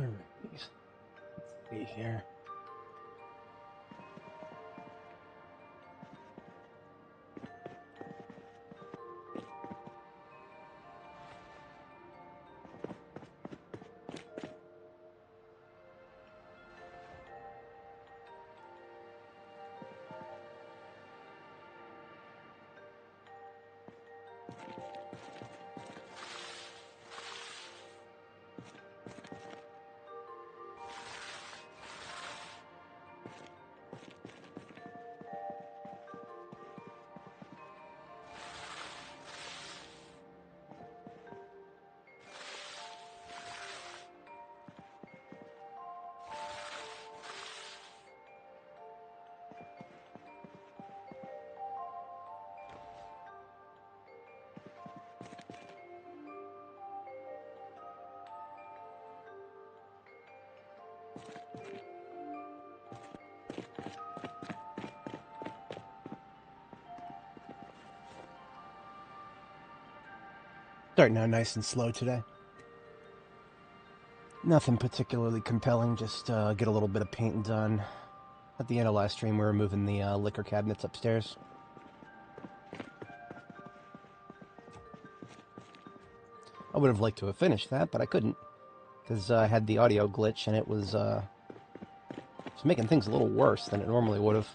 These be here. Starting out nice and slow today. Nothing particularly compelling, just get a little bit of paint done. At the end of last stream, we were moving the liquor cabinets upstairs. I would have liked to have finished that, but I couldn't. Because I had the audio glitch, and it was making things a little worse than it normally would have.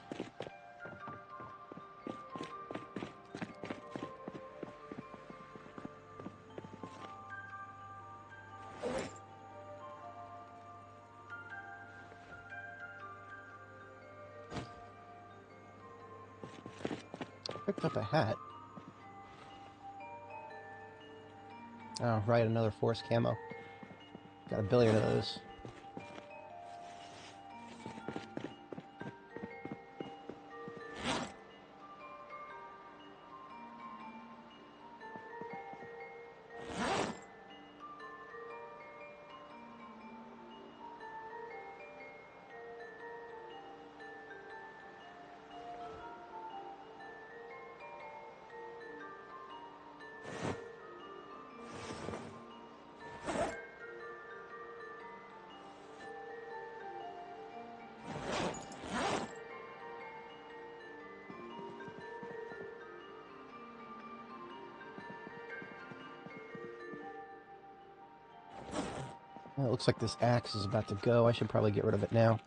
Picked up a hat. Oh, right, another force camo. Got a billion of those. Well, it looks like this axe is about to go. I should probably get rid of it now.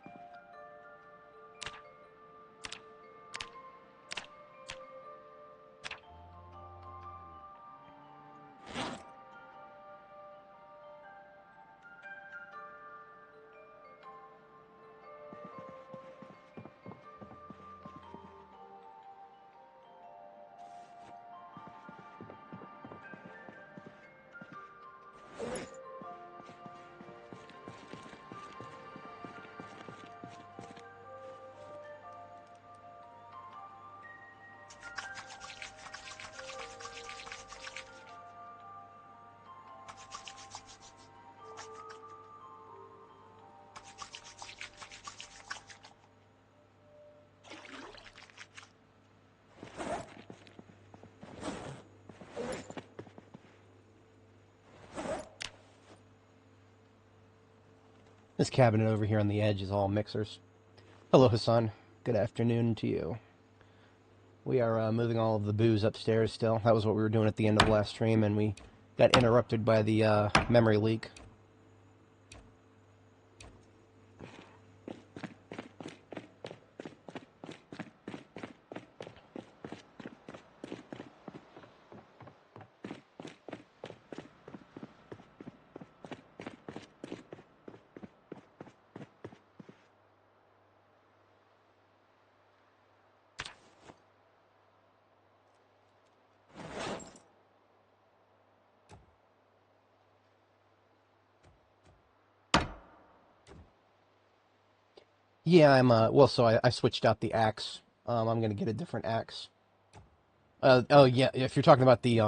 This cabinet over here on the edge is all mixers. Hello, Hassan. Good afternoon to you. We are moving all of the booze upstairs still. That was what we were doing at the end of last stream, and we got interrupted by the memory leak. Yeah, I'm, well, so I switched out the axe. I'm gonna get a different axe. Oh, yeah, if you're talking about the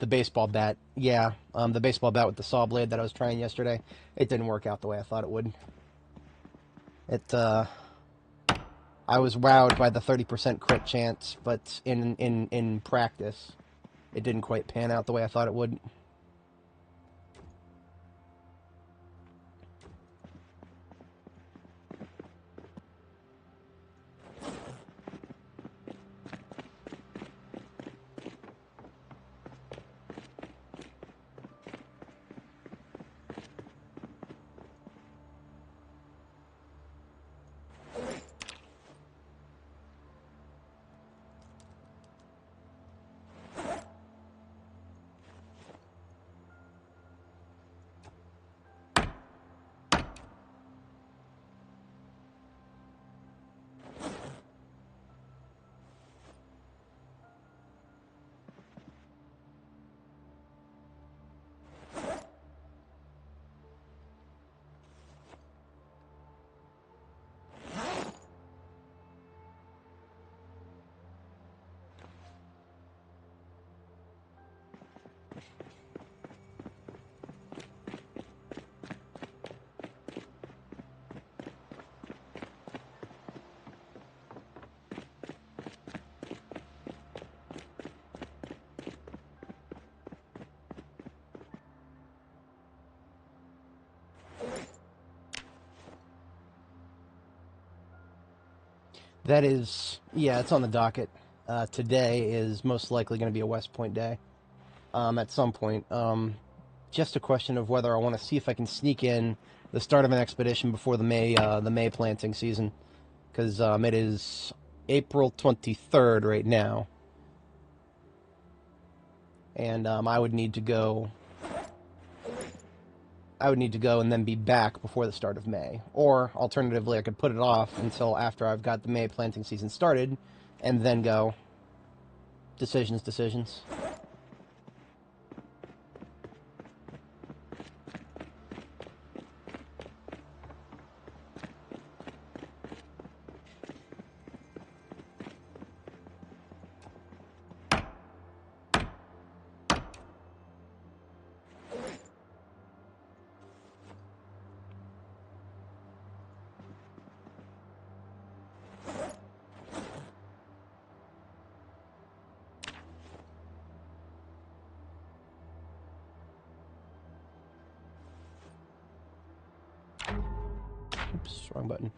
baseball bat, yeah, the baseball bat with the saw blade that I was trying yesterday, it didn't work out the way I thought it would. I was wowed by the 30% crit chance, but in practice, it didn't quite pan out the way I thought it would. That is, yeah, it's on the docket. Today is most likely going to be a West Point day. At some point. Just a question of whether I want to see if I can sneak in the start of an expedition before the May planting season, because it is April 23rd right now, and I would need to go. I would need to go and then be back before the start of May. Or, alternatively, I could put it off until after I've got the May planting season started, and then go. Decisions, decisions. Oops, wrong button.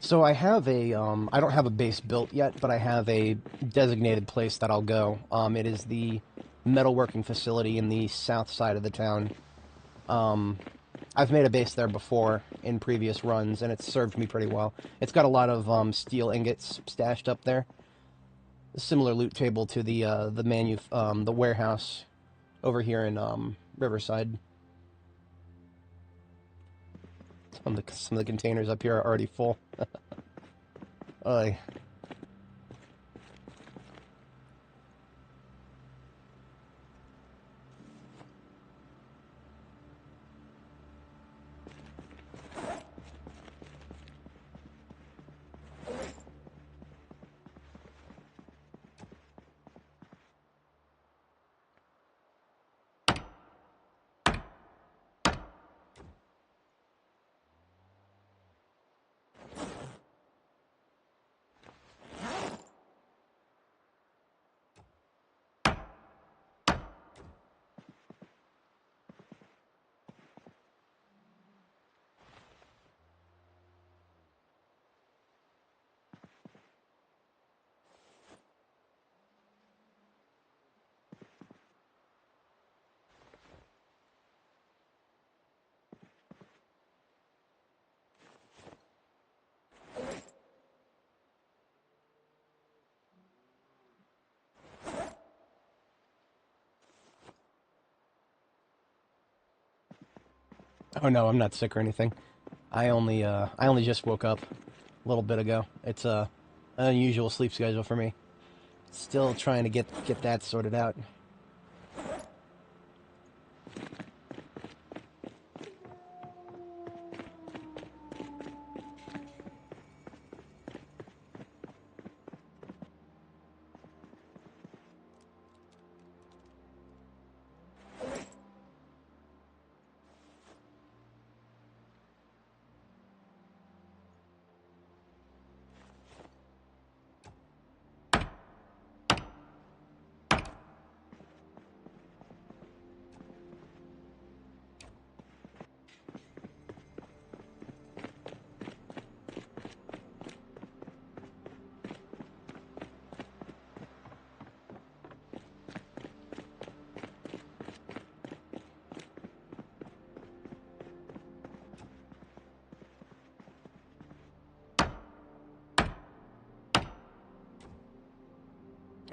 So I have I don't have a base built yet, but I have a designated place that I'll go. It is the metalworking facility in the south side of the town. I've made a base there before in previous runs, and it's served me pretty well. It's got a lot of steel ingots stashed up there. A similar loot table to the warehouse over here in Riverside. Some of the containers up here are already full. Oy. Oh no, I'm not sick or anything. I only just woke up a little bit ago. It's an unusual sleep schedule for me. Still trying to get that sorted out.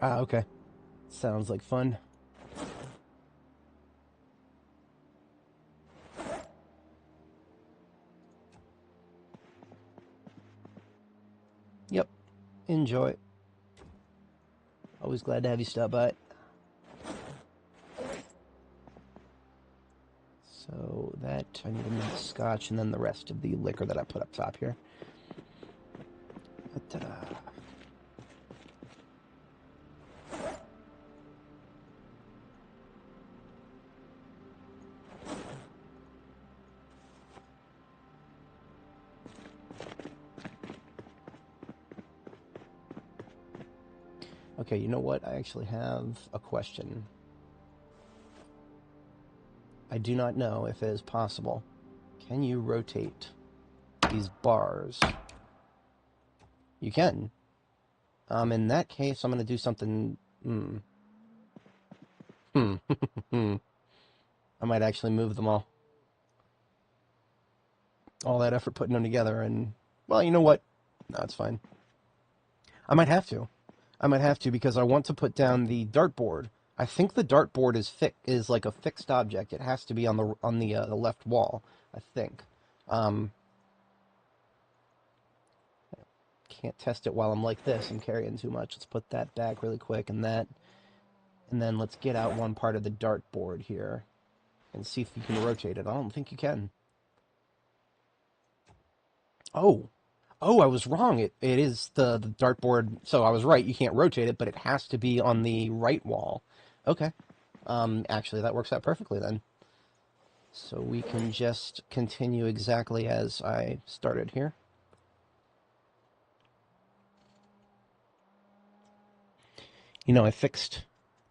Ah, okay. Sounds like fun. Yep. Enjoy. Always glad to have you stop by. So it. I need to move the scotch and then the rest of the liquor that I put up top here. Ta-da. Okay, you know what? I actually have a question. I do not know if it is possible. Can you rotate these bars? You can. In that case, I'm going to do something... I might actually move them all. All that effort putting them together and... Well, you know what? No, it's fine. I might have to. Because I want to put down the dartboard. I think the dartboard is like a fixed object. It has to be on the left wall, I think. Can't test it while I'm like this. I'm carrying too much. Let's put that back really quick and that. And then let's get out one part of the dartboard here and see if you can rotate it. I don't think you can. Oh, I was wrong. It is the dartboard. So I was right. You can't rotate it, but it has to be on the right wall. Okay. Actually, that works out perfectly then. So we can just continue exactly as I started here. You know,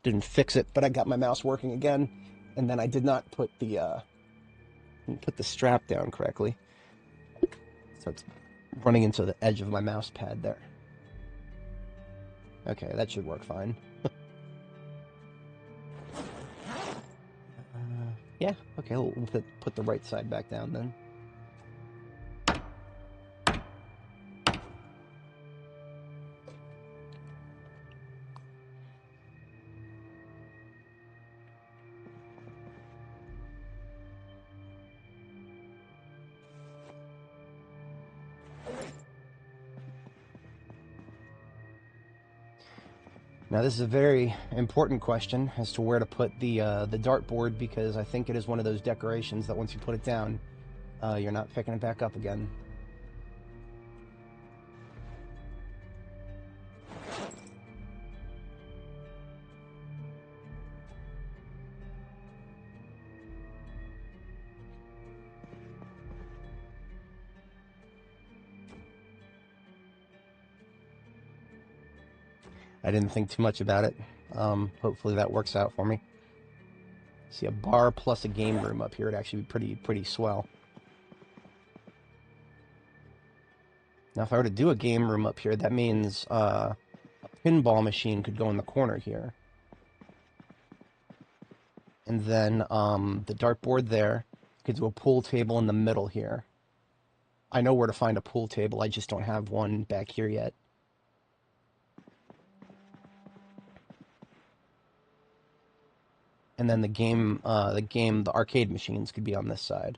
didn't fix it, but I got my mouse working again, and then I did not put the strap down correctly. So it's running into the edge of my mouse pad there. Okay, that should work fine. Yeah, okay, we'll put the right side back down then. Now this is a very important question as to where to put the dartboard, because I think it is one of those decorations that once you put it down, you're not picking it back up again. I didn't think too much about it. Hopefully that works out for me. See, a bar plus a game room up here would actually be pretty swell. Now, if I were to do a game room up here, that means a pinball machine could go in the corner here. And then the dartboard there. Could do a pool table in the middle here. I know where to find a pool table, I just don't have one back here yet. And then the arcade machines could be on this side.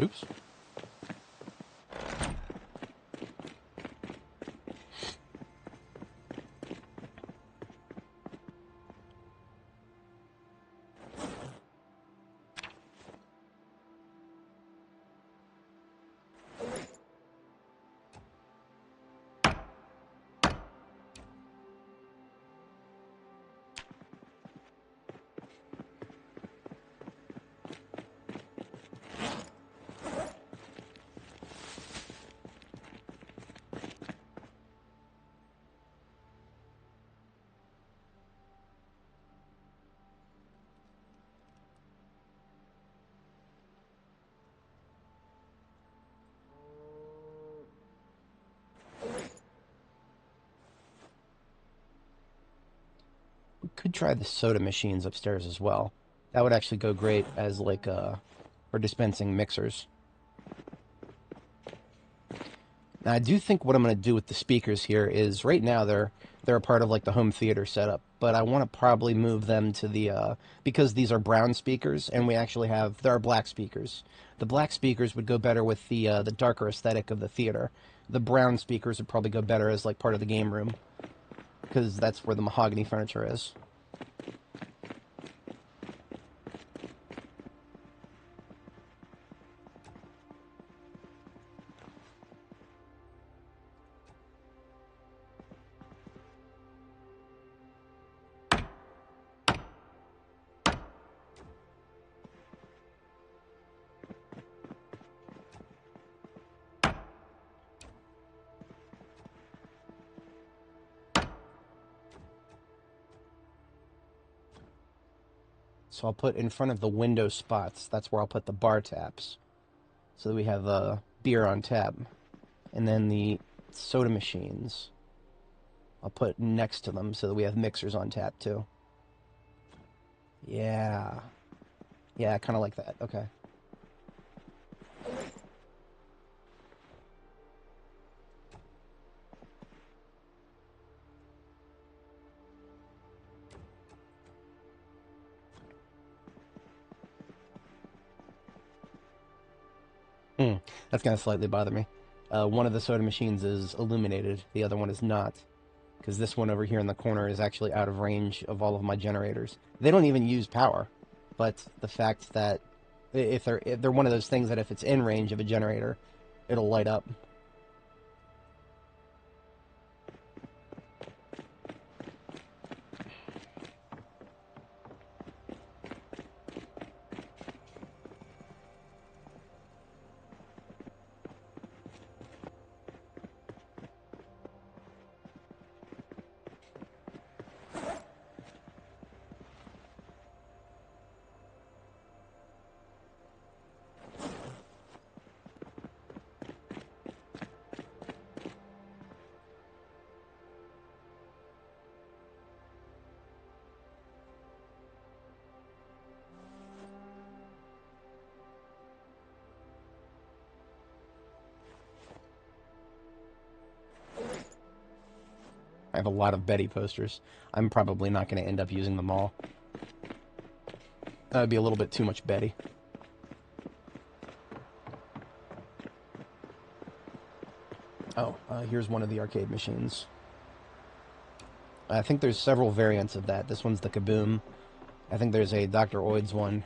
Oops. Could try the soda machines upstairs as well. That would actually go great as like for dispensing mixers. Now I do think what I'm going to do with the speakers here is right now they're a part of like the home theater setup, but I want to probably move them to the because these are brown speakers and we actually there are black speakers. The black speakers would go better with the darker aesthetic of the theater. The brown speakers would probably go better as like part of the game room, because that's where the mahogany furniture is. So I'll put in front of the window spots, that's where I'll put the bar taps, so that we have beer on tap. And then the soda machines, I'll put next to them so that we have mixers on tap too. Yeah. Yeah, kind of like that. Okay. That's going to slightly bother me. One of the soda machines is illuminated, the other one is not. Because this one over here in the corner is actually out of range of all of my generators. They don't even use power. But the fact that if they're one of those things that if it's in range of a generator, it'll light up. I have a lot of Betty posters. I'm probably not going to end up using them all. That would be a little bit too much Betty. Oh, here's one of the arcade machines. I think there's several variants of that. This one's the Kaboom. I think there's a Dr. Oid's one.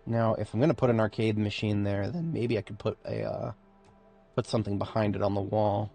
Now, if I'm going to put an arcade machine there, then maybe I could put a put something behind it on the wall.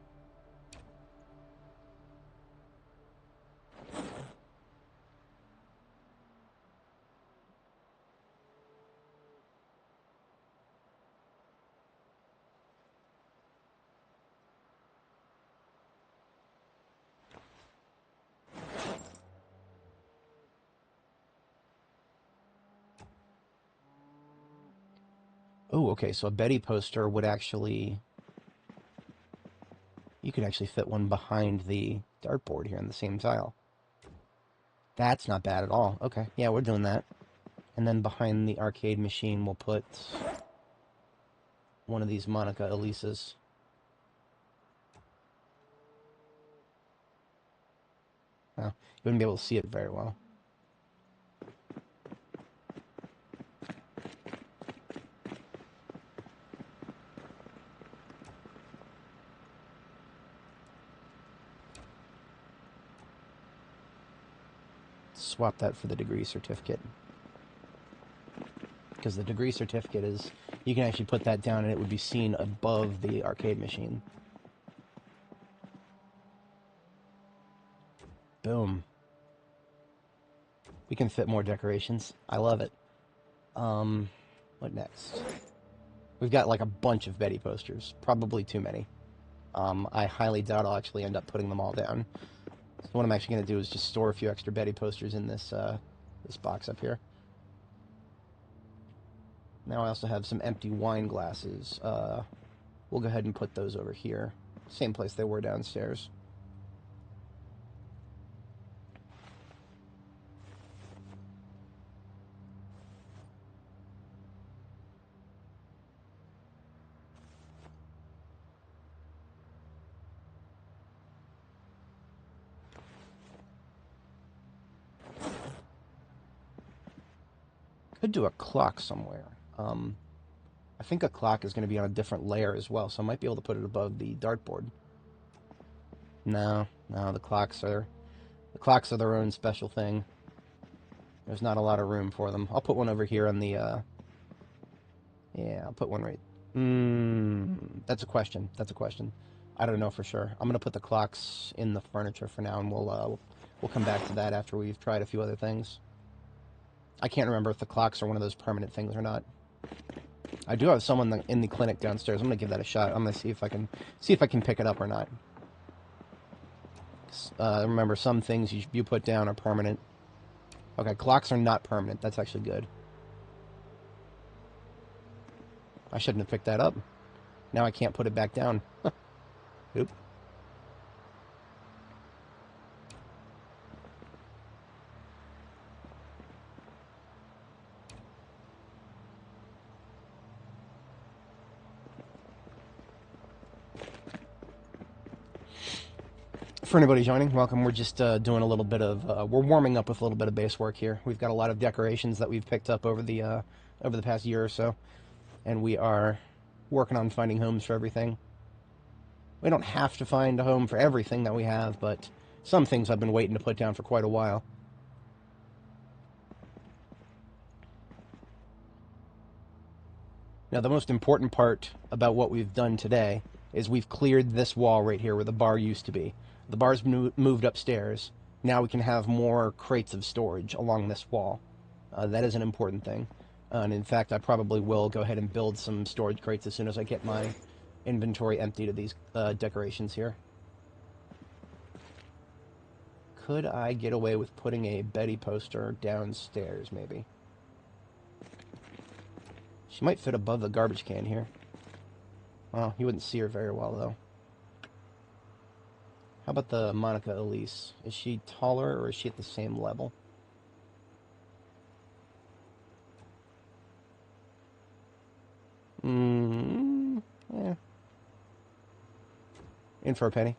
Oh, okay, so a Betty poster would actually... You could actually fit one behind the dartboard here in the same tile. That's not bad at all. Okay, yeah, we're doing that. And then behind the arcade machine, we'll put one of these Monica Elises. Well, you wouldn't be able to see it very well. Swap that for the degree certificate. Because the degree certificate is, you can actually put that down and it would be seen above the arcade machine. Boom. We can fit more decorations. I love it. What next? We've got like a bunch of Betty posters. Probably too many. I highly doubt I'll actually end up putting them all down. So what I'm actually going to do is just store a few extra Betty posters in this, this box up here. Now I also have some empty wine glasses. We'll go ahead and put those over here. Same place they were downstairs. Could do a clock somewhere. I think a clock is going to be on a different layer as well, so I might be able to put it above the dartboard. No, no, the clocks are their own special thing. There's not a lot of room for them. I'll put one over here on the, yeah, I'll put one right. That's a question. That's a question. I don't know for sure. I'm gonna put the clocks in the furniture for now, and we'll come back to that after we've tried a few other things. I can't remember if the clocks are one of those permanent things or not. I do have someone in the clinic downstairs. I'm gonna give that a shot. I'm gonna see if I can pick it up or not. Remember, some things you put down are permanent. Okay, clocks are not permanent. That's actually good. I shouldn't have picked that up. Now I can't put it back down. Oop. For anybody joining, welcome. We're just doing a little bit of, we're warming up with a little bit of base work here. We've got a lot of decorations that we've picked up over the past year or so, and we are working on finding homes for everything. We don't have to find a home for everything that we have, but some things I've been waiting to put down for quite a while. Now, the most important part about what we've done today is we've cleared this wall right here where the bar used to be. The bar's moved upstairs. Now we can have more crates of storage along this wall. That is an important thing. And in fact, I probably will go ahead and build some storage crates as soon as I get my inventory emptied of these decorations here. Could I get away with putting a Betty poster downstairs, maybe? She might fit above the garbage can here. Well, you wouldn't see her very well, though. How about the Monica Elise? Is she taller, or is she at the same level? Yeah. In for a penny.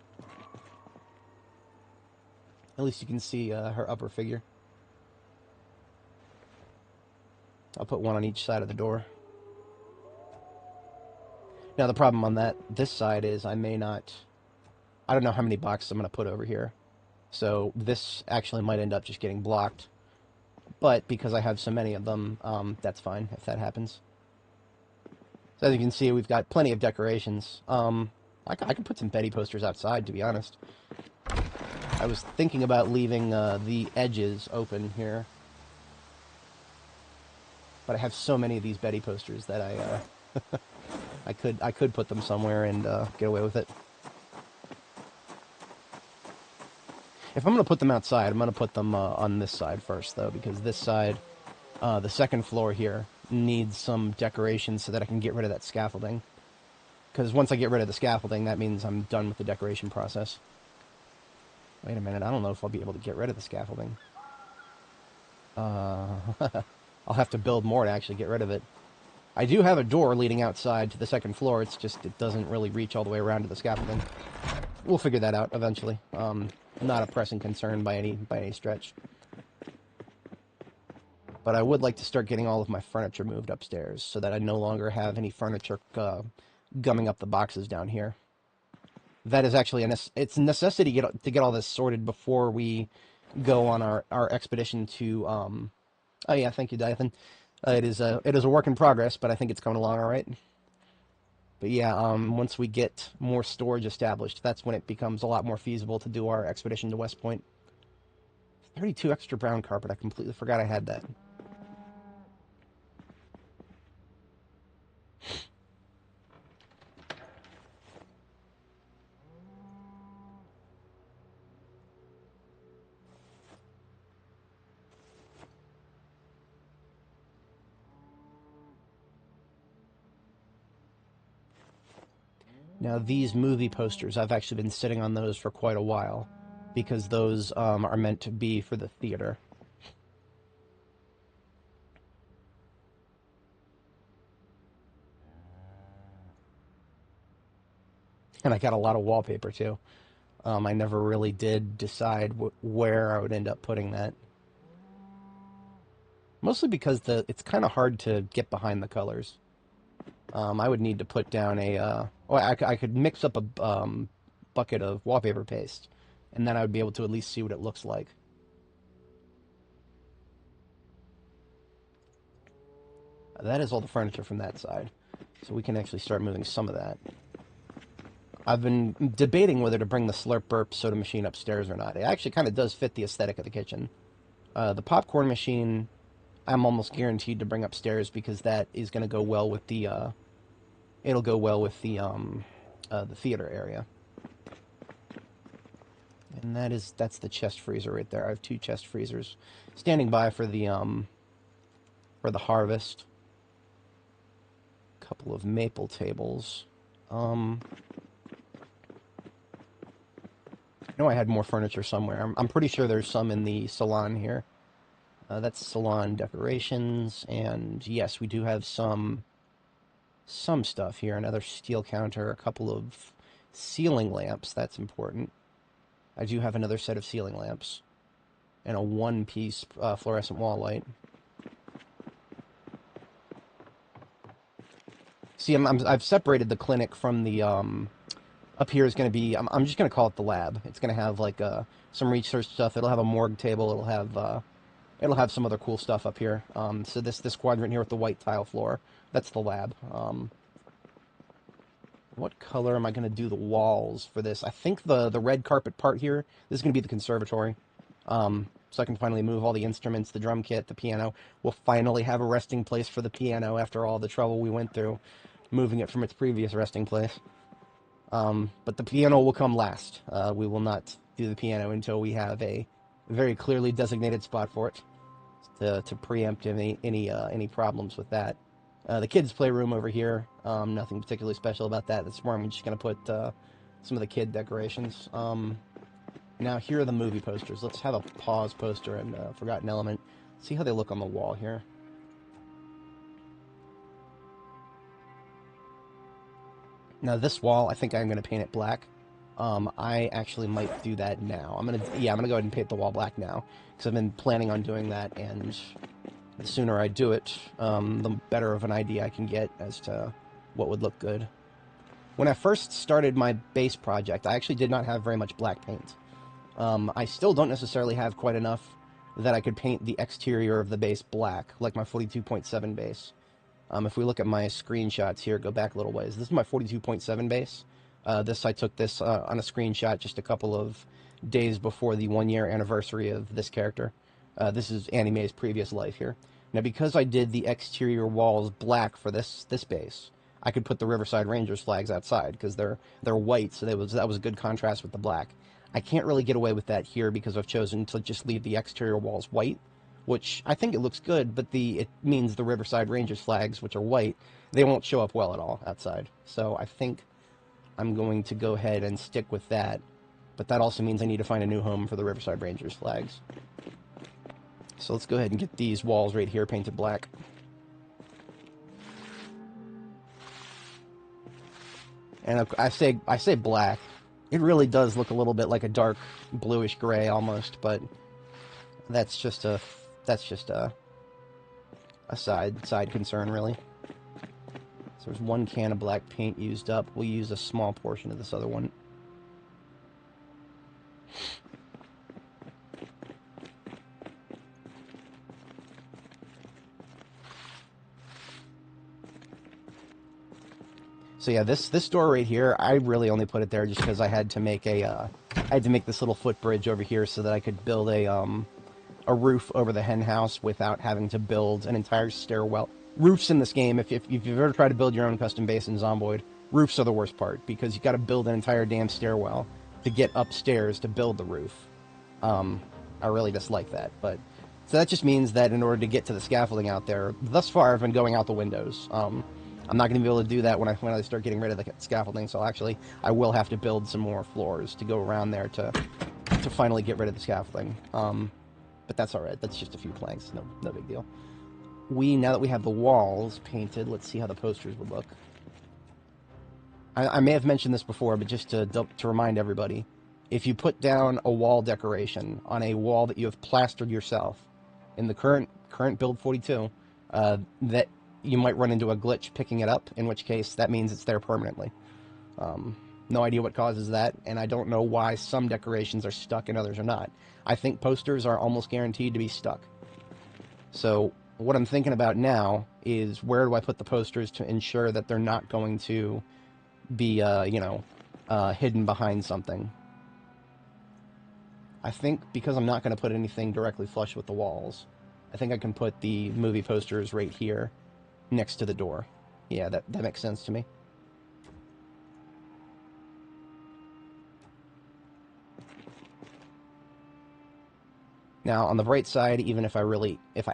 At least you can see her upper figure. I'll put one on each side of the door. Now, the problem on this side is I don't know how many boxes I'm going to put over here. So this actually might end up just getting blocked. But because I have so many of them, that's fine if that happens. So as you can see, we've got plenty of decorations. I could put some Betty posters outside, to be honest. I was thinking about leaving the edges open here. But I have so many of these Betty posters that I could put them somewhere and get away with it. If I'm going to put them outside, I'm going to put them on this side first, though, because this side, the second floor here, needs some decoration so that I can get rid of that scaffolding. Because once I get rid of the scaffolding, that means I'm done with the decoration process. Wait a minute, I don't know if I'll be able to get rid of the scaffolding. I'll have to build more to actually get rid of it. I do have a door leading outside to the second floor, it's just it doesn't really reach all the way around to the scaffolding. We'll figure that out eventually. Not a pressing concern by any stretch. But I would like to start getting all of my furniture moved upstairs so that I no longer have any furniture gumming up the boxes down here. That is actually it's a necessity to get all this sorted before we go on our expedition to oh yeah, thank you, Dyathan. It is a work in progress, but I think it's coming along all right. But yeah, once we get more storage established, that's when it becomes a lot more feasible to do our expedition to West Point. 32 extra brown carpet. I completely forgot I had that. Now, these movie posters, I've actually been sitting on those for quite a while, because those are meant to be for the theater. And I got a lot of wallpaper, too. I never really did decide where I would end up putting that. Mostly because it's kind of hard to get behind the colors. I would need to put down I could mix up a bucket of wallpaper paste, and then I would be able to at least see what it looks like. That is all the furniture from that side, so we can actually start moving some of that. I've been debating whether to bring the Slurp Burp soda machine upstairs or not. It actually kind of does fit the aesthetic of the kitchen. The popcorn machine, I'm almost guaranteed to bring upstairs because that is going to go well with it'll go well with the theater area. And that's the chest freezer right there. I have 2 chest freezers standing by for the harvest. A couple of maple tables. I know I had more furniture somewhere. I'm pretty sure there's some in the salon here. That's salon decorations, and yes, we do have some stuff here. Another steel counter, a couple of ceiling lamps. That's important. I do have another set of ceiling lamps, and a one-piece fluorescent wall light. See, I've separated the clinic from the up here is going to be. I'm just going to call it the lab. It's going to have like some research stuff. It'll have a morgue table. It'll have some other cool stuff up here. So this quadrant here with the white tile floor, that's the lab. What color am I going to do the walls for this? I think the red carpet part here, this is going to be the conservatory. So I can finally move all the instruments, the drum kit, the piano. We'll finally have a resting place for the piano after all the trouble we went through moving it from its previous resting place. But the piano will come last. We will not do the piano until we have a very clearly designated spot for it to preempt any problems with that. The kids' playroom over here, nothing particularly special about that. That's where I'm just going to put some of the kid decorations. Now, here are the movie posters. Let's have a pause poster and Forgotten Element. See how they look on the wall here. Now, this wall, I think I'm going to paint it black. I actually might do that now. I'm gonna go ahead and paint the wall black now, because I've been planning on doing that, and the sooner I do it, the better of an idea I can get as to what would look good. When I first started my base project, I actually did not have very much black paint. I still don't necessarily have quite enough that I could paint the exterior of the base black, like my 42.7 base. If we look at my screenshots here, go back a little ways. This is my 42.7 base. I took this on a screenshot just a couple of days before the 1-year anniversary of this character. This is Annie Mae's previous life here. Now, because I did the exterior walls black for this base, I could put the Riverside Rangers flags outside because they're white, so that was a good contrast with the black. I can't really get away with that here because I've chosen to just leave the exterior walls white, which I think it looks good, but it means the Riverside Rangers flags, which are white, they won't show up well at all outside. So I think I'm going to go ahead and stick with that, but that also means I need to find a new home for the Riverside Rangers flags. So let's go ahead and get these walls right here painted black. And I say black. It really does look a little bit like a dark bluish gray almost, but that's just a side concern, really. So there's 1 can of black paint used up. We'll use a small portion of this other one. So yeah, this door right here, I really only put it there just because I had to make this little footbridge over here so that I could build a roof over the hen house without having to build an entire stairwell. Roofs in this game, if you've ever tried to build your own custom base in Zomboid, roofs are the worst part, because you got to build an entire damn stairwell to get upstairs to build the roof. I really dislike that, but so that just means that in order to get to the scaffolding out there, thus far I've been going out the windows. I'm not going to be able to do that when I start getting rid of the scaffolding, so actually I will have to build some more floors to go around there to finally get rid of the scaffolding. But that's alright, that's just a few planks, no big deal. Now that we have the walls painted, let's see how the posters would look. I may have mentioned this before, but just to remind everybody, if you put down a wall decoration on a wall that you have plastered yourself, in the current current build 42, that you might run into a glitch picking it up, in which case that means it's there permanently. No idea what causes that, and I don't know why some decorations are stuck and others are not. I think posters are almost guaranteed to be stuck. So what I'm thinking about now is, where do I put the posters to ensure that they're not going to be, hidden behind something. I think because I'm not going to put anything directly flush with the walls, I think I can put the movie posters right here next to the door. Yeah, that makes sense to me. Now, on the bright side, even if I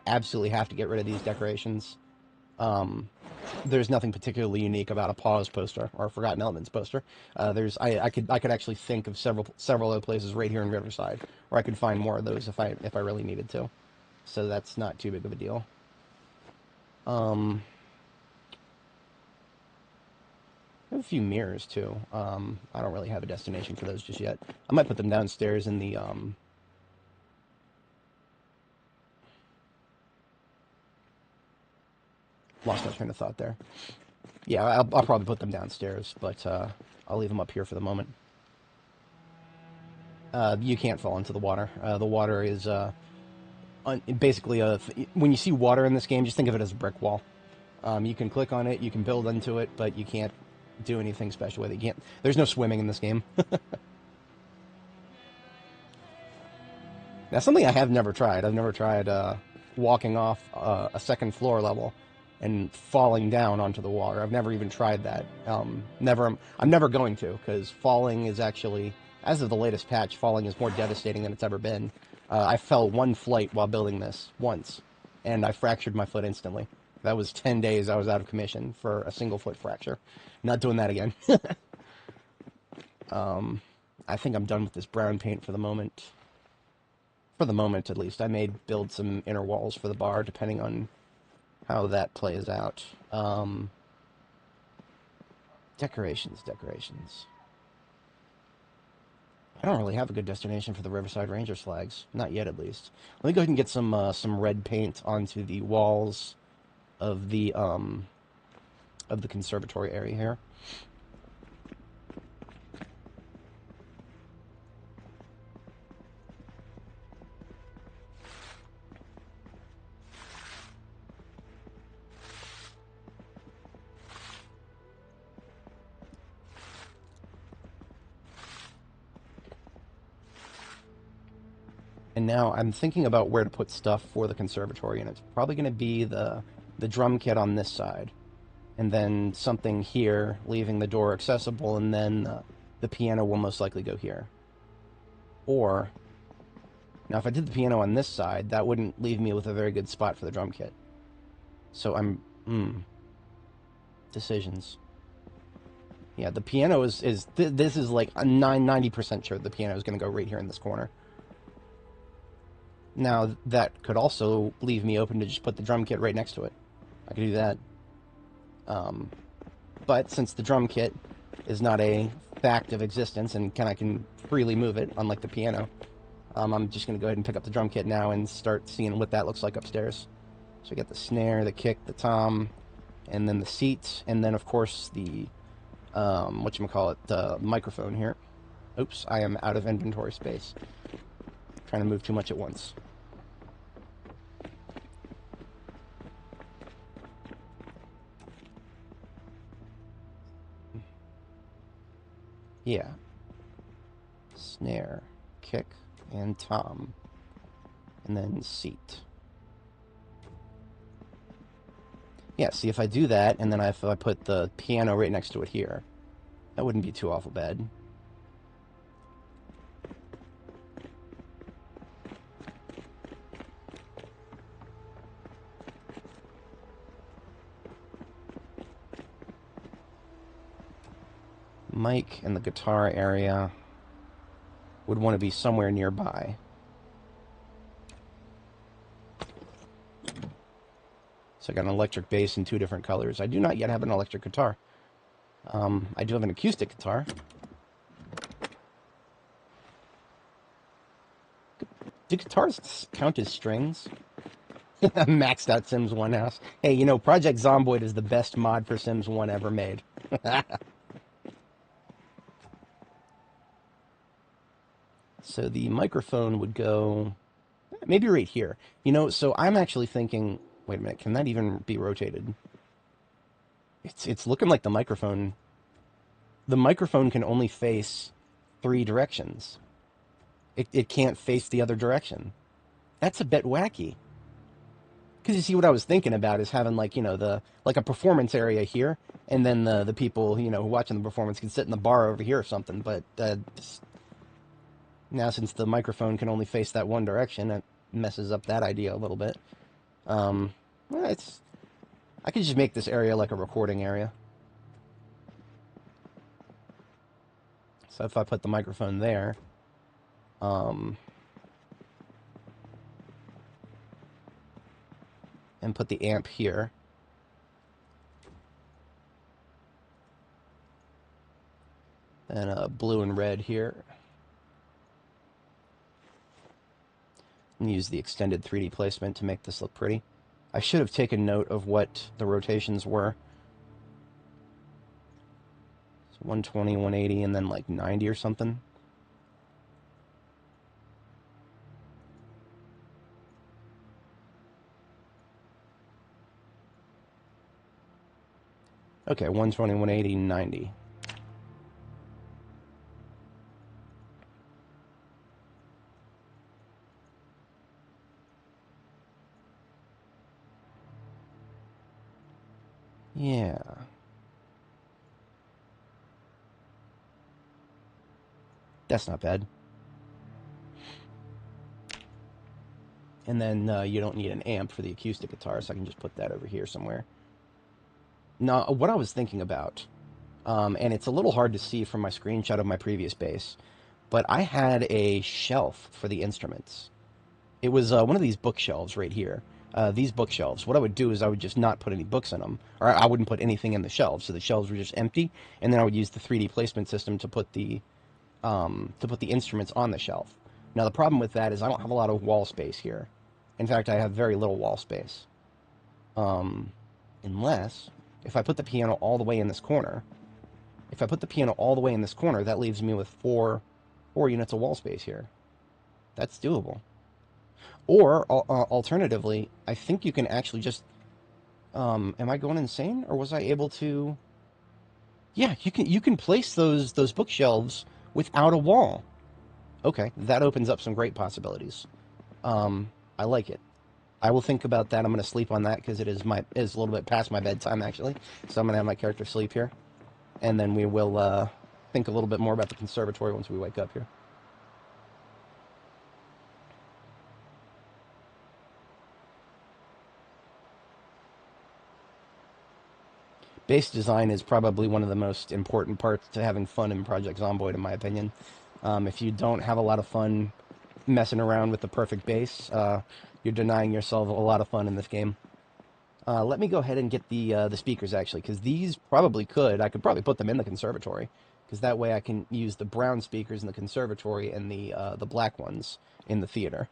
absolutely have to get rid of these decorations, there's nothing particularly unique about a Pause poster or a Forgotten Elements poster. I could actually think of several other places right here in Riverside where I could find more of those if I really needed to. So that's not too big of a deal. I have a few mirrors too. I don't really have a destination for those just yet. I might put them downstairs in the lost my train of thought there. Yeah, I'll probably put them downstairs, but I'll leave them up here for the moment. You can't fall into the water. The water is basically when you see water in this game, just think of it as a brick wall. You can click on it, you can build into it, but you can't do anything special with it. There's no swimming in this game. That's something I have never tried. I've never tried walking off a second floor level and falling down onto the water. I've never even tried that. I'm never going to, because falling is actually, as of the latest patch, falling is more devastating than it's ever been. I fell one flight while building this, once, and I fractured my foot instantly. That was 10 days I was out of commission for a single foot fracture. Not doing that again. I think I'm done with this brown paint for the moment. For the moment, at least. I may build some inner walls for the bar, depending on how that plays out. Decorations. I don't really have a good destination for the Riverside Rangers flags. Not yet, at least. Let me go ahead and get some red paint onto the walls of the conservatory area here. And now I'm thinking about where to put stuff for the conservatory, and it's probably going to be the drum kit on this side, and then something here, leaving the door accessible, and then the piano will most likely go here. Or, now if I did the piano on this side, that wouldn't leave me with a very good spot for the drum kit. So decisions. Yeah, the piano this is like a 90% sure the piano is going to go right here in this corner. Now, that could also leave me open to just put the drum kit right next to it. I could do that. But since the drum kit is not a fact of existence and I can freely move it, unlike the piano, I'm just going to go ahead and pick up the drum kit now and start seeing what that looks like upstairs. So we got the snare, the kick, the tom, and then the seat, and then, of course, the, the microphone here. Oops, I am out of inventory space. Trying to move too much at once. Yeah. Snare, kick, and tom. And then seat. Yeah, see, if I do that, and then if I put the piano right next to it here, that wouldn't be too awful bad. Mic and the guitar area would want to be somewhere nearby. So I got an electric bass in 2 different colors. I do not yet have an electric guitar. I do have an acoustic guitar. Do guitars count as strings? Maxed out Sims 1 house. Hey, you know, Project Zomboid is the best mod for Sims 1 ever made. So the microphone would go maybe right here. You know, so I'm actually thinking, wait a minute, can that even be rotated? It's looking like the microphone can only face 3 directions. It can't face the other direction. That's a bit wacky. Because you see, what I was thinking about is having, like, you know, like a performance area here, and then the people, you know, watching the performance can sit in the bar over here or something. But now, since the microphone can only face that one direction, it messes up that idea a little bit. Well, I could just make this area like a recording area. So if I put the microphone there, and put the amp here, and blue and red here, and use the extended 3D placement to make this look pretty. I should have taken note of what the rotations were. So 120, 180, and then like 90 or something. Okay, 120, 180, 90. Yeah. That's not bad. And then you don't need an amp for the acoustic guitar, so I can just put that over here somewhere. Now, what I was thinking about, and it's a little hard to see from my screenshot of my previous bass, but I had a shelf for the instruments. It was one of these bookshelves right here. These bookshelves. What I would do is I would just not put any books in them, or I wouldn't put anything in the shelves, so the shelves were just empty, and then I would use the 3D placement system to put the instruments on the shelf. Now the problem with that is I don't have a lot of wall space here. In fact, I have very little wall space. Unless, if I put the piano all the way in this corner, that leaves me with four units of wall space here. That's doable. Or, alternatively, I think you can actually just, am I going insane? Or was I able to, yeah, you can place those bookshelves without a wall. Okay, that opens up some great possibilities. I like it. I will think about that. I'm going to sleep on that because it is a little bit past my bedtime, actually. So I'm going to have my character sleep here. And then we will think a little bit more about the conservatory once we wake up here. Base design is probably one of the most important parts to having fun in Project Zomboid, in my opinion. If you don't have a lot of fun messing around with the perfect base, you're denying yourself a lot of fun in this game. Let me go ahead and get the speakers, actually, because these I could probably put them in the conservatory, because that way I can use the brown speakers in the conservatory and the black ones in the theater.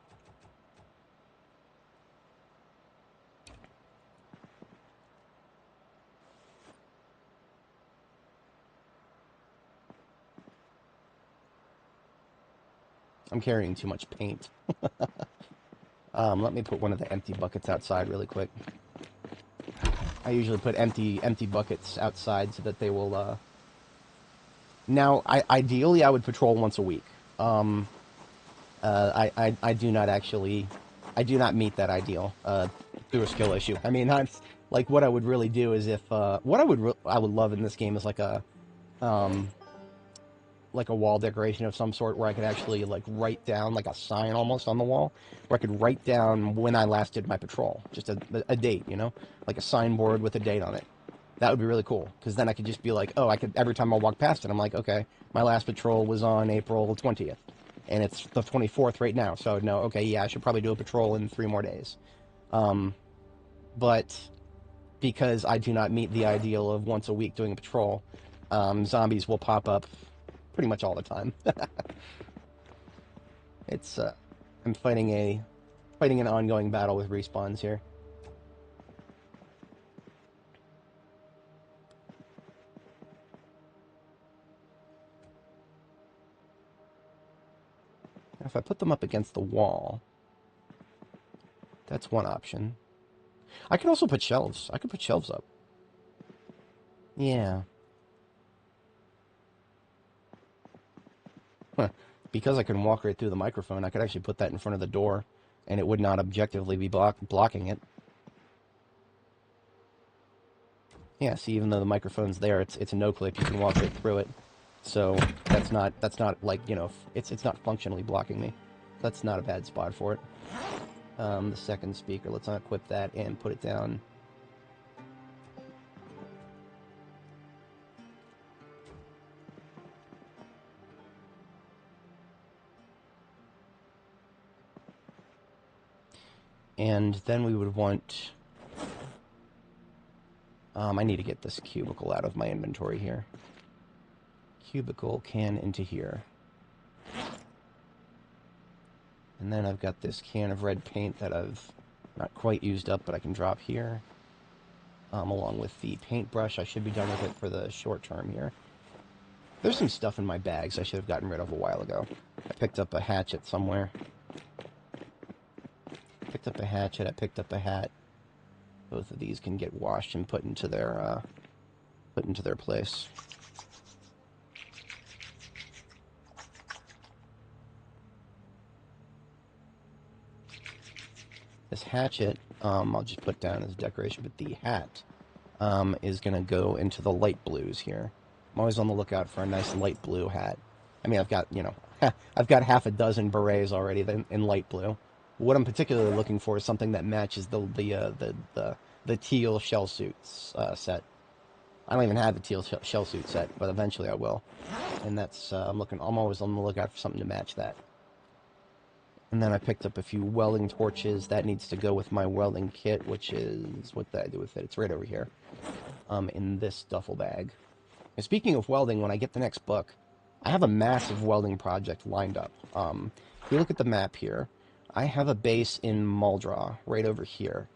I'm carrying too much paint. Let me put one of the empty buckets outside really quick. I usually put empty buckets outside so that they will. Now, ideally, I would patrol once a week. I do not meet that ideal through a skill issue. I mean, like what I would really do is if what I would love in this game is like a wall decoration of some sort where I could actually like write down like a sign almost on the wall, where I could write down when I last did my patrol, just a date, you know, like a signboard with a date on it. That would be really cool, because then I could just be like, oh, I could, every time I walk past it, I'm like, okay, my last patrol was on April 20th, and it's the 24th right now, so I would know, okay, yeah, I should probably do a patrol in 3 more days. But because I do not meet the ideal of once a week doing a patrol, zombies will pop up pretty much all the time. It's I'm fighting fighting an ongoing battle with respawns here. If I put them up against the wall, that's one option. I could also put shelves. I could put shelves up. Yeah. Huh. Because I can walk right through the microphone, I could actually put that in front of the door, and it would not objectively be blocking it. Yeah, see, even though the microphone's there, it's a no-clip. You can walk right through it. So that's not like, you know, it's not functionally blocking me. That's not a bad spot for it. The second speaker, let's unequip that and put it down. And then we would want... I need to get this cubicle out of my inventory here. Cubicle can into here. And then I've got this can of red paint that I've not quite used up, but I can drop here. Along with the paintbrush, I should be done with it for the short term here. There's some stuff in my bags I should have gotten rid of a while ago. I picked up a hatchet somewhere. Picked up a hatchet, I picked up a hat. Both of these can get washed and put into their place. This hatchet, I'll just put down as decoration, but the hat is going to go into the light blues here. I'm always on the lookout for a nice light blue hat. I mean, I've got, you know, I've got half a dozen berets already in light blue. What I'm particularly looking for is something that matches the teal shell suits set. I don't even have the teal shell suit set, but eventually I will. And that's I'm always on the lookout for something to match that. And then I picked up a few welding torches. That needs to go with my welding kit, which is... what did I do with it? It's right over here. In this duffel bag. And speaking of welding, when I get the next book, I have a massive welding project lined up. If you look at the map here, I have a base in Muldraugh, right over here.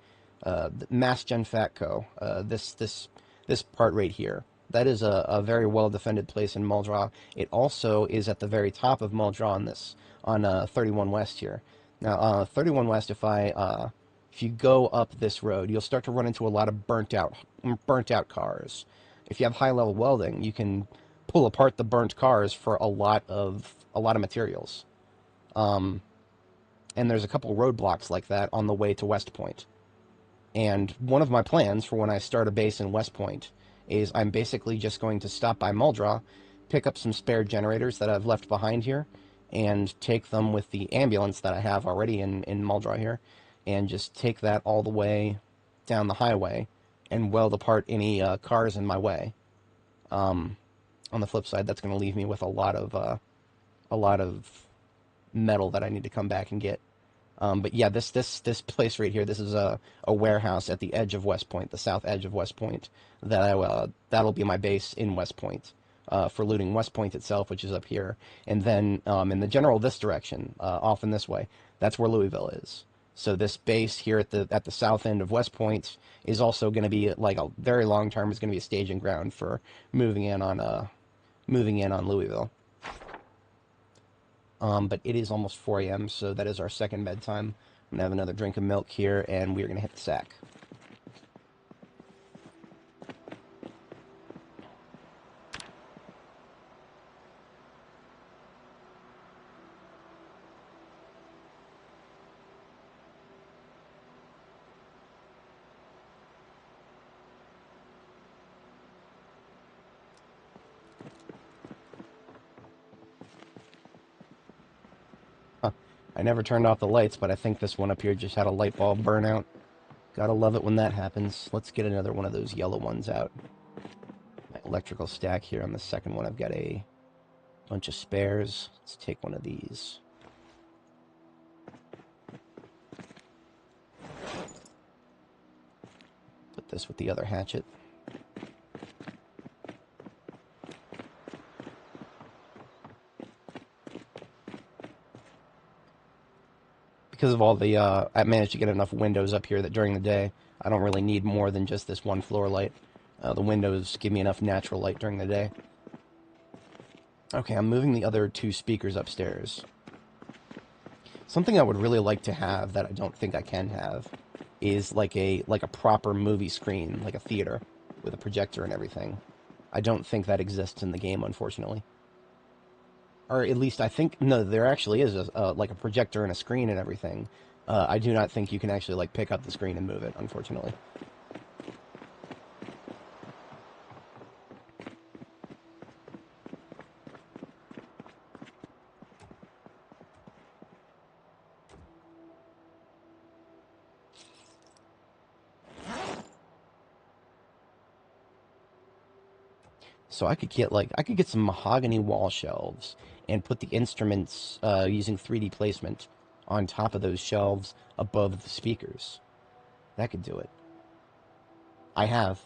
Mass Gen Fatco, this part right here. That is a very well-defended place in Muldraugh. It also is at the very top of Muldraugh on 31 West here. Now, 31 West, if you go up this road, you'll start to run into a lot of burnt out cars. If you have high-level welding, you can pull apart the burnt cars for a lot of materials. And there's a couple roadblocks like that on the way to West Point. And one of my plans for when I start a base in West Point is I'm basically just going to stop by Muldraugh, pick up some spare generators that I've left behind here, and take them with the ambulance that I have already in Muldraugh here, and just take that all the way down the highway and weld apart any cars in my way. On the flip side, that's going to leave me with a lot of metal that I need to come back and get. But yeah, this place right here, this is a warehouse at the edge of West Point, the south edge of West Point. That'll be my base in West Point for looting West Point itself, which is up here, and then in the general this direction, off in this way, that's where Louisville is. So this base here at the south end of West Point is also going to be, like, a very long term, is going to be a staging ground for moving in on Louisville. But it is almost 4 a.m., so that is our second bedtime. I'm going to have another drink of milk here, and we're going to hit the sack. I never turned off the lights, but I think this one up here just had a light bulb burnout. Gotta love it when that happens. Let's get another one of those yellow ones out. My electrical stack here on the second one, I've got a bunch of spares. Let's take one of these. Put this with the other hatchet. because of all the, I managed to get enough windows up here that during the day, I don't really need more than just this one floor light. The windows give me enough natural light during the day. Okay, I'm moving the other 2 speakers upstairs. Something I would really like to have that I don't think I can have is like a proper movie screen, like a theater with a projector and everything. I don't think that exists in the game, unfortunately. Or at least I think, no, there actually is like a projector and a screen and everything. I do not think you can actually like pick up the screen and move it, unfortunately. So I could get some mahogany wall shelves and put the instruments using 3D placement on top of those shelves above the speakers. That could do it. I have.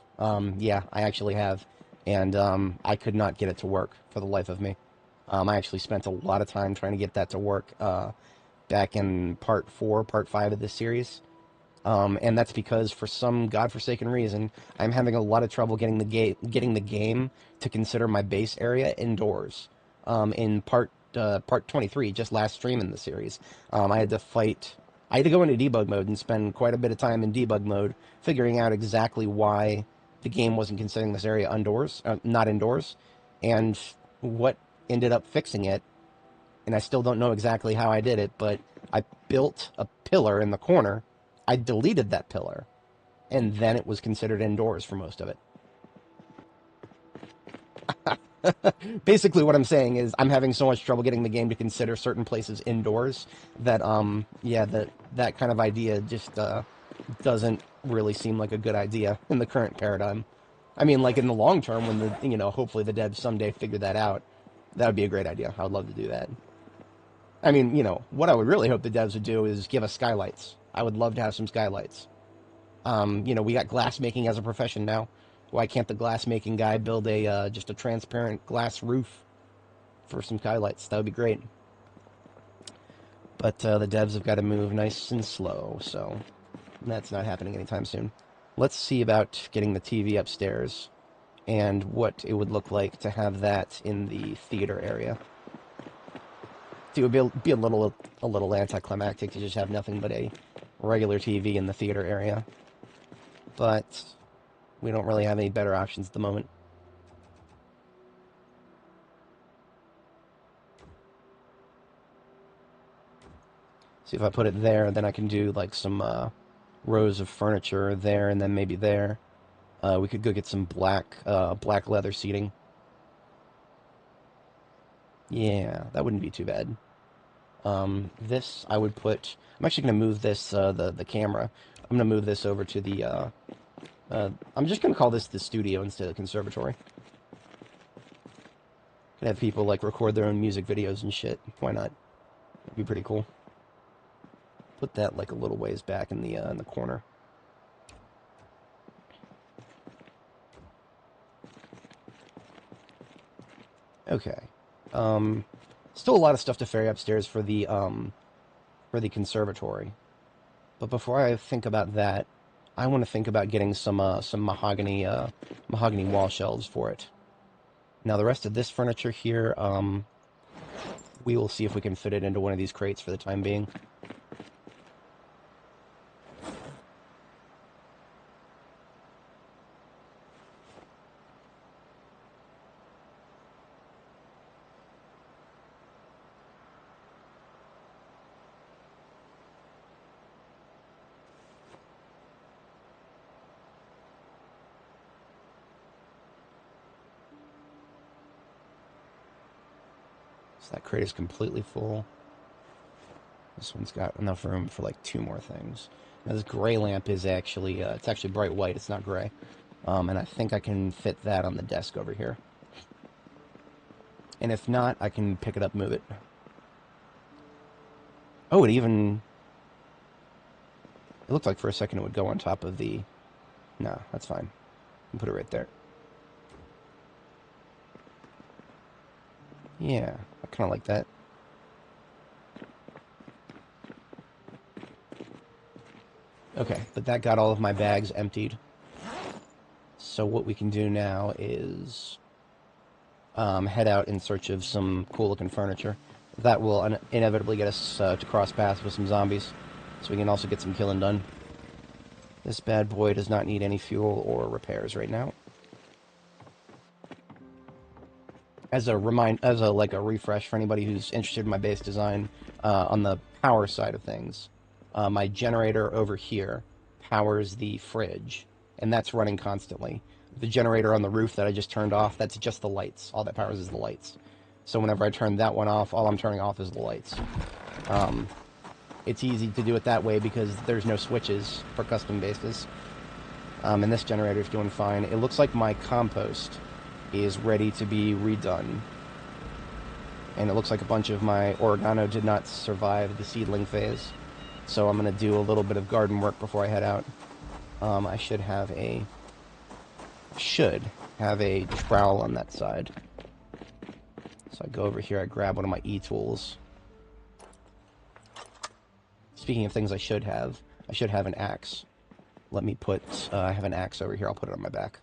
Yeah, I actually have. And I could not get it to work for the life of me. I actually spent a lot of time trying to get that to work back in part 4, part 5 of this series. And that's because for some godforsaken reason, I'm having a lot of trouble getting the game to consider my base area indoors. In part 23, just last stream in the series, I had to fight. I had to go into debug mode and spend quite a bit of time in debug mode figuring out exactly why the game wasn't considering this area not indoors, and what ended up fixing it. And I still don't know exactly how I did it, but I built a pillar in the corner. I deleted that pillar, and then it was considered indoors for most of it. Basically, what I'm saying is I'm having so much trouble getting the game to consider certain places indoors that, yeah, that kind of idea just doesn't really seem like a good idea in the current paradigm. I mean, like in the long term, when hopefully the devs someday figure that out, that would be a great idea. I would love to do that. I mean, what I would really hope the devs would do is give us skylights. I would love to have some skylights. We got glass making as a profession now. Why can't the glass making guy build just a transparent glass roof for some skylights? That would be great. But the devs have got to move nice and slow, so that's not happening anytime soon. Let's see about getting the TV upstairs and what it would look like to have that in the theater area. It would be a little anticlimactic to just have nothing but a regular TV in the theater area. But we don't really have any better options at the moment. See, if I put it there, then I can do like some rows of furniture there and then maybe there. We could go get some black leather seating. Yeah, that wouldn't be too bad. This I would put. I'm actually going to move this the camera. I'm going to move this over to the. I'm just going to call this the studio instead of the conservatory. Can have people like record their own music videos and shit. Why not? That'd be pretty cool. Put that like a little ways back in the corner. Okay. Still a lot of stuff to ferry upstairs for the conservatory. But before I think about that, I want to think about getting some mahogany wall shelves for it. Now the rest of this furniture here, we will see if we can fit it into one of these crates for the time being. So that crate is completely full. This one's got enough room for like 2 more things. Now this gray lamp is actually, it's actually bright white, it's not gray. And I think I can fit that on the desk over here. And if not, I can pick it up, move it. Oh, it looked like for a second it would go on top of the... No, that's fine. I'll put it right there. Yeah, I kind of like that. Okay, but that got all of my bags emptied. So what we can do now is head out in search of some cool-looking furniture. That will inevitably get us to cross paths with some zombies, so we can also get some killing done. This bad boy does not need any fuel or repairs right now. As a refresh for anybody who's interested in my base design, on the power side of things, my generator over here powers the fridge, and that's running constantly. The generator on the roof that I just turned off, that's just the lights. All that powers is the lights. So whenever I turn that one off, all I'm turning off is the lights. It's easy to do it that way because there's no switches for custom bases. And this generator is doing fine. It looks like my compost is ready to be redone. And it looks like a bunch of my oregano did not survive the seedling phase. So I'm going to do a little bit of garden work before I head out. I should have a trowel on that side. So I go over here, I grab one of my e-tools. Speaking of things I should have an axe. Let me put, I have an axe over here, I'll put it on my back.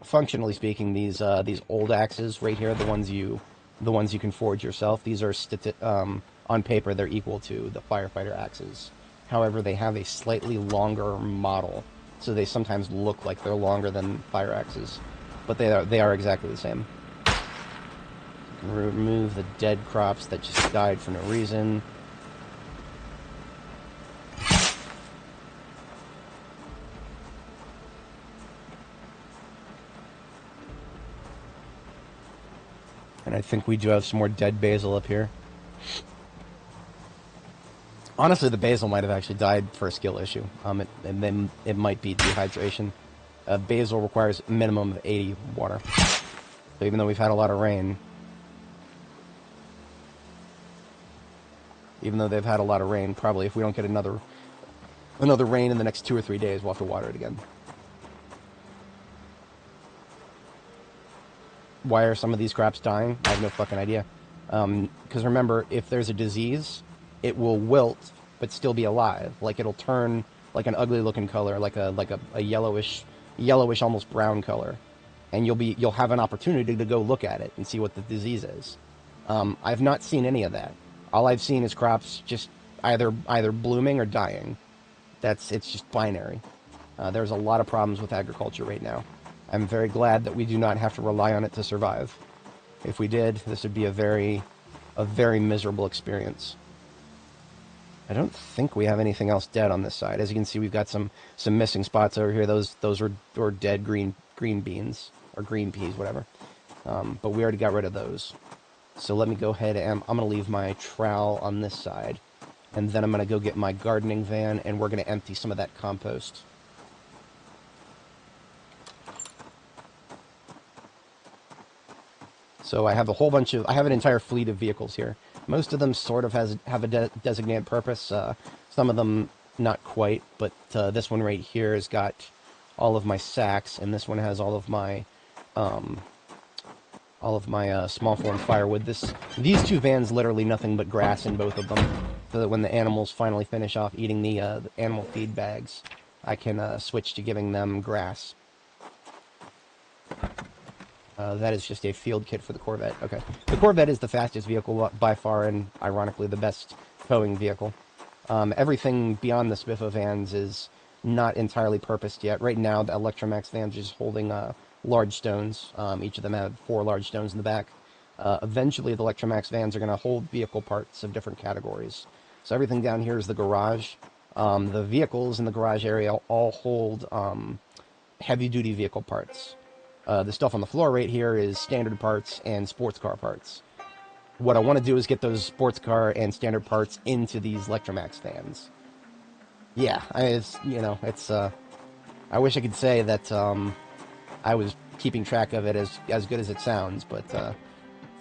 Functionally speaking, these old axes right here, the ones you can forge yourself, these are on paper they're equal to the firefighter axes. However, they have a slightly longer model, so they sometimes look like they're longer than fire axes, but they are exactly the same. Remove the dead crops that just died for no reason. And I think we do have some more dead basil up here. Honestly, the basil might have actually died for a skill issue. And then it might be dehydration. Basil requires a minimum of 80 water. So even though we've had a lot of rain, probably if we don't get another rain in the next 2 or 3 days, we'll have to water it again. Why are some of these crops dying? I have no fucking idea. Because remember, if there's a disease, it will wilt, but still be alive. Like, it'll turn like an ugly-looking color, like a yellowish, almost brown color, and you'll have an opportunity to go look at it and see what the disease is. I've not seen any of that. All I've seen is crops just either blooming or dying. It's just binary. There's a lot of problems with agriculture right now. I'm very glad that we do not have to rely on it to survive. If we did, this would be a very miserable experience. I don't think we have anything else dead on this side. As you can see, we've got some missing spots over here. Those were dead green beans or green peas, whatever. But we already got rid of those. So let me go ahead and I'm going to leave my trowel on this side, and then I'm going to go get my gardening van, and we're going to empty some of that compost. So I have I have an entire fleet of vehicles here. Most of them sort of have a designated purpose. Some of them not quite, but this one right here has got all of my sacks, and this one has all of my small form firewood. These two vans literally nothing but grass in both of them, so that when the animals finally finish off eating the animal feed bags, I can switch to giving them grass. That is just a field kit for the Corvette. Okay. The Corvette is the fastest vehicle by far, and ironically the best towing vehicle. Everything beyond the Spiffo vans is not entirely purposed yet. Right now, the Electromax vans are just holding large stones. Each of them have 4 large stones in the back. Eventually, the Electromax vans are going to hold vehicle parts of different categories. So everything down here is the garage. The vehicles in the garage area all hold heavy-duty vehicle parts. The stuff on the floor right here is standard parts and sports car parts. What I want to do is get those sports car and standard parts into these Electromax vans. Yeah, I wish I could say that I was keeping track of it as good as it sounds, but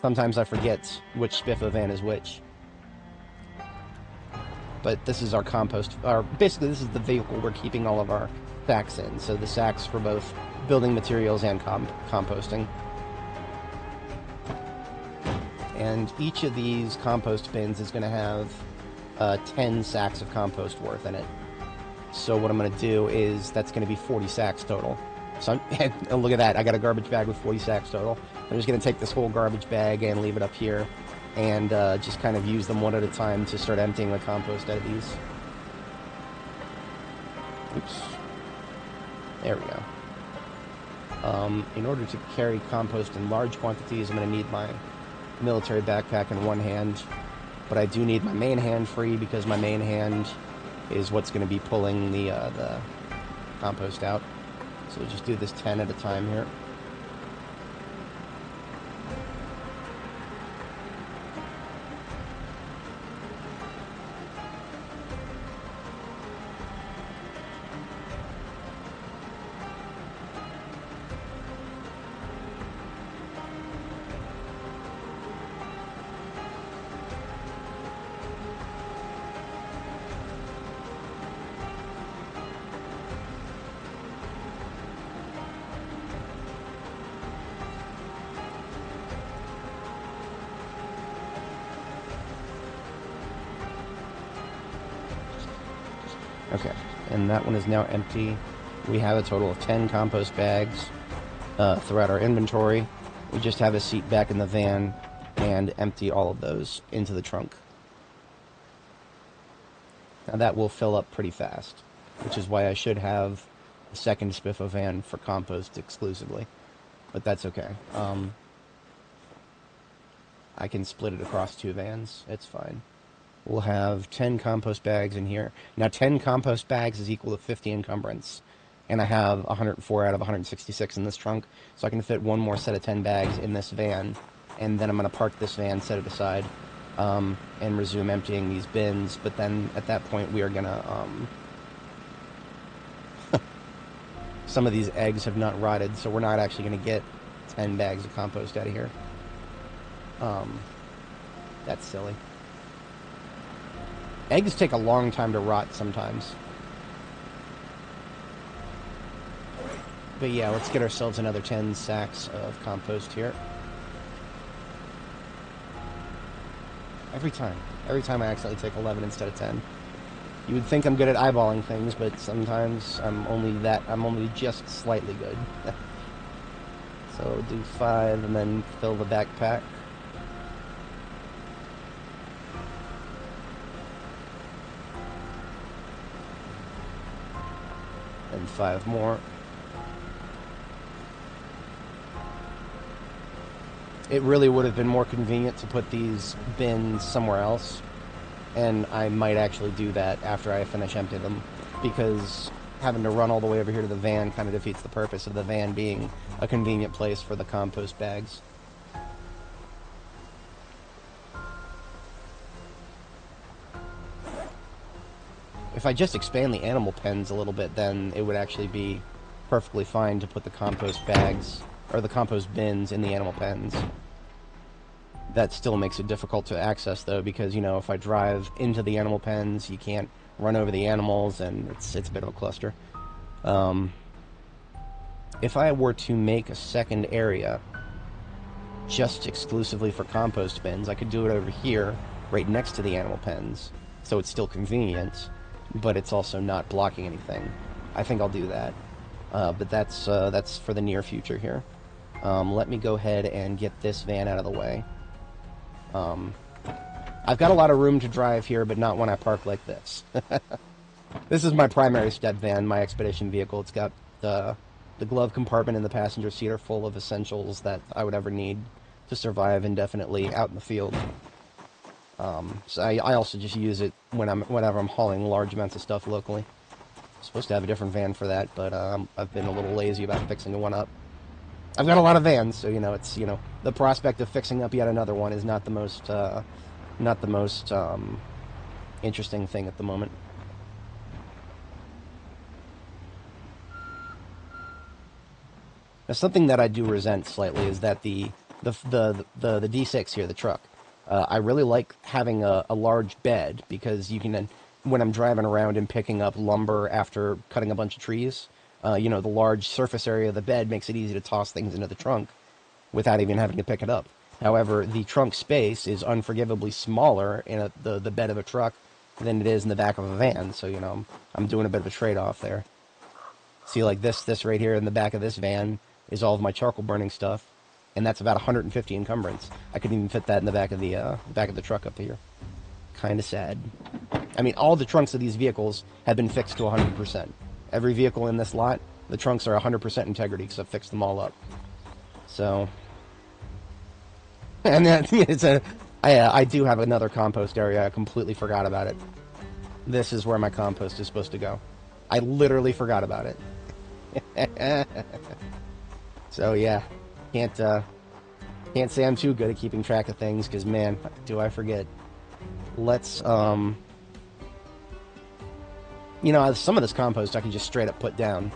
sometimes I forget which Spiffo van is which. But this is our compost, basically this is the vehicle we're keeping all of our sacks in. So the sacks for both building materials and composting. And each of these compost bins is going to have 10 sacks of compost worth in it. So what I'm going to do is, that's going to be 40 sacks total. So and look at that, I got a garbage bag with 40 sacks total. I'm just going to take this whole garbage bag and leave it up here, and just kind of use them one at a time to start emptying the compost out of these. Oops. There we go. In order to carry compost in large quantities, I'm going to need my military backpack in one hand, but I do need my main hand free, because my main hand is what's going to be pulling the compost out. So we'll just do this 10 at a time here. Okay, and that one is now empty. We have a total of 10 compost bags throughout our inventory. We just have a seat back in the van and empty all of those into the trunk. Now that will fill up pretty fast, which is why I should have a second spiffo van for compost exclusively. But that's okay. I can split it across 2 vans. It's fine. We'll have 10 compost bags in here. Now, 10 compost bags is equal to 50 encumbrance. And I have 104 out of 166 in this trunk, so I can fit one more set of 10 bags in this van. And then I'm going to park this van, set it aside, and resume emptying these bins. But then, at that point, we are going to... some of these eggs have not rotted, so we're not actually going to get 10 bags of compost out of here. That's silly. Eggs take a long time to rot sometimes. But yeah, let's get ourselves another 10 sacks of compost here. Every time I accidentally take 11 instead of 10. You would think I'm good at eyeballing things, but sometimes I'm only just slightly good. So do 5 and then fill the backpack. And 5 more. It really would have been more convenient to put these bins somewhere else, and I might actually do that after I finish emptying them, because having to run all the way over here to the van kind of defeats the purpose of the van being a convenient place for the compost bags. If I just expand the animal pens a little bit, then it would actually be perfectly fine to put the compost bags, or the compost bins, in the animal pens. That still makes it difficult to access, though, because, you know, if I drive into the animal pens, you can't run over the animals, and it's a bit of a cluster. If I were to make a second area just exclusively for compost bins, I could do it over here, right next to the animal pens, so it's still convenient, but it's also not blocking anything. I think I'll do that. But that's for the near future here. Let me go ahead and get this van out of the way. I've got a lot of room to drive here, but not when I park like this. This is my primary step van, my expedition vehicle. It's got the glove compartment and the passenger seat are full of essentials that I would ever need to survive indefinitely out in the field. So I also just use it whenever I'm hauling large amounts of stuff locally. I'm supposed to have a different van for that, but I've been a little lazy about fixing one up. I've got a lot of vans, so it's the prospect of fixing up yet another one is not the most interesting thing at the moment. Now, something that I do resent slightly is that the D6 here, the truck. I really like having a large bed, because you can, when I'm driving around and picking up lumber after cutting a bunch of trees, the large surface area of the bed makes it easy to toss things into the trunk without even having to pick it up. However, the trunk space is unforgivably smaller in the bed of a truck than it is in the back of a van. So, you know, I'm doing a bit of a trade-off there. See, like this right here in the back of this van is all of my charcoal burning stuff, and that's about 150 encumbrance. I couldn't even fit that in the back of the truck up here. Kind of sad. I mean, all the trunks of these vehicles have been fixed to 100%. Every vehicle in this lot, the trunks are 100% integrity because I've fixed them all up. So, and then I do have another compost area. I completely forgot about it. This is where my compost is supposed to go. I literally forgot about it. So yeah, can't say I'm too good at keeping track of things, because man, do I forget. Let's you know, some of this compost I can just straight up put down.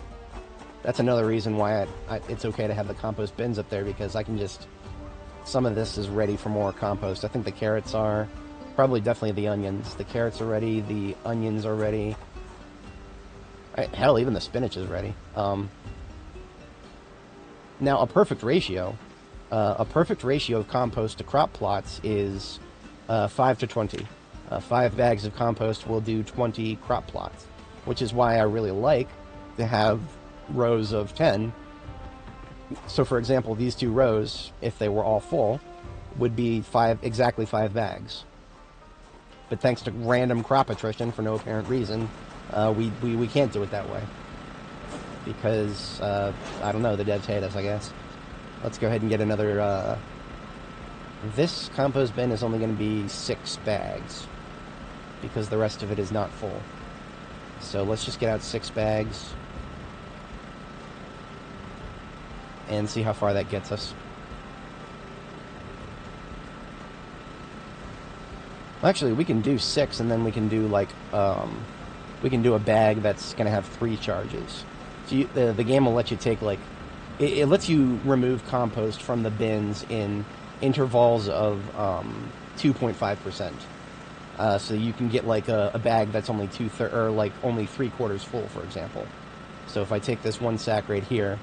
That's another reason why it's okay to have the compost bins up there, because I can just, some of this is ready for more compost. I think the carrots are, probably definitely the onions. The carrots are ready, the onions are ready. Hell, even the spinach is ready. Now, a perfect ratio of compost to crop plots is 5 to 20. 5 bags of compost will do 20 crop plots, which is why I really like to have rows of 10. So, for example, these 2 rows, if they were all full, would be exactly 5 bags. But thanks to random crop attrition for no apparent reason, we can't do it that way. Because, I don't know, the devs hate us, I guess. Let's go ahead and get another, this compost bin is only going to be 6 bags, because the rest of it is not full. So let's just get out 6 bags, and see how far that gets us. Actually, we can do 6, and then we can do, like, we can do a bag that's going to have 3 charges. So the game will let you take, like, it lets you remove compost from the bins in intervals of 2.5%. So you can get, like, a bag that's only only 3/4 full, for example. So if I take this one sack right here,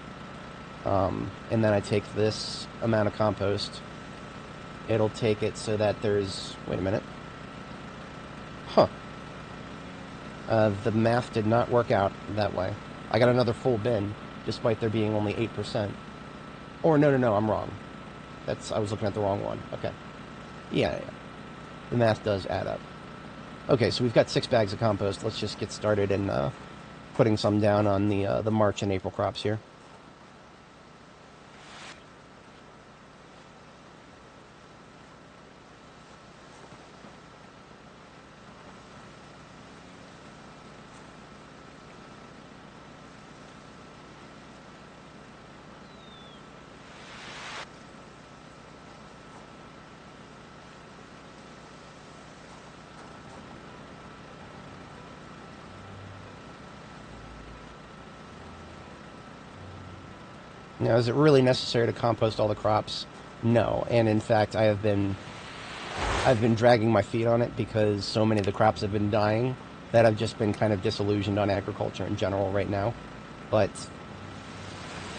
and then I take this amount of compost, it'll take it so that there's, wait a minute. Huh. The math did not work out that way. I got another full bin, despite there being only 8%. Or, no, I'm wrong. I was looking at the wrong one. Okay. Yeah. The math does add up. Okay, so we've got 6 bags of compost. Let's just get started in putting some down on the March and April crops here. Now, is it really necessary to compost all the crops? No, and in fact, I've been dragging my feet on it, because so many of the crops have been dying that I've just been kind of disillusioned on agriculture in general right now. But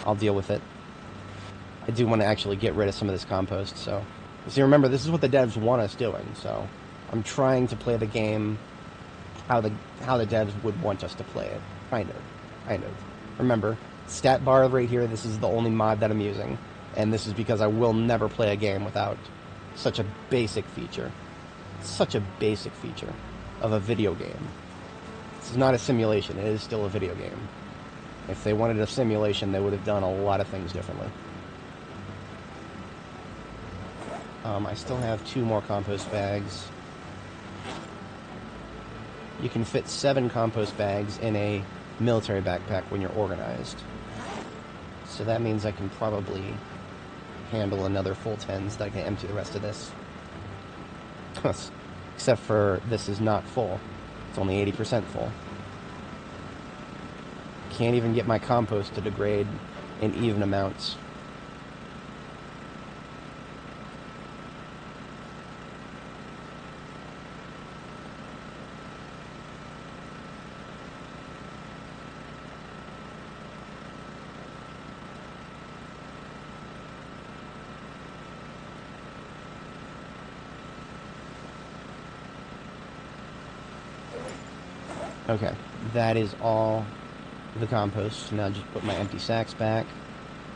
I'll deal with it. I do want to actually get rid of some of this compost. So, see, remember, this is what the devs want us doing. So, I'm trying to play the game how the devs would want us to play it. Kind of. Remember, stat bar right here, this is the only mod that I'm using, and this is because I will never play a game without such a basic feature. Such a basic feature of a video game. This is not a simulation, it is still a video game. If they wanted a simulation, they would have done a lot of things differently. I still have 2 more compost bags. You can fit 7 compost bags in a military backpack when you're organized. So that means I can probably handle another full 10 so that I can empty the rest of this. Except for this is not full. It's only 80% full. Can't even get my compost to degrade in even amounts. Okay, that is all the compost. Now just put my empty sacks back.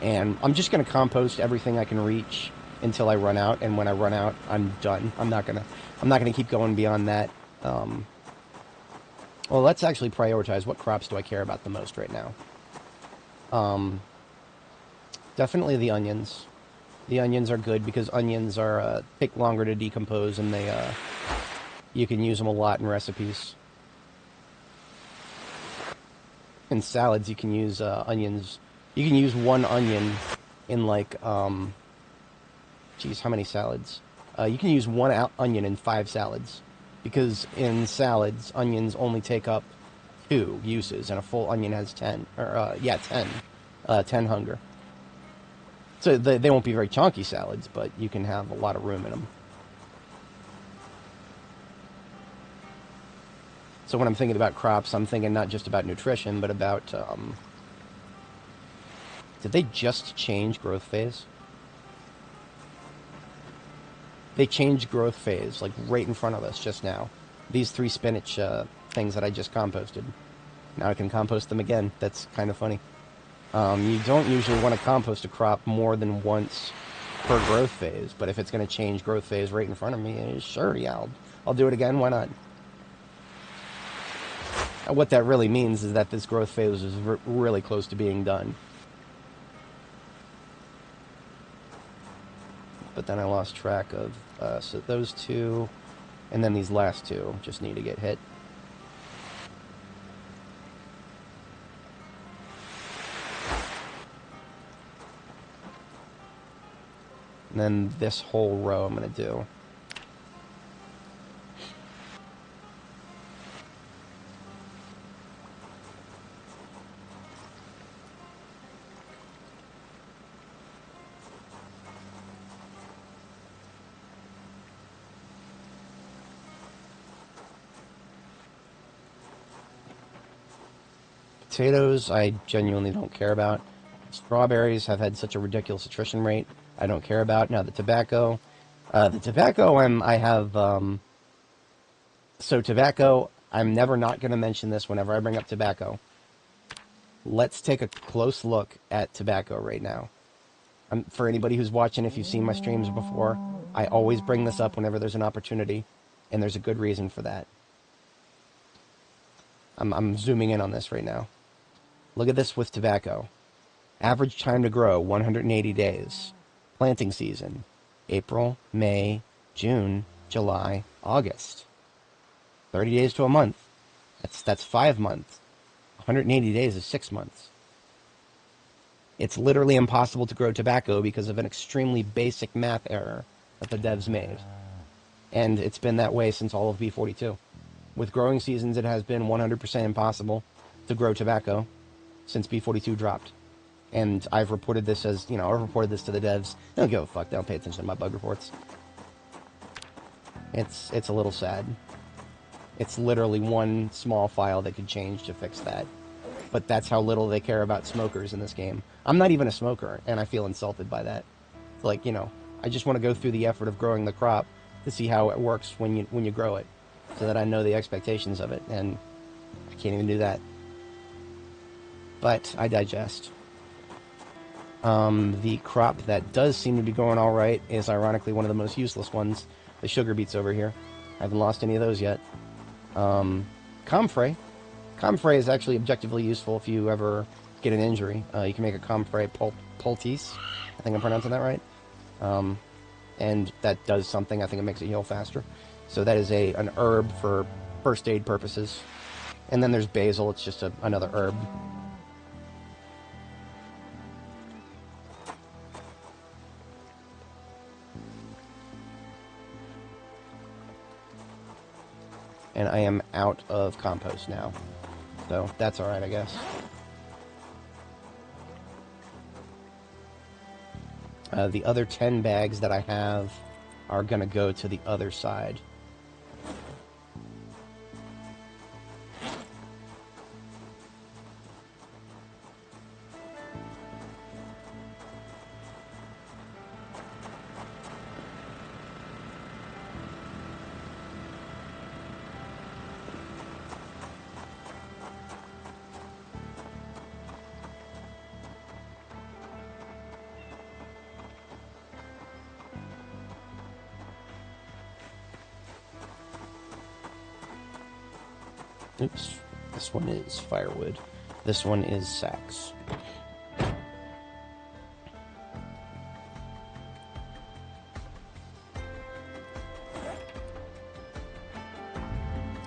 And I'm just going to compost everything I can reach until I run out. And when I run out, I'm done. I'm not gonna keep going beyond that. Well, let's actually prioritize. What crops do I care about the most right now? Definitely the onions. The onions are good because onions are take longer to decompose, and they you can use them a lot in recipes. In salads, you can use onions. You can use one onion in like, geez, how many salads? You can use one onion in 5 salads, because in salads, onions only take up 2 uses, and a full onion has 10, or 10, 10 hunger. So they won't be very chunky salads, but you can have a lot of room in them. So when I'm thinking about crops, I'm thinking not just about nutrition, but about, did they just change growth phase? They changed growth phase, like right in front of us just now. These 3 spinach things that I just composted. Now I can compost them again. That's kind of funny. You don't usually want to compost a crop more than once per growth phase, but if it's going to change growth phase right in front of me, sure, yeah, I'll do it again. Why not? What that really means is that this growth phase is really close to being done. But then I lost track of, so those 2, and then these last 2 just need to get hit. And then this whole row I'm going to do. Potatoes, I genuinely don't care about. Strawberries have had such a ridiculous attrition rate. I don't care about. Now the tobacco, so tobacco, I'm never not going to mention this whenever I bring up tobacco. Let's take a close look at tobacco right now. For anybody who's watching, if you've seen my streams before, I always bring this up whenever there's an opportunity, and there's a good reason for that. I'm zooming in on this right now. Look at this with tobacco. Average time to grow, 180 days. Planting season, April, May, June, July, August. 30 days to a month. That's 5 months. 180 days is 6 months. It's literally impossible to grow tobacco because of an extremely basic math error that the devs made. And it's been that way since all of B42. With growing seasons, it has been 100% impossible to grow tobacco since B42 dropped. And I've reported this as, I've reported this to the devs. They don't give a fuck. They don't pay attention to my bug reports. It's a little sad. It's literally one small file that could change to fix that. But that's how little they care about smokers in this game. I'm not even a smoker, and I feel insulted by that. Like, I just want to go through the effort of growing the crop to see how it works when you grow it, so that I know the expectations of it, and I can't even do that. But I digest. The crop that does seem to be going all right is ironically one of the most useless ones, the sugar beets over here. I haven't lost any of those yet. Comfrey. Comfrey is actually objectively useful if you ever get an injury. You can make a comfrey poultice. I think I'm pronouncing that right. And that does something. I think it makes it heal faster. So that is an herb for first aid purposes. And then there's basil. It's just another herb. And I am out of compost now. So that's alright, I guess. The other 10 bags that I have are going to go to the other side. Oops. This one is firewood. This one is sacks.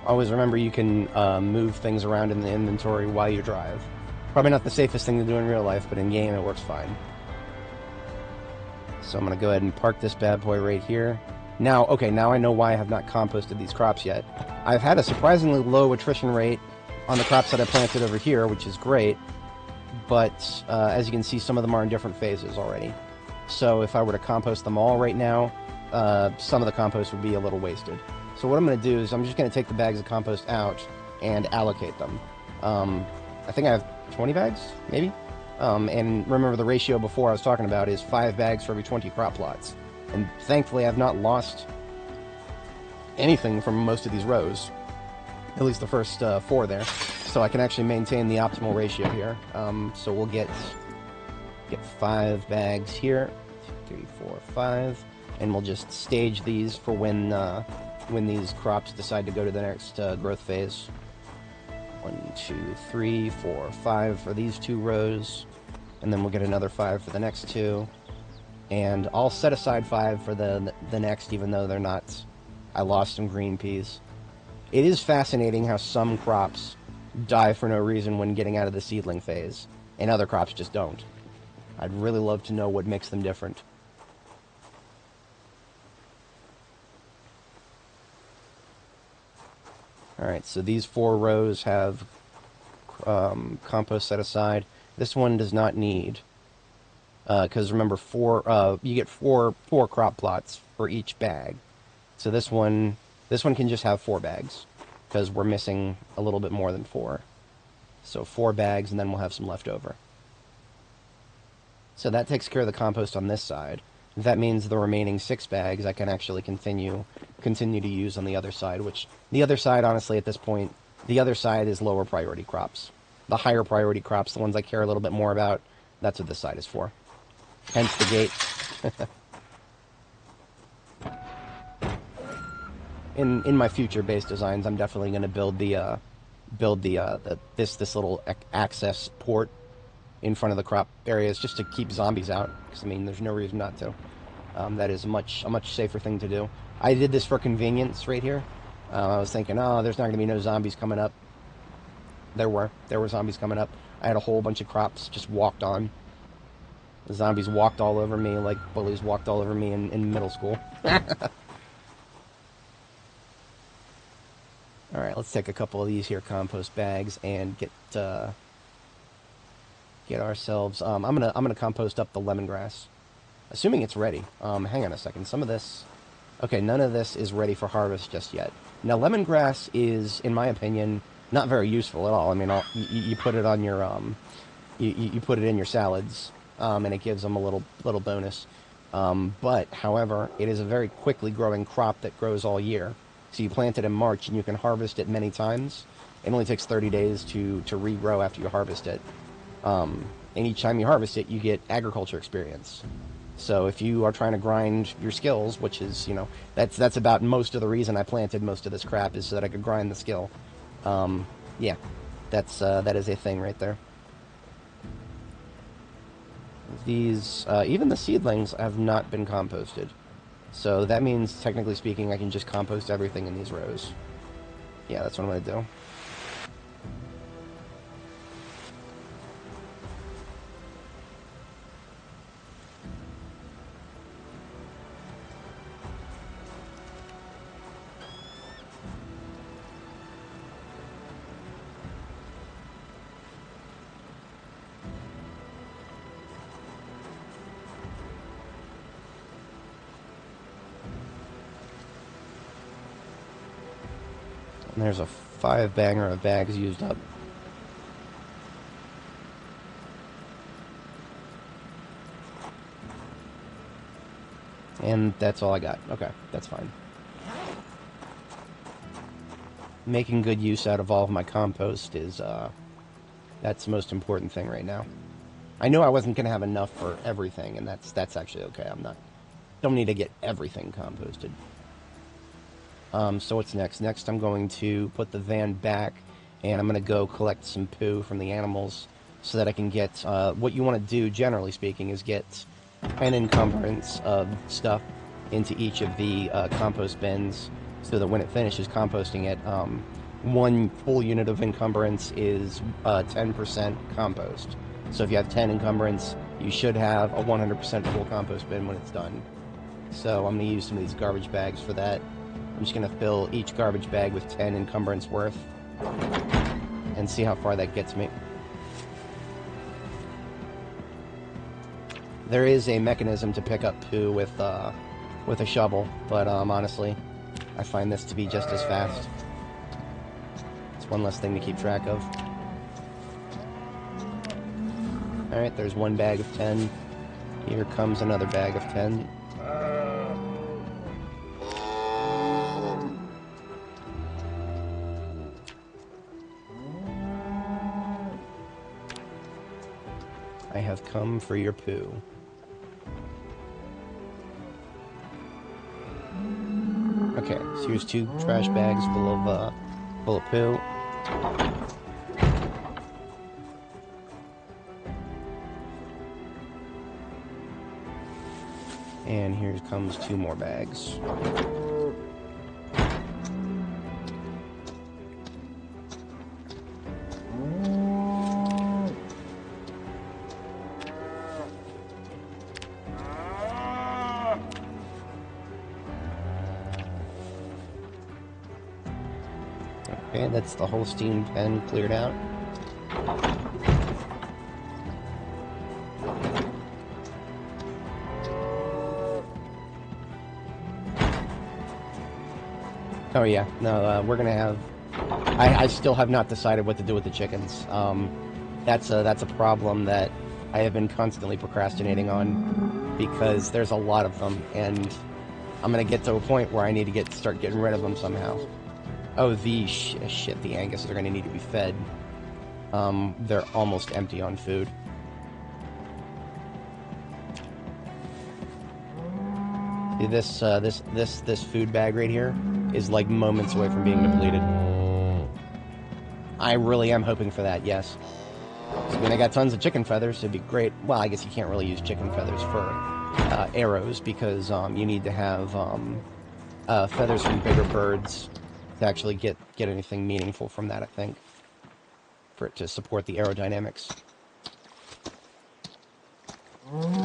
Always remember you can move things around in the inventory while you drive. Probably not the safest thing to do in real life, but in game it works fine. So I'm going to go ahead and park this bad boy right here. Now, okay, now I know why I have not composted these crops yet. I've had a surprisingly low attrition rate on the crops that I planted over here, which is great. But as you can see, some of them are in different phases already. So if I were to compost them all right now, some of the compost would be a little wasted. So what I'm going to do is I'm just going to take the bags of compost out and allocate them. I think I have 20 bags, maybe? And remember the ratio before I was talking about is 5 bags for every 20 crop plots. And thankfully I've not lost anything from most of these rows. At least the first 4 there. So I can actually maintain the optimal ratio here. So we'll get 5 bags here. 2, 3, 4, 5. And we'll just stage these for when these crops decide to go to the next growth phase. 1, 2, 3, 4, 5 for these 2 rows, and then we'll get another 5 for the next 2, and I'll set aside 5 for the next, even though they're not. I lost some green peas. It is fascinating how some crops die for no reason when getting out of the seedling phase, and other crops just don't. I'd really love to know what makes them different. Alright, so these 4 rows have compost set aside. This one does not need, because remember, you get four crop plots for each bag. So this one can just have 4 bags, because we're missing a little bit more than 4. So 4 bags, and then we'll have some left over. So that takes care of the compost on this side. That means the remaining 6 bags I can actually continue to use on the other side, which the other side, honestly, at this point, the other side is lower priority crops. The higher priority crops, the ones I care a little bit more about, that's what this side is for. Hence the gate. In my future base designs, I'm definitely going to build this little access port in front of the crop areas just to keep zombies out, because I mean there's no reason not to. That is a much safer thing to do. I did this for convenience right here. I was thinking, oh, there's not going to be no zombies coming up. There were zombies coming up. I had a whole bunch of crops just walked on. The zombies walked all over me like bullies walked all over me in middle school. Alright, let's take a couple of these here compost bags and get ourselves. I'm gonna compost up the lemongrass, assuming it's ready. Hang on a second. Some of this, okay, none of this is ready for harvest just yet. Now, lemongrass is, in my opinion, not very useful at all. I mean, you put it on your you put it in your salads, and it gives them a little bonus. But however, it is a very quickly growing crop that grows all year. So you plant it in March, and you can harvest it many times. It only takes 30 days to regrow after you harvest it. And each time you harvest it, you get agriculture experience. So if you are trying to grind your skills, which is, you know, that's about most of the reason I planted most of this crap, is so that I could grind the skill. Yeah, that is a thing right there. These, even the seedlings have not been composted. So that means, technically speaking, I can just compost everything in these rows. Yeah, that's what I'm going to do. And there's a 5-banger of bags used up. And that's all I got. Okay, that's fine. Making good use out of all of my compost is, that's the most important thing right now. I knew I wasn't going to have enough for everything, and that's actually okay. Don't need to get everything composted. So what's next? Next I'm going to put the van back and I'm going to go collect some poo from the animals so that I can get, what you want to do, generally speaking, is get an encumbrance of stuff into each of the compost bins so that when it finishes composting it, one full unit of encumbrance is 10% compost. So if you have 10 encumbrance, you should have a 100% full compost bin when it's done. So I'm going to use some of these garbage bags for that. I'm just going to fill each garbage bag with 10 encumbrance worth and see how far that gets me. There is a mechanism to pick up poo with a shovel, but honestly, I find this to be just as fast. It's one less thing to keep track of. Alright, there's one bag of 10. Here comes another bag of 10. I have come for your poo. Okay, so here's 2 trash bags full of poo. And here comes 2 more bags. Okay, that's the whole steam pen cleared out. Oh yeah, no, we're gonna have... I still have not decided what to do with the chickens. That's a problem that I have been constantly procrastinating on because there's a lot of them, and I'm gonna get to a point where I need to start getting rid of them somehow. Oh, shit, the Angus are gonna need to be fed. They're almost empty on food. See, this food bag right here is like moments away from being depleted. I really am hoping for that, yes. So, I mean, I got tons of chicken feathers, it'd be great. Well, I guess you can't really use chicken feathers for arrows because you need to have feathers from bigger birds to actually get anything meaningful from that, I think, for it to support the aerodynamics.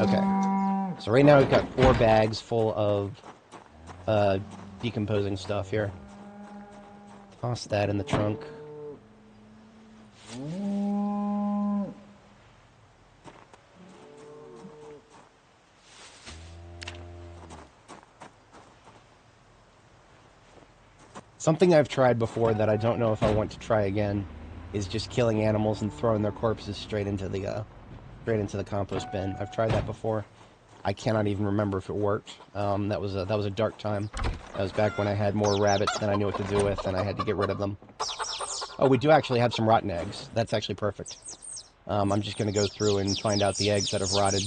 Okay, so right now we've got 4 bags full of decomposing stuff here. Toss that in the trunk. Something I've tried before that I don't know if I want to try again is just killing animals and throwing their corpses straight into the compost bin. I've tried that before. I cannot even remember if it worked. That was a dark time. That was back when I had more rabbits than I knew what to do with, and I had to get rid of them. Oh, we do actually have some rotten eggs. That's actually perfect. I'm just going to go through and find out the eggs that have rotted.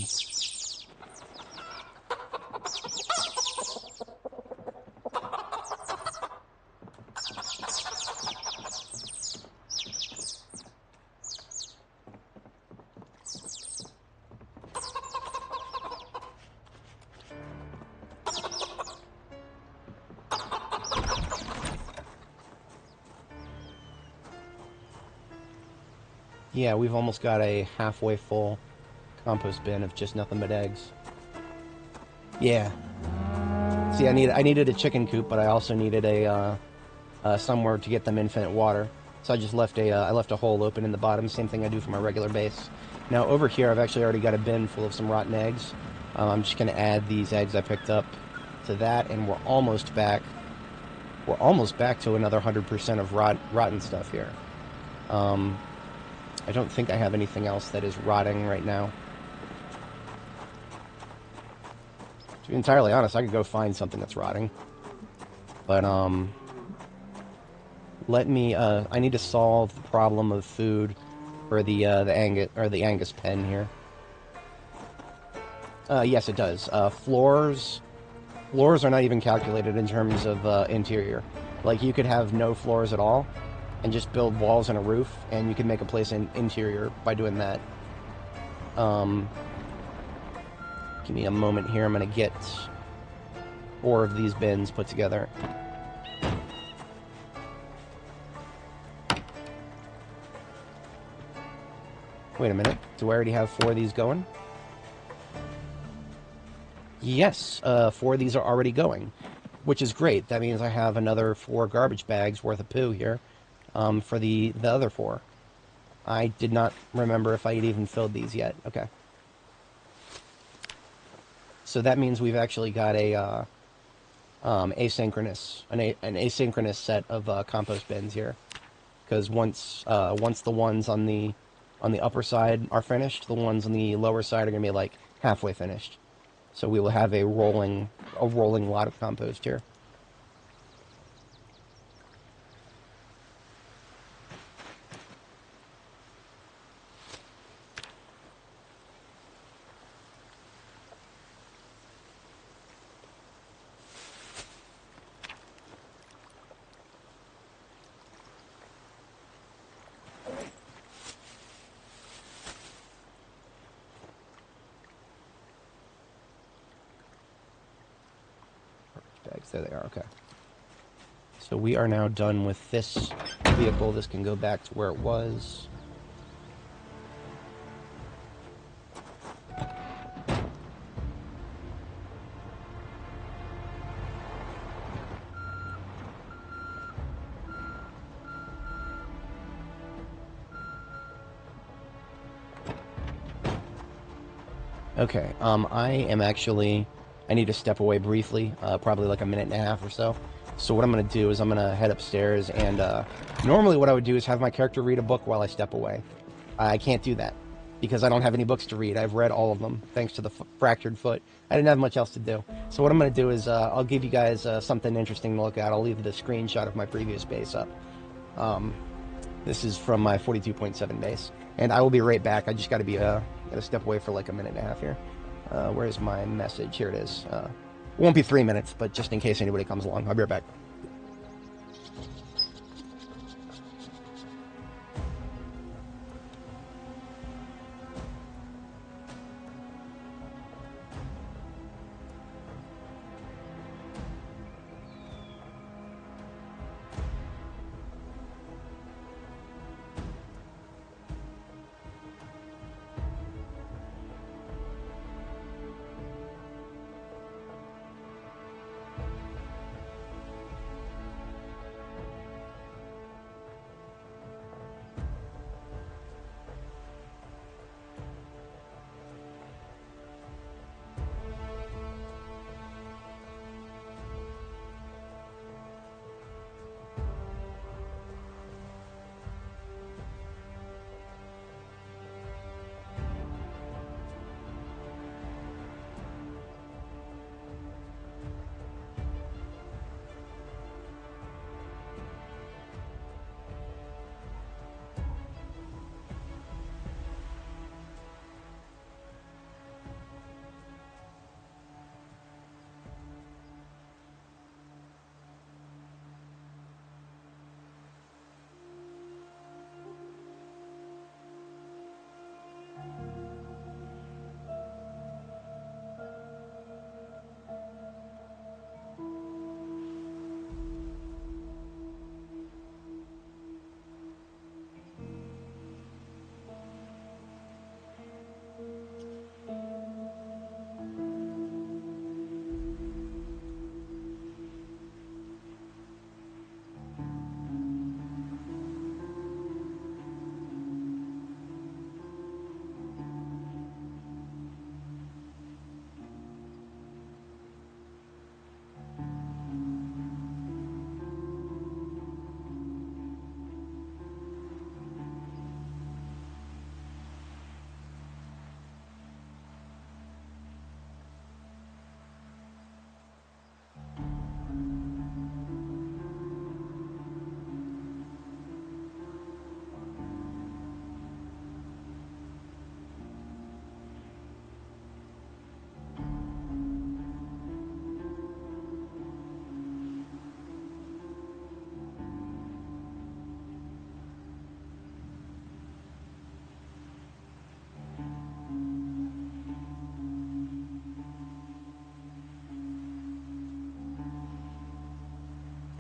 Yeah, we've almost got a halfway full compost bin of just nothing but eggs. Yeah. See, I needed a chicken coop, but I also needed a somewhere to get them infinite water. So I just left I left a hole open in the bottom. Same thing I do for my regular base. Now over here, I've actually already got a bin full of some rotten eggs. I'm just going to add these eggs I picked up to that, and we're almost back. We're almost back to another 100% of rotten stuff here. I don't think I have anything else that is rotting right now. To be entirely honest, I could go find something that's rotting. But, let me, I need to solve the problem of food for the Angus pen here. Yes, it does. Floors are not even calculated in terms of, interior. Like, you could have no floors at all, and just build walls and a roof, and you can make a place in interior by doing that. Give me a moment here. I'm going to get 4 of these bins put together. Wait a minute. Do I already have 4 of these going? Yes, 4 of these are already going, which is great. That means I have another 4 garbage bags worth of poo here for the other 4. I did not remember if I had even filled these yet. Okay. So that means we've actually got a asynchronous set of compost bins here. Because once the ones on the upper side are finished, the ones on the lower side are going to be like halfway finished. So we will have a rolling lot of compost here. Bags, there they are, okay. So we are now done with this vehicle. This can go back to where it was. Okay, I need to step away briefly, probably like a minute and a half or so. So what I'm going to do is I'm going to head upstairs, and normally what I would do is have my character read a book while I step away. I can't do that, because I don't have any books to read. I've read all of them, thanks to the fractured foot. I didn't have much else to do. So what I'm going to do is I'll give you guys something interesting to look at. I'll leave the screenshot of my previous base up. This is from my 42.7 base. And I will be right back. I just got to step away for like a minute and a half here. Where's my message? Here it is. It won't be 3 minutes, but just in case anybody comes along, I'll be right back.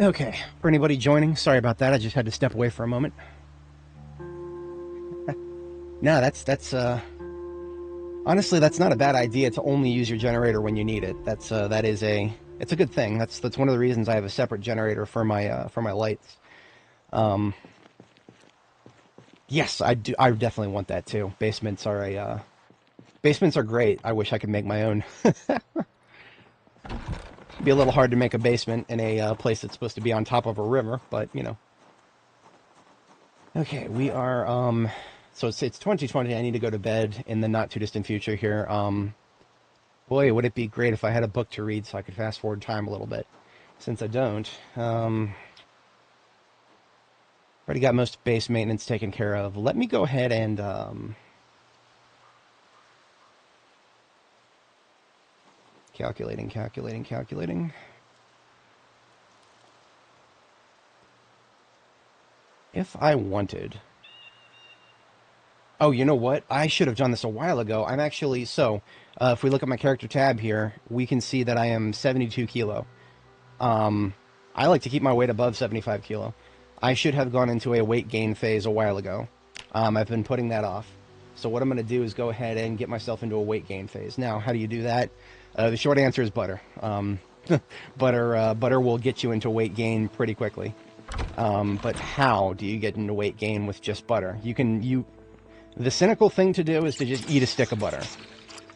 Okay, for anybody joining, sorry about that. I just had to step away for a moment. No, honestly, that's not a bad idea to only use your generator when you need it. It's a good thing. That's one of the reasons I have a separate generator for my lights. Yes, I do. I definitely want that too. Basements are great. I wish I could make my own. It'd be a little hard to make a basement in a place that's supposed to be on top of a river, but you know. Okay, we are so it's 2020. I need to go to bed in the not too distant future here. Boy, would it be great if I had a book to read so I could fast forward time a little bit. Since I don't, already got most base maintenance taken care of. Let me go ahead and calculating. If I wanted... Oh, you know what? I should have done this a while ago. I'm actually... So, if we look at my character tab here, we can see that I am 72 kilo. I like to keep my weight above 75 kilo. I should have gone into a weight gain phase a while ago. I've been putting that off. So what I'm going to do is go ahead and get myself into a weight gain phase. Now, how do you do that? The short answer is butter. Butter will get you into weight gain pretty quickly. But how do you get into weight gain with just butter? The cynical thing to do is to just eat a stick of butter.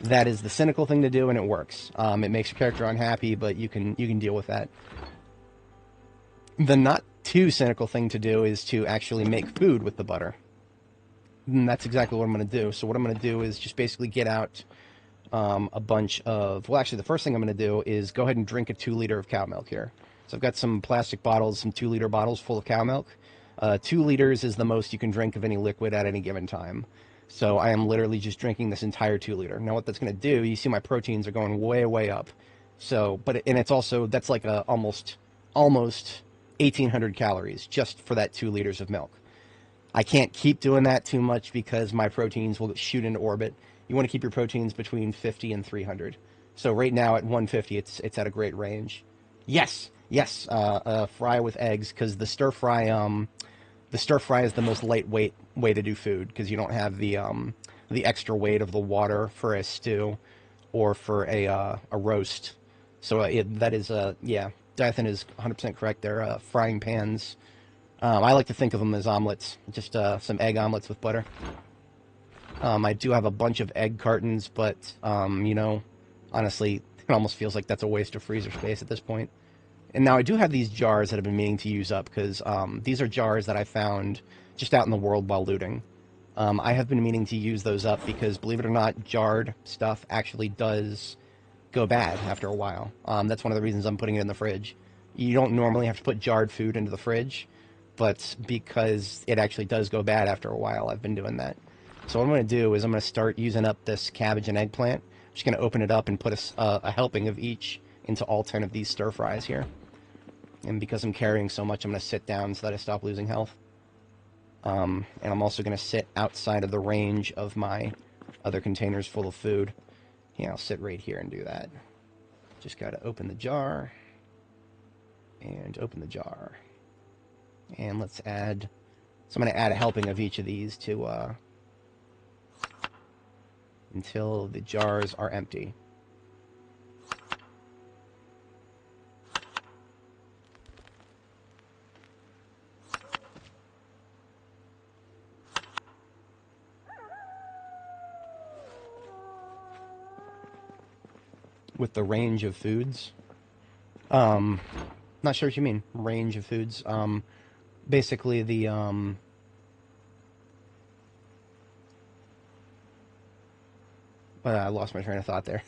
That is the cynical thing to do, and it works. It makes your character unhappy, but you can deal with that. The not too cynical thing to do is to actually make food with the butter. And that's exactly what I'm going to do. So what I'm going to do is just basically get out a bunch of... Well, actually, the first thing I'm going to do is go ahead and drink a 2 liter of cow milk here. So I've got some plastic bottles, some 2 liter bottles full of cow milk. 2 liters is the most you can drink of any liquid at any given time. So I am literally just drinking this entire 2 liter. Now what that's going to do, you see my proteins are going way, way up. So, and it's also, that's like almost 1,800 calories just for that 2 liters of milk. I can't keep doing that too much because my proteins will shoot into orbit. You want to keep your proteins between 50 and 300. So right now at 150, it's at a great range. Yes, fry with eggs, because the stir fry is the most lightweight way to do food, because you don't have the extra weight of the water for a stew or for a roast. So that is Diathan is 100% correct. They're frying pans. I like to think of them as omelets, just some egg omelets with butter. I do have a bunch of egg cartons, but you know, honestly, it almost feels like that's a waste of freezer space at this point. And now I do have these jars that I've been meaning to use up, because these are jars that I found just out in the world while looting. I have been meaning to use those up because, believe it or not, jarred stuff actually does go bad after a while. That's one of the reasons I'm putting it in the fridge. You don't normally have to put jarred food into the fridge, but because it actually does go bad after a while, I've been doing that. So what I'm going to do is I'm going to start using up this cabbage and eggplant. I'm just going to open it up and put a helping of each into all 10 of these stir fries here. And because I'm carrying so much, I'm going to sit down so that I stop losing health. And I'm also going to sit outside of the range of my other containers full of food. Yeah, I'll sit right here and do that. Just got to open the jar. And open the jar. And let's add... So I'm going to add a helping of each of these to... until the jars are empty. With the range of foods. Not sure what you mean, range of foods. Basically the, I lost my train of thought there.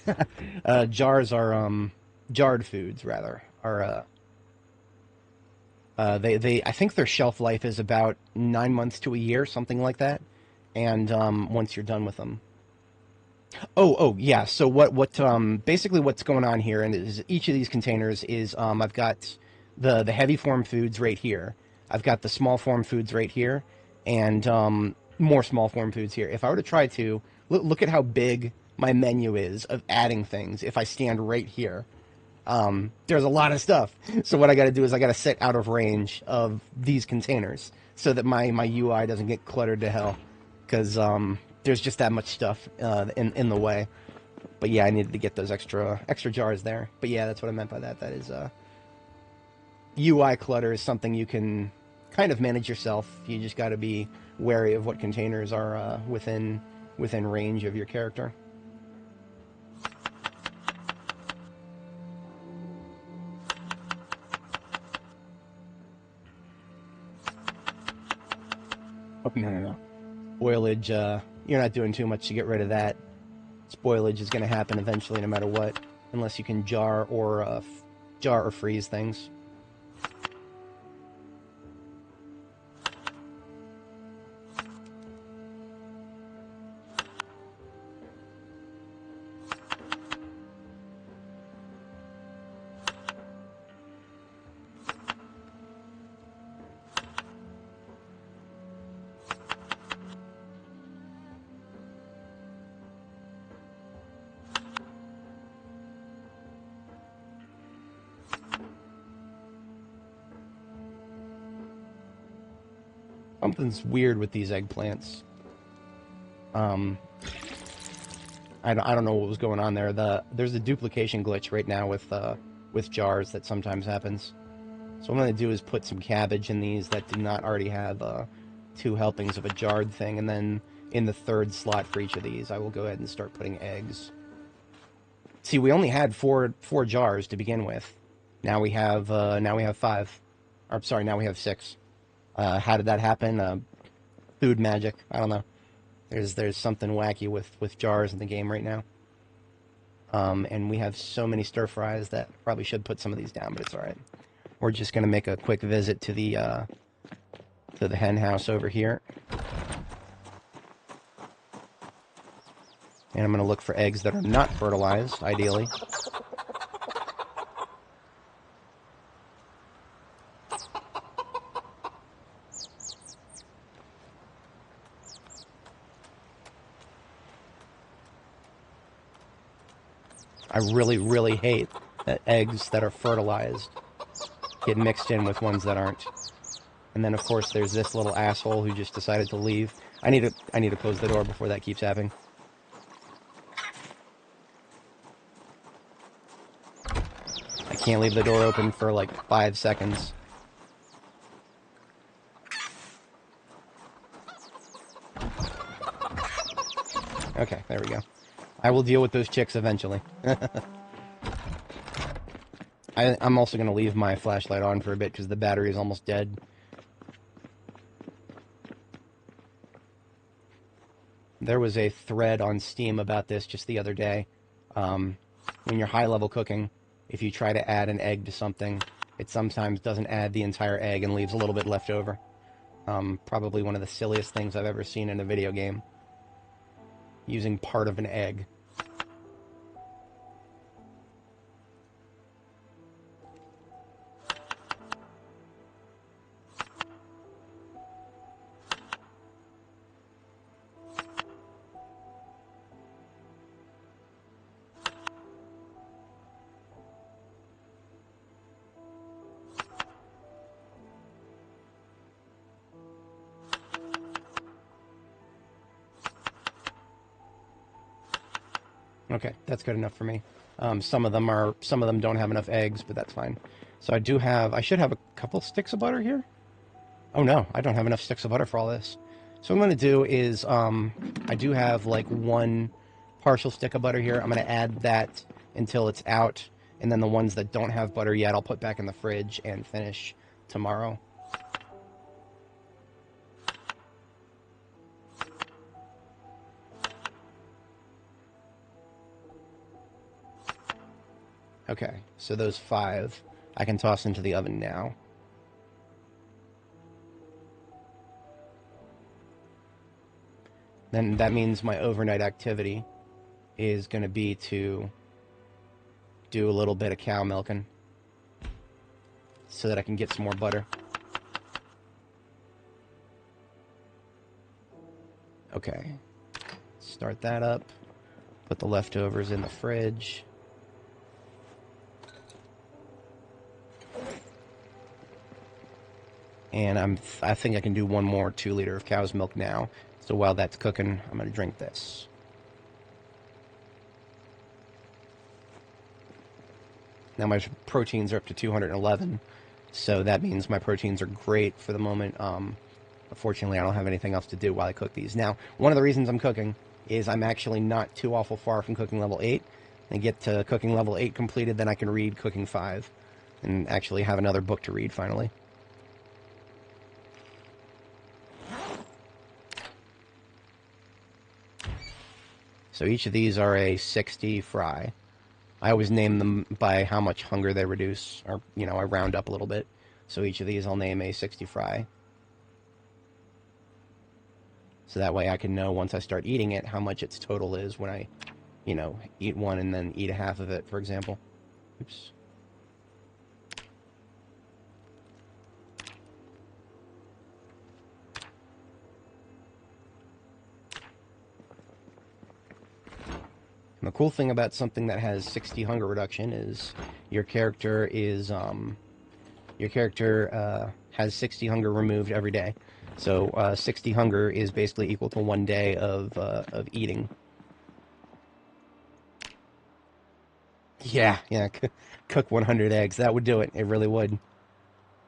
Jars are, jarred foods, rather, are, I think their shelf life is about 9 months to a year, something like that. And, once you're done with them. Oh, yeah. So basically what's going on here, and is each of these containers is, I've got the heavy form foods right here. I've got the small form foods right here, and more small form foods here. If I were to try to look at how big my menu is of adding things, if I stand right here, There's a lot of stuff. So what I got to do is I got to sit out of range of these containers so that my UI doesn't get cluttered to hell, because there's just that much stuff in the way. But yeah, I needed to get those extra jars there. But yeah, that's what I meant by that. That is UI clutter is something you can kind of manage yourself. You just got to be wary of what containers are within range of your character. Oh, no. Spoilage, you're not doing too much to get rid of that. Spoilage is going to happen eventually no matter what, unless you can jar or freeze things. Something's weird with these eggplants. I don't know what was going on there. There's a duplication glitch right now with jars that sometimes happens. So what I'm going to do is put some cabbage in these that do not already have 2 helpings of a jarred thing, and then in the 3rd slot for each of these, I will go ahead and start putting eggs. See, we only had four jars to begin with. Now we have 5. Or sorry, now we have 6. How did that happen? Food magic. I don't know. There's something wacky with jars in the game right now. And we have so many stir fries that probably should put some of these down, but it's all right. We're just gonna make a quick visit to the hen house over here, and I'm gonna look for eggs that are not fertilized, ideally. I really, really hate that eggs that are fertilized get mixed in with ones that aren't. And then, of course, there's this little asshole who just decided to leave. I need to close the door before that keeps happening. I can't leave the door open for like 5 seconds. Okay, there we go. I will deal with those chicks eventually. I'm also going to leave my flashlight on for a bit because the battery is almost dead. There was a thread on Steam about this just the other day. When you're high-level cooking, if you try to add an egg to something, it sometimes doesn't add the entire egg and leaves a little bit left over. Probably one of the silliest things I've ever seen in a video game. Using part of an egg. Okay, that's good enough for me. Some of them don't have enough eggs, but that's fine. So I should have a couple sticks of butter here. Oh no, I don't have enough sticks of butter for all this. So what I'm going to do is, I do have like 1 partial stick of butter here. I'm going to add that until it's out, and then the ones that don't have butter yet, I'll put back in the fridge and finish tomorrow. Okay, so those 5 I can toss into the oven now. Then that means my overnight activity is going to be to do a little bit of cow milking so that I can get some more butter. Okay, start that up, put the leftovers in the fridge. And I think I can do one more 2-liter of cow's milk now. So while that's cooking, I'm going to drink this. Now my proteins are up to 211, so that means my proteins are great for the moment. Unfortunately, I don't have anything else to do while I cook these. Now, one of the reasons I'm cooking is I'm actually not too awful far from cooking level 8. And get to cooking level 8 completed, then I can read cooking 5 and actually have another book to read finally. So each of these are a 60 fry. I always name them by how much hunger they reduce, or, you know, I round up a little bit. So each of these I'll name a 60 fry. So that way I can know once I start eating it how much its total is when I, you know, eat one and then eat a half of it, for example. Oops. And the cool thing about something that has 60 hunger reduction is your character has 60 hunger removed every day. So 60 hunger is basically equal to 1 day of eating. Yeah, cook 100 eggs. That would do it. It really would.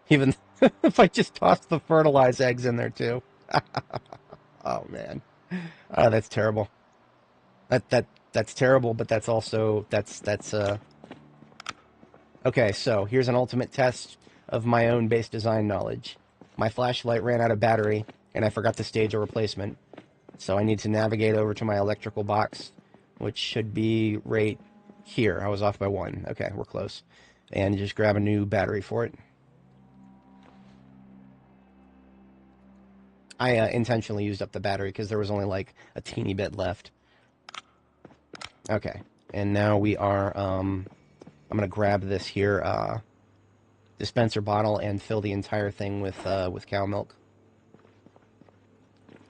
Even if I just tossed the fertilized eggs in there too. Oh man, that's terrible. That's terrible. But that's also okay. So here's an ultimate test of my own base design knowledge. My flashlight ran out of battery, and I forgot to stage a replacement. So I need to navigate over to my electrical box, which should be right here. I was off by 1. Okay, we're close. And just grab a new battery for it. I intentionally used up the battery because there was only like a teeny bit left. Okay, and now we are, I'm going to grab this here dispenser bottle and fill the entire thing with cow milk.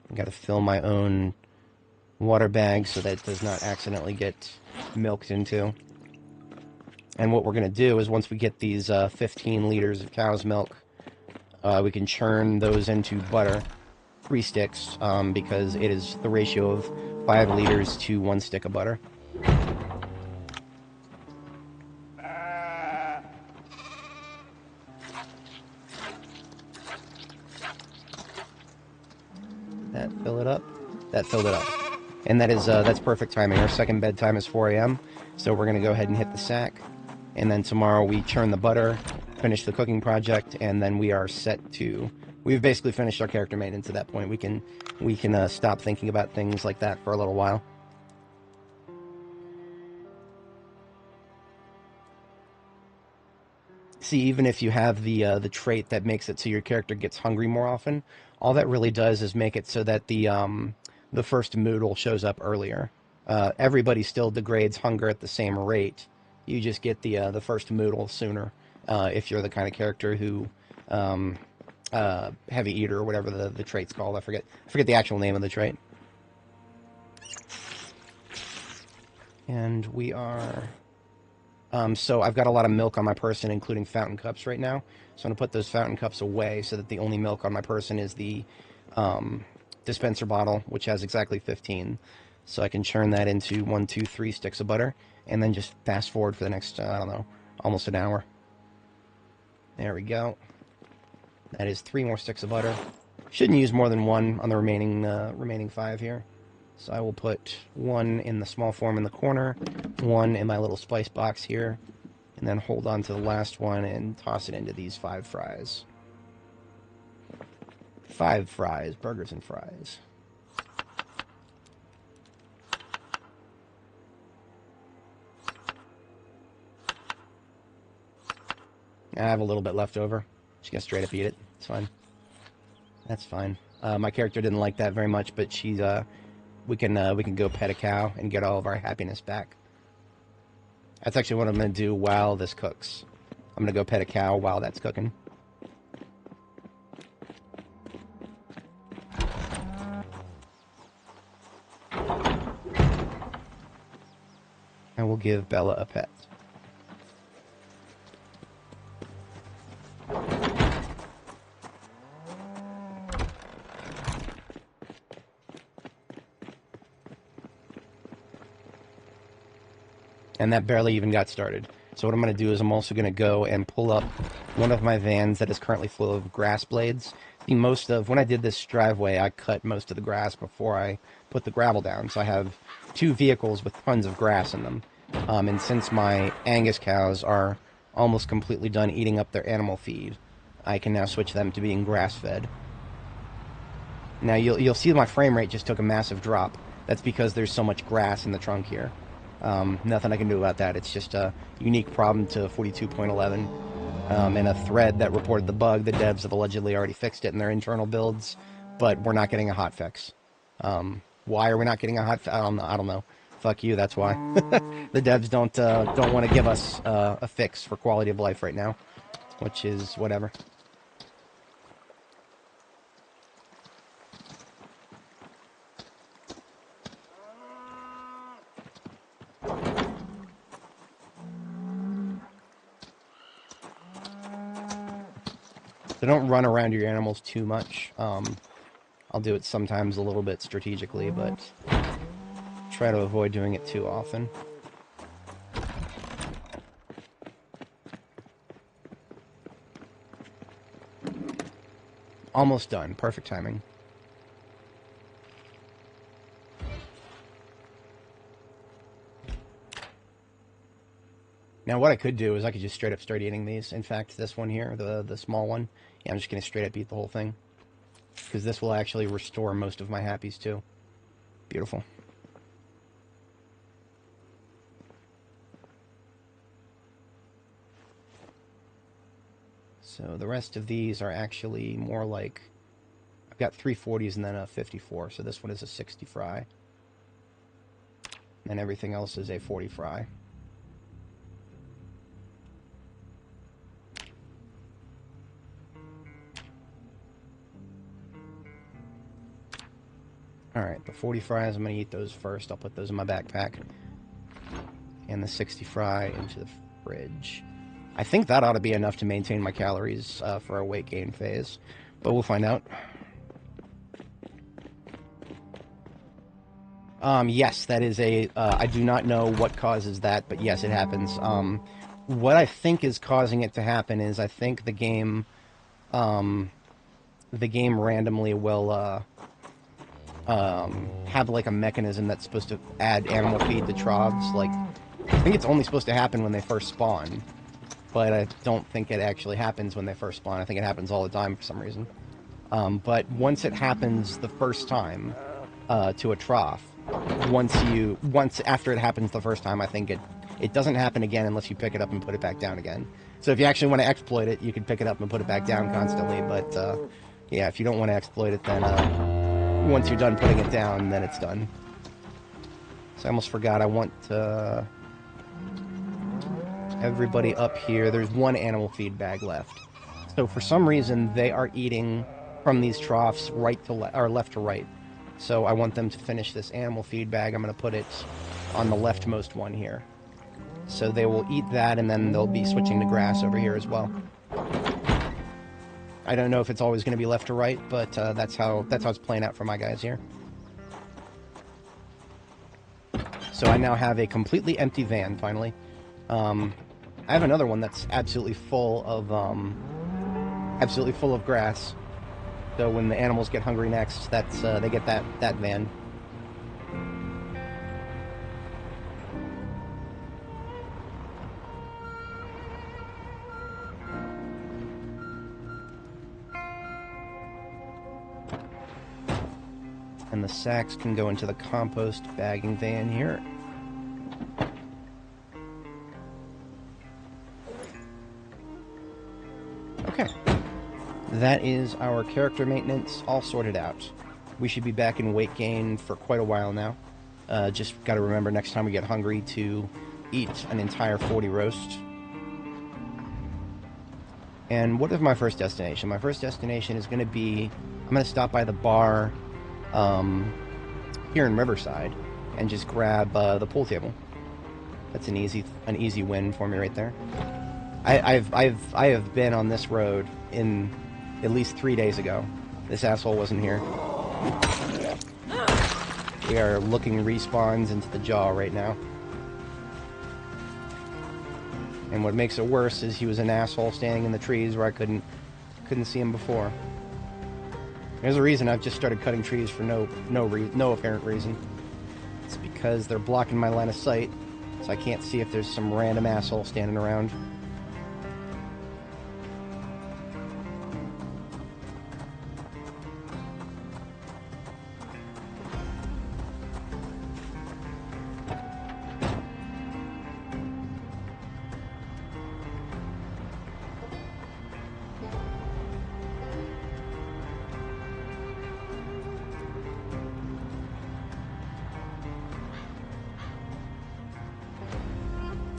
I've got to fill my own water bag so that it does not accidentally get milked into. And what we're going to do is once we get these 15 liters of cow's milk, we can churn those into butter, 3 sticks, because it is the ratio of 5 liters to 1 stick of butter. That fill it up. That filled it up. And that's perfect timing. Our second bedtime is 4 a.m., so we're going to go ahead and hit the sack. And then tomorrow we churn the butter, finish the cooking project, and then we are set to... We've basically finished our character maintenance at that point. We can stop thinking about things like that for a little while. See, even if you have the trait that makes it so your character gets hungry more often, all that really does is make it so that the first moodle shows up earlier. Everybody still degrades hunger at the same rate. You just get the first moodle sooner if you're the kind of character who heavy eater or whatever the trait's called. I forget the actual name of the trait. And we are... so I've got a lot of milk on my person, including fountain cups right now. So I'm going to put those fountain cups away so that the only milk on my person is the dispenser bottle, which has exactly 15. So I can churn that into 1, 2, 3 sticks of butter, and then just fast forward for the next, I don't know, almost an hour. There we go. That is 3 more sticks of butter. Shouldn't use more than 1 on the remaining 5 here. So I will put 1 in the small form in the corner, 1 in my little spice box here, and then hold on to the last one and toss it into these 5 fries. 5 fries, burgers and fries. I have a little bit left over. Just gonna straight up eat it. It's fine. That's fine. My character didn't like that very much, but she's we can go pet a cow and get all of our happiness back. That's actually what I'm gonna do while this cooks. I'm gonna go pet a cow while that's cooking. And we'll give Bella a pet. And that barely even got started. So what I'm going to do is I'm also going to go and pull up one of my vans that is currently full of grass blades. When I did this driveway, I cut most of the grass before I put the gravel down. So I have 2 vehicles with tons of grass in them. And since my Angus cows are almost completely done eating up their animal feed, I can now switch them to being grass-fed. Now you'll see my frame rate just took a massive drop. That's because there's so much grass in the trunk here. Nothing I can do about that. It's just a unique problem to 42.11. And a thread that reported the bug. The devs have allegedly already fixed it in their internal builds, but we're not getting a hotfix. Why are we not getting a hotfix? I don't know. Fuck you, that's why. The devs don't want to give us a fix for quality of life right now, which is whatever. So don't run around your animals too much. I'll do it sometimes a little bit strategically, but try to avoid doing it too often. Almost done. Perfect timing. Now what I could do is I could just straight up start eating these. In fact, this one here, the small one, yeah, I'm just going to straight up eat the whole thing. Because this will actually restore most of my happies too. Beautiful. So the rest of these are actually more like, I've got 340s and then a 54, so this one is a 60 fry. And everything else is a 40 fry. Alright, the 40 fries, I'm going to eat those first. I'll put those in my backpack. And the 60 fry into the fridge. I think that ought to be enough to maintain my calories for our weight gain phase. But we'll find out. Yes, that is a... I do not know what causes that, but yes, it happens. What I think is causing it to happen is I think the game randomly will... have like a mechanism that's supposed to add animal feed to troughs. Like, I think it's only supposed to happen when they first spawn, but I don't think it actually happens when they first spawn. I think it happens all the time for some reason. But once it happens the first time to a trough, once after it happens the first time, I think it doesn't happen again unless you pick it up and put it back down again. So if you actually want to exploit it, you can pick it up and put it back down constantly. But yeah, if you don't want to exploit it, then once you're done putting it down, then it's done. So I almost forgot, I want everybody up here. There's one animal feed bag left. So for some reason, they are eating from these troughs right to or left to right. So I want them to finish this animal feed bag. I'm going to put it on the leftmost one here. So they will eat that, and then they'll be switching to grass over here as well. I don't know if it's always going to be left or right, but that's how it's playing out for my guys here. So I now have a completely empty van, finally. I have another one that's absolutely full of grass. So when the animals get hungry next, that's they get that van. And the sacks can go into the compost bagging van here. Okay. That is our character maintenance all sorted out. We should be back in weight gain for quite a while now. Just got to remember next time we get hungry to eat an entire 40 roast. And what is my first destination? My first destination is going to be... I'm going to stop by the bar... here in Riverside, and just grab the pool table. That's an easy win for me right there. I have been on this road in at least 3 days ago. This asshole wasn't here. We are looking respawns into the jaw right now. And what makes it worse is he was an asshole standing in the trees where I couldn't see him before. There's a reason I've just started cutting trees for no apparent reason. It's because they're blocking my line of sight, so I can't see if there's some random asshole standing around.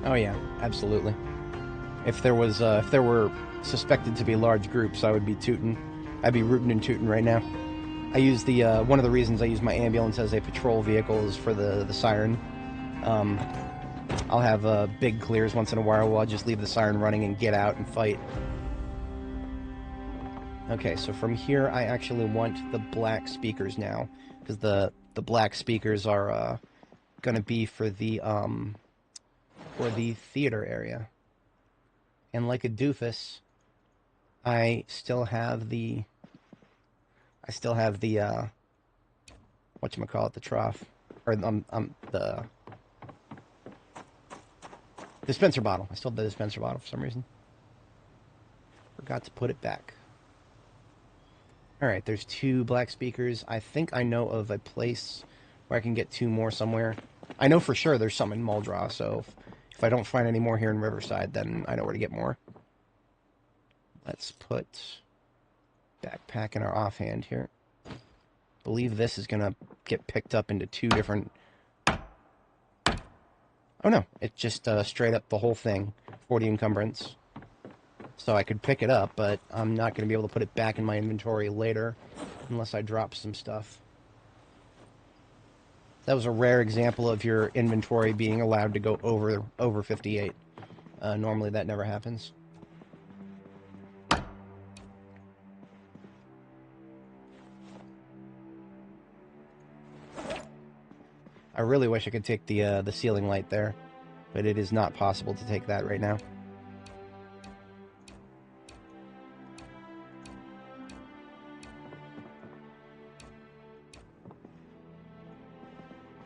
Oh yeah, absolutely. If there were suspected to be large groups, I would be tootin'. I'd be rootin' and tootin' right now. I use the one of the reasons I use my ambulance as a patrol vehicle is for the siren. I'll have big clears once in a while where I'll just leave the siren running and get out and fight. Okay, so from here I actually want the black speakers now, because the black speakers are gonna be for the theater area. And like a doofus, I still have the whatchamacallit, the trough, or the dispenser bottle. I still have the dispenser bottle for some reason. Forgot to put it back. Alright, there's 2 black speakers. I think I know of a place where I can get 2 more somewhere. I know for sure there's some in Muldraugh, so if I don't find any more here in Riverside, then I know where to get more. Let's put backpack in our offhand here. I believe this is going to get picked up into 2 different... Oh no, it just straight up the whole thing, 40 encumbrance. So I could pick it up, but I'm not going to be able to put it back in my inventory later unless I drop some stuff. That was a rare example of your inventory being allowed to go over 58. Normally that never happens. I really wish I could take the ceiling light there, but it is not possible to take that right now.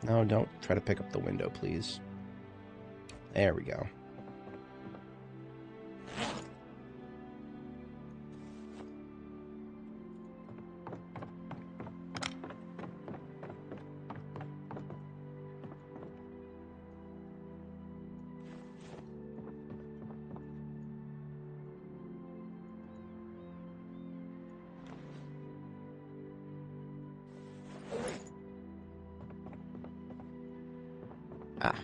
No, don't try to pick up the window, please. There we go. Ah,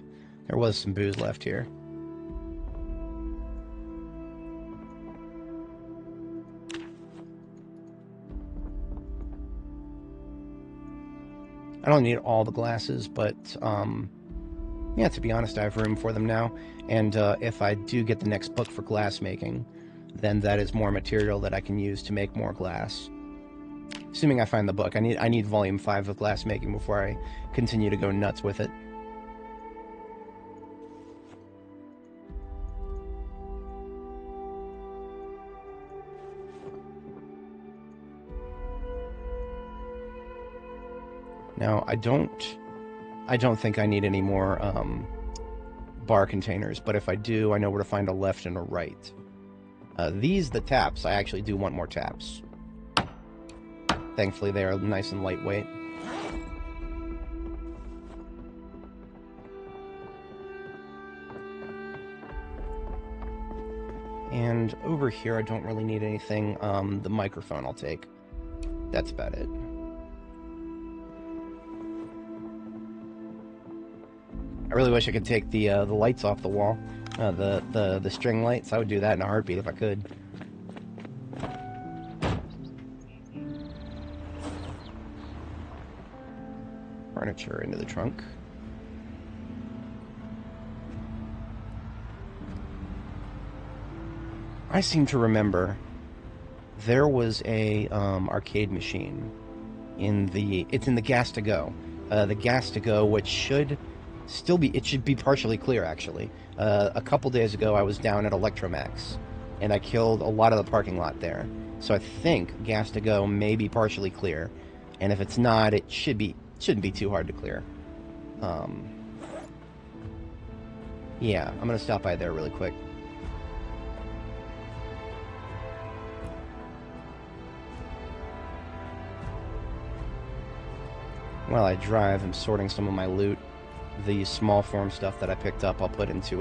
there was some booze left here. I don't need all the glasses, but, yeah, to be honest, I have room for them now. And if I do get the next book for glass making, then that is more material that I can use to make more glass. Assuming I find the book. I need volume 5 of glass making before I continue to go nuts with it. Now, I don't think I need any more bar containers, but if I do, I know where to find a left and a right. The taps, I actually do want more taps. Thankfully, they are nice and lightweight. And over here, I don't really need anything. The microphone I'll take. That's about it. I really wish I could take the lights off the wall, the string lights. I would do that in a heartbeat if I could. Furniture into the trunk. I seem to remember there was a arcade machine in the gas to go. The gas to go, which should it should be partially clear, actually. A couple days ago, I was down at Electromax, and I killed a lot of the parking lot there. So I think Gas to Go may be partially clear, and if it's not, it shouldn't be too hard to clear. Yeah, I'm gonna stop by there really quick. While I drive, I'm sorting some of my loot. The small form stuff that I picked up, I'll put into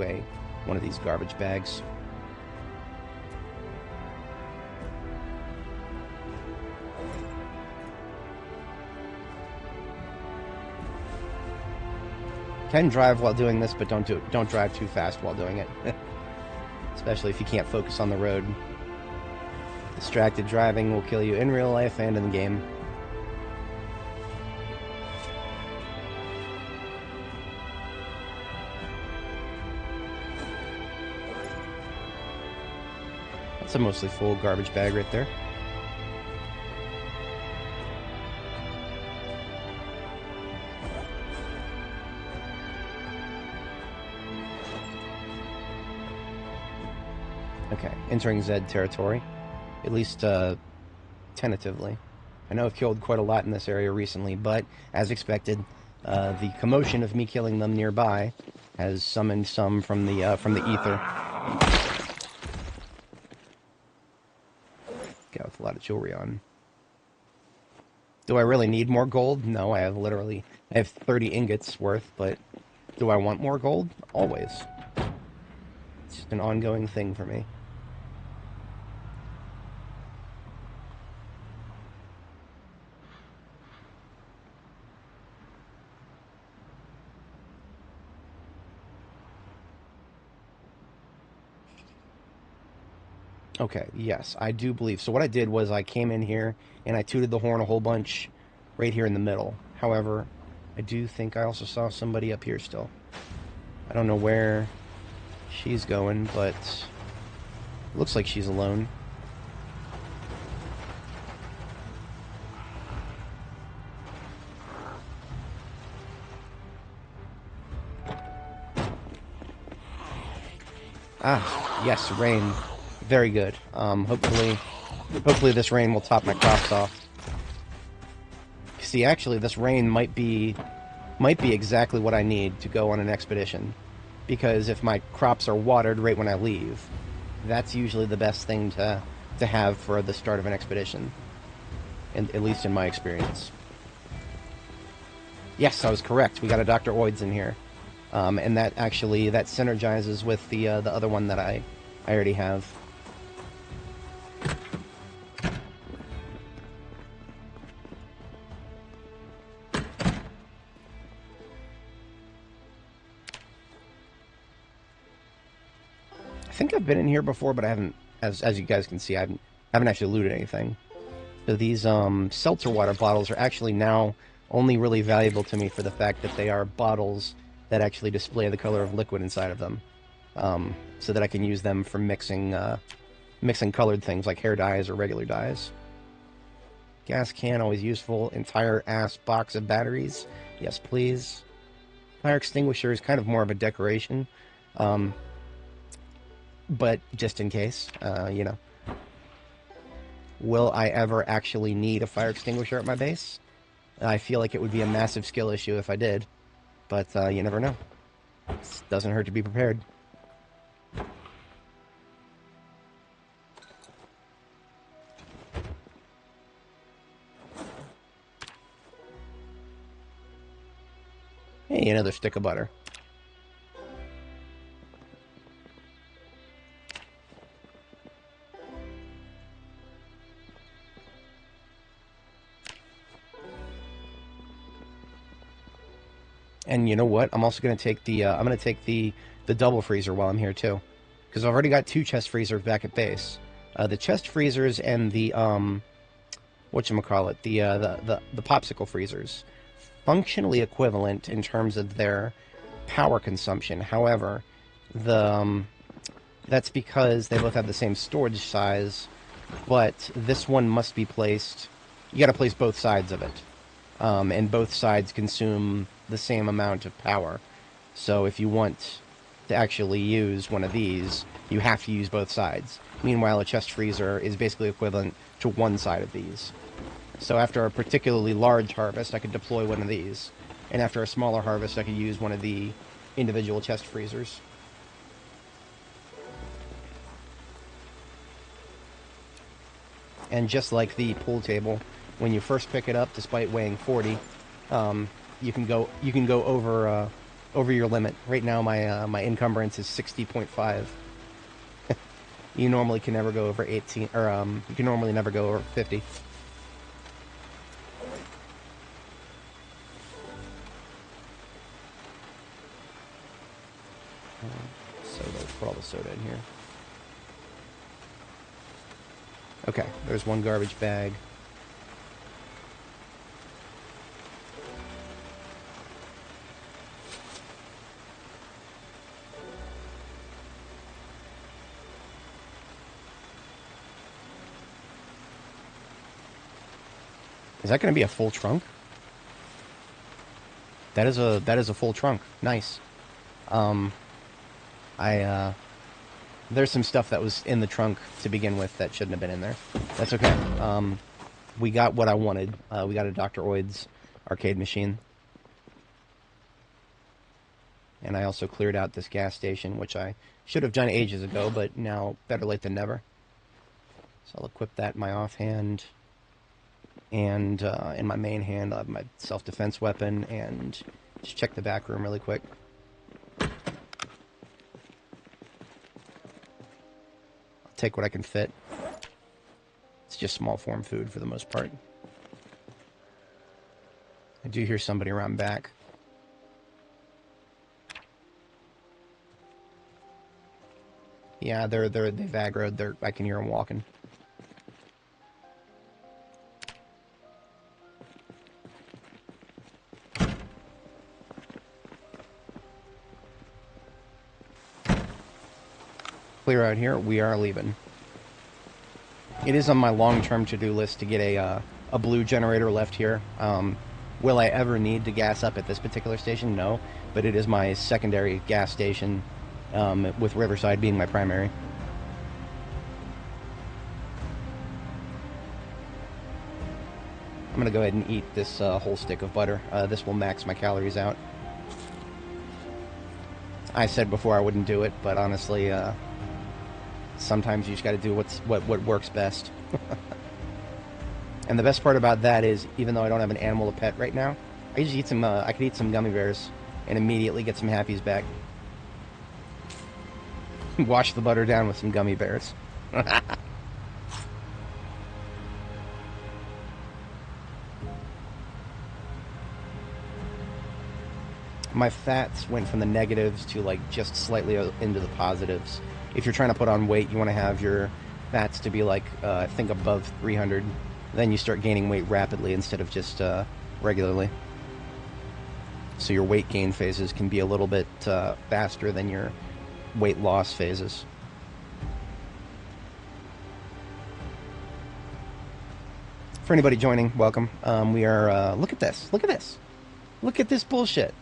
one of these garbage bags. Can drive while doing this, but don't drive too fast while doing it. Especially if you can't focus on the road. Distracted driving will kill you in real life and in the game. That's a mostly full garbage bag right there. Okay, entering Zed territory, at least tentatively. I know I've killed quite a lot in this area recently, but as expected, the commotion of me killing them nearby has summoned some from the ether. Guy with a lot of jewelry on. Do I really need more gold? No, I have 30 ingots worth, but do I want more gold? Always. It's just an ongoing thing for me. Okay, yes, I do believe. So what I did was I came in here and I tooted the horn a whole bunch right here in the middle. However, I do think I also saw somebody up here still. I don't know where she's going, but it looks like she's alone. Ah, yes, rain. Very good. Hopefully this rain will top my crops off. See, actually, this rain might be exactly what I need to go on an expedition. Because if my crops are watered right when I leave, that's usually the best thing to have for the start of an expedition. At least in my experience. Yes, I was correct. We got a Dr. Oids in here. And that synergizes with the other one that I already have. I think I've been in here before, but I haven't, as you guys can see, I haven't actually looted anything. So these seltzer water bottles are actually now only really valuable to me for the fact that they are bottles that actually display the color of liquid inside of them, so that I can use them for mixing colored things like hair dyes or regular dyes. Gas can, always useful. Entire ass box of batteries, yes please. Fire extinguisher is kind of more of a decoration, but just in case, you know. Will I ever actually need a fire extinguisher at my base? I feel like it would be a massive skill issue if I did, but you never know. It doesn't hurt to be prepared. Hey, another stick of butter. And you know what? I'm also going to take the double freezer while I'm here too, because I've already got 2 chest freezers back at base. The chest freezers and the whatchamacallit, the popsicle freezers, functionally equivalent in terms of their power consumption. However, that's because they both have the same storage size, but this one must be placed. You got to place both sides of it, and both sides consume the same amount of power. So if you want to actually use one of these, you have to use both sides. Meanwhile, a chest freezer is basically equivalent to one side of these. So after a particularly large harvest, I could deploy one of these. And after a smaller harvest, I could use one of the individual chest freezers. And just like the pool table, when you first pick it up, despite weighing 40, you can go over your limit. Right now, my encumbrance is 60.5. You normally can never go over 18, or you can normally never go over 50. Soda. Put all the soda in here. Okay, there's one garbage bag. Is that going to be a full trunk? That is a full trunk. Nice. There's some stuff that was in the trunk to begin with that shouldn't have been in there. That's okay. We got what I wanted. We got a Dr. Oid's arcade machine. And I also cleared out this gas station, which I should have done ages ago, but now better late than never. So I'll equip that in my offhand. And in my main hand, I'll have my self-defense weapon, and just check the back room really quick. I'll take what I can fit. It's just small form food for the most part. I do hear somebody around back. Yeah, they've aggroed. I can hear them walking. Clear out here. We are leaving. It is on my long-term to-do list to get a blue generator left here. Will I ever need to gas up at this particular station? No, but it is my secondary gas station, with Riverside being my primary. I'm going to go ahead and eat this whole stick of butter. This will max my calories out. I said before I wouldn't do it, but honestly, sometimes you just got to do what works best. And the best part about that is, even though I don't have an animal to pet right now, I usually eat some. I could eat some gummy bears and immediately get some happies back. Wash the butter down with some gummy bears. My fats went from the negatives to like just slightly into the positives. If you're trying to put on weight, you want to have your fats to be like, I think above 300. Then you start gaining weight rapidly instead of just regularly. So your weight gain phases can be a little bit faster than your weight loss phases. For anybody joining, welcome. We are, look at this. Look at this. Look at this bullshit.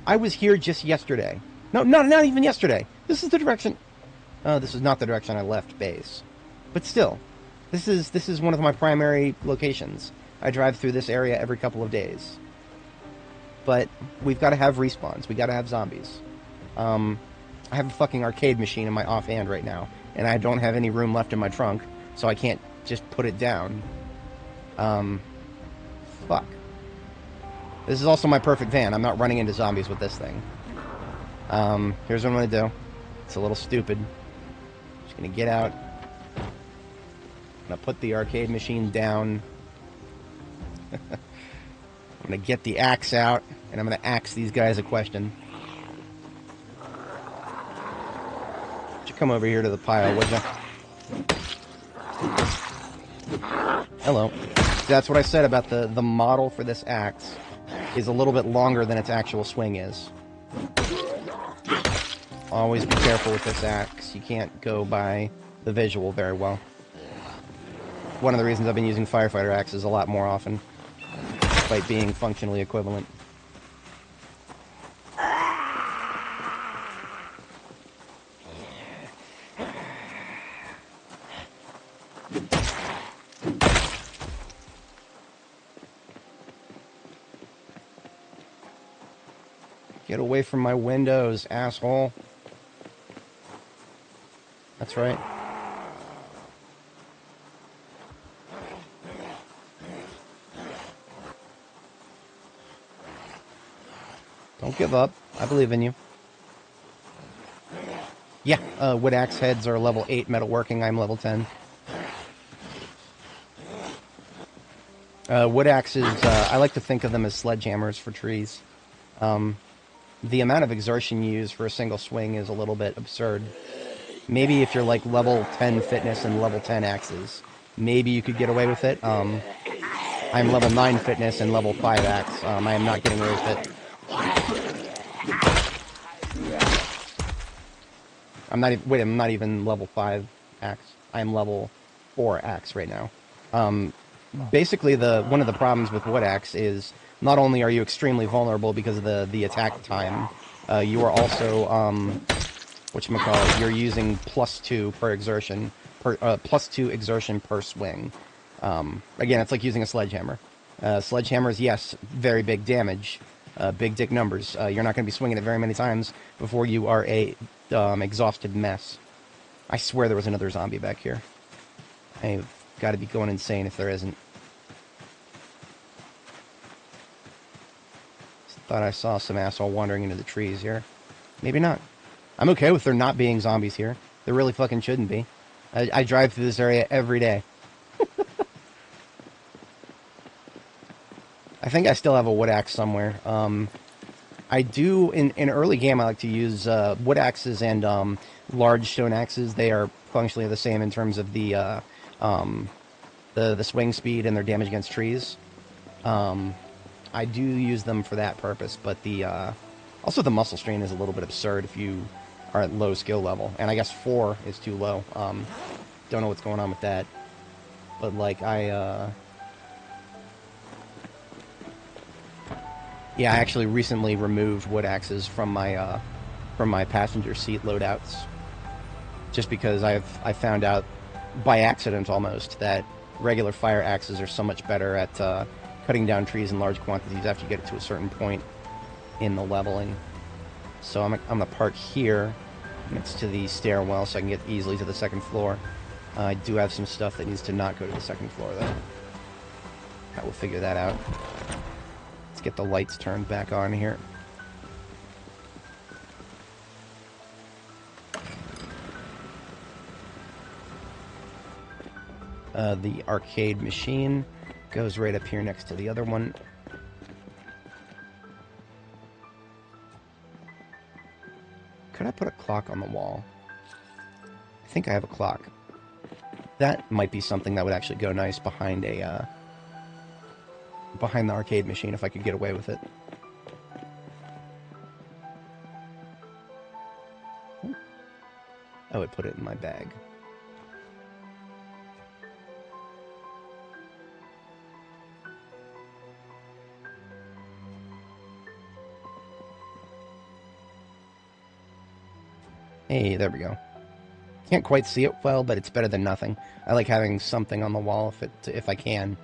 I was here just yesterday. No, not even yesterday. This is the direction. This is not the direction I left base. But still, this is one of my primary locations. I drive through this area every couple of days. But we've got to have respawns. We got to have zombies. I have a fucking arcade machine in my offhand right now, and I don't have any room left in my trunk, so I can't just put it down. Fuck. This is also my perfect van. I'm not running into zombies with this thing. Here's what I'm going to do. It's a little stupid. Just going to get out. I'm going to put the arcade machine down. I'm going to get the axe out, and I'm going to axe these guys a question. Would you come over here to the pile, would you? Hello. That's what I said about the model for this axe is a little bit longer than its actual swing is. Always be careful with this axe. You can't go by the visual very well. One of the reasons I've been using firefighter axes a lot more often, despite being functionally equivalent. Get away from my windows, asshole. That's right. Don't give up. I believe in you. Yeah, wood axe heads are level 8 metalworking. I'm level 10. Wood axes, I like to think of them as sledgehammers for trees. The amount of exertion you use for a single swing is a little bit absurd. Maybe if you're like level 10 fitness and level 10 axes, maybe you could get away with it. I'm level 9 fitness and level 5 axe. I am not getting away with it. I'm not even level 5 axe. I'm level 4 axe right now. Basically, one of the problems with wood axe is not only are you extremely vulnerable because of the attack time, you are also whatchamacallit, you're using +2 per exertion, +2 exertion per swing. Again, it's like using a sledgehammer. Sledgehammers, yes, very big damage, big dick numbers. You're not going to be swinging it very many times before you are a exhausted mess. I swear there was another zombie back here. I've got to be going insane if there isn't. Thought I saw some asshole wandering into the trees here. Maybe not. I'm okay with there not being zombies here. There really fucking shouldn't be. I drive through this area every day. I think I still have a wood axe somewhere. I do, in early game, I like to use wood axes and large stone axes. They are functionally the same in terms of the swing speed and their damage against trees. I do use them for that purpose, but also the muscle strain is a little bit absurd if you are at low skill level, and I guess 4 is too low. Don't know what's going on with that, but like yeah, I actually recently removed wood axes from my passenger seat loadouts, just because I found out by accident almost that regular fire axes are so much better at cutting down trees in large quantities after you get it to a certain point in the leveling. So I'm gonna park here next to the stairwell so I can get easily to the second floor. I do have some stuff that needs to not go to the second floor though. I will figure that out. Let's get the lights turned back on here. The arcade machine goes right up here next to the other one. Could I put a clock on the wall? I think I have a clock. That might be something that would actually go nice behind a behind the arcade machine if I could get away with it. I would put it in my bag. Hey, there we go. Can't quite see it well, but it's better than nothing. I like having something on the wall if I can.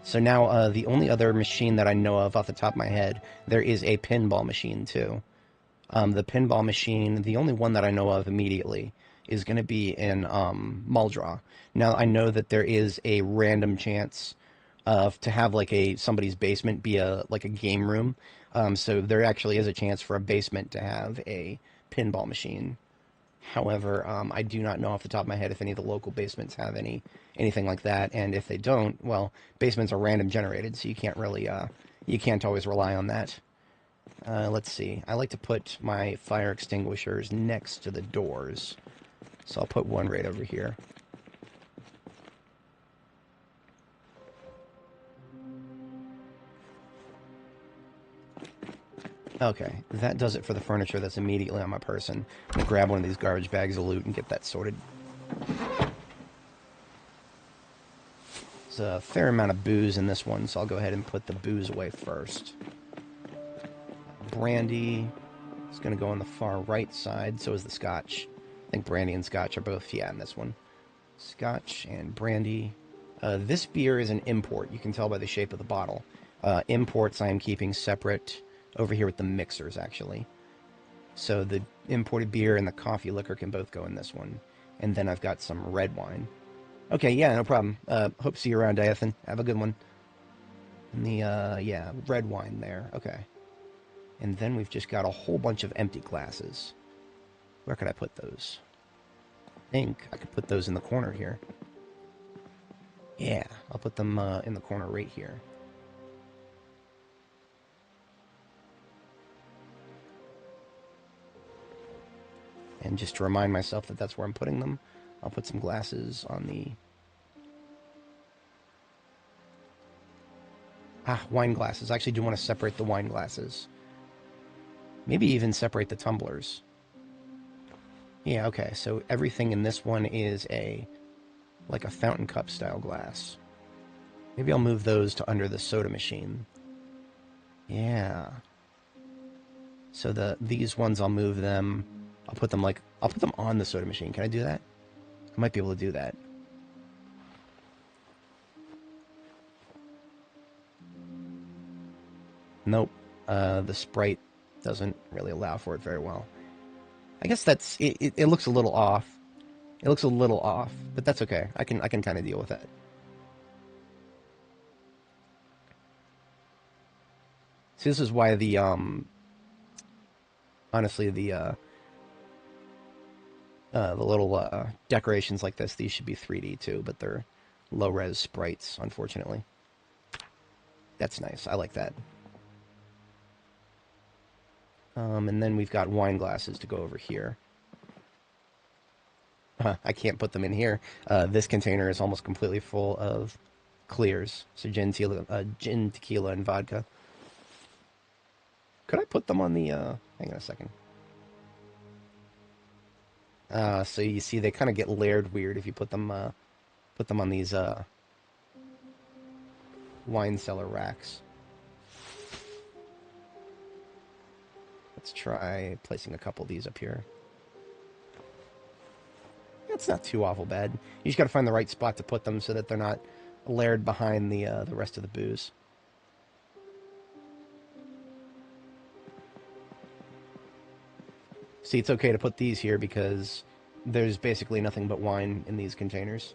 So now, the only other machine that I know of off the top of my head, there is a pinball machine too. The pinball machine, the only one that I know of immediately, is going to be in Muldraw. Now, I know that there is a random chance to have like somebody's basement be like a game room. So there actually is a chance for a basement to have a pinball machine. However, I do not know off the top of my head if any of the local basements have anything like that, and if they don't, well, basements are random generated, so you can't really, you can't always rely on that. Let's see. I like to put my fire extinguishers next to the doors, so I'll put one right over here. Okay, that does it for the furniture that's immediately on my person. I'm going to grab one of these garbage bags of loot and get that sorted. There's a fair amount of booze in this one, so I'll go ahead and put the booze away first. Brandy is going to go on the far right side, so is the scotch. I think brandy and scotch are both, yeah, in this one. Scotch and brandy. This beer is an import. You can tell by the shape of the bottle. Imports I am keeping separate. over here with the mixers, actually. So the imported beer and the coffee liquor can both go in this one. And then I've got some red wine. Okay, yeah, no problem. Hope to see you around, Diathan. Have a good one. And the, yeah, red wine there. Okay. And then we've just got a whole bunch of empty glasses. Where could I put those? I think I could put those in the corner here. Yeah, I'll put them in the corner right here. And just to remind myself that that's where I'm putting them, I'll put some glasses on the... wine glasses. I actually do want to separate the wine glasses. Maybe even separate the tumblers. Yeah, okay, so everything in this one is like a fountain cup style glass. Maybe I'll move those to under the soda machine. Yeah. So these ones, I'll move them. I'll put them on the soda machine. Can I do that? I might be able to do that. Nope. The Sprite doesn't really allow for it very well. I guess that's it. It looks a little off. It looks a little off, but that's okay. I can kind of deal with that. See, this is why the honestly the little decorations like this, these should be 3D too, but they're low-res sprites, unfortunately. That's nice. I like that. And then we've got wine glasses to go over here. I can't put them in here. This container is almost completely full of clears. So gin, tequila, and vodka. Could I put them on the... hang on a second. So you see they kind of get layered weird if you put them on these wine cellar racks. Let's try placing a couple of these up here. It's not too awful bad. You just got to find the right spot to put them so that they're not layered behind the rest of the booze. See, it's okay to put these here because there's basically nothing but wine in these containers.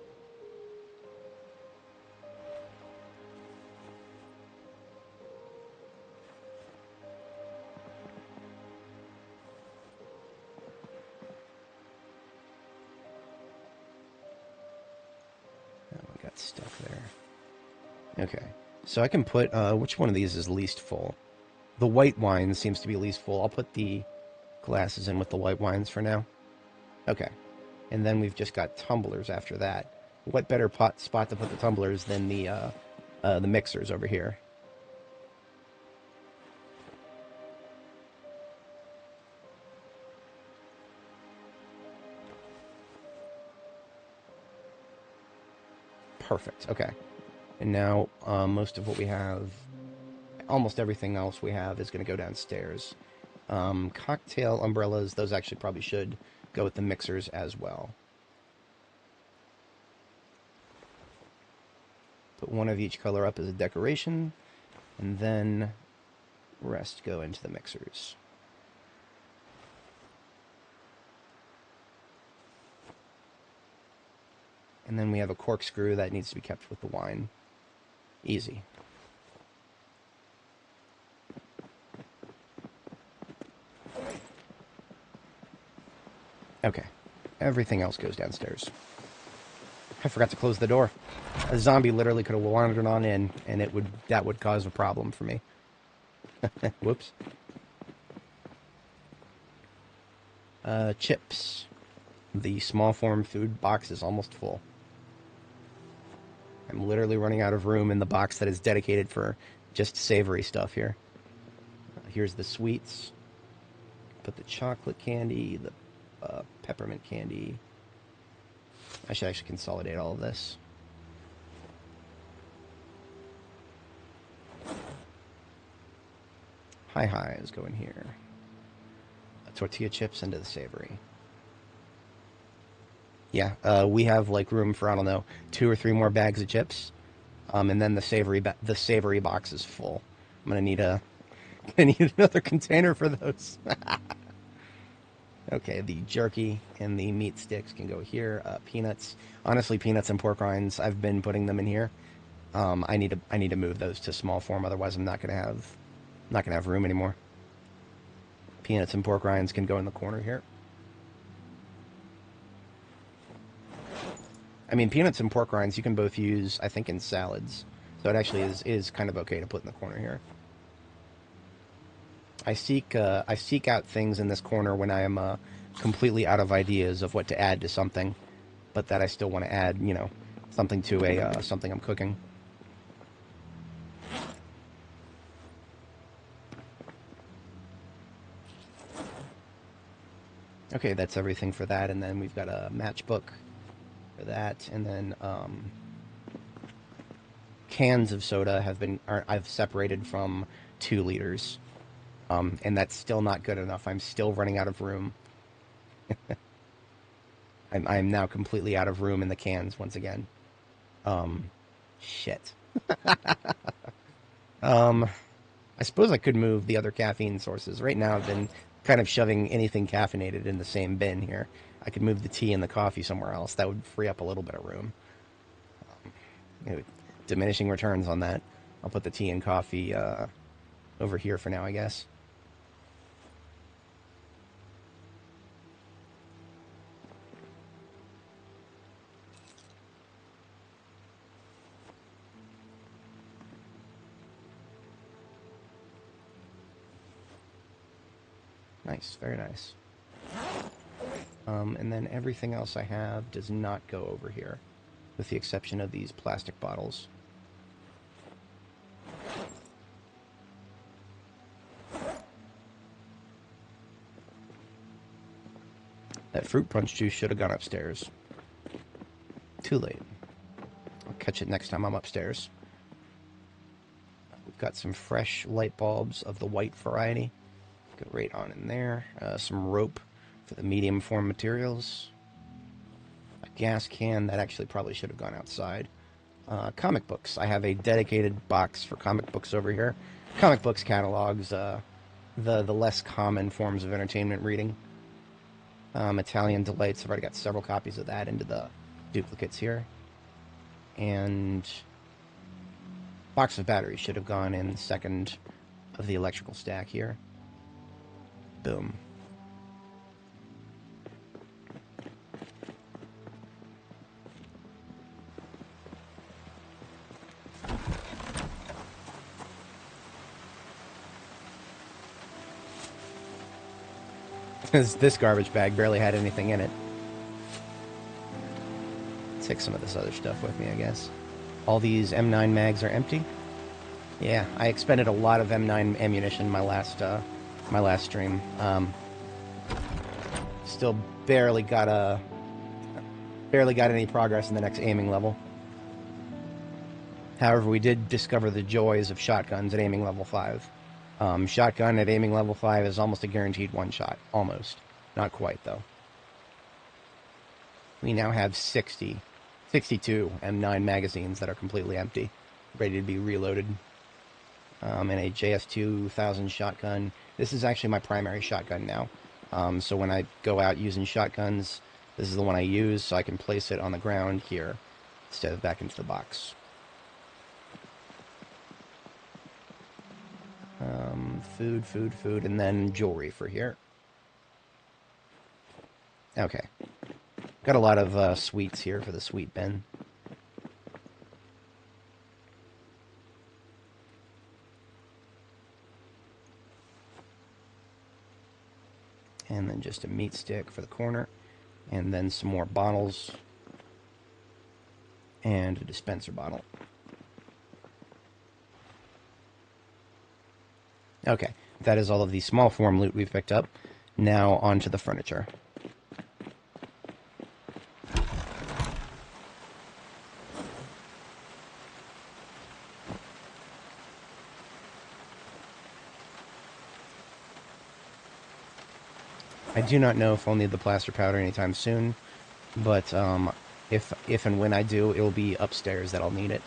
Stuff there. Okay, so I can put, which one of these is least full? The white wine seems to be least full. I'll put the glasses in with the white wines for now. Okay, and then we've just got tumblers after that. What better spot to put the tumblers than the mixers over here? Perfect. Okay. And now most of what we have, almost everything else we have is going to go downstairs. Cocktail umbrellas, those actually probably should go with the mixers as well. Put one of each color up as a decoration, and then rest go into the mixers. And then we have a corkscrew that needs to be kept with the wine. Easy. Okay. Everything else goes downstairs. I forgot to close the door. A zombie literally could have wandered on in, and that would cause a problem for me. Whoops. Chips. The small form food box is almost full. I'm literally running out of room in the box that is dedicated for just savory stuff here. Here's the sweets. Put the chocolate candy, the peppermint candy. I should actually consolidate all of this. Hi-Hi's go in here. Tortilla chips into the savory. Yeah, we have like room for, I don't know, 2 or 3 more bags of chips, and then the savory box is full. I'm gonna need I need another container for those. Okay, the jerky and the meat sticks can go here. Peanuts, honestly, peanuts and pork rinds, I've been putting them in here. I need to move those to small form, otherwise I'm not gonna have room anymore. Peanuts and pork rinds can go in the corner here. I mean, peanuts and pork rinds you can both use, I think, in salads. So it actually is kind of okay to put in the corner here. I seek out things in this corner when I am completely out of ideas of what to add to something, but that I still want to add, you know, something to a something I'm cooking. Okay, that's everything for that, and then we've got a matchbook for that, and then cans of soda I've separated from 2 liters, and that's still not good enough. I'm still running out of room. I'm now completely out of room in the cans once again. Shit. I suppose I could move the other caffeine sources. Right now I've been kind of shoving anything caffeinated in the same bin here. I could move the tea and the coffee somewhere else. That would free up a little bit of room. Diminishing returns on that. I'll put the tea and coffee over here for now, I guess. Nice, very nice. And then everything else I have does not go over here, with the exception of these plastic bottles. That fruit punch juice should have gone upstairs. Too late. I'll catch it next time I'm upstairs. We've got some fresh light bulbs of the white variety. Go right on in there. Some rope for the medium form materials. A gas can that actually probably should have gone outside. Comic books. I have a dedicated box for comic books over here. Comic books, catalogs, the less common forms of entertainment reading. Italian Delights. I've already got several copies of that into the duplicates here. And box of batteries should have gone in the second of the electrical stack here. Boom. This garbage bag barely had anything in it. Take some of this other stuff with me, I guess. All these M9 mags are empty. Yeah, I expended a lot of M9 ammunition my last stream. Still barely got any progress in the next aiming level. However, we did discover the joys of shotguns at aiming level 5. Shotgun at aiming level 5 is almost a guaranteed one shot. Almost. Not quite, though. We now have 62 M9 magazines that are completely empty, ready to be reloaded. And a JS2000 shotgun. This is actually my primary shotgun now. So when I go out using shotguns, this is the one I use, so I can place it on the ground here instead of back into the box. Food, and then jewelry for here. Okay. Got a lot of sweets here for the sweet bin. And then just a meat stick for the corner. And then some more bottles. And a dispenser bottle. Okay, that is all of the small form loot we've picked up. Now onto the furniture. I do not know if I'll need the plaster powder anytime soon, but if and when I do, it will be upstairs that I'll need it.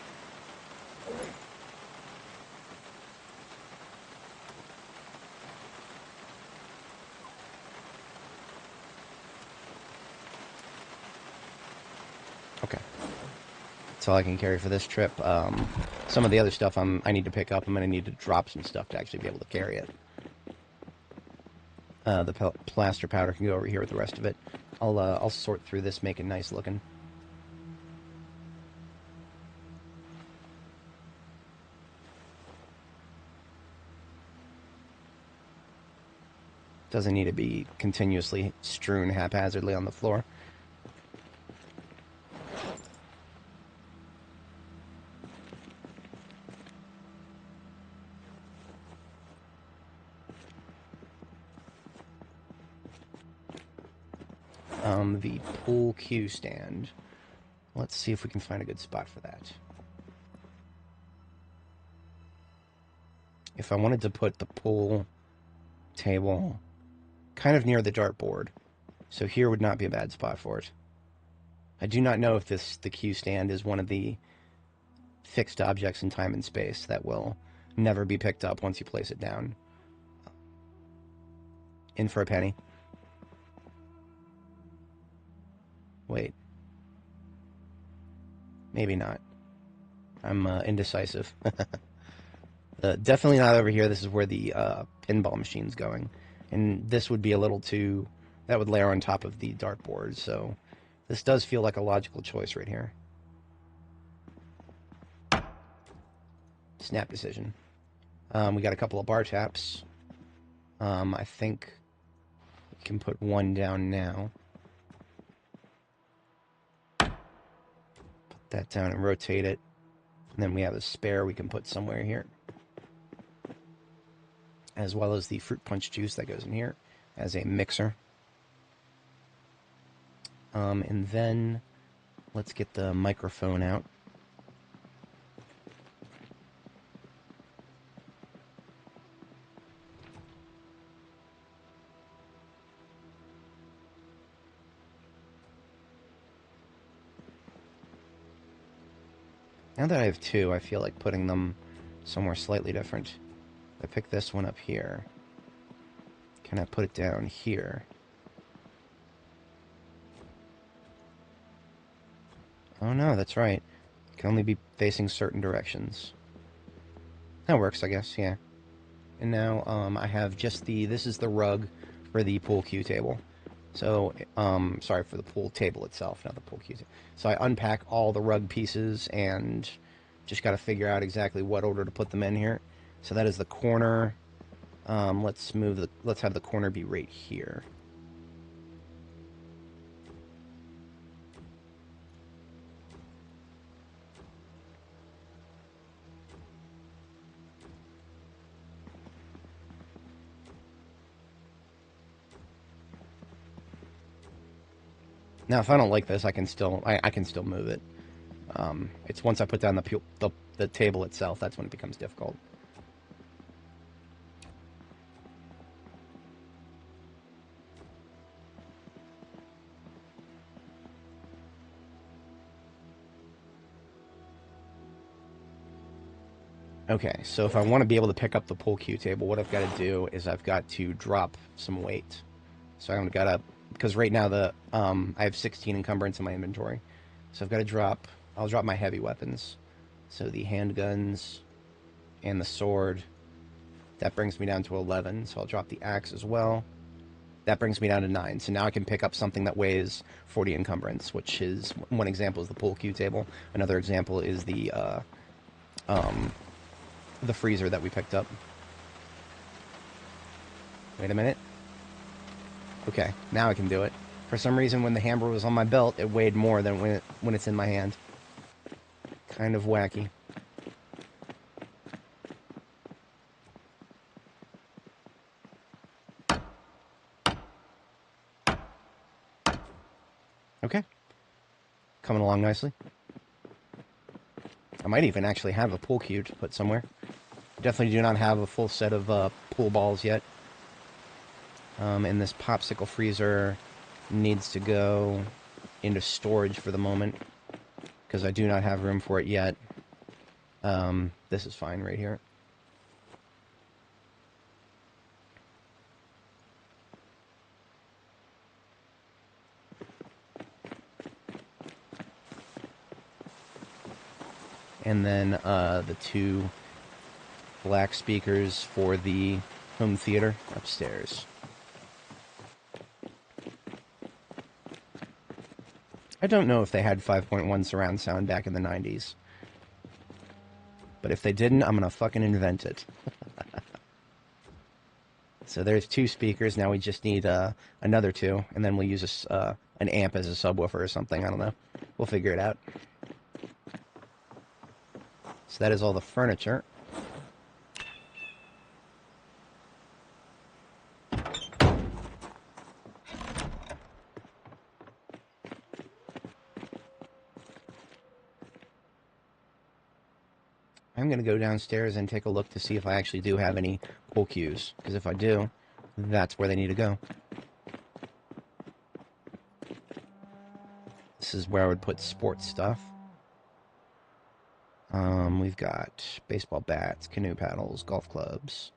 Okay. That's all I can carry for this trip. Some of the other stuff I need to pick up. I'm going to need to drop some stuff to actually be able to carry it. The plaster powder can go over here with the rest of it. I'll sort through this, make it nice looking. Doesn't need to be continuously strewn haphazardly on the floor. The pool cue stand. Let's see if we can find a good spot for that. If I wanted to put the pool table kind of near the dartboard, so here would not be a bad spot for it. I do not know if the cue stand is one of the fixed objects in time and space that will never be picked up once you place it down. In for a penny. Wait. Maybe not. I'm indecisive. Definitely not over here. This is where the pinball machine's going. And this would be a little too... That would layer on top of the dartboard, so... This does feel like a logical choice right here. Snap decision. We got a couple of bar taps. I think we can put one down now. Put that down and rotate it. And then we have a spare we can put somewhere here. As well as the fruit punch juice that goes in here as a mixer. And then let's get the microphone out. Now that I have two, I feel like putting them somewhere slightly different. I pick this one up here. Can I put it down here? Oh no, that's right. It can only be facing certain directions. That works, I guess, yeah. And now I have just this is the rug for the pool cue table. So, sorry, for the pool table itself, not the pool cue table. So I unpack all the rug pieces and just got to figure out exactly what order to put them in here. So that is the corner. Let's have the corner be right here. Now, if I don't like this, I can still move it. It's once I put down the table itself, that's when it becomes difficult. Okay, so if I want to be able to pick up the pool cue table, what I've got to do is I've got to drop some weight. So I've got to, because right now I have 16 encumbrance in my inventory. So I've got to I'll drop my heavy weapons. So the handguns and the sword, that brings me down to 11. So I'll drop the axe as well. That brings me down to 9. So now I can pick up something that weighs 40 encumbrance, which is, one example is the pool cue table. Another example is the freezer that we picked up. Wait a minute. Okay, now I can do it. For some reason, when the hammer was on my belt, it weighed more than when it's in my hand. Kind of wacky. Okay. Coming along nicely. I might even actually have a pool cue to put somewhere. Definitely do not have a full set of pool balls yet. And this popsicle freezer needs to go into storage for the moment because I do not have room for it yet. This is fine right here. And then the 2 black speakers for the home theater upstairs. I don't know if they had 5.1 surround sound back in the 90s. But if they didn't, I'm gonna fucking invent it. So there's 2 speakers. Now we just need another 2, and then we'll use an amp as a subwoofer or something. I don't know. We'll figure it out. So that is all the furniture. I'm going to go downstairs and take a look to see if I actually do have any pool cues. Because if I do, that's where they need to go. This is where I would put sports stuff. We've got baseball bats, canoe paddles, golf clubs.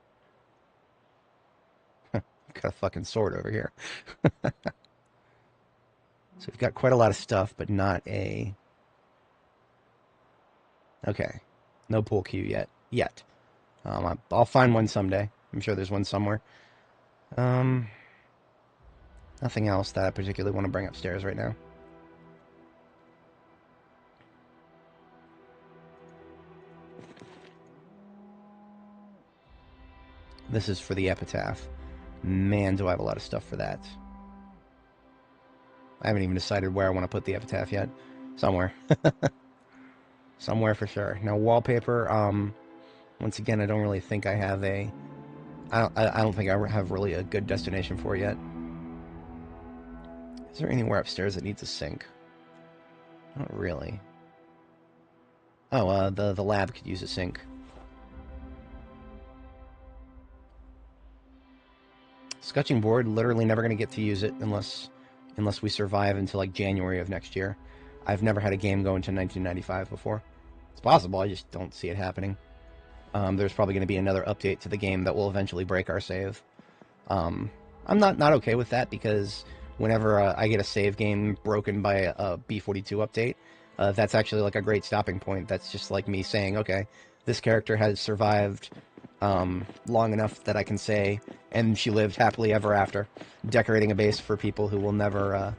Got a fucking sword over here. So we've got quite a lot of stuff, but not a... Okay. No pool cue yet. I'll find one someday. I'm sure there's one somewhere. Nothing else that I particularly want to bring upstairs right now. This is for the epitaph. Man, do I have a lot of stuff for that. I haven't even decided where I want to put the epitaph yet. Somewhere. Somewhere for sure. Now, wallpaper, once again, I don't really think I have a... I don't think I have really a good destination for it yet. Is there anywhere upstairs that needs a sink? Not really. Oh, the lab could use a sink. Sketching board, literally never going to get to use it unless we survive until like January of next year. I've never had a game go into 1995 before. It's possible, I just don't see it happening. There's probably going to be another update to the game that will eventually break our save. I'm not okay with that, because whenever I get a save game broken by a B42 update, that's actually like a great stopping point. That's just like me saying, okay, this character has survived long enough that I can say, and she lived happily ever after, decorating a base for people who will never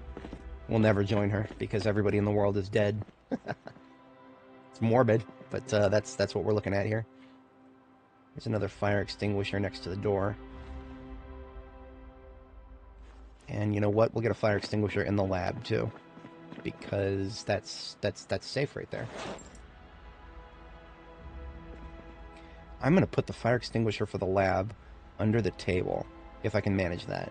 join her, because everybody in the world is dead. It's morbid, but that's what we're looking at here. There's another fire extinguisher next to the door. And you know what? We'll get a fire extinguisher in the lab too, because that's safe right there. I'm going to put the fire extinguisher for the lab under the table, if I can manage that.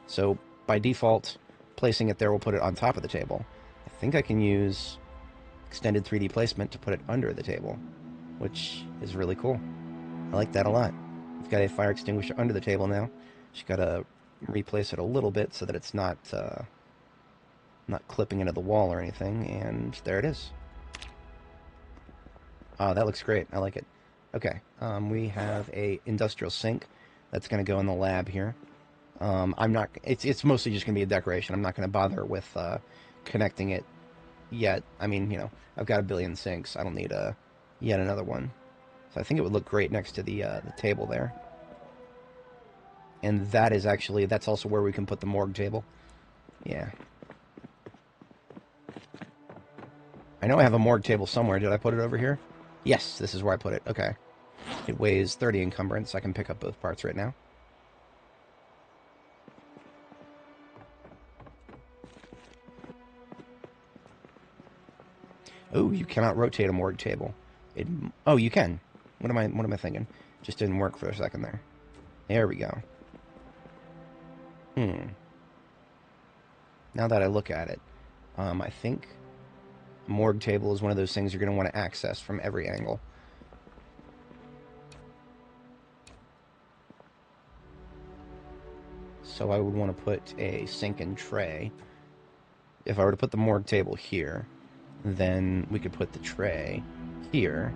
So by default, placing it there will put it on top of the table. I think I can use extended 3D placement to put it under the table, which is really cool. I like that a lot. We've got a fire extinguisher under the table now. Just got to replace it a little bit so that it's not clipping into the wall or anything, and there it is. Oh, that looks great. I like it. Okay, we have a industrial sink that's going to go in the lab here. It's mostly just going to be a decoration. I'm not going to bother with connecting it yet. I mean, you know, I've got a billion sinks. I don't need yet another one. So I think it would look great next to the table there. And that's also where we can put the morgue table. Yeah. I know I have a morgue table somewhere. Did I put it over here? Yes, this is where I put it. Okay. It weighs 30 encumbrance. I can pick up both parts right now. Oh, you cannot rotate a morgue table. Oh, you can. What am I thinking? Just didn't work for a second there. There we go. Now that I look at it, I think a morgue table is one of those things you're going to want to access from every angle. So I would want to put a sink and tray. If I were to put the morgue table here, then we could put the tray here,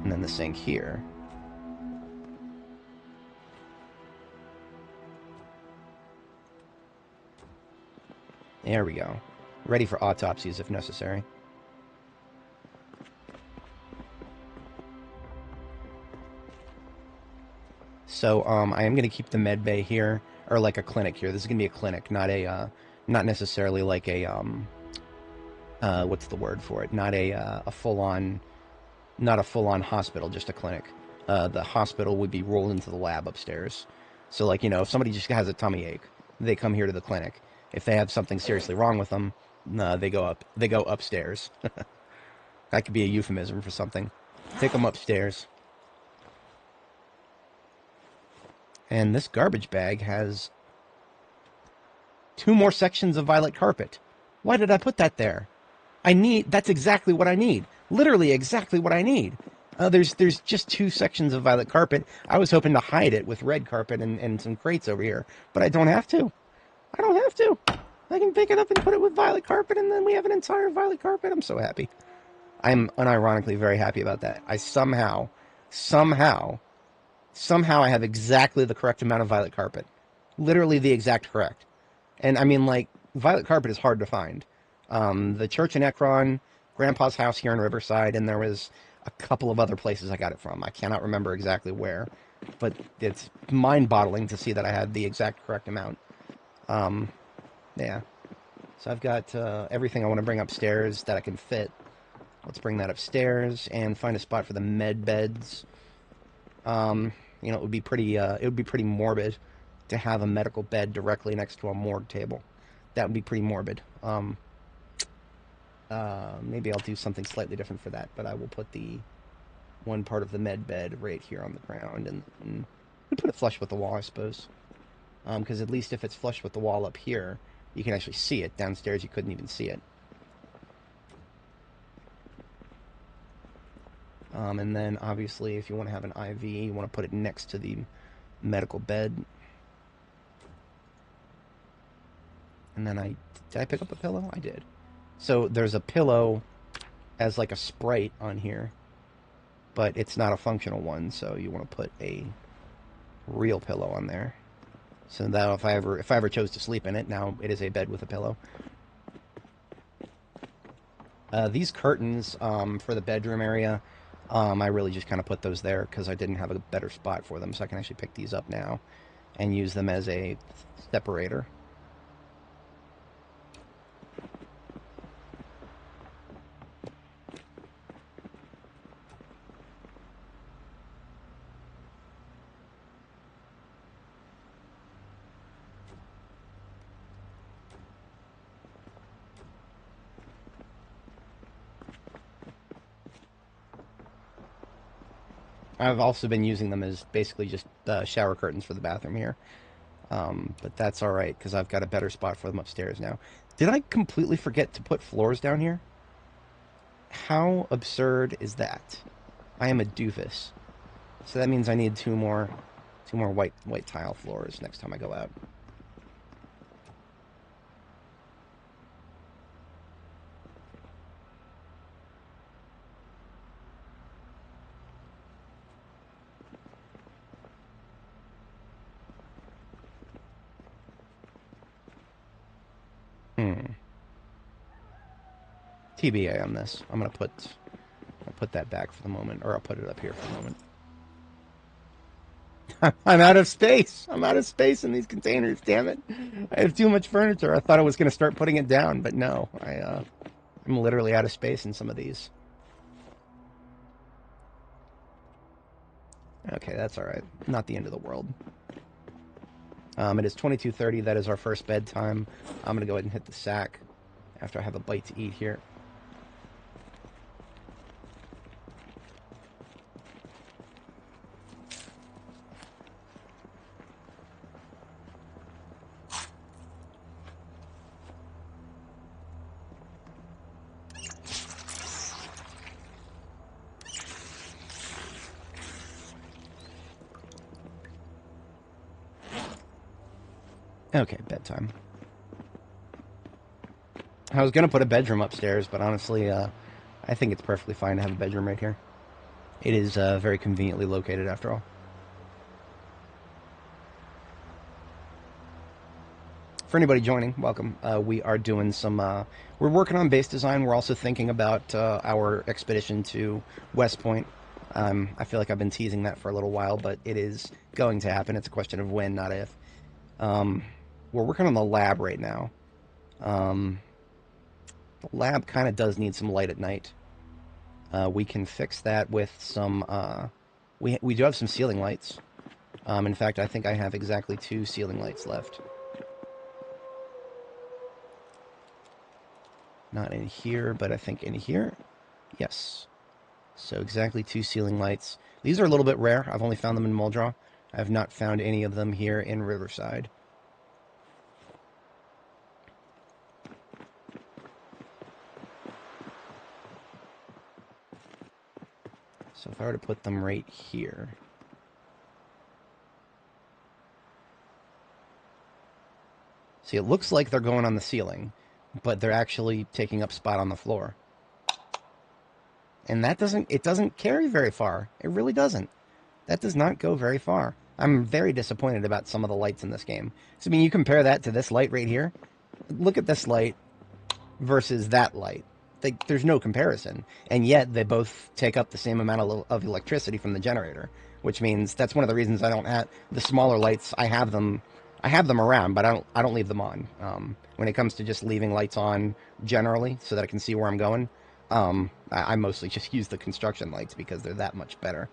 and then the sink here. There we go. Ready for autopsies if necessary. So I am going to keep the med bay here, or like a clinic here. This is going to be a clinic, not a, not necessarily like a, what's the word for it? Not a full-on, not a full-on hospital, just a clinic. The hospital would be rolled into the lab upstairs. So, like, you know, if somebody just has a tummy ache, they come here to the clinic. If they have something seriously wrong with them, they go upstairs. That could be a euphemism for something. Take them upstairs. And this garbage bag has 2 more sections of violet carpet. Why did I put that there? That's exactly what I need. Literally exactly what I need. There's just 2 sections of violet carpet. I was hoping to hide it with red carpet and some crates over here. But I don't have to. I don't have to. I can pick it up and put it with violet carpet, and then we have an entire violet carpet. I'm so happy. I'm unironically very happy about that. I somehow I have exactly the correct amount of violet carpet. Literally the exact correct. And I mean, like, violet carpet is hard to find. The church in Ekron, Grandpa's house here in Riverside, and there was a couple of other places I got it from. I cannot remember exactly where, but it's mind-boggling to see that I had the exact correct amount. Yeah. So I've got everything I want to bring upstairs that I can fit. Let's bring that upstairs and find a spot for the med beds. You know, it would be pretty morbid to have a medical bed directly next to a morgue table. That would be pretty morbid. Maybe I'll do something slightly different for that, but I will put the one part of the med bed right here on the ground, and we'll put it flush with the wall, I suppose. Because at least if it's flush with the wall up here, you can actually see it. Downstairs, you couldn't even see it. And then, obviously, if you want to have an IV, you want to put it next to the medical bed. And then did I pick up a pillow? I did. So there's a pillow as like a sprite on here, but it's not a functional one, so you want to put a real pillow on there. So that if I ever chose to sleep in it, now it is a bed with a pillow. These curtains for the bedroom area, I really just kind of put those there because I didn't have a better spot for them, so I can actually pick these up now and use them as a separator. I've also been using them as basically just shower curtains for the bathroom here. But that's alright, because I've got a better spot for them upstairs now. Did I completely forget to put floors down here? How absurd is that? I am a doofus. So that means I need two more white tile floors next time I go out. TBA on this. I'll put that back for the moment, or I'll put it up here for the moment. I'm out of space. I'm out of space in these containers, damn it. I have too much furniture. I thought I was going to start putting it down, but no. I'm literally out of space in some of these. Okay, that's alright. Not the end of the world. It is 22:30. That is our first bedtime. I'm going to go ahead and hit the sack after I have a bite to eat here. Okay, bedtime. I was going to put a bedroom upstairs, but honestly, I think it's perfectly fine to have a bedroom right here. It is very conveniently located, after all. For anybody joining, welcome. We are doing some... we're working on base design. We're also thinking about our expedition to West Point. I feel like I've been teasing that for a little while, but it is going to happen. It's a question of when, not if. We're working on the lab right now. The lab kind of does need some light at night. We can fix that with some... we do have some ceiling lights. In fact, I think I have exactly 2 ceiling lights left. Not in here, but I think in here. Yes. So exactly 2 ceiling lights. These are a little bit rare. I've only found them in Muldraw. I have not found any of them here in Riverside. So if I were to put them right here... See, it looks like they're going on the ceiling, but they're actually taking up spot on the floor. And that doesn't carry very far. It really doesn't. That does not go very far. I'm very disappointed about some of the lights in this game. So, I mean, you compare that to this light right here. Look at this light versus that light. There's no comparison. And yet, they both take up the same amount of electricity from the generator, which means that's one of the reasons I don't have the smaller lights. I have them around, but I don't leave them on. When it comes to just leaving lights on generally so that I can see where I'm going, I mostly just use the construction lights because they're that much better.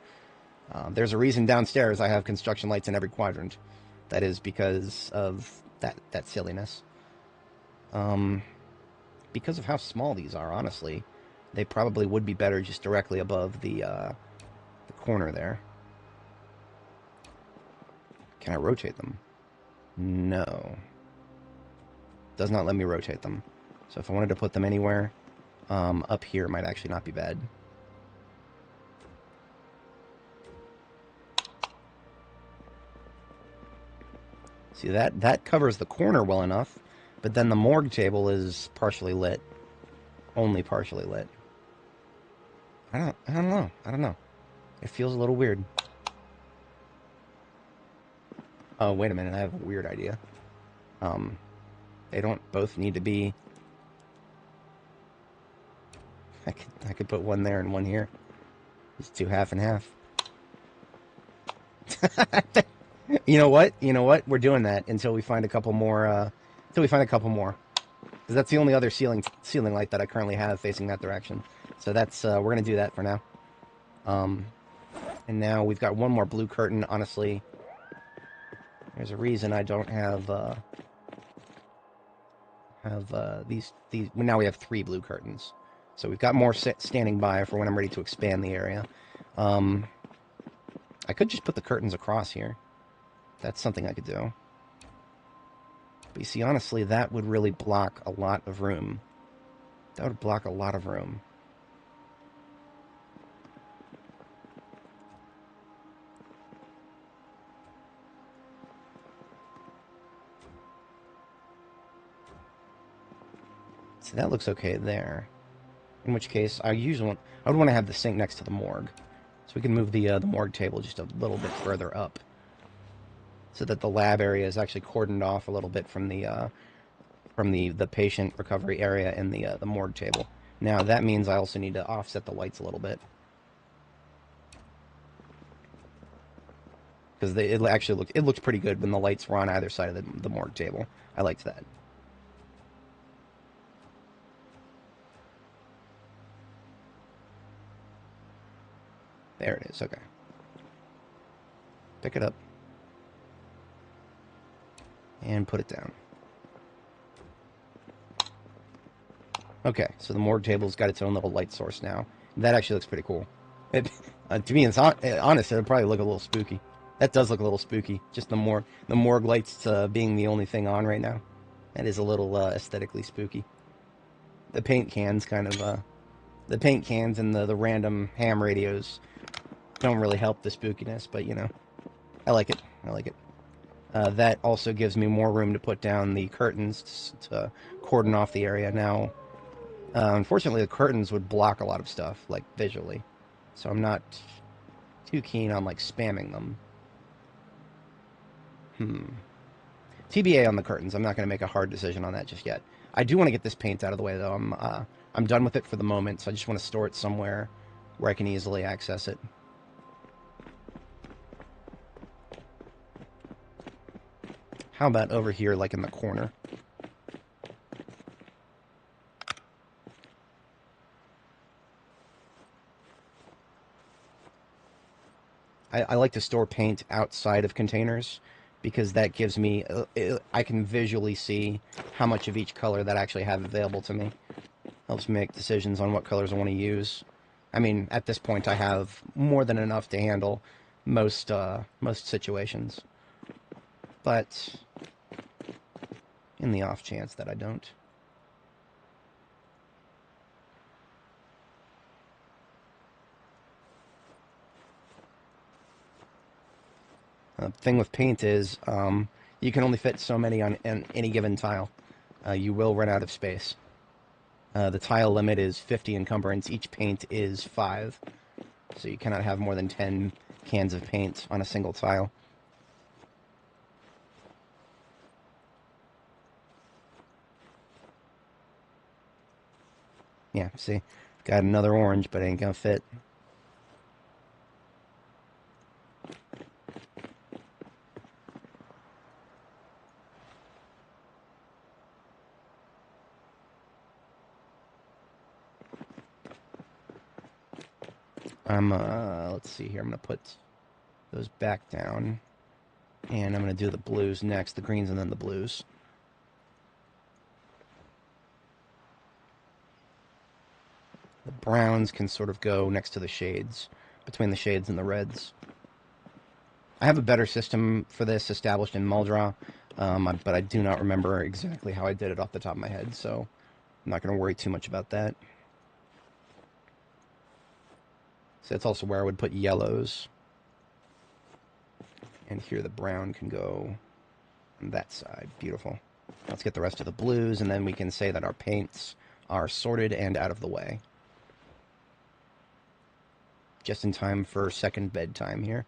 There's a reason downstairs I have construction lights in every quadrant. That is because of that silliness. Because of how small these are, honestly, they probably would be better just directly above the corner there. Can I rotate them? No. Does not let me rotate them. So if I wanted to put them anywhere, up here might actually not be bad. See, that covers the corner well enough, but then the morgue table is partially lit. Only partially lit. I don't know. It feels a little weird. Oh, wait a minute, I have a weird idea. They don't both need to be... I could put one there and one here. Just 2 half and half. You know what? We're doing that until we find a couple more, Because that's the only other ceiling light that I currently have facing that direction. So that's, we're gonna do that for now. And now we've got one more blue curtain, honestly. There's a reason I don't have these. Now we have 3 blue curtains, so we've got more standing by for when I'm ready to expand the area. I could just put the curtains across here. That's something I could do. But you see, honestly, that would really block a lot of room. That would block a lot of room. See, that looks okay there. In which case, I would want to have the sink next to the morgue. So we can move the morgue table just a little bit further up. So that the lab area is actually cordoned off a little bit from the patient recovery area and the morgue table. Now, that means I also need to offset the lights a little bit. Because it looks pretty good when the lights were on either side of the morgue table. I liked that. There it is, okay. Pick it up. And put it down. Okay, so the morgue table's got its own little light source now. That actually looks pretty cool. To be honest, it'll probably look a little spooky. That does look a little spooky. Just the morgue lights being the only thing on right now. That is a little aesthetically spooky. The paint cans the paint cans and the random ham radios don't really help the spookiness, but you know, I like it. That also gives me more room to put down the curtains to cordon off the area. Now, unfortunately, the curtains would block a lot of stuff, like visually, so I'm not too keen on like spamming them. TBA on the curtains. I'm not going to make a hard decision on that just yet. I do want to get this paint out of the way, though. I'm done with it for the moment, so I just want to store it somewhere where I can easily access it. How about over here, like in the corner? I like to store paint outside of containers because that gives me, I can visually see how much of each color that I actually have available to me. Helps me make decisions on what colors I want to use. I mean, at this point I have more than enough to handle most situations. But in the off chance that I don't. The thing with paint is you can only fit so many on any given tile. You will run out of space. The tile limit is 50 encumbrance. Each paint is 5. So you cannot have more than 10 cans of paint on a single tile. Yeah, see? Got another orange, but it ain't gonna fit. Let's see here. I'm gonna put those back down. And I'm gonna do the blues next, the greens and then the blues. The browns can sort of go next to the shades, between the shades and the reds. I have a better system for this established in Muldra, but I do not remember exactly how I did it off the top of my head, so I'm not going to worry too much about that. So that's also where I would put yellows. And here the brown can go on that side. Beautiful. Let's get the rest of the blues, and then we can say that our paints are sorted and out of the way. Just in time for second bedtime here.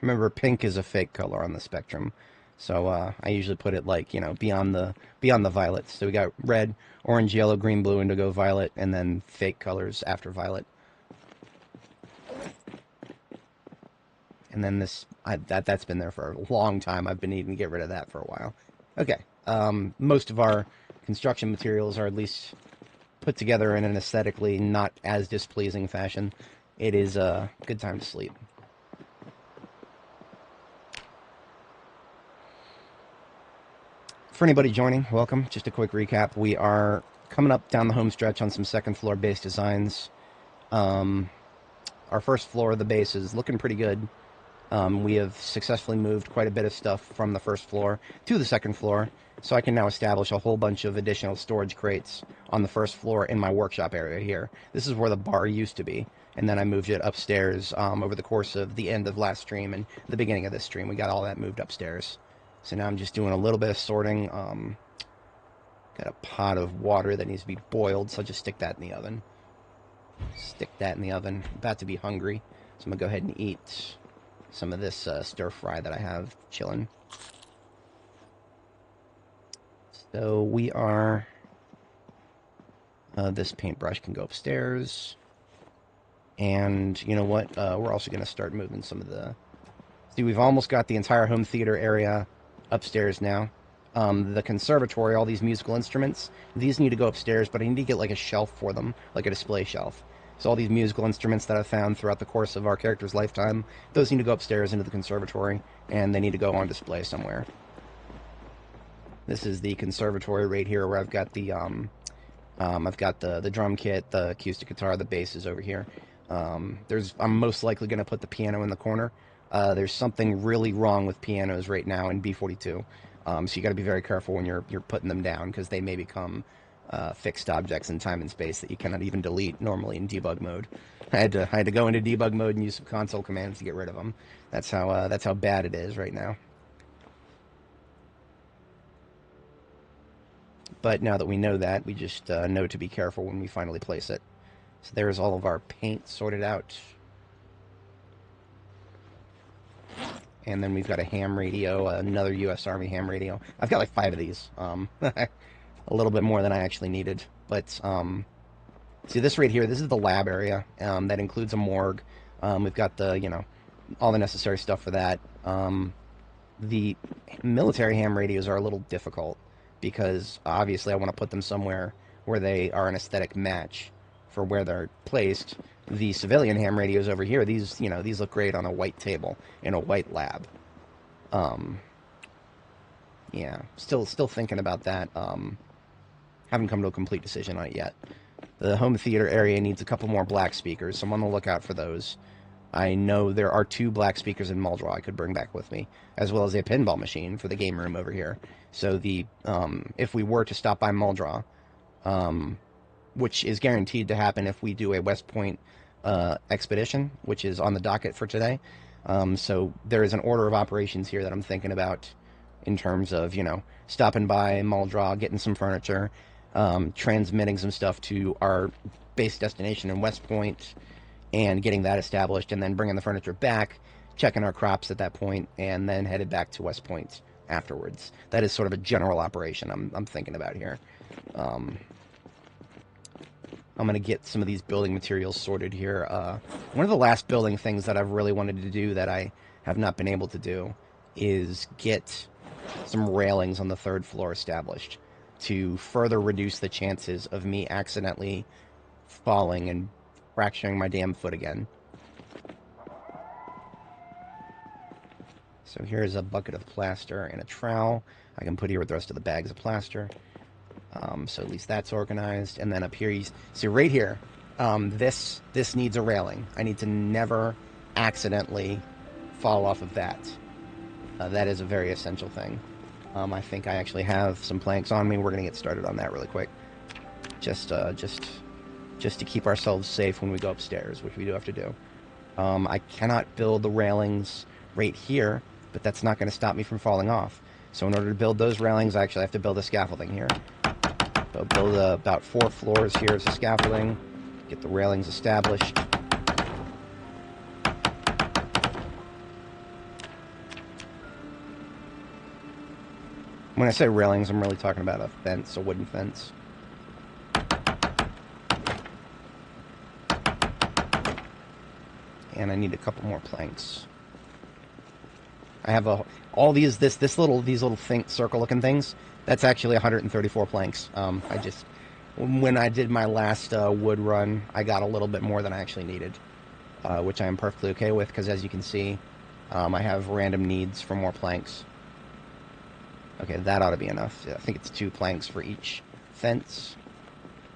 Remember, pink is a fake color on the spectrum, so I usually put it like, you know, beyond the violets. So we got red, orange, yellow, green, blue, indigo, violet, and then fake colors after violet. And then this, that's been there for a long time. I've been needing to get rid of that for a while. Okay, most of our construction materials are at least put together in an aesthetically not as displeasing fashion. It is a good time to sleep. For anybody joining, welcome. Just a quick recap. We are coming up down the home stretch on some second floor base designs. Our first floor of the base is looking pretty good. We have successfully moved quite a bit of stuff from the first floor to the second floor, so I can now establish a whole bunch of additional storage crates on the first floor in my workshop area here. This is where the bar used to be, and then I moved it upstairs over the course of the end of last stream and the beginning of this stream. We got all that moved upstairs. So now I'm just doing a little bit of sorting. Got a pot of water that needs to be boiled, so I'll just stick that in the oven. Stick that in the oven. I'm about to be hungry, so I'm going to go ahead and eat some of this stir-fry that I have chilling. So we are... this paintbrush can go upstairs. And you know what? We're also going to start moving some of the... See, we've almost got the entire home theater area upstairs now. The conservatory, all these musical instruments, these need to go upstairs, but I need to get like a shelf for them, like a display shelf. So all these musical instruments that I've found throughout the course of our character's lifetime, those need to go upstairs into the conservatory, and they need to go on display somewhere. This is the conservatory right here, where I've got the drum kit, the acoustic guitar, the bass is over here. I'm most likely going to put the piano in the corner. There's something really wrong with pianos right now in B42, so you got to be very careful when you're putting them down, because they may become fixed objects in time and space that you cannot even delete normally in debug mode. I had to go into debug mode and use some console commands to get rid of them. That's how bad it is right now. But now that we know that, we just know to be careful when we finally place it. So there's all of our paint sorted out. And then we've got a ham radio, another U.S. Army ham radio. I've got like 5 of these. A little bit more than I actually needed. But see this right here, this is the lab area. That includes a morgue. We've got the, you know, all the necessary stuff for that. The military ham radios are a little difficult because obviously I want to put them somewhere where they are an aesthetic match for where they're placed. The civilian ham radios over here, these, you know, these look great on a white table in a white lab. Yeah, still thinking about that. Haven't come to a complete decision on it yet. The home theater area needs a couple more black speakers, so I'm on the lookout for those. I know there are 2 black speakers in Muldraw I could bring back with me, as well as a pinball machine for the game room over here. So the if we were to stop by Muldraw, which is guaranteed to happen if we do a West Point expedition, which is on the docket for today. So there is an order of operations here that I'm thinking about in terms of, you know, stopping by Muldraw, getting some furniture, transmitting some stuff to our base destination in West Point, and getting that established, and then bringing the furniture back, checking our crops at that point, and then headed back to West Point afterwards. That is sort of a general operation I'm thinking about here. I'm going to get some of these building materials sorted here. One of the last building things that I've really wanted to do that I have not been able to do is get some railings on the 3rd floor established to further reduce the chances of me accidentally falling and fracturing my damn foot again. So here's a bucket of plaster and a trowel. I can put here with the rest of the bags of plaster. So at least that's organized. And then up here, you see right here, this needs a railing. I need to never accidentally fall off of that. That is a very essential thing. I think I actually have some planks on me. We're going to get started on that really quick. Just to keep ourselves safe when we go upstairs, which we do have to do. I cannot build the railings right here, but that's not going to stop me from falling off. So in order to build those railings, I actually have to build a scaffolding here. So build about 4 floors here as a scaffolding, get the railings established. When I say railings, I'm really talking about a fence, a wooden fence. And I need a couple more planks. I have all these little circle-looking things. That's actually 134 planks. When I did my last wood run, I got a little bit more than I actually needed, which I am perfectly okay with because, as you can see, I have random needs for more planks. Okay, that ought to be enough. I think it's 2 planks for each fence.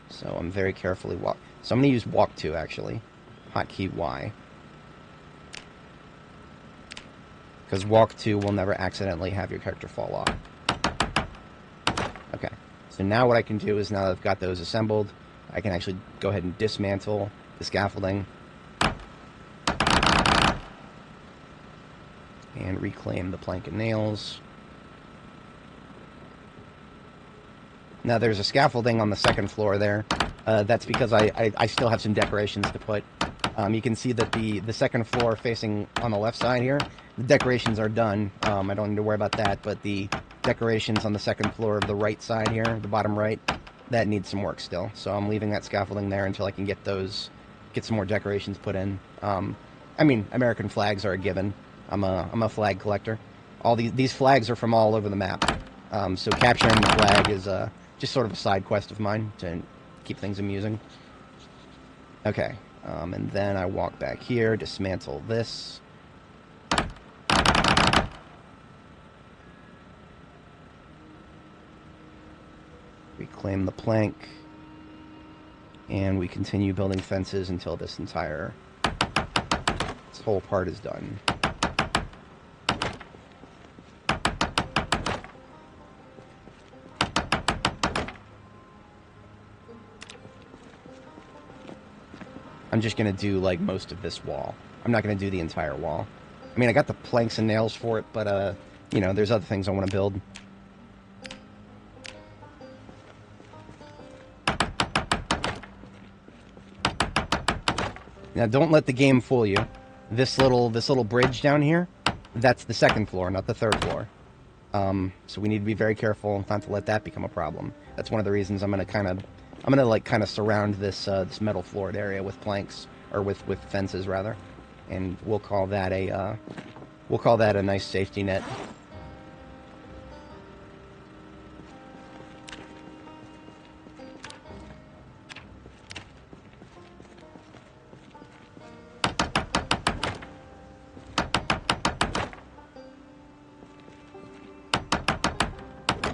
So I'm very carefully So I'm going to use walk 2 actually. Hotkey Y. Because walk 2 will never accidentally have your character fall off. Okay, so now what I can do is, now that I've got those assembled, I can actually go ahead and dismantle the scaffolding and reclaim the plank and nails. Now there's a scaffolding on the 2nd floor there. That's because I still have some decorations to put. You can see that the 2nd floor facing on the left side here, the decorations are done. I don't need to worry about that, but the decorations on the 2nd floor of the right side here, the bottom right, that needs some work still. So I'm leaving that scaffolding there until I can get some more decorations put in. I mean, American flags are a given. I'm a flag collector. All these flags are from all over the map. So capturing the flag is just sort of a side quest of mine to keep things amusing. Okay, and then I walk back here, dismantle this. Reclaim the plank, and we continue building fences until this whole part is done. I'm just going to do like most of this wall. I'm not going to do the entire wall. I mean, I got the planks and nails for it, but you know, there's other things I want to build. Now, don't let the game fool you. This little bridge down here, that's the second floor, not the third floor. So we need to be very careful not to let that become a problem. That's one of the reasons I'm gonna kind of surround this this metal floored area with planks, or with fences rather, and we'll call that a nice safety net.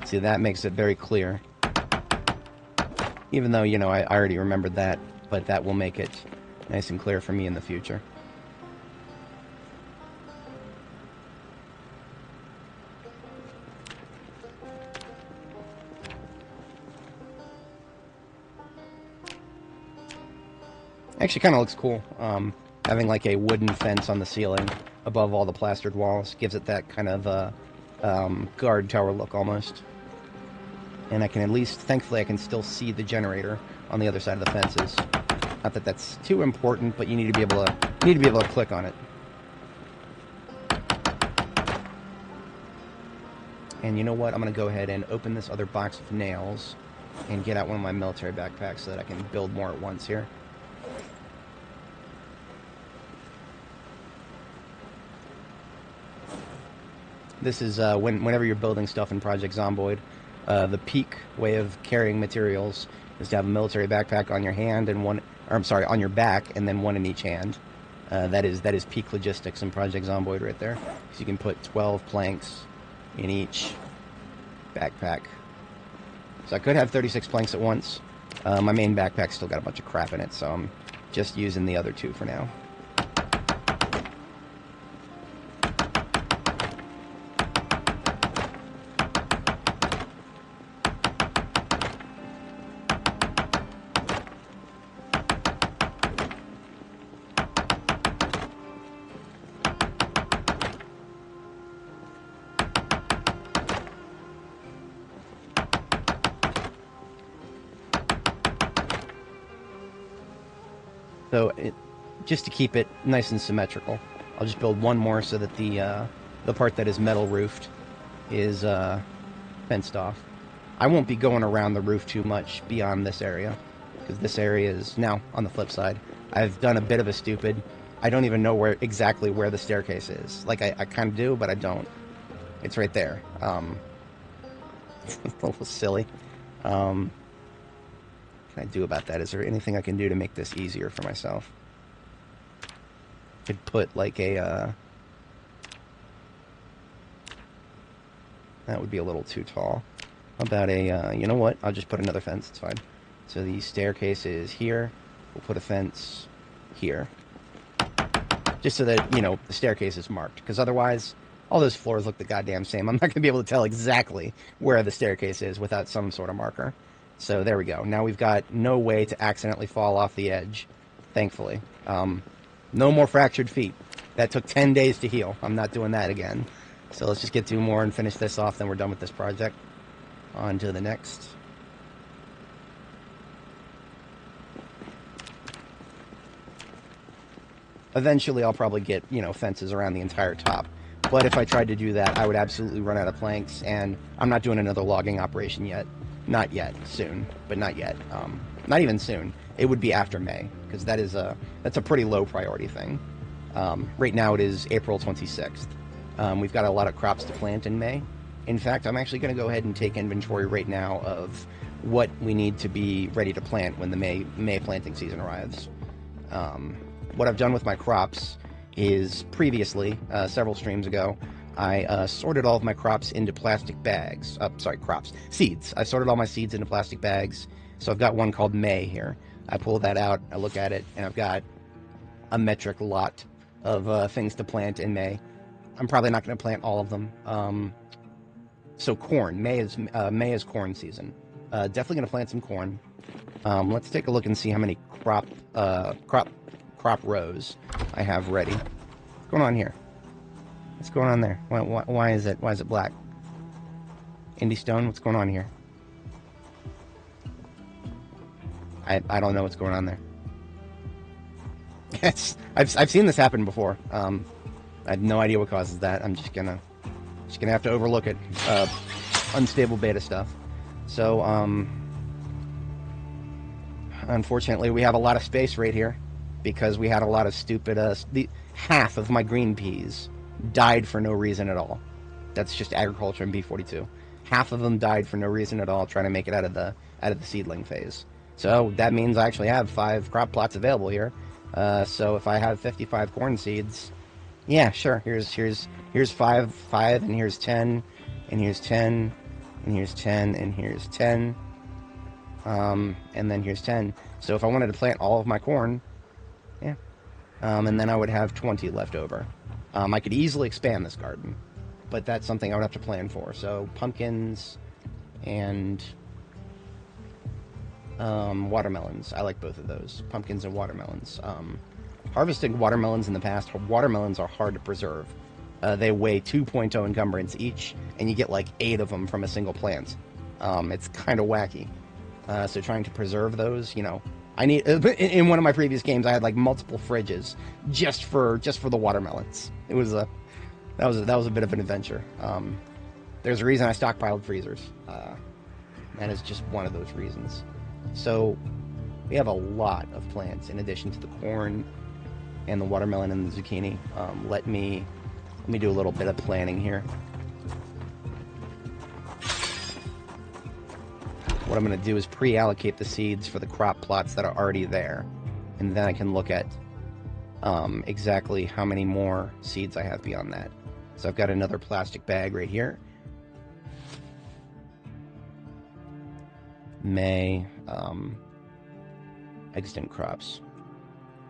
See, that makes it very clear. Even though, you know, I already remembered that, but that will make it nice and clear for me in the future. Actually kind of looks cool. Having like a wooden fence on the ceiling above all the plastered walls gives it that kind of guard tower look almost. And I can at least, thankfully, I can still see the generator on the other side of the fences. Not that that's too important, but you need to be able to click on it. And you know what? I'm gonna go ahead and open this other box of nails and get out one of my military backpacks so that I can build more at once here. This is whenever you're building stuff in Project Zomboid. The peak way of carrying materials is to have a military backpack on your hand and one, or I'm sorry, on your back, and then one in each hand. That is peak logistics in Project Zomboid right there. So you can put 12 planks in each backpack. So I could have 36 planks at once. My main backpack's still got a bunch of crap in it, so I'm just using the other two for now. So, just to keep it nice and symmetrical, I'll just build one more so that the part that is metal roofed is fenced off. I won't be going around the roof too much beyond this area, because this area is, now, on the flip side, I've done a bit of a stupid. I don't even know exactly where the staircase is. Like, I kind of do, but I don't. It's right there. It's a little silly. What can I do about that? Is there anything I can do to make this easier for myself? Could put like a that would be a little too tall. How about a you know what? I'll just put another fence. It's fine. So the staircase is here. We'll put a fence here, just so that, you know, the staircase is marked. Because otherwise, all those floors look the goddamn same. I'm not going to be able to tell exactly where the staircase is without some sort of marker. So there we go. Now we've got no way to accidentally fall off the edge, thankfully. No more fractured feet. That took 10 days to heal. I'm not doing that again. So let's just get 2 more and finish this off, then we're done with this project. On to the next. Eventually I'll probably get, you know, fences around the entire top. But if I tried to do that, I would absolutely run out of planks, and I'm not doing another logging operation yet. Not yet. Soon, but not yet. Not even soon. It would be after May, because that's a pretty low priority thing. Right now it is April 26th. We've got a lot of crops to plant in May. In fact, I'm actually going to go ahead and take inventory right now of what we need to be ready to plant when the May planting season arrives. What I've done with my crops is previously, several streams ago, I sorted all of my crops into plastic bags. Seeds. I sorted all my seeds into plastic bags. So I've got one called May here. I pull that out, I look at it, and I've got a metric lot of things to plant in May. I'm probably not going to plant all of them. So corn. May is corn season. Definitely going to plant some corn. Let's take a look and see how many crop rows I have ready. What's going on here? What's going on there? Why is it black? Indie stone, what's going on here? I don't know what's going on there. I've seen this happen before. I have no idea what causes that. I'm just gonna have to overlook it. Unstable beta stuff. So unfortunately, we have a lot of space right here because we had a lot of stupid. Half of my green peas died for no reason at all. That's just agriculture in B42. Half of them died for no reason at all, trying to make it out of the seedling phase. So that means I actually have 5 crop plots available here. So if I have 55 corn seeds, yeah, sure. Here's 5, and here's 10, and here's 10, and here's 10, and here's 10, and then here's 10. So if I wanted to plant all of my corn, yeah, and then I would have 20 left over. I could easily expand this garden, but that's something I would have to plan for. So pumpkins and watermelons. I like both of those, pumpkins and watermelons. Harvesting watermelons in the past, watermelons are hard to preserve. They weigh 2.0 encumbrance each, and you get like 8 of them from a single plant. It's kind of wacky. So trying to preserve those, you know, I need. In one of my previous games, I had like multiple fridges just for the watermelons. It was that was a bit of an adventure. There's a reason I stockpiled freezers. That is just one of those reasons. So we have a lot of plants in addition to the corn and the watermelon and the zucchini. Let me do a little bit of planning here. What I'm going to do is pre-allocate the seeds for the crop plots that are already there, and then I can look at exactly how many more seeds I have beyond that. So I've got another plastic bag right here. May extant crops.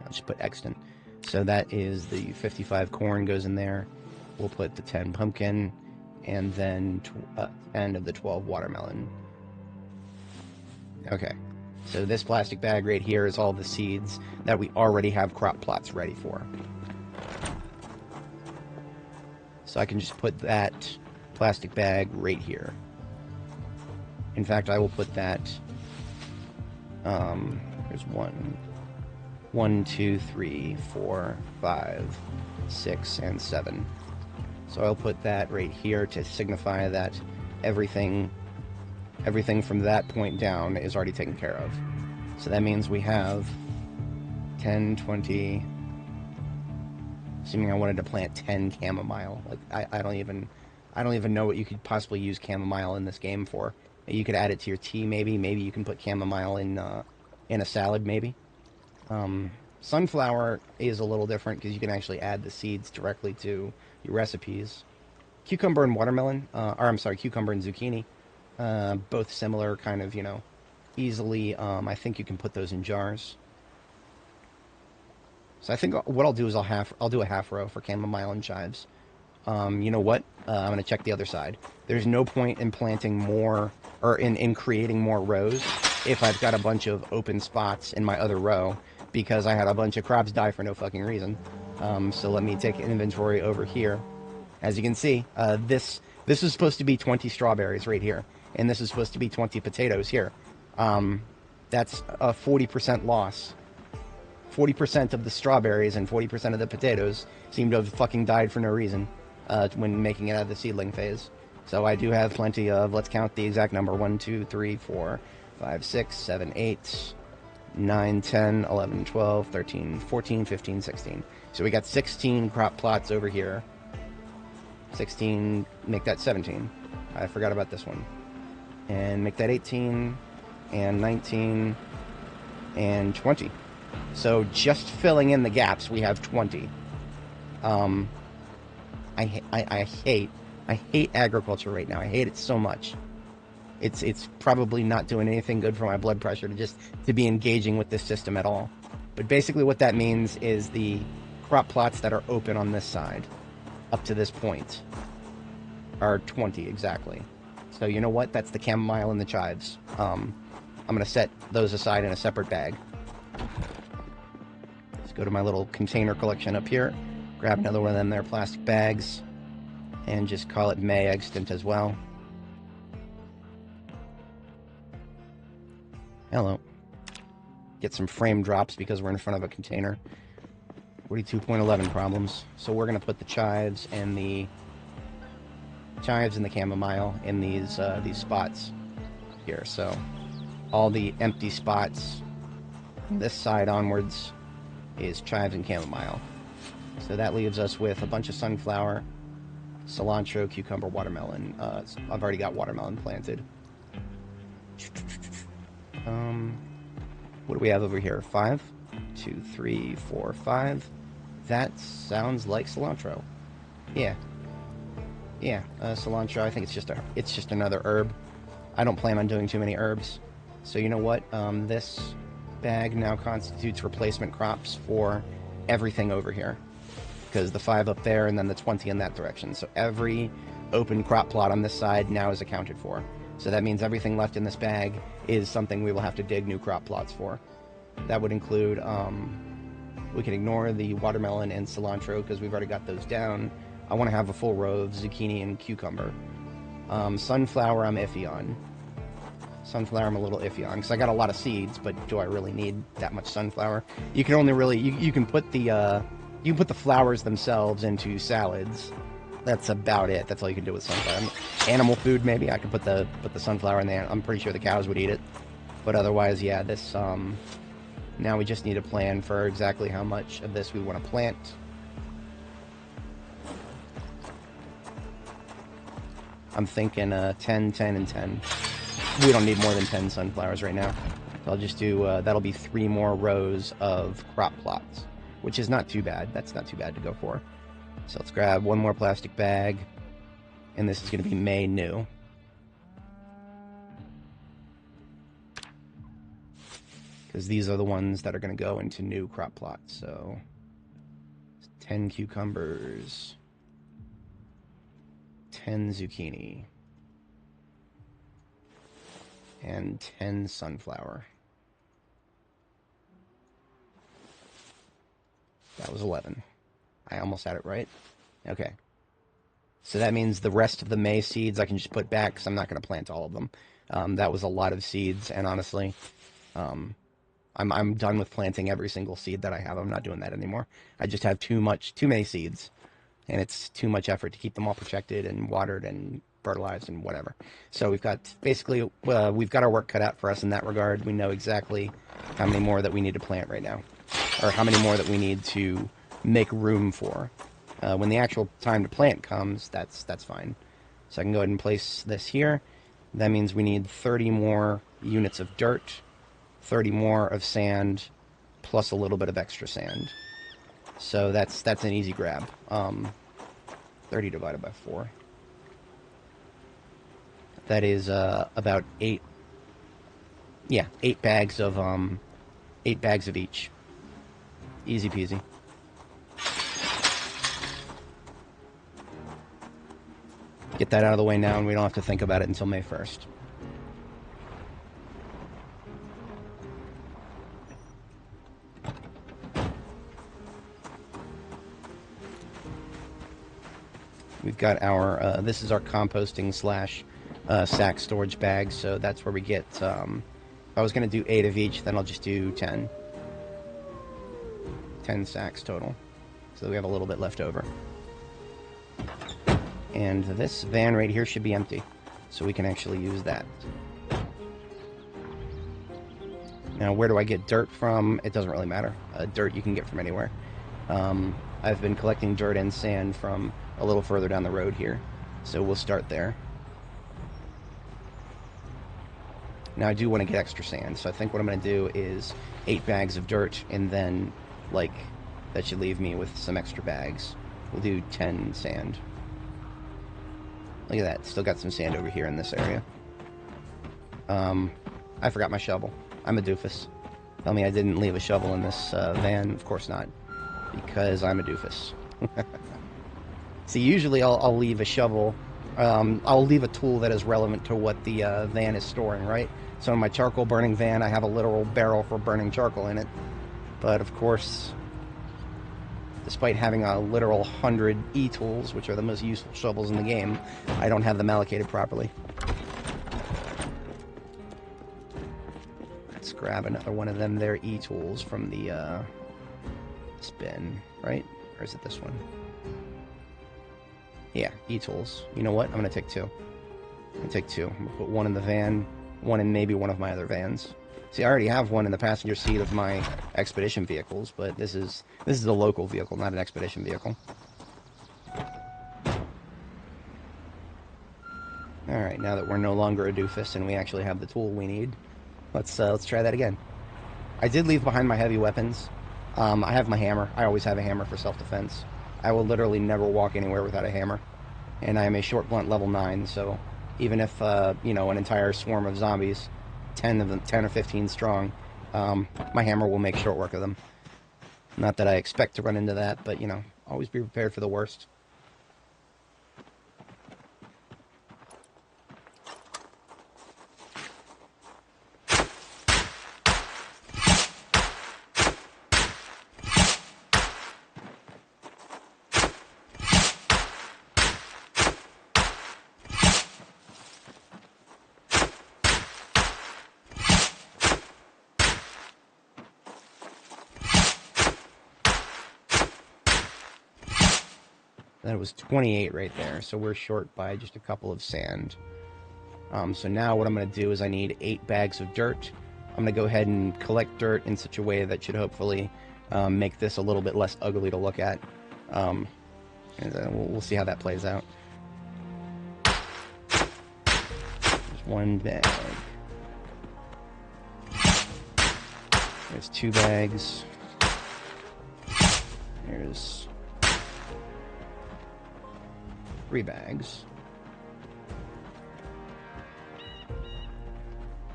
I'll just put extant. So that is the 55 corn goes in there. We'll put the 10 pumpkin, and then 10 of the 12 watermelon. Okay, so this plastic bag right here is all the seeds that we already have crop plots ready for. So I can just put that plastic bag right here. In fact, I will put that, there's 1, 2, 3, 4, 5, 6, and 7. So I'll put that right here to signify that everything from that point down is already taken care of. So that means we have 10, 20, assuming I wanted to plant 10 chamomile. Like I don't even know what you could possibly use chamomile in this game for. You could add it to your tea, maybe. Maybe you can put chamomile in a salad, maybe. Sunflower is a little different because you can actually add the seeds directly to your recipes. Cucumber and watermelon, cucumber and zucchini, both similar, kind of, you know, easily. I think you can put those in jars. So I think what I'll do is I'll do a half row for chamomile and chives. You know what? I'm going to check the other side. There's no point in planting more, or in creating more rows if I've got a bunch of open spots in my other row, because I had a bunch of crops die for no fucking reason. So let me take inventory over here. As you can see, this is supposed to be 20 strawberries right here, and this is supposed to be 20 potatoes here. That's a 40% loss. 40% of the strawberries and 40% of the potatoes seem to have fucking died for no reason when making it out of the seedling phase. So I do have plenty of, let's count the exact number, 1, 2, 3, 4, 5, 6, 7, 8, 9, 10, 11, 12, 13, 14, 15, 16. So we got 16 crop plots over here. 16, make that 17. I forgot about this one. And make that 18, and 19, and 20. So just filling in the gaps, we have 20. I hate agriculture right now. I hate it so much. It's probably not doing anything good for my blood pressure to be engaging with this system at all. But basically what that means is the crop plots that are open on this side up to this point are 20 exactly. So you know what? That's the chamomile and the chives. I'm going to set those aside in a separate bag. Let's go to my little container collection up here. Grab another one of them there plastic bags. And just call it May extant as well. Hello. Get some frame drops because we're in front of a container. 42.11 problems. So we're gonna put the chives and the chamomile in these spots here. So all the empty spots this side onwards is chives and chamomile. So that leaves us with a bunch of sunflower, cilantro, cucumber, watermelon. I've already got watermelon planted. What do we have over here? 5, 2, 3, 4, 5. That sounds like cilantro. Yeah. Yeah, cilantro. I think it's just another herb. I don't plan on doing too many herbs. So you know what? This bag now constitutes replacement crops for everything over here, because the 5 up there and then the 20 in that direction. So every open crop plot on this side now is accounted for. So that means everything left in this bag is something we will have to dig new crop plots for. That would include, we can ignore the watermelon and cilantro because we've already got those down. I want to have a full row of zucchini and cucumber. Sunflower I'm iffy on. Sunflower I'm a little iffy on because I got a lot of seeds, but do I really need that much sunflower? You can only really, you can put the flowers themselves into salads. That's about it. That's all you can do with sunflower. Animal food, maybe. I could put the sunflower in there. I'm pretty sure the cows would eat it. But otherwise, yeah, this, now we just need a plan for exactly how much of this we want to plant. I'm thinking 10, 10, and 10. We don't need more than 10 sunflowers right now. So I'll just do, that'll be 3 more rows of crop plots, which is not too bad. That's not too bad to go for. So let's grab 1 more plastic bag, and this is going to be May new. Because these are the ones that are going to go into new crop plots. So 10 cucumbers, 10 zucchini, and 10 sunflower. That was 11. I almost had it right. Okay. So that means the rest of the May seeds I can just put back because I'm not going to plant all of them. That was a lot of seeds, and honestly, I'm done with planting every single seed that I have. I'm not doing that anymore. I just have too many seeds, and it's too much effort to keep them all protected and watered and fertilized and whatever. So we've got basically we've got our work cut out for us in that regard. We know exactly how many more that we need to plant right now, or how many more that we need to make room for. When the actual time to plant comes, that's fine. So I can go ahead and place this here. That means we need 30 more units of dirt, 30 more of sand, plus a little bit of extra sand. So that's an easy grab. 30 divided by 4. That is about 8. Yeah, 8 bags of 8 bags of each. Easy peasy. Get that out of the way now, and we don't have to think about it until May 1st. We've got our, this is our composting slash sack storage bag, so that's where we get, if I was going to do 8 of each, then I'll just do 10. 10 sacks total. So we have a little bit left over. And this van right here should be empty, so we can actually use that. Now, where do I get dirt from? It doesn't really matter. Dirt you can get from anywhere. I've been collecting dirt and sand from a little further down the road here, so we'll start there. Now, I do want to get extra sand, so I think what I'm going to do is 8 bags of dirt, and then, like, that should leave me with some extra bags. We'll do 10 sand. Look at that. Still got some sand over here in this area. I forgot my shovel. I'm a doofus. Tell me I didn't leave a shovel in this van. Of course not. Because I'm a doofus. See, usually I'll leave a shovel. I'll leave a tool that is relevant to what the van is storing, right? So in my charcoal burning van, I have a literal barrel for burning charcoal in it. But of course, despite having a literal 100 E-tools, which are the most useful shovels in the game, I don't have them allocated properly. Let's grab another one of them there E-tools from the this bin, right? Or is it this one? Yeah, e-tools. You know what? I'm going to take two. I'm going to take two. I'm going to put one in the van, one in maybe one of my other vans. See, I already have one in the passenger seat of my expedition vehicles, but this is a local vehicle, not an expedition vehicle. Alright, now that we're no longer a doofus and we actually have the tool we need, let's try that again. I did leave behind my heavy weapons. I have my hammer. I always have a hammer for self-defense. I will literally never walk anywhere without a hammer. And I am a short blunt level 9, so even if, you know, an entire swarm of zombies, 10 of them, 10 or 15 strong, my hammer will make short work of them. Not that I expect to run into that, but, you know, always be prepared for the worst. That was 28 right there, so we're short by just a couple of sand. So now what I'm going to do is I need 8 bags of dirt. I'm going to go ahead and collect dirt in such a way that should hopefully make this a little bit less ugly to look at. And we'll see how that plays out. There's 1 bag. There's 2 bags. There's 3 bags.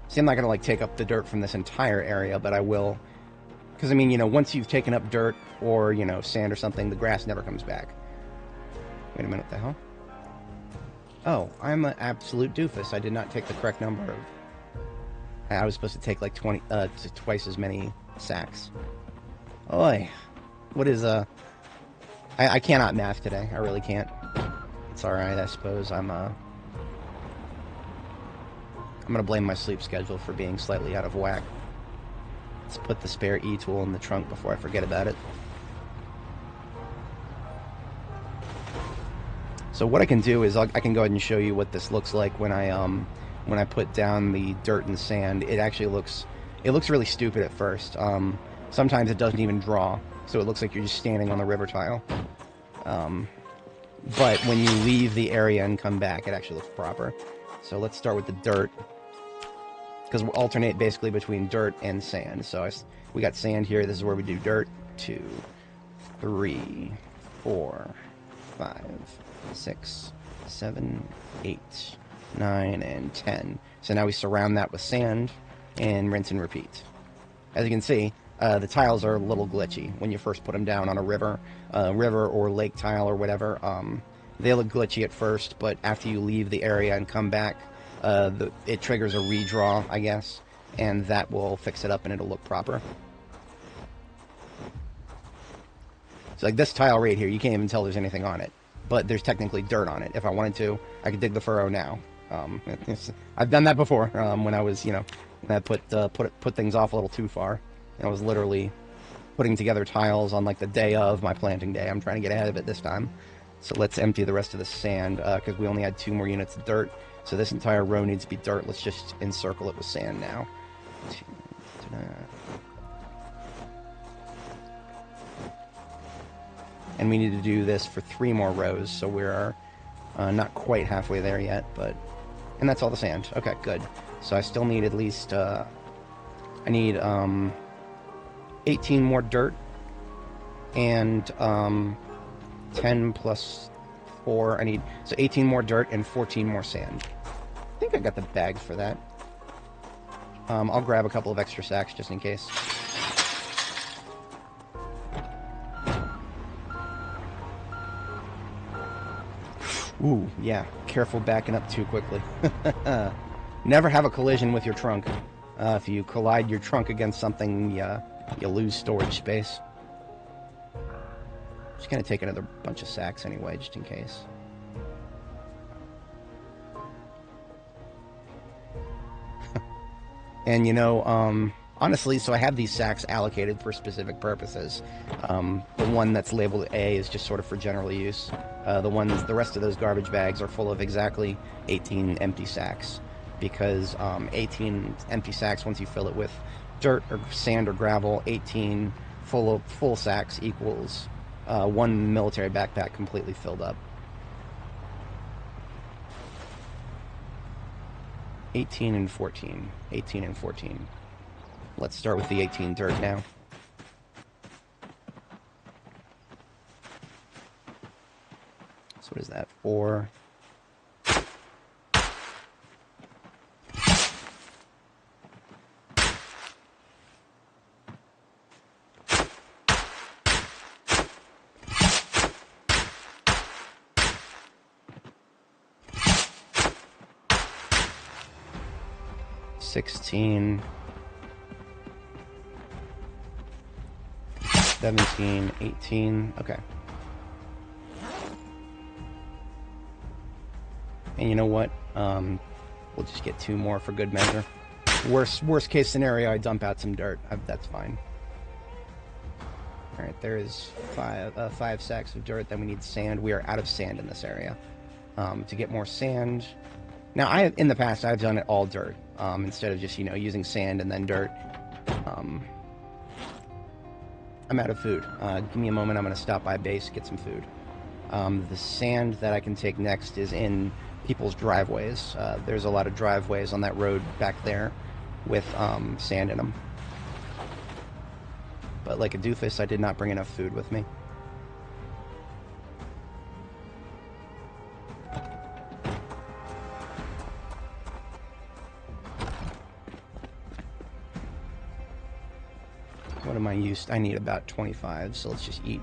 See, I'm not gonna like take up the dirt from this entire area, but I will, because I mean, you know, once you've taken up dirt or, you know, sand or something, the grass never comes back. Wait a minute, what the hell? Oh, I'm an absolute doofus. I did not take the correct number of... I was supposed to take like 20, twice as many sacks. Oi. What is, I cannot math today. I really can't. It's alright, I suppose. I'm gonna blame my sleep schedule for being slightly out of whack. Let's put the spare E-tool in the trunk before I forget about it. So what I can do is I can go ahead and show you what this looks like when I put down the dirt and sand. It actually looks really stupid at first. Sometimes it doesn't even draw, so it looks like you're just standing on the river tile. But when you leave the area and come back, it actually looks proper. So let's start with the dirt, because we'll alternate basically between dirt and sand. So we got sand here. This is where we do dirt. 2, 3, 4, 5, 6, 7, 8, 9, and 10. So now we surround that with sand and rinse and repeat. As you can see, the tiles are a little glitchy when you first put them down on a river or lake tile or whatever. They look glitchy at first, but after you leave the area and come back, it triggers a redraw, I guess, and that will fix it up and it'll look proper. So like this tile right here, you can't even tell there's anything on it, but there's technically dirt on it. If I wanted to, I could dig the furrow now. I've done that before when I was, you know, when I put things off a little too far. I was literally putting together tiles on like the day of my planting day. I'm trying to get ahead of it this time. So let's empty the rest of the sand, because we only had 2 more units of dirt. So this entire row needs to be dirt. Let's just encircle it with sand now. And we need to do this for 3 more rows, so we're not quite halfway there yet, but... And that's all the sand. Okay, good. So I still need at least... I need 18 more dirt, and 10 plus 4, I need... So 18 more dirt and 14 more sand. I think I got the bags for that. I'll grab a couple of extra sacks just in case. Ooh, yeah. Careful backing up too quickly. Never have a collision with your trunk. If you collide your trunk against something, you lose storage space. Just gonna take another bunch of sacks anyway, just in case. And you know, Honestly, so I have these sacks allocated for specific purposes. The one that's labeled A is just sort of for general use. The rest of those garbage bags are full of exactly 18 empty sacks, because 18 empty sacks, once you fill it with dirt or sand or gravel, 18 full sacks equals one military backpack completely filled up. 18 and 14. 18 and 14. Let's start with the 18 dirt now. So what is that? 4. $16, 17, 18, okay. And you know what? We'll just get 2 more for good measure. Worst case scenario, I dump out some dirt. That's fine. Alright, there is 5 sacks of dirt. Then we need sand. We are out of sand in this area. To get more sand... Now, in the past, I've done it all dirt, instead of just, using sand and then dirt. I'm out of food. Give me a moment. I'm going to stop by base, get some food. The sand that I can take next is in people's driveways. There's a lot of driveways on that road back there with sand in them. But like a doofus, I did not bring enough food with me. What am I used? I need about 25, so let's just eat.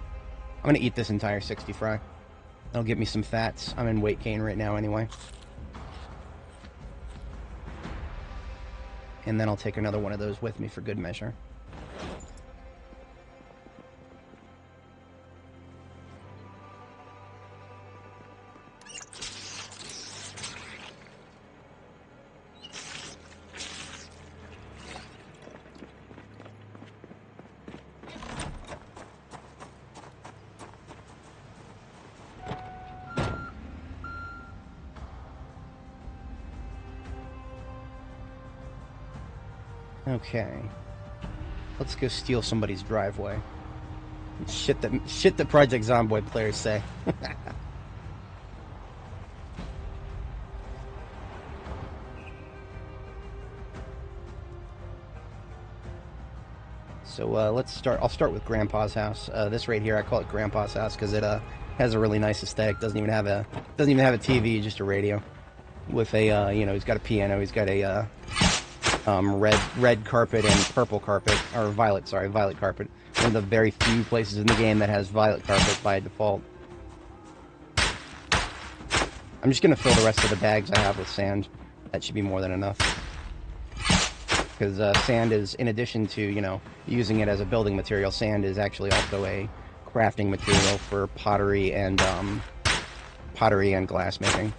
I'm going to eat this entire 60 fry. That'll give me some fats. I'm in weight gain right now anyway. And then I'll take another one of those with me for good measure. Okay, let's go steal somebody's driveway. Shit that Project Zomboid players say. So let's start. I'll start with Grandpa's house. This right here, I call it Grandpa's house because it has a really nice aesthetic. Doesn't even have a TV, just a radio with a he's got a piano. He's got a red carpet and purple carpet, or violet carpet. One of the very few places in the game that has violet carpet by default. I'm just going to fill the rest of the bags I have with sand. That should be more than enough. Because sand is, in addition to, using it as a building material, sand is actually also a crafting material for pottery and glass making.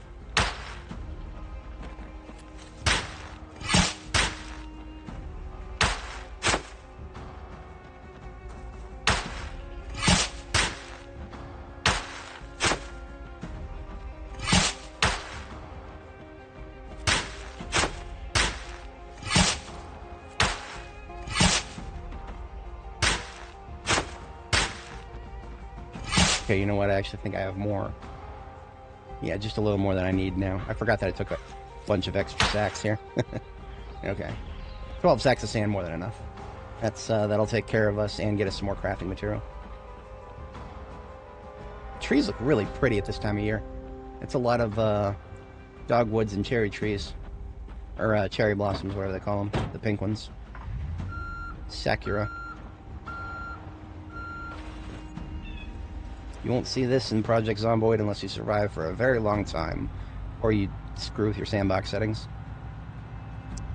Okay, you know what? I actually think I have more. Yeah, just a little more than I need now. I forgot that I took a bunch of extra sacks here. Okay. 12 sacks of sand, more than enough. That'll take care of us and get us some more crafting material. Trees look really pretty at this time of year. It's a lot of dogwoods and cherry trees. Or cherry blossoms, whatever they call them. The pink ones. Sakura. You won't see this in Project Zomboid unless you survive for a very long time, or you screw with your sandbox settings.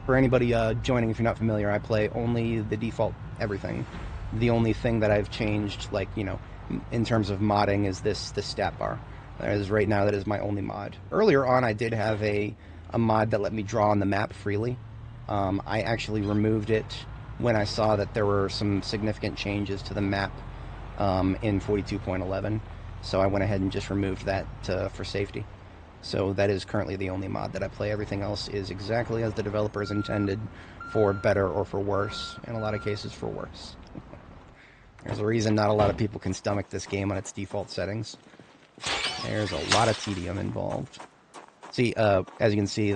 For anybody joining, if you're not familiar, I play only the default everything. The only thing that I've changed, like, in terms of modding, is this stat bar. As right now, that is my only mod. Earlier on, I did have a mod that let me draw on the map freely. I actually removed it when I saw that there were some significant changes to the map in 42.11. So I went ahead and just removed that for safety. So that is currently the only mod that I play. Everything else is exactly as the developers intended, for better or for worse. In a lot of cases, for worse. There's a reason not a lot of people can stomach this game on its default settings. There's a lot of tedium involved. See, as you can see,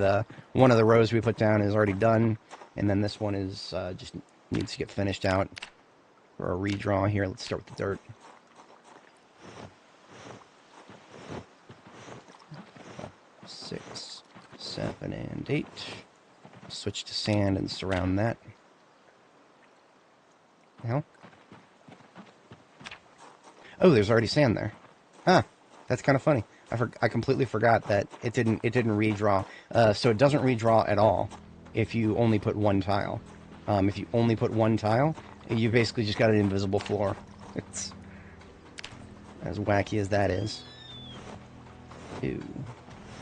one of the rows we put down is already done, and then this one is just needs to get finished out for a redraw here. Let's start with the dirt. 6, 7, and 8. Switch to sand and surround that. Hell? Oh, there's already sand there. Huh. That's kind of funny. I completely forgot that it didn't redraw. So it doesn't redraw at all if you only put one tile. If you only put one tile, you basically just got an invisible floor. It's as wacky as that is. 2,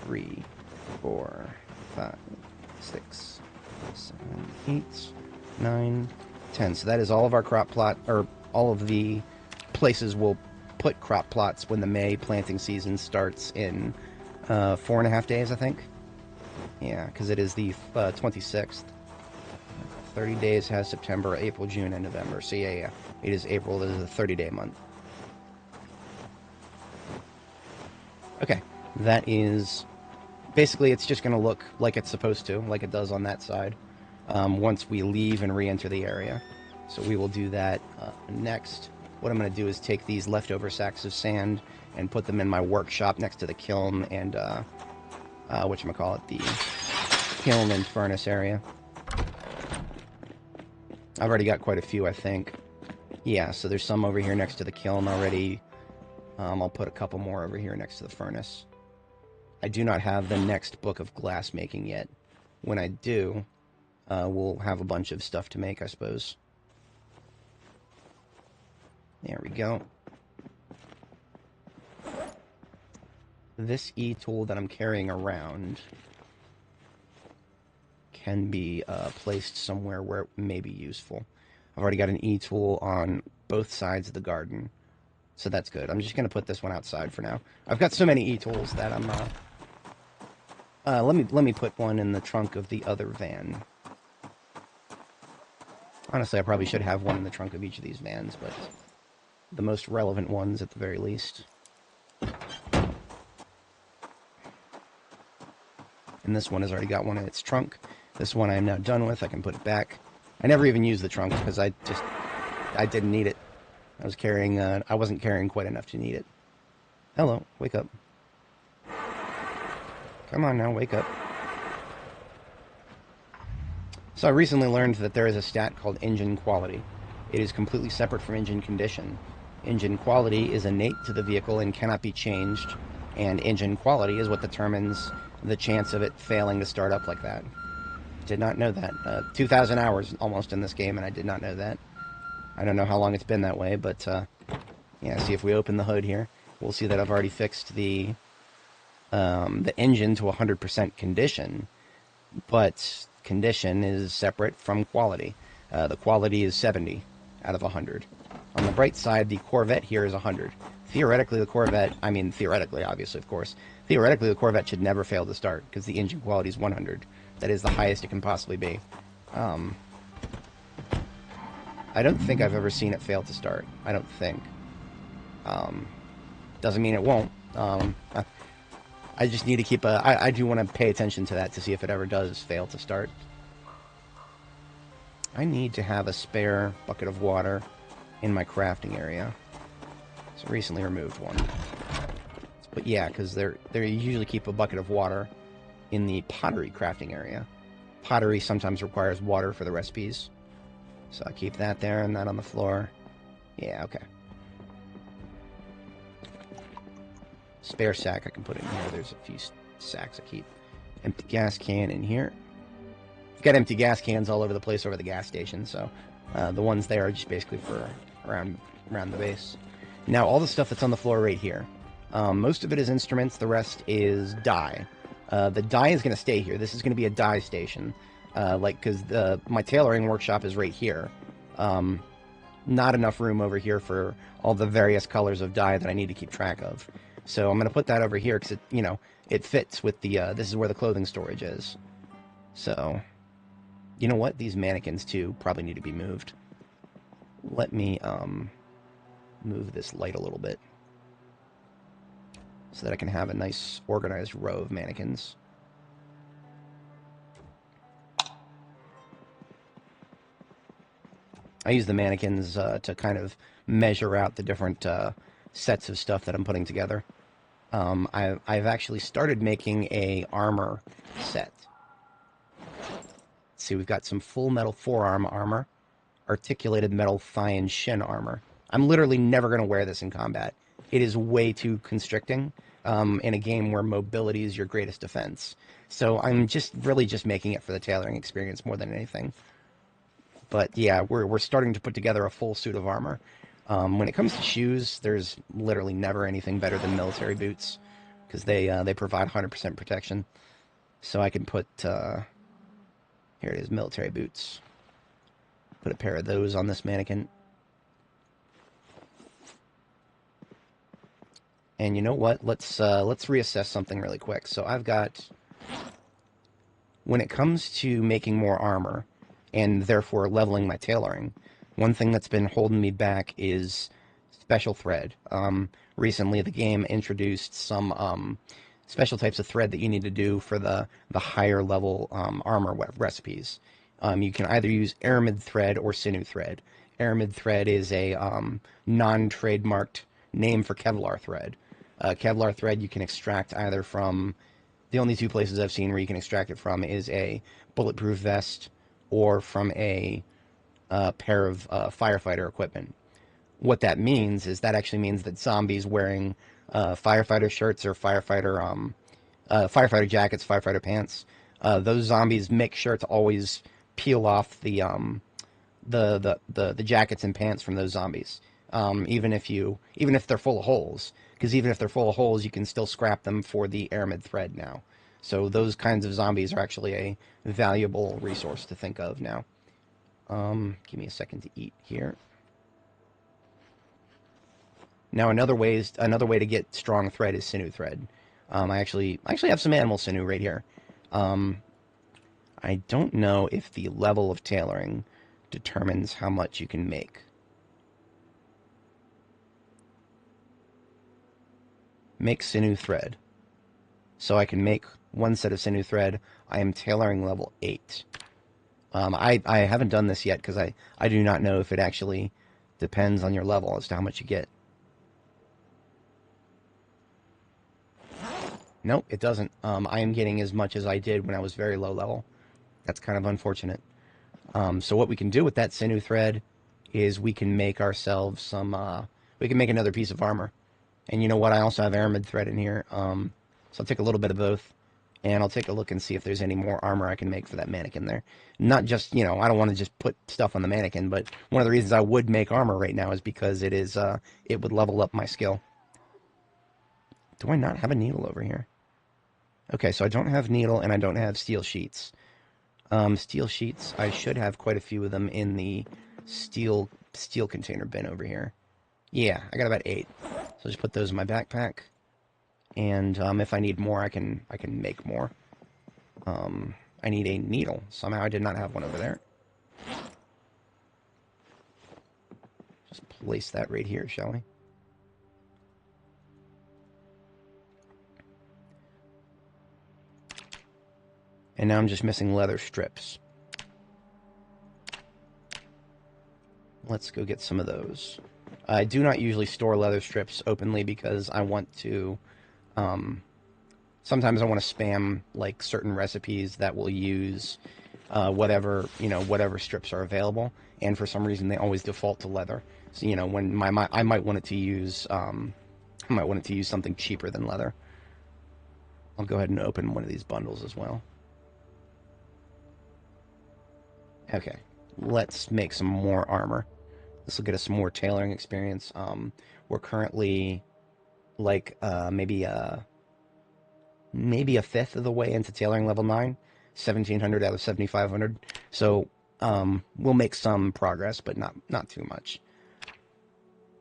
3, 4, 5, 6, 7, 8, 9, 10. So that is all of our crop plot, or all of the places we'll put crop plots when the May planting season starts in 4.5 days, I think. Yeah, because it is the 26th. 30 days has September, April, June, and November. So yeah. It is April. It is a 30-day month. Okay, that is... Basically, it's just going to look like it's supposed to, like it does on that side, once we leave and re-enter the area. So we will do that next. What I'm going to do is take these leftover sacks of sand and put them in my workshop next to the kiln and, whatchamacallit, the kiln and furnace area. I've already got quite a few, I think. Yeah, so there's some over here next to the kiln already. I'll put a couple more over here next to the furnace. I do not have the next book of glass making yet. When I do, we'll have a bunch of stuff to make, I suppose. There we go. This E-tool that I'm carrying around can be placed somewhere where it may be useful. I've already got an E-tool on both sides of the garden, so that's good. I'm just going to put this one outside for now. I've got so many E-tools that I'm... let me put one in the trunk of the other van. Honestly, I probably should have one in the trunk of each of these vans, but the most relevant ones at the very least. And this one has already got one in its trunk. This one I am now done with. I can put it back. I never even used the trunk because I didn't need it. I wasn't carrying quite enough to need it. Hello, wake up. Come on now, wake up. So I recently learned that there is a stat called engine quality. It is completely separate from engine condition. Engine quality is innate to the vehicle and cannot be changed, and engine quality is what determines the chance of it failing to start up like that. Did not know that. 2,000 hours almost in this game, and I did not know that. I don't know how long it's been that way, but yeah, see if we open the hood here, we'll see that I've already fixed the engine to 100% condition, but condition is separate from quality. The quality is 70 out of 100. On the bright side, the Corvette here is 100. Theoretically, the Corvette, I mean, theoretically, obviously, of course, theoretically, the Corvette should never fail to start, because the engine quality is 100. That is the highest it can possibly be. I don't think I've ever seen it fail to start. I don't think. Doesn't mean it won't. I just need to keep I do want to pay attention to that to see if it ever does fail to start. I need to have a spare bucket of water in my crafting area. So recently removed one. But yeah, because they usually keep a bucket of water in the pottery crafting area. Pottery sometimes requires water for the recipes. So I keep that there and that on the floor. Yeah, okay. Spare sack I can put in here. There's a few sacks I keep. Empty gas can in here. I've got empty gas cans all over the place over the gas station, so the ones there are just basically for around the base. Now, all the stuff that's on the floor right here, most of it is instruments, the rest is dye. The dye is going to stay here. This is going to be a dye station. Because my tailoring workshop is right here. Not enough room over here for all the various colors of dye that I need to keep track of. So I'm going to put that over here because it fits with the, this is where the clothing storage is. So, you know what? These mannequins, too, probably need to be moved. Let me, move this light a little bit so that I can have a nice organized row of mannequins. I use the mannequins to kind of measure out the different sets of stuff that I'm putting together. I've actually started making a armor set. Let's see, we've got some full metal forearm armor, articulated metal thigh and shin armor. I'm literally never going to wear this in combat. It is way too constricting in a game where mobility is your greatest defense. So I'm really just making it for the tailoring experience more than anything. But yeah, we're starting to put together a full suit of armor. When it comes to shoes, there's literally never anything better than military boots because they provide 100% protection. So I can put here it is, military boots. Put a pair of those on this mannequin. And you know what? Let's reassess something really quick. So I've got, when it comes to making more armor, and therefore leveling my tailoring, one thing that's been holding me back is special thread. Recently, the game introduced some special types of thread that you need to do for the higher level armor recipes. You can either use aramid thread or sinew thread. Aramid thread is a non-trademarked name for Kevlar thread. Kevlar thread you can extract either from, the only two places I've seen where you can extract it from is a bulletproof vest or from a pair of firefighter equipment. What that means is that actually means that zombies wearing firefighter shirts or firefighter jackets, firefighter pants, those zombies make sure to always peel off the jackets and pants from those zombies, even if they're full of holes. Because even if they're full of holes, you can still scrap them for the aramid thread now. So those kinds of zombies are actually a valuable resource to think of now. Give me a second to eat here. Now another way to get strong thread is sinew thread. I actually have some animal sinew right here. I don't know if the level of tailoring determines how much you can make. Make sinew thread. So I can make one set of sinew thread. I am tailoring level 8. I haven't done this yet because I do not know if it actually depends on your level as to how much you get. Nope, it doesn't. I am getting as much as I did when I was very low level. That's kind of unfortunate. So what we can do with that sinew thread is we can make ourselves some, we can make another piece of armor. And you know what? I also have aramid thread in here. So I'll take a little bit of both. And I'll take a look and see if there's any more armor I can make for that mannequin there. Not just, I don't want to just put stuff on the mannequin, but one of the reasons I would make armor right now is because it would level up my skill. Do I not have a needle over here? Okay, so I don't have needle and I don't have steel sheets. Steel sheets, I should have quite a few of them in the steel container bin over here. Yeah, I got about 8. So I'll just put those in my backpack. And if I need more, I can make more. I need a needle. Somehow I did not have one over there. Just place that right here, shall we? And now I'm just missing leather strips. Let's go get some of those. I do not usually store leather strips openly because I want to... sometimes I want to spam like certain recipes that will use whatever strips are available, and for some reason they always default to leather. So when I might want it to use something cheaper than leather. I'll go ahead and open one of these bundles as well. Okay, let's make some more armor. This will get us some more tailoring experience. We're currently like maybe a fifth of the way into tailoring level 9. 1,700 out of 7,500. So we'll make some progress, but not too much.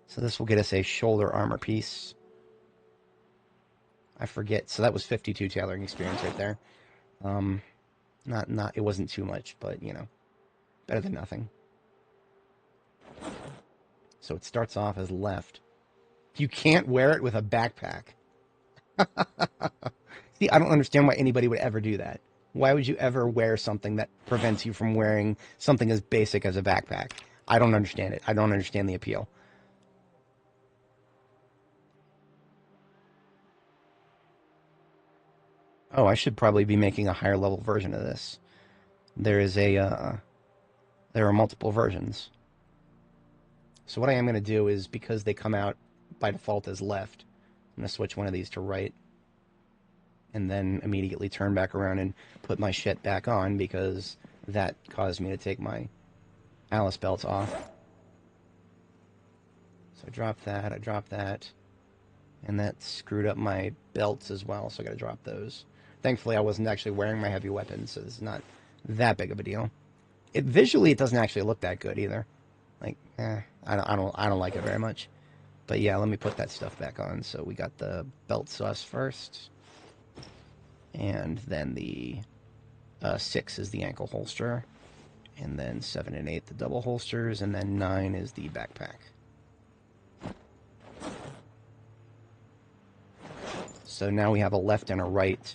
So this will get us a shoulder armor piece. I forget. So that was 52 tailoring experience right there. It wasn't too much, but you know, better than nothing. So it starts off as left. You can't wear it with a backpack. See, I don't understand why anybody would ever do that. Why would you ever wear something that prevents you from wearing something as basic as a backpack? I don't understand it. I don't understand the appeal. Oh, I should probably be making a higher level version of this. There are multiple versions. So what I am going to do is, because they come out by default as left, I'm going to switch one of these to right, and then immediately turn back around and put my shit back on, because that caused me to take my Alice belts off. So I dropped that, and that screwed up my belts as well, so I got to drop those. Thankfully, I wasn't actually wearing my heavy weapons, so this is not that big of a deal. Visually, it doesn't actually look that good either. Like, I don't like it very much. But yeah, let me put that stuff back on. So we got the belt sus first, and then the 6 is the ankle holster, and then 7 and 8 the double holsters, and then 9 is the backpack. So now we have a left and a right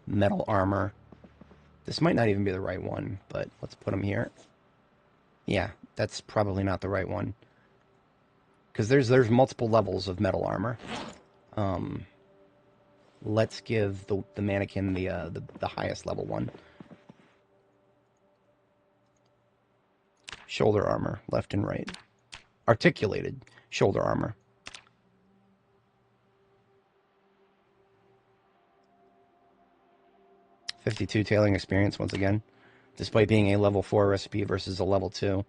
metal armor. This might not even be the right one, but let's put them here. Yeah, that's probably not the right one, because there's multiple levels of metal armor. Let's give the mannequin the highest level one. Shoulder armor, left and right. Articulated shoulder armor. .52 tailoring experience once again, despite being a level 4 recipe versus a level 2.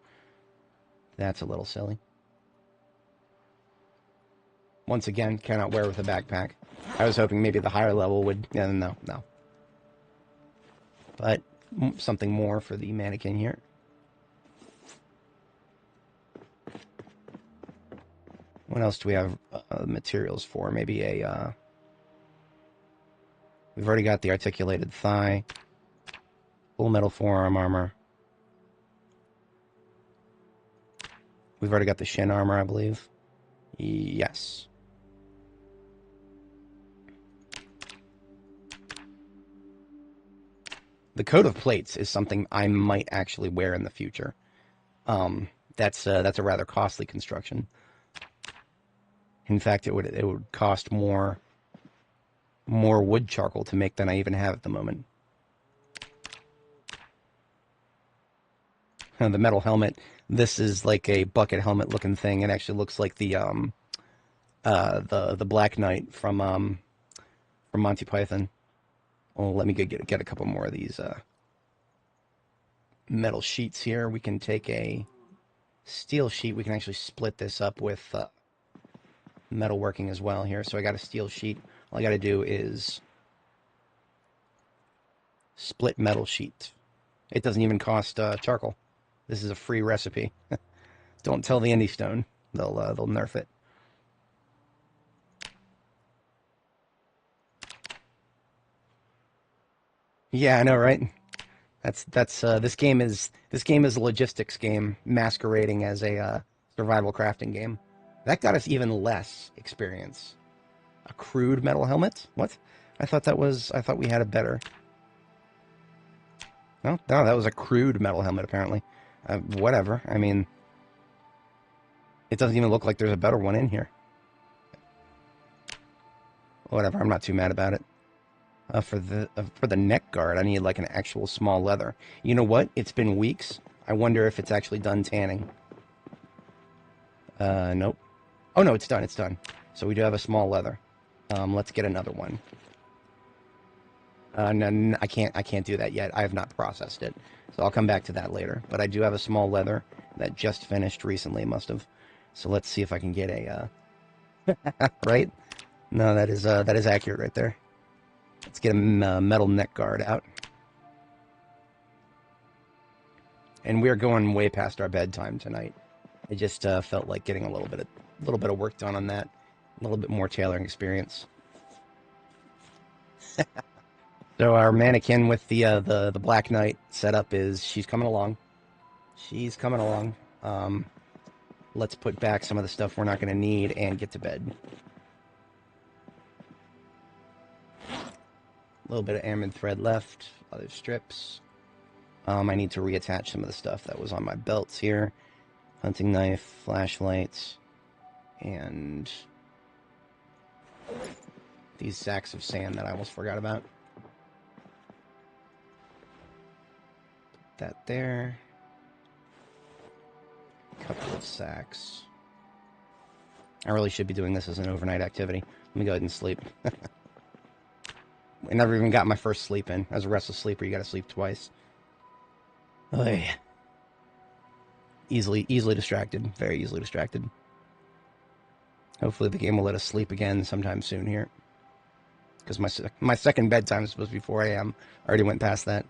That's a little silly. Once again, cannot wear with a backpack. I was hoping maybe the higher level would... No. But something more for the mannequin here. What else do we have materials for? Maybe a... We've already got the articulated thigh. Full metal forearm armor. We've already got the shin armor, I believe. Yes. The coat of plates is something I might actually wear in the future. That's a rather costly construction. In fact, it would cost more wood charcoal to make than I even have at the moment. The metal helmet. This is like a bucket helmet looking thing. It actually looks like the Black Knight from Monty Python. Oh, let me get a couple more of these metal sheets here. We can take a steel sheet. We can actually split this up with metalworking as well here. So I got a steel sheet. All I got to do is split metal sheet. It doesn't even cost charcoal. This is a free recipe. Don't tell the Indie Stone. They'll nerf it. Yeah, I know, right? That's this game is a logistics game masquerading as a survival crafting game. That got us even less experience. A crude metal helmet? What? I thought we had a better. No, that was a crude metal helmet apparently. Whatever. I mean, it doesn't even look like there's a better one in here. Whatever. I'm not too mad about it. For the neck guard, I need like an actual small leather. You know what? It's been weeks. I wonder if it's actually done tanning. Nope. Oh no, it's done. It's done. So we do have a small leather. Let's get another one. No, I can't do that yet. I have not processed it, so I'll come back to that later. But I do have a small leather that just finished recently. Must have. So let's see if I can get a. Right? No, that is accurate right there. Let's get a metal neck guard out. And we're going way past our bedtime tonight. I just felt like getting a little bit of work done on that, a little bit more tailoring experience. So our mannequin with the Black Knight setup is she's coming along. She's coming along. Let's put back some of the stuff we're not going to need and get to bed. A little bit of airman thread left, other strips. I need to reattach some of the stuff that was on my belts here. Hunting knife, flashlights, and these sacks of sand that I almost forgot about. Put that there. Couple of sacks. I really should be doing this as an overnight activity. Let me go ahead and sleep. I never even got my first sleep in. As a restless sleeper, you gotta sleep twice. Oy. Easily distracted. Very easily distracted. Hopefully the game will let us sleep again sometime soon here. Because my second bedtime is supposed to be 4 a.m. I already went past that.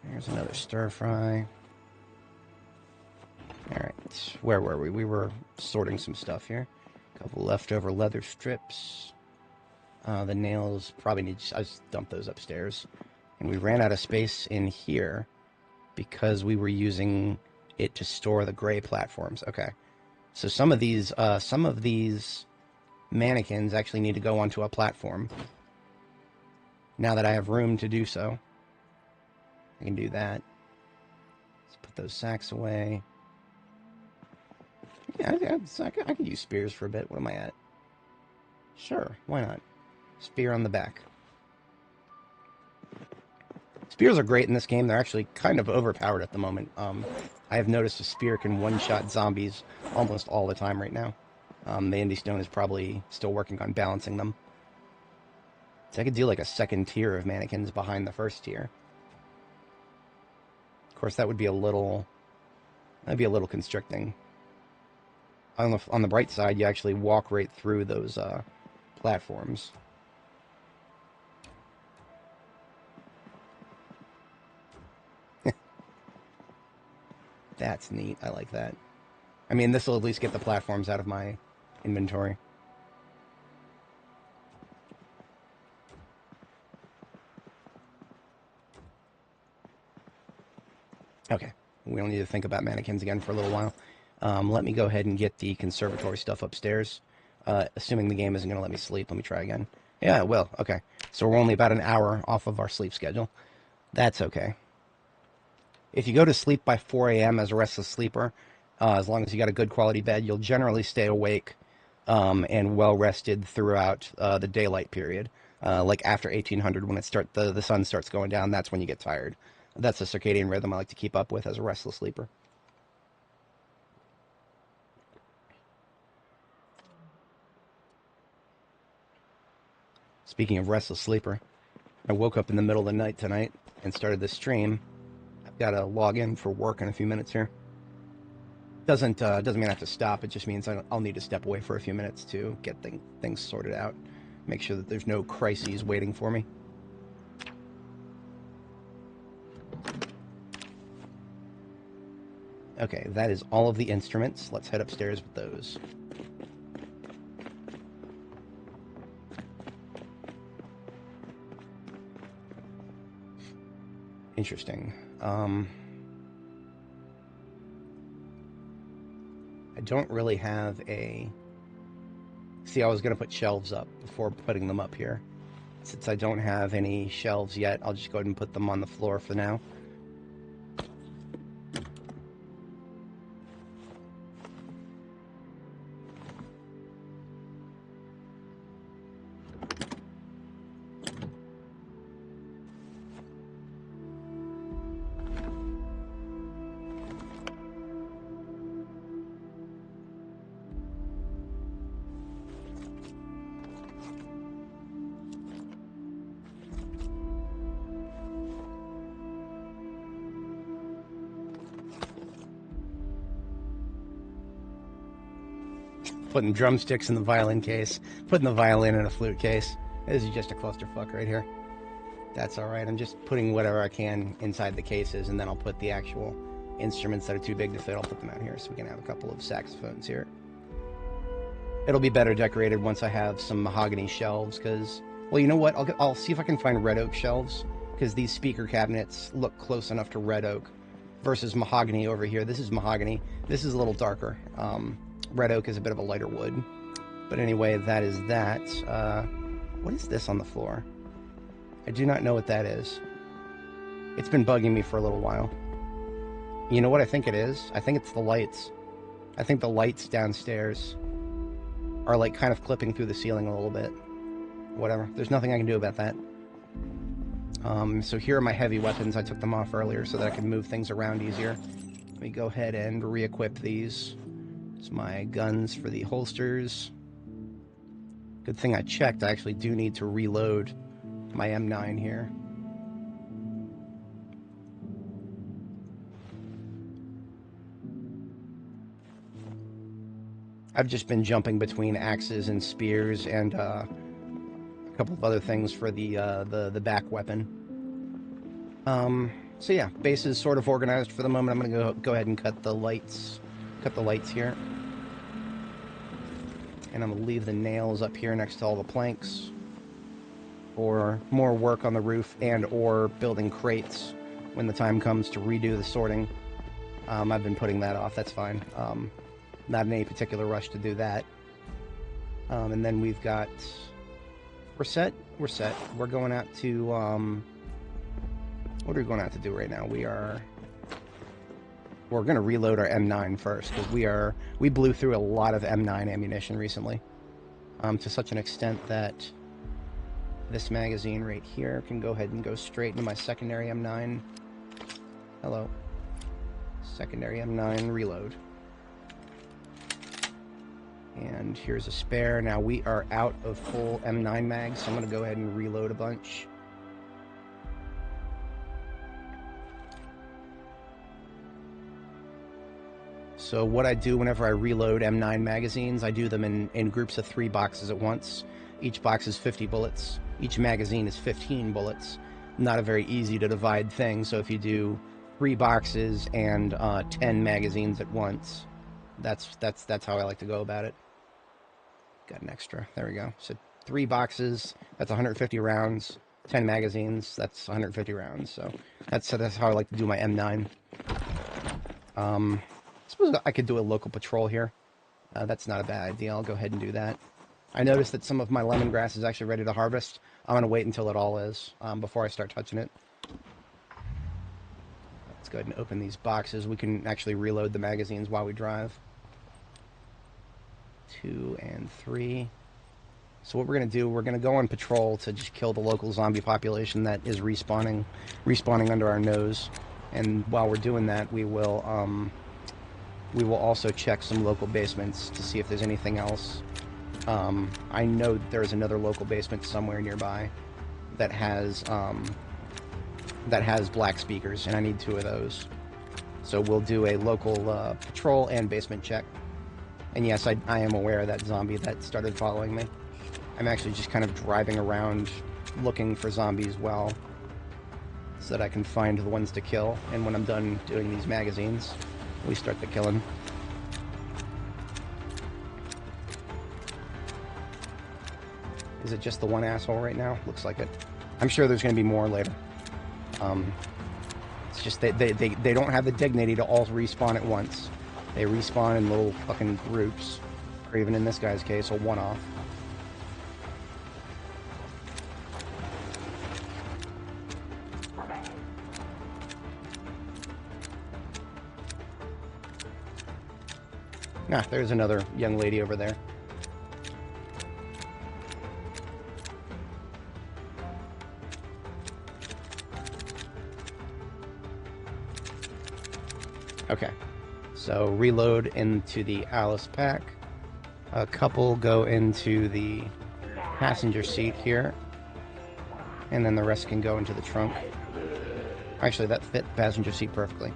There's another stir fry. Alright, where were we? We were sorting some stuff here. A couple leftover leather strips. The nails probably need to... I just dumped those upstairs. And we ran out of space in here because we were using it to store the gray platforms. Okay. So some of these mannequins actually need to go onto a platform. Now that I have room to do so, I can do that. Let's put those sacks away. Yeah, I could use spears for a bit. What am I at? Sure, why not? Spear on the back. Spears are great in this game. They're actually kind of overpowered at the moment. I have noticed a spear can one-shot zombies almost all the time right now. The Indie Stone is probably still working on balancing them. So I could do like a second tier of mannequins behind the first tier. Of course, that would be a little... That'd be a little constricting. On the bright side, you actually walk right through those platforms. That's neat. I like that. I mean, this will at least get the platforms out of my inventory. Okay. We don't need to think about mannequins again for a little while. Let me go ahead and get the conservatory stuff upstairs. Assuming the game isn't going to let me sleep. Let me try again. Yeah, it will. Okay. So we're only about an hour off of our sleep schedule. That's okay. If you go to sleep by 4 a.m. as a restless sleeper, as long as you got a good quality bed, you'll generally stay awake and well-rested throughout the daylight period. Like after 1800, when the sun starts going down, that's when you get tired. That's a circadian rhythm I like to keep up with as a restless sleeper. Speaking of restless sleeper, I woke up in the middle of the night tonight and started this stream. I've got to log in for work in a few minutes here. Doesn't mean I have to stop. It just means I'll need to step away for a few minutes to get things sorted out. Make sure that there's no crises waiting for me. Okay, that is all of the instruments. Let's head upstairs with those. Interesting. I don't really have a... See, I was going to put shelves up before putting them up here. Since I don't have any shelves yet, I'll just go ahead and put them on the floor for now. putting drumsticks in the violin case, putting the violin in a flute case. This is just a clusterfuck right here. That's alright, I'm just putting whatever I can inside the cases, and then I'll put the actual instruments that are too big to fit, I'll put them out here so we can have a couple of saxophones here. It'll be better decorated once I have some mahogany shelves, because, well, you know what, I'll see if I can find red oak shelves, because these speaker cabinets look close enough to red oak versus mahogany over here. This is mahogany, this is a little darker. Red oak is a bit of a lighter wood. But anyway, that is that. What is this on the floor? I do not know what that is. It's been bugging me for a little while. You know what I think it is? I think it's the lights. I think the lights downstairs are like kind of clipping through the ceiling a little bit. Whatever. There's nothing I can do about that. So here are my heavy weapons. I took them off earlier so that I can move things around easier. Let me go ahead and re-equip these. It's my guns for the holsters. Good thing I checked. I actually do need to reload my M9 here. I've just been jumping between axes and spears and a couple of other things for the back weapon. So yeah, base is sort of organized for the moment. I'm gonna go ahead and cut the lights here. And I'm gonna leave the nails up here next to all the planks for more work on the roof and or building crates when the time comes to redo the sorting. I've been putting that off, that's fine. Not in any particular rush to do that. And then we've got... We're set. We're going out to... what are we going out to do right now? We're going to reload our M9 first, because we blew through a lot of M9 ammunition recently. To such an extent that this magazine right here can go ahead and go straight into my secondary M9. Hello. Secondary M9 reload. And here's a spare. Now we are out of full M9 mags, so I'm going to go ahead and reload a bunch. So what I do whenever I reload M9 magazines, I do them in groups of 3 boxes at once. Each box is 50 bullets. Each magazine is 15 bullets. Not a very easy to divide thing, so if you do 3 boxes and 10 magazines at once, that's how I like to go about it. Got an extra. There we go. So 3 boxes, that's 150 rounds. 10 magazines, that's 150 rounds. So that's how I like to do my M9. I suppose I could do a local patrol here. That's not a bad idea. I'll go ahead and do that. I noticed that some of my lemongrass is actually ready to harvest. I'm going to wait until it all is before I start touching it. Let's go ahead and open these boxes. We can actually reload the magazines while we drive. 2 and 3. So what we're going to do, we're going to go on patrol to just kill the local zombie population that is respawning under our nose. And while we're doing that, we will also check some local basements to see if there's anything else. I know there's another local basement somewhere nearby that has black speakers, and I need 2 of those. So we'll do a local patrol and basement check. And yes, I am aware of that zombie that started following me. I'm actually just kind of driving around looking for zombies well, so that I can find the ones to kill. And when I'm done doing these magazines, we start the killing. Is it just the one asshole right now? Looks like it. I'm sure there's going to be more later. It's just they don't have the dignity to all respawn at once. They respawn in little fucking groups, or even in this guy's case, a one-off. Ah, there's another young lady over there. Okay, so reload into the Alice pack. A couple go into the passenger seat here, and then the rest can go into the trunk. Actually, that fit the passenger seat perfectly.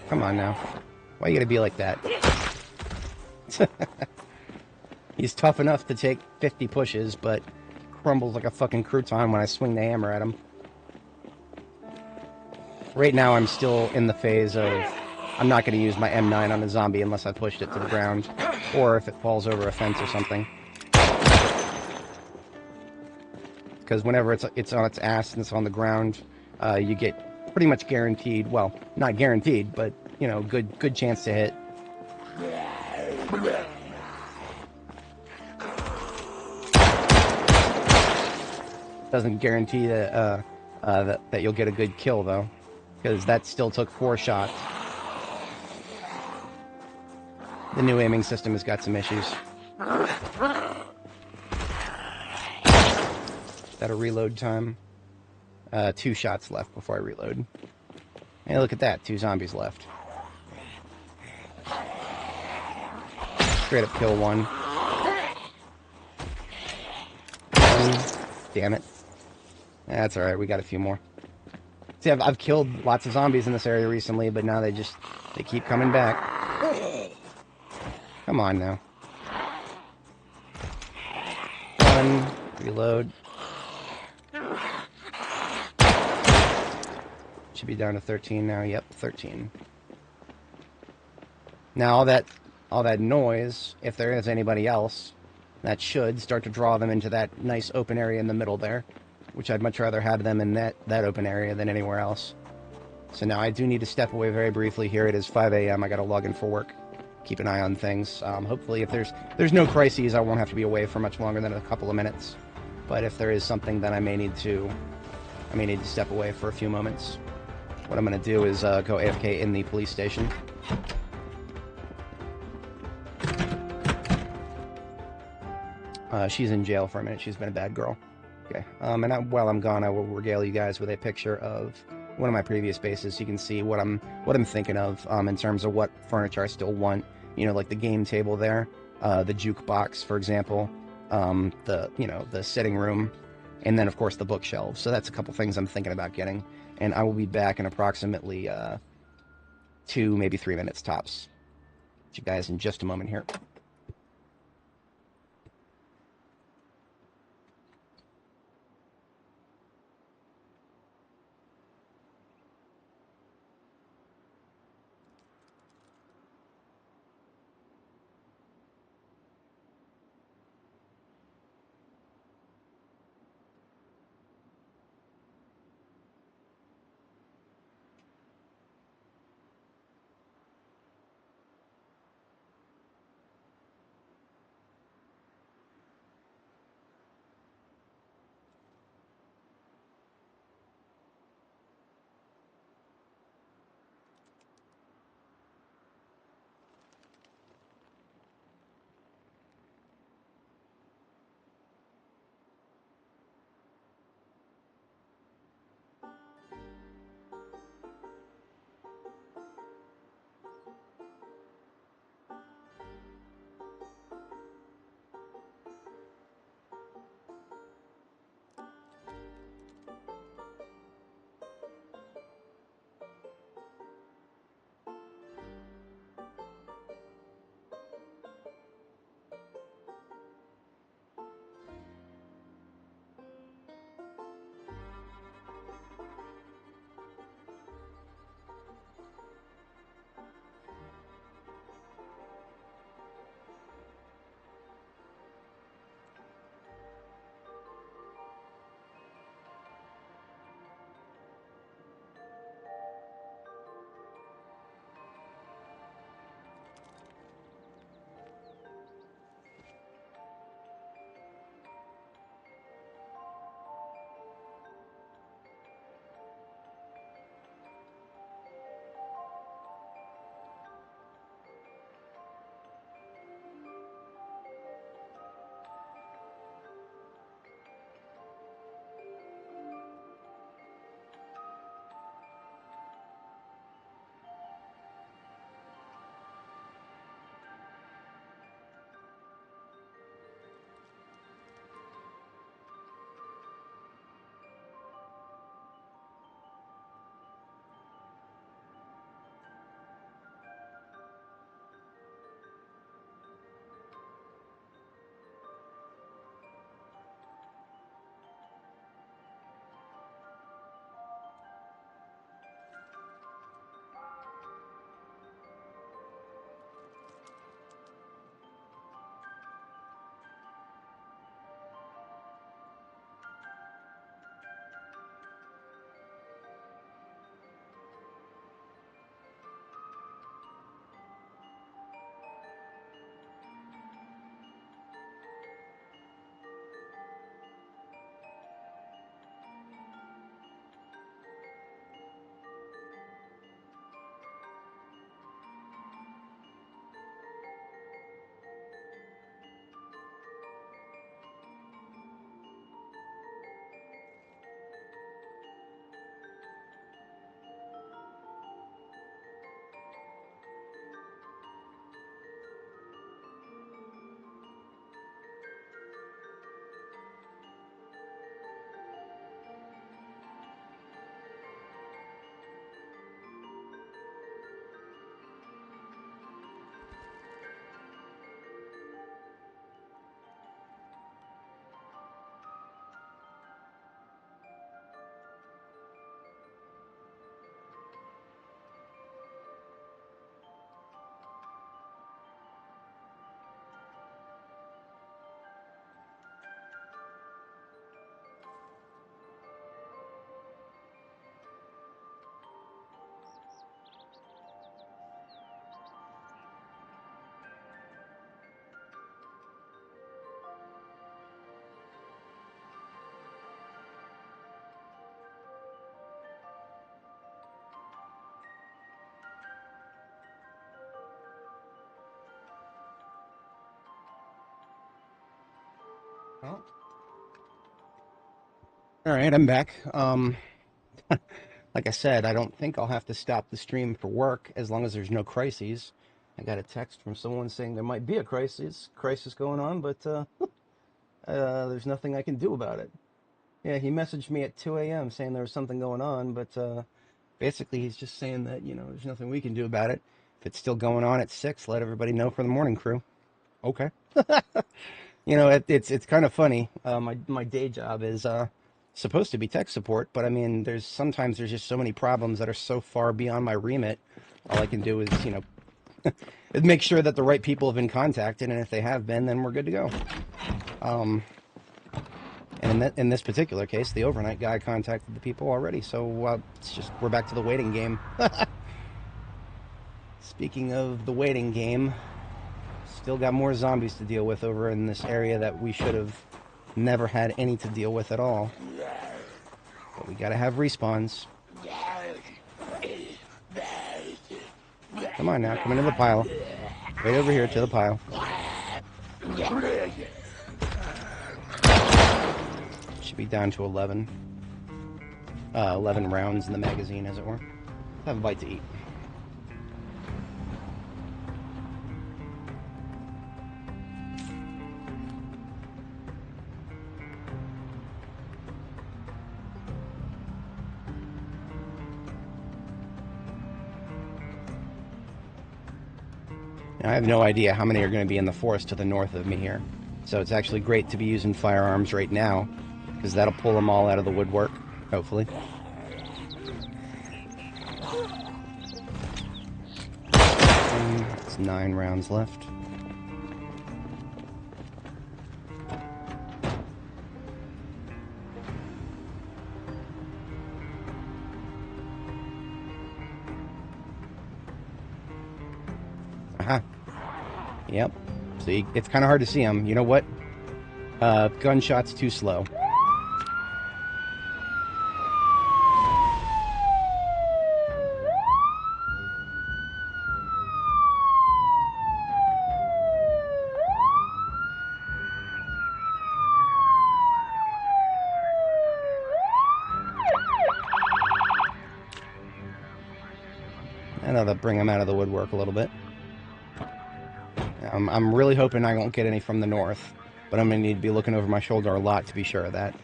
Come on now. Why you gotta be like that? He's tough enough to take 50 pushes, but crumbles like a fucking crouton when I swing the hammer at him. Right now I'm still in the phase of I'm not going to use my M9 on a zombie unless I pushed it to the ground, or if it falls over a fence or something. Because whenever it's on its ass and it's on the ground, you get pretty much guaranteed, well, not guaranteed, but, you know, good chance to hit. Doesn't guarantee that, that you'll get a good kill, though, because that still took 4 shots. The new aiming system has got some issues. Is that a reload time? 2 shots left before I reload. Hey, look at that, 2 zombies left. Straight up kill 1. Damn it. That's alright, we got a few more. See, I've killed lots of zombies in this area recently, but now they keep coming back. Come on now. 1, reload. Should be down to 13 now. Yep, 13. Now all that noise, if there is anybody else, that should start to draw them into that nice open area in the middle there, which I'd much rather have them in that open area than anywhere else. So now I do need to step away very briefly here. It is 5 a.m. I got to log in for work. Keep an eye on things. Hopefully, if there's no crises, I won't have to be away for much longer than a couple of minutes. But if there is something, then I may need to step away for a few moments. What I'm going to do is go AFK in the police station. She's in jail for a minute. She's been a bad girl. Okay. And while I'm gone, I will regale you guys with a picture of one of my previous bases, so you can see what I'm thinking of in terms of what furniture I still want. You know, like the game table there, the jukebox, for example, the sitting room, and then of course the bookshelves. So that's a couple things I'm thinking about getting, and I will be back in approximately 2, maybe 3 minutes tops. See you guys in just a moment here. All right, I'm back. Like I said, I don't think I'll have to stop the stream for work as long as there's no crises. I got a text from someone saying there might be a crisis going on, but there's nothing I can do about it. Yeah, he messaged me at 2 a.m. saying there was something going on, but basically he's just saying that, there's nothing we can do about it. If it's still going on at 6, let everybody know for the morning crew. Okay. It's kind of funny. My day job is supposed to be tech support, but I mean, sometimes there's just so many problems that are so far beyond my remit. All I can do is, make sure that the right people have been contacted, and if they have been, then we're good to go. And in this particular case, the overnight guy contacted the people already, so we're back to the waiting game. Speaking of the waiting game, still got more zombies to deal with over in this area that we should have never had any to deal with at all. But we gotta have respawns. Come on now, come into the pile. Right over here to the pile. Should be down to 11. 11 rounds in the magazine, as it were. Have a bite to eat. Now, I have no idea how many are going to be in the forest to the north of me here. So it's actually great to be using firearms right now, because that'll pull them all out of the woodwork, hopefully. And it's 9 rounds left. Aha. Yep. See, it's kind of hard to see them. You know what? Gunshot's too slow. And that'll bring them out of the woodwork a little bit. I'm really hoping I won't get any from the north, but I'm going to need to be looking over my shoulder a lot to be sure of that.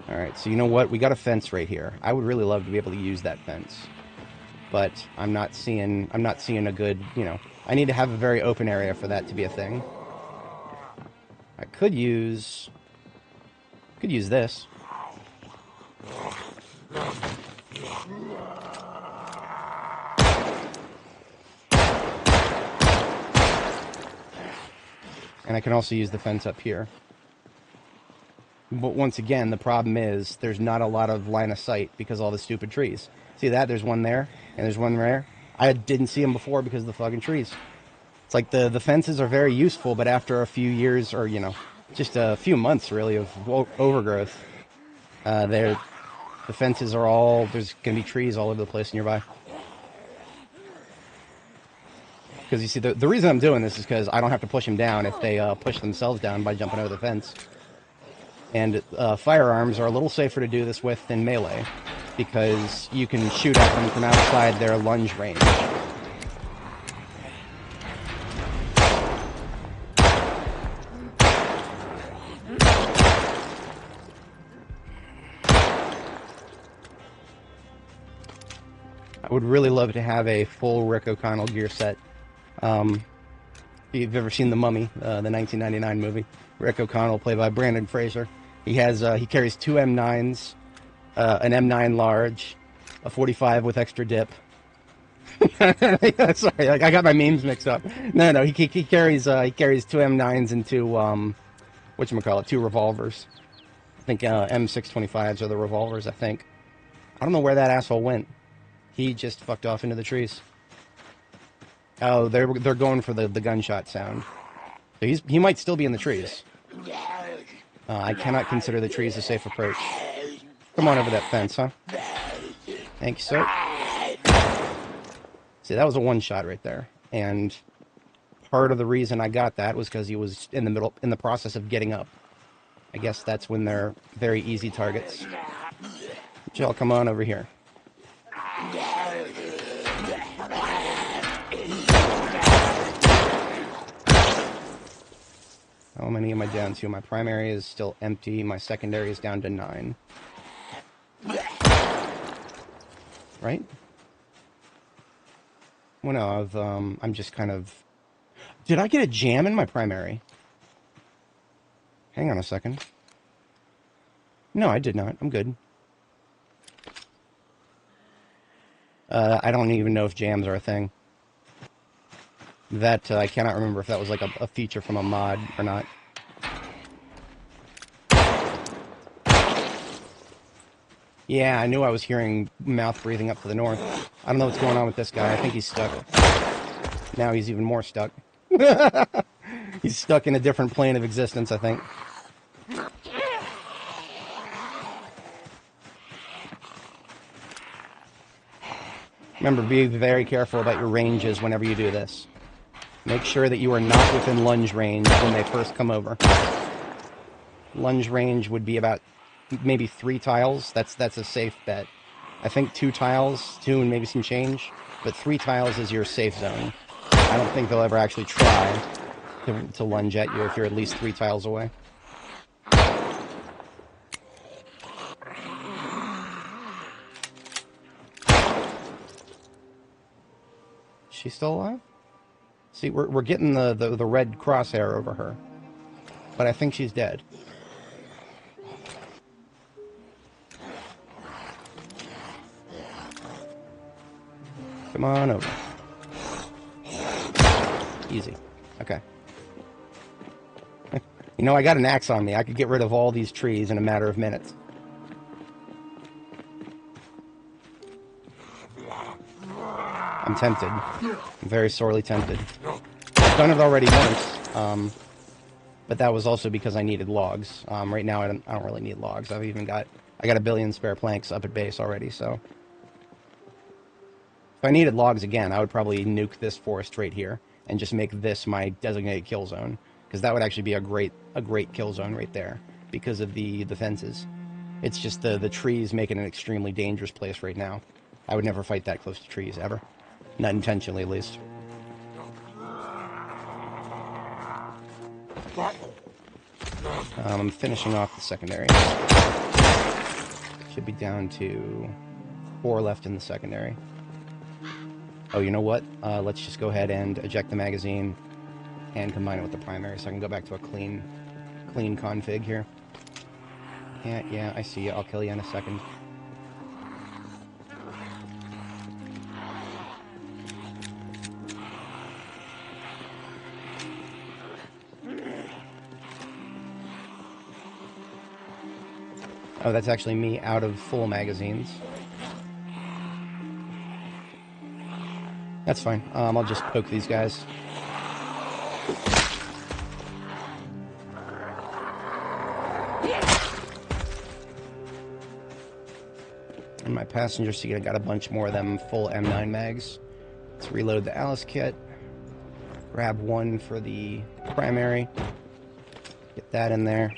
Alright, so you know what? We got a fence right here. I would really love to be able to use that fence. But I'm not seeing a good, I need to have a very open area for that to be a thing. I could use this. And I can also use the fence up here. But once again, the problem is there's not a lot of line of sight because of all the stupid trees. See that? There's one there, and there's one there. I didn't see them before because of the fucking trees. It's like the fences are very useful, but after a few years, or, just a few months, really, of overgrowth, the fences are all, there's going to be trees all over the place nearby. Because you see, the reason I'm doing this is because I don't have to push them down if they push themselves down by jumping over the fence. And firearms are a little safer to do this with than melee, because you can shoot at them from outside their lunge range. I would really love to have a full Rick O'Connell gear set. If you've ever seen The Mummy, the 1999 movie, Rick O'Connell, played by Brandon Fraser, he carries 2 M9s, an M9 large, a 45 with extra dip. Sorry, I got my memes mixed up. No, he carries 2 M9s and 2 whatchamacallit, 2 revolvers. I think M625s are the revolvers. I think. I don't know where that asshole went. He just fucked off into the trees. Oh, they're going for the gunshot sound. So he might still be in the trees. I cannot consider the trees a safe approach. Come on over that fence, huh? Thank you, sir. See, that was a one shot right there. And part of the reason I got that was because he was in the process of getting up. I guess that's when they're very easy targets. Jill, come on over here. How many am I down to? My primary is still empty. My secondary is down to 9. Right? Well, no, I'm just kind of... Did I get a jam in my primary? Hang on a second. No, I did not. I'm good. I don't even know if jams are a thing. That, I cannot remember if that was like a feature from a mod or not. Yeah, I knew I was hearing mouth breathing up to the north. I don't know what's going on with this guy. I think he's stuck. Now he's even more stuck. He's stuck in a different plane of existence, I think. Remember, be very careful about your ranges whenever you do this. Make sure that you are not within lunge range when they first come over. Lunge range would be about maybe 3 tiles. That's a safe bet. I think 2 tiles, 2 and maybe some change, but 3 tiles is your safe zone. I don't think they'll ever actually try to lunge at you if you're at least 3 tiles away. She's still alive? See, we're getting the red crosshair over her, but I think she's dead. Come on over. Easy. Okay. You know, I got an axe on me. I could get rid of all these trees in a matter of minutes. I'm tempted. I'm very sorely tempted. I've done it already once, but that was also because I needed logs. Right now, I don't really need logs. I got a billion spare planks up at base already, so... If I needed logs again, I would probably nuke this forest right here and just make this my designated kill zone, because that would actually be a great kill zone right there because of the fences. It's just the trees make it an extremely dangerous place right now. I would never fight that close to trees ever, not intentionally at least. I'm finishing off the secondary. Should be down to 4 left in the secondary. Oh, you know what? Let's just go ahead and eject the magazine and combine it with the primary so I can go back to a clean config here. Yeah, I see you. I'll kill you in a second. Oh, that's actually me out of full magazines. That's fine. I'll just poke these guys. In my passenger seat, I got a bunch more of them full M9 mags. Let's reload the Alice kit. Grab 1 for the primary. Get that in there.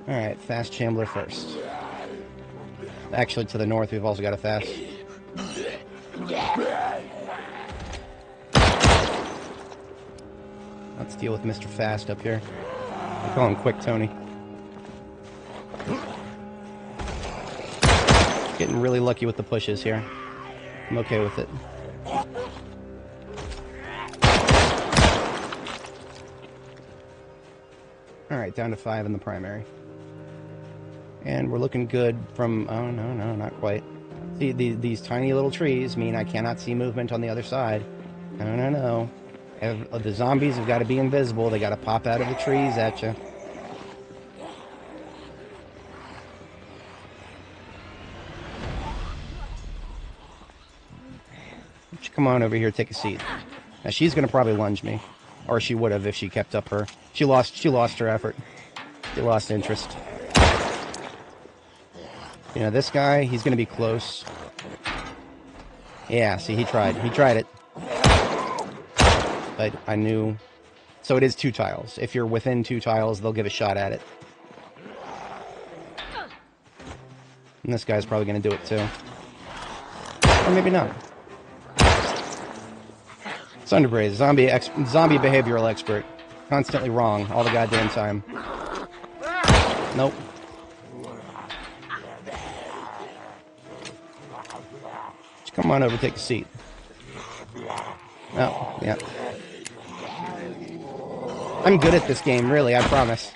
Alright, fast Chambler first. Actually, to the north, we've also got a fast. Let's deal with Mr. Fast up here. I call him Quick Tony. Getting really lucky with the pushes here. I'm okay with it. Alright, down to 5 in the primary. And we're looking good from... Oh, no, not quite. See, these tiny little trees mean I cannot see movement on the other side. No. The zombies have got to be invisible. They got to pop out of the trees at you. Come on over here, take a seat. Now she's going to probably lunge me. Or she would have if she kept up her... She lost her effort. They lost interest. You know, this guy, he's going to be close. Yeah, see, he tried. He tried it. But I knew... So it is 2 tiles. If you're within 2 tiles, they'll give a shot at it. And this guy's probably going to do it too. Or maybe not. Thunderbraze, zombie behavioral expert. Constantly wrong all the goddamn time. Nope. Just come on over, take a seat. Oh, yeah. I'm good at this game, really, I promise.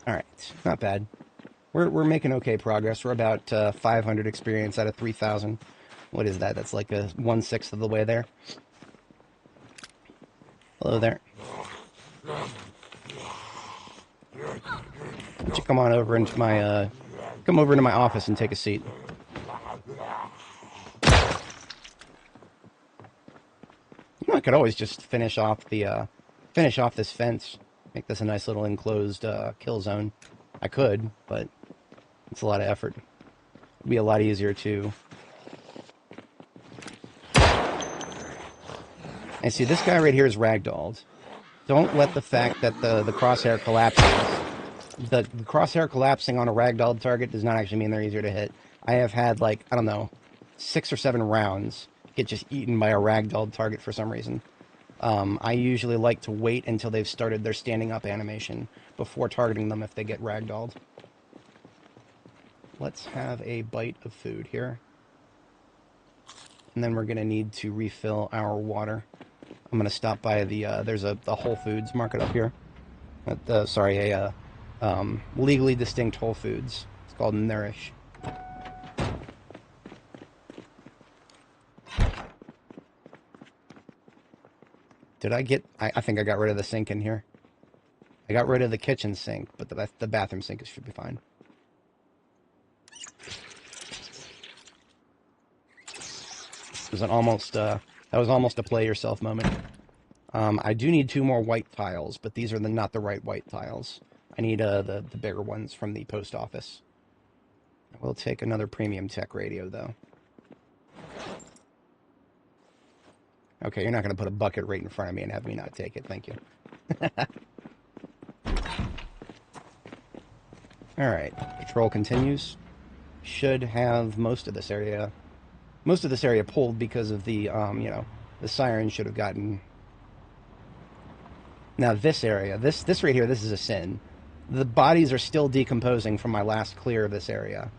Alright, not bad. We're making okay progress. We're about 500 experience out of 3,000. What is that? That's like a 1/6 of the way there. Hello there. Why don't you come on over into my office and take a seat. You know, I could always just finish off this fence, make this a nice little enclosed kill zone. I could, but it's a lot of effort. It'd be a lot easier to. And see, this guy right here is ragdolled. Don't let the fact that the crosshair collapses. The crosshair collapsing on a ragdolled target does not actually mean they're easier to hit. I have had, like, I don't know, 6 or 7 rounds get just eaten by a ragdolled target for some reason. I usually like to wait until they've started their standing up animation before targeting them if they get ragdolled. Let's have a bite of food here. And then we're going to need to refill our water. I'm going to stop by there's the Whole Foods market up here. Legally distinct Whole Foods. It's called Nourish. Did I get... I think I got rid of the sink in here. I got rid of the kitchen sink, but the bathroom sink should be fine. It was that was almost a play yourself moment. I do need 2 more white tiles, but these are not the right white tiles. I need the bigger ones from the post office. I will take another premium tech radio, though. Okay, you're not going to put a bucket right in front of me and have me not take it. Thank you. Alright, patrol continues. Should have most of this area pulled because of the, the siren should have gotten... Now this area, this right here, this is a sin. The bodies are still decomposing from my last clear of this area.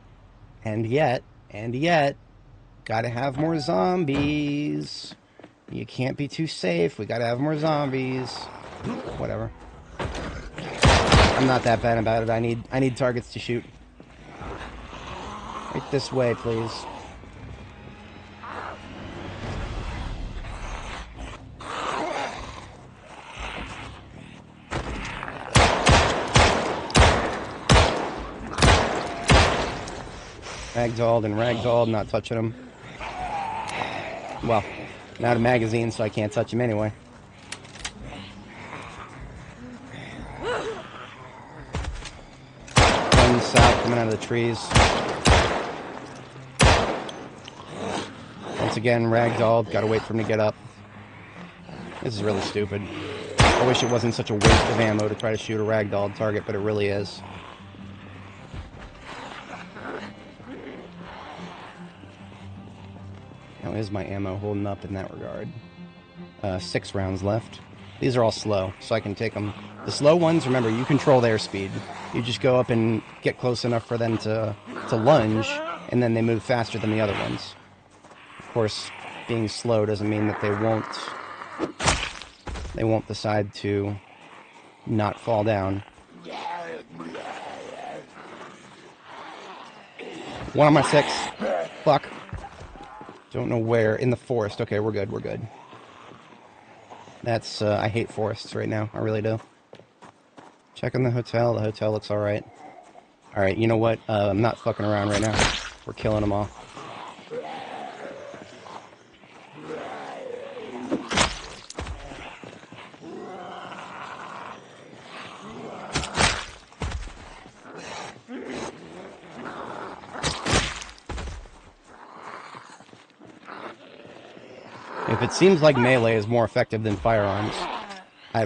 And yet, gotta have more zombies. You can't be too safe, we gotta have more zombies. Whatever. I'm not that bad about it, I need targets to shoot. Right this way, please. Ragdolled and ragdolled, not touching him. Well, not a magazine, so I can't touch him anyway. One south coming out of the trees. Once again, ragdolled, gotta wait for him to get up. This is really stupid. I wish it wasn't such a waste of ammo to try to shoot a ragdolled target, but it really is. How is my ammo holding up in that regard? 6 rounds left. These are all slow, so I can take them. The slow ones, remember, you control their speed. You just go up and get close enough for them to lunge, and then they move faster than the other ones. Of course, being slow doesn't mean that they won't decide to not fall down. One on my 6. Fuck. Don't know where. In the forest. Okay, we're good, we're good. That's, I hate forests right now. I really do. Checking the hotel. The hotel looks alright. Alright, you know what? I'm not fucking around right now. We're killing them all. If it seems like melee is more effective than firearms,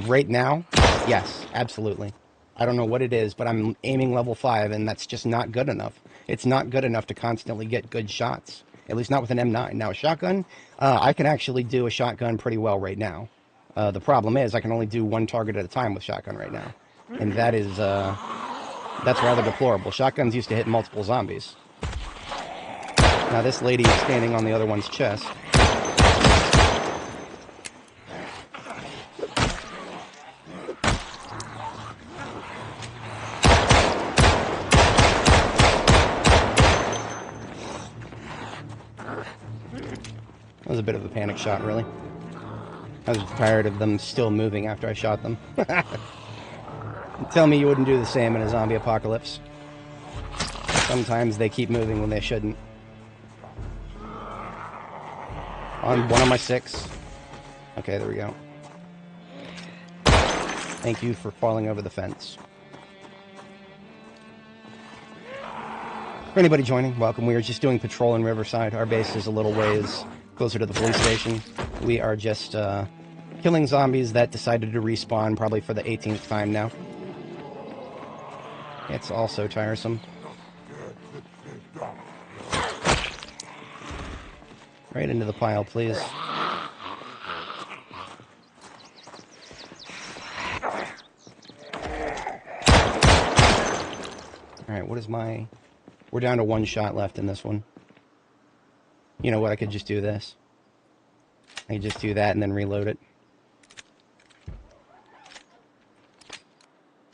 right now, yes, absolutely. I don't know what it is, but I'm aiming level 5, and that's just not good enough. It's not good enough to constantly get good shots, at least not with an M9. Now, a shotgun, I can actually do a shotgun pretty well right now. The problem is I can only do one target at a time with shotgun right now, and that's rather deplorable. Shotguns used to hit multiple zombies. Now, this lady is standing on the other one's chest. That was a bit of a panic shot, really. I was tired of them still moving after I shot them. Tell me you wouldn't do the same in a zombie apocalypse. Sometimes they keep moving when they shouldn't. One on my 6. Okay, there we go. Thank you for falling over the fence. For anybody joining, welcome. We are just doing patrol in Riverside. Our base is a little ways closer to the police station. We are just killing zombies that decided to respawn probably for the 18th time now. It's also tiresome. Right into the pile, please. Alright, what is my... We're down to 1 shot left in this one. You know what, I could just do this. I could just do that and then reload it.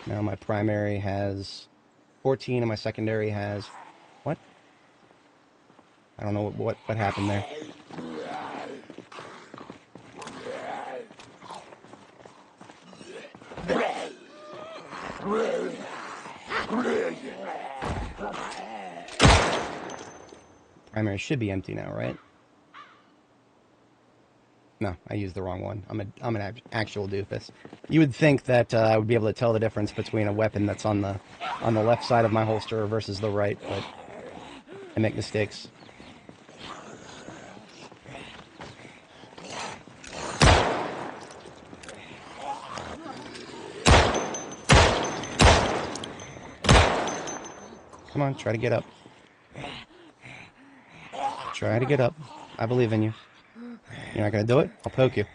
Now my primary has 14 and my secondary has... What? I don't know what happened there. Primary should be empty now, right? No, I used the wrong one. I'm an actual doofus. You would think that I would be able to tell the difference between a weapon that's on the left side of my holster versus the right, but I make mistakes. Come on, try to get up. Try to get up. I believe in you. You're not gonna do it? I'll poke you.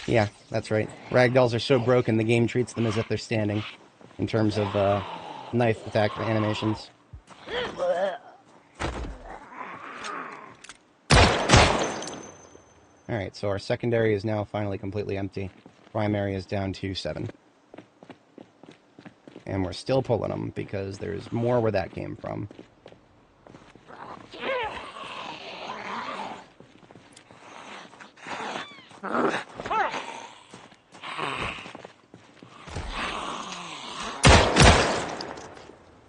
Yeah, that's right. Ragdolls are so broken, the game treats them as if they're standing, in terms of knife attack animations. Alright, so our secondary is now finally completely empty. Primary is down to 7. And we're still pulling them, because there's more where that came from.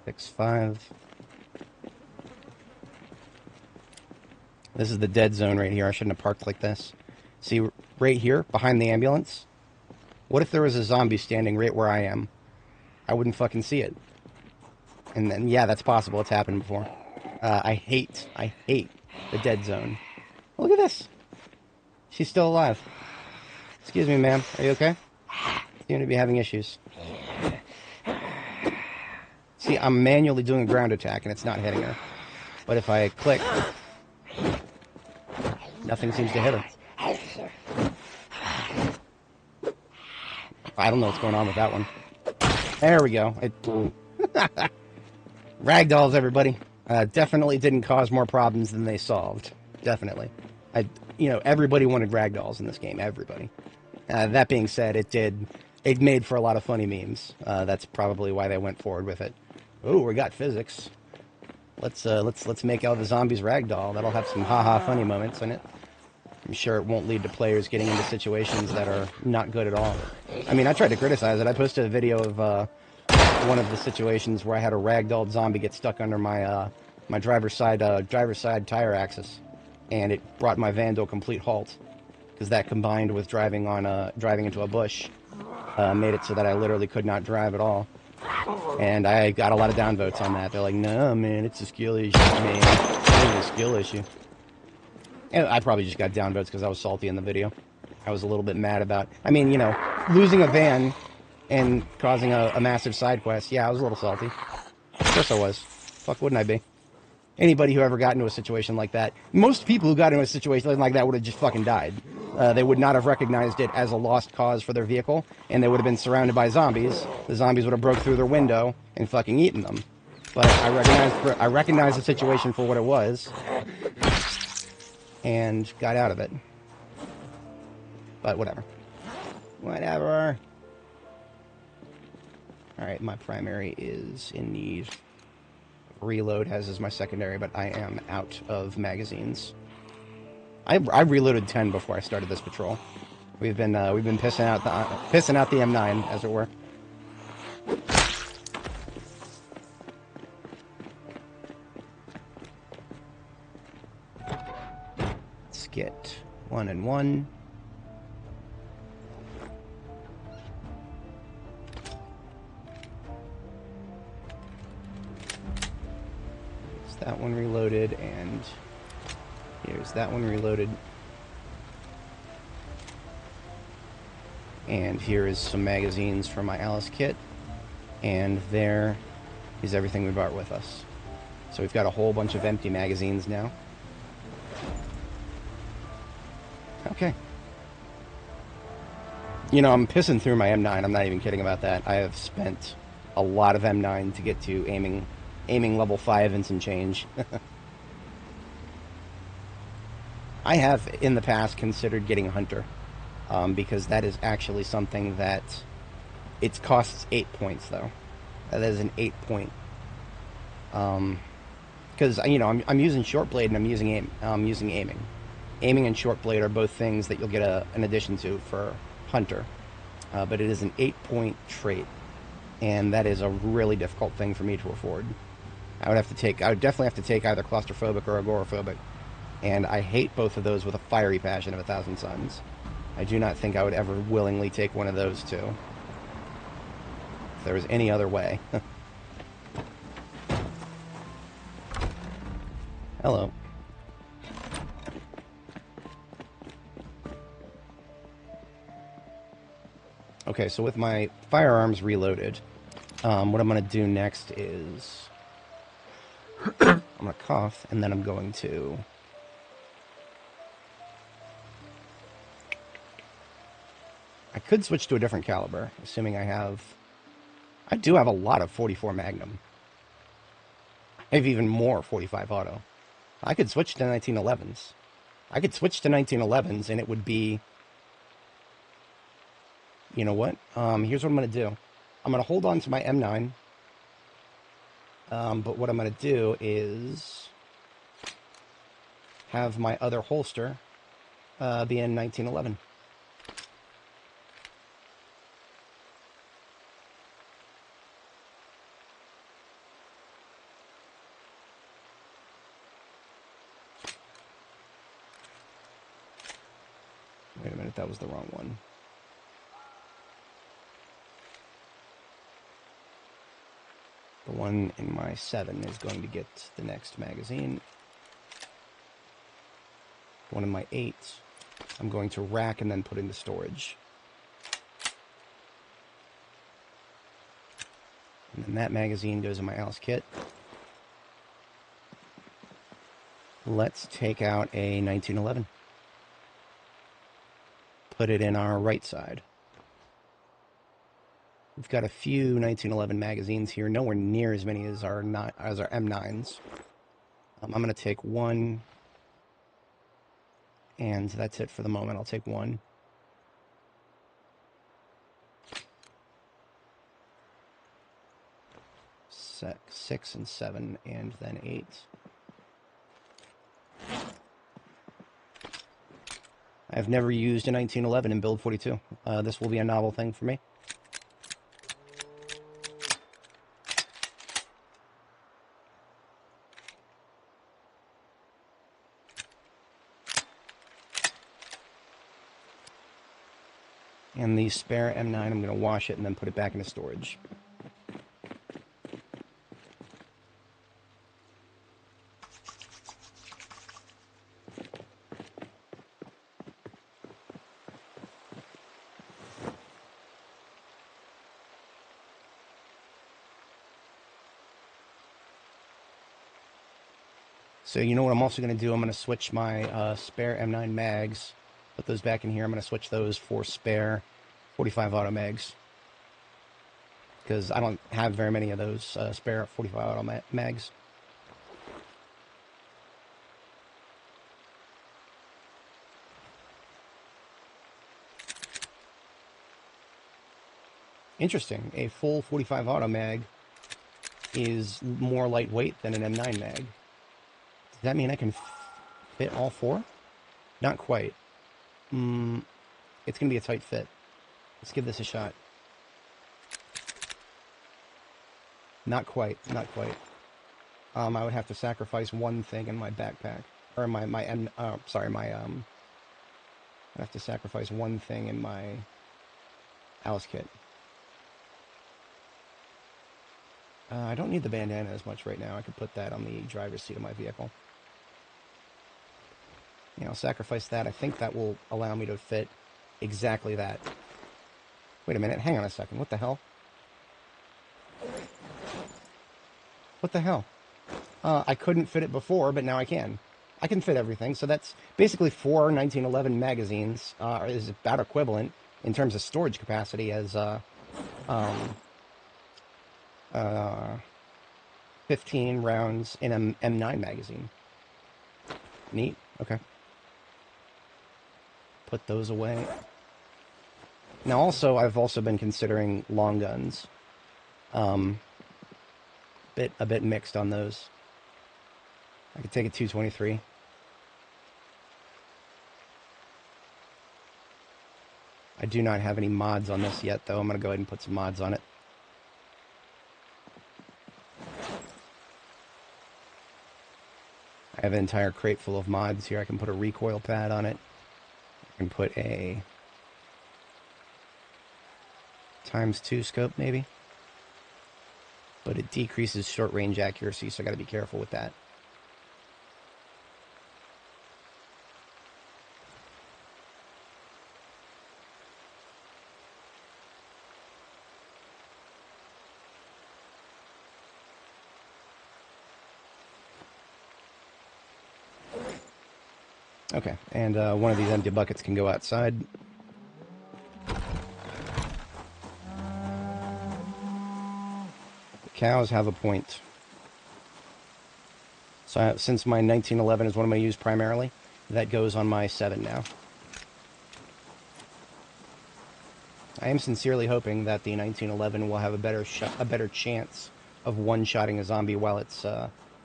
Six, 5. This is the dead zone right here. I shouldn't have parked like this. See, right here, behind the ambulance? What if there was a zombie standing right where I am? I wouldn't fucking see it. And then, yeah, that's possible. It's happened before. I hate the dead zone. Look at this. She's still alive. Excuse me, ma'am. Are you okay? Seem to be having issues. See, I'm manually doing a ground attack, and it's not hitting her. But if I click, nothing seems to hit her. I don't know what's going on with that one. There we go. Ragdolls, everybody. Definitely didn't cause more problems than they solved. Definitely. Everybody wanted ragdolls in this game. Everybody. That being said, it made for a lot of funny memes. That's probably why they went forward with it. Oh, we got physics. Let's make all the zombies ragdoll. That'll have some haha funny moments in it. I'm sure it won't lead to players getting into situations that are not good at all. I mean, I tried to criticize it. I posted a video of one of the situations where I had a ragdolled zombie get stuck under my my driver's side tire axis, and it brought my van to a complete halt because that combined with driving into a bush made it so that I literally could not drive at all. And I got a lot of downvotes on that. They're like, "No, man, it's a skill issue, man. It's a skill issue." And I probably just got downvotes because I was salty in the video. I was a little bit mad about... I mean, you know, losing a van and causing a massive side quest. Yeah, I was a little salty. Of course I was. Fuck, wouldn't I be? Anybody who ever got into a situation like that... Most people who got into a situation like that would have just fucking died. They would not have recognized it as a lost cause for their vehicle, and they would have been surrounded by zombies. The zombies would have broke through their window and fucking eaten them. But I recognized the situation for what it was, and got out of it. But whatever. Whatever. Alright, my primary is in need. Reload has my secondary, but I am out of magazines. I reloaded 10 before I started this patrol. We've been pissing out the M9, as it were. Let's get 1 and 1. Is that one reloaded, and here's that one reloaded. And here is some magazines for my Alice kit. And there is everything we brought with us. So we've got a whole bunch of empty magazines now. Okay. You know, I'm pissing through my M9. I'm not even kidding about that. I have spent a lot of M9 to get to aiming level 5 and some change. I have, in the past, considered getting Hunter. Because that is actually something that... It costs 8 points, though. That is an 8-point. Because, you know, I'm using short blade and I'm using aiming. Aiming and short blade are both things that you'll get an addition to for Hunter. But it is an 8-point trait. And that is a really difficult thing for me to afford. I would definitely have to take either claustrophobic or agoraphobic. And I hate both of those with a fiery passion of 1,000 suns. I do not think I would ever willingly take one of those two. If there was any other way. Hello. Okay, so with my firearms reloaded, what I'm going to do next is... I'm going to cough, and then I'm going to... I could switch to a different caliber, assuming I do have a lot of 44 Magnum. I have even more 45 Auto. I could switch to 1911s. I could switch to 1911s, and it would be... You know what? Here's what I'm going to do. I'm going to hold on to my M9. But what I'm going to do is... have my other holster be in 1911. Wait a minute, that was the wrong one. The one in my 7 is going to get the next magazine. One in my 8, I'm going to rack and then put into storage. And then that magazine goes in my Alice kit. Let's take out a 1911. Put it in our right side. We've got a few 1911 magazines here, nowhere near as many as our M9s. I'm going to take one, and that's it for the moment. I'll take one. Six and 7, and then 8. I've never used a 1911 in build 42. This will be a novel thing for me. And the spare M9, I'm going to wash it and then put it back into storage. So you know what I'm also going to do? I'm going to switch my spare M9 mags. Put those back in here. I'm going to switch those for spare 45 auto mags. Because I don't have very many of those spare 45 auto mags. Interesting. A full 45 auto mag is more lightweight than an M9 mag. Does that mean I can fit all four? Not quite. It's going to be a tight fit. Let's give this a shot. Not quite. Not quite. I would have to sacrifice one thing in my backpack. Or I'd have to sacrifice one thing in my Alice kit. I don't need the bandana as much right now. I could put that on the driver's seat of my vehicle. I'll sacrifice that. I think that will allow me to fit exactly that. Wait a minute. Hang on a second. What the hell? What the hell? I couldn't fit it before, but now I can. I can fit everything. So that's basically 4 1911 magazines. Is about equivalent in terms of storage capacity as 15 rounds in an M9 magazine. Neat. Okay. Put those away. Now also, I've also been considering long guns. A bit mixed on those. I could take a 223. I do not have any mods on this yet, though. I'm going to go ahead and put some mods on it. I have an entire crate full of mods here. I can put a recoil pad on it. I can put a ×2 scope, maybe. But it decreases short-range accuracy, so I got to be careful with that. Okay, and one of these empty buckets can go outside. The cows have a point. So since my 1911 is what I'm going to use primarily, that goes on my 7 now. I am sincerely hoping that the 1911 will have a better chance of one-shotting a zombie while it's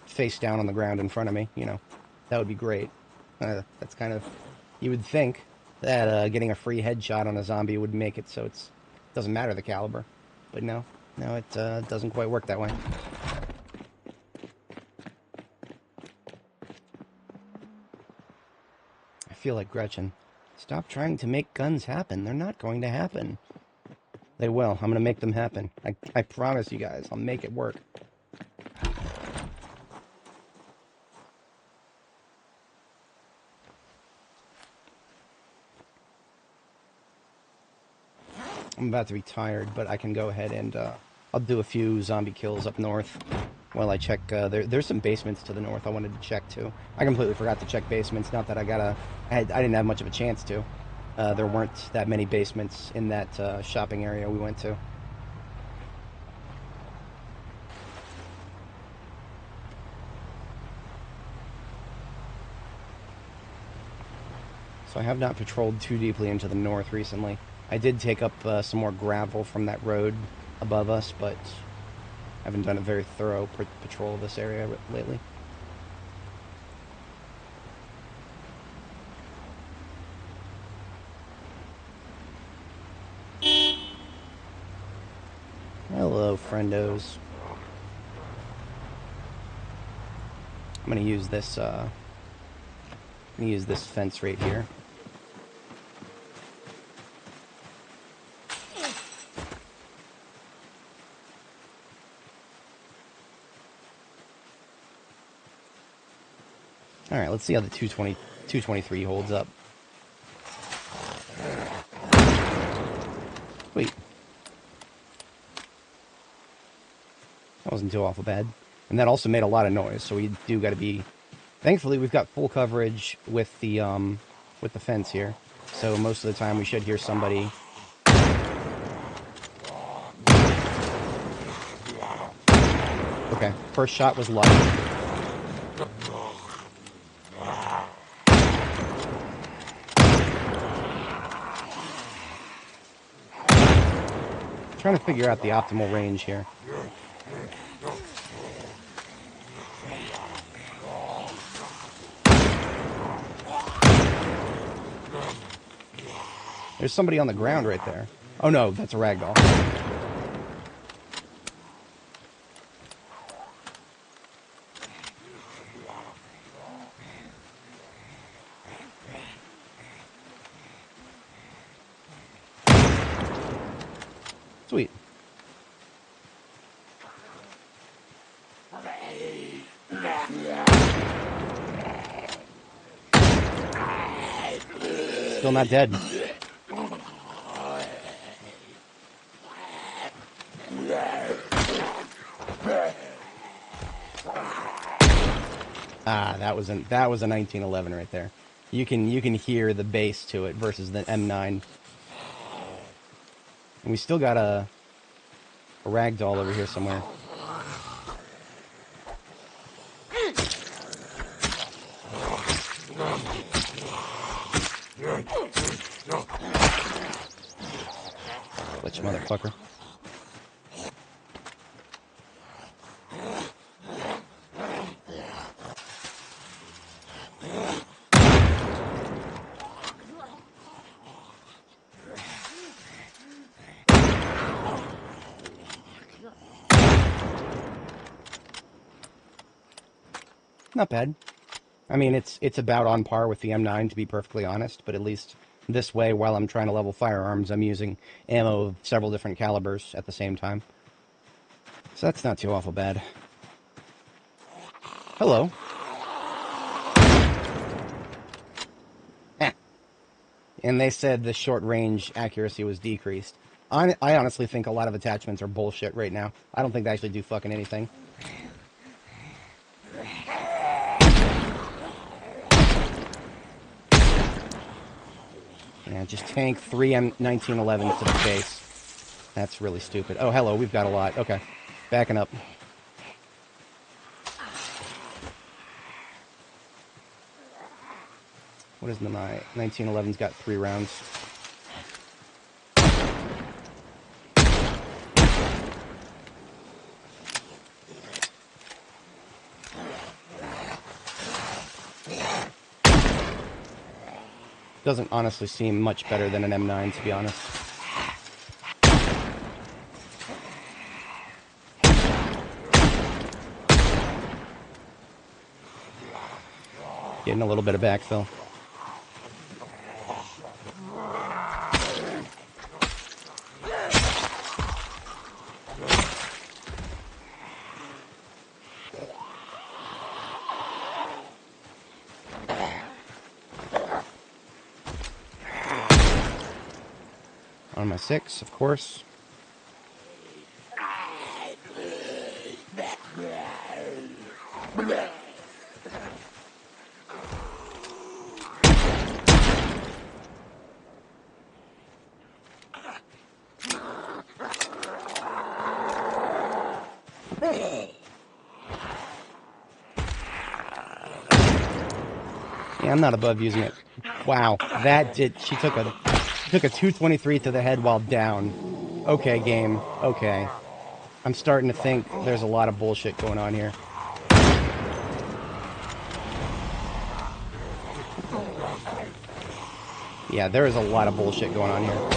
face down on the ground in front of me. That would be great. That's kind of... You would think that getting a free headshot on a zombie would make it so it doesn't matter the caliber. But no, it doesn't quite work that way. I feel like Gretchen. Stop trying to make guns happen. They're not going to happen. They will. I'm going to make them happen. I promise you guys. I'll make it work. I'm about to be tired, but I can go ahead and I'll do a few zombie kills up north while I check. There's some basements to the north I wanted to check too. I completely forgot to check basements. Not that I didn't have much of a chance to. There weren't that many basements in that shopping area we went to. So I have not patrolled too deeply into the north recently. I did take up some more gravel from that road above us, but I haven't done a very thorough patrol of this area lately. Hello, friendos. I'm gonna use this. This fence right here. All right, let's see how the 223 holds up. Wait. That wasn't too awful bad. And that also made a lot of noise, so we do got to be... Thankfully, we've got full coverage with the fence here. So most of the time we should hear somebody. Okay, first shot was luck. Trying to figure out the optimal range here. There's somebody on the ground right there. Oh no, that's a ragdoll. Sweet. Still not dead. Ah, that was a 1911 right there. You can hear the bass to it versus the M9. And we still got a ragdoll over here somewhere. Glitch, motherfucker. Not bad. I mean, it's about on par with the M9, to be perfectly honest, but at least this way, while I'm trying to level firearms, I'm using ammo of several different calibers at the same time. So that's not too awful bad. Hello. And they said the short range accuracy was decreased. I honestly think a lot of attachments are bullshit right now. I don't think they actually do fucking anything. Yeah, just tank 3 M1911s to the face. That's really stupid. Oh, hello, we've got a lot. Okay, backing up. What is the 1911's got 3 rounds? Doesn't honestly seem much better than an M9, to be honest. Getting a little bit of backfill. On my 6, of course. Yeah, I'm not above using it. Wow, that did... She took a 223 to the head while down. Okay, game. Okay. I'm starting to think there's a lot of bullshit going on here. Yeah, there is a lot of bullshit going on here.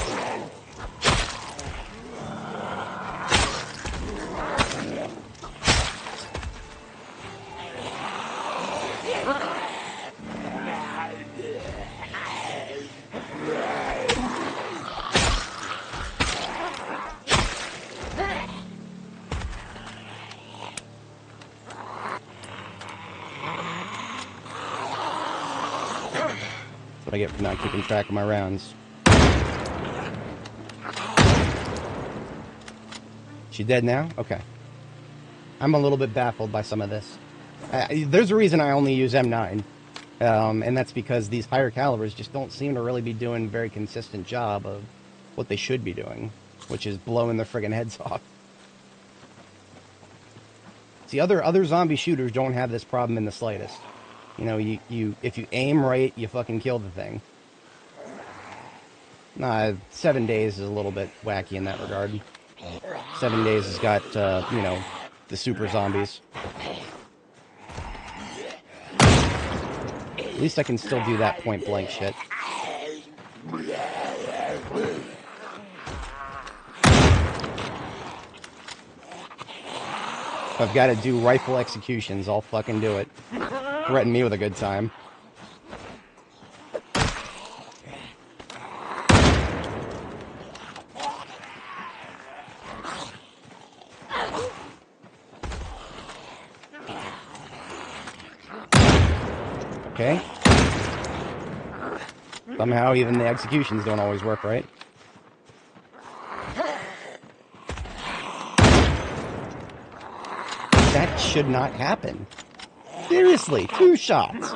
what I get for not keeping track of my rounds. She dead now? Okay. I'm a little bit baffled by some of this. There's a reason I only use M9. And that's because these higher calibers just don't seem to really be doing a very consistent job of what they should be doing, which is blowing their friggin' heads off. See, other zombie shooters don't have this problem in the slightest. You know, if you aim right, you fucking kill the thing. 7 days is a little bit wacky in that regard. 7 days has got, you know, the super zombies. At least I can still do that point blank shit. If I've got to do rifle executions, I'll fucking do it. Threaten me with a good time. Okay. Somehow even the executions don't always work right. That should not happen. Seriously, 2 shots.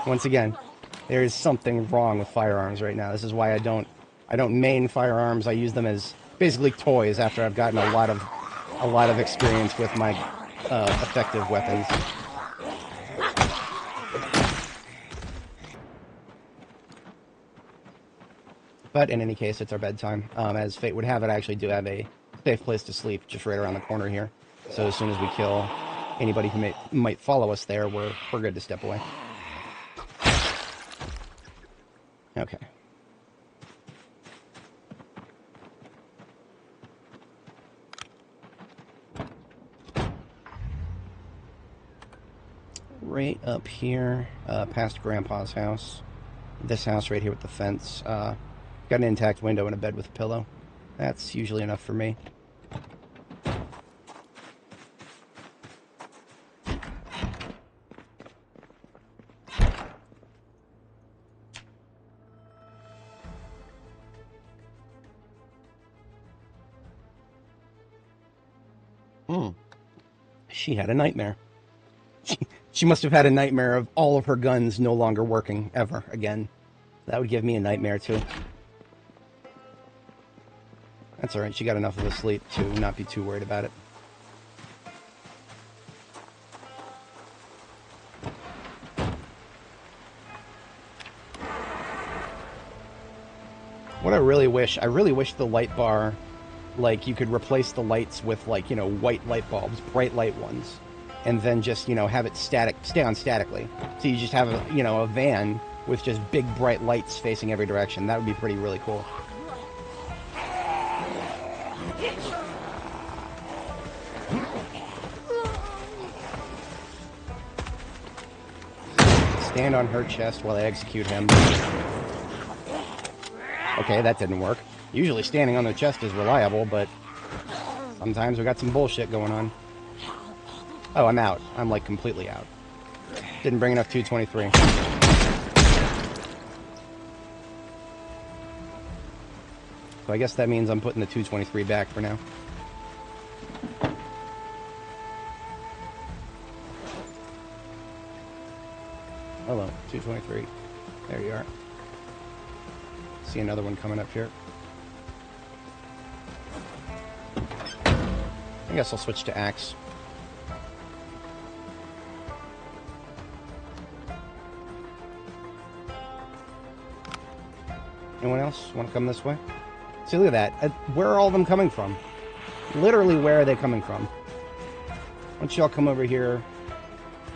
Once again, there is something wrong with firearms right now. This is why I don't main firearms. I use them as basically toys after I've gotten a lot of experience with my effective weapons. But in any case, it's our bedtime. As fate would have it, I actually do have a safe place to sleep just right around the corner here. So as soon as we kill anybody who might follow us there, we're good to step away. Okay. Right up here, past Grandpa's house. This house right here with the fence. Got an intact window and a bed with a pillow. That's usually enough for me. She had a nightmare. She must have had a nightmare of all of her guns no longer working ever again. That would give me a nightmare too. That's alright, she got enough of a sleep to not be too worried about it. What I really wish the light bar, like, you could replace the lights with, like, you know, white light bulbs, bright light ones, and then just, you know, have it stay on statically. So you just have a, you know, a van with just big bright lights facing every direction. That would be really cool. Stand on her chest while I execute him. Okay, that didn't work. Usually standing on the chest is reliable, but sometimes we got some bullshit going on. Oh, I'm out. I'm, like, completely out. Didn't bring enough 223. So I guess that means I'm putting the 223 back for now. Hello, 223. There you are. See another one coming up here. I guess I'll switch to axe. Anyone else want to come this way? See, look at that. Where are all of them coming from? Literally, where are they coming from? Why don't you all come over here,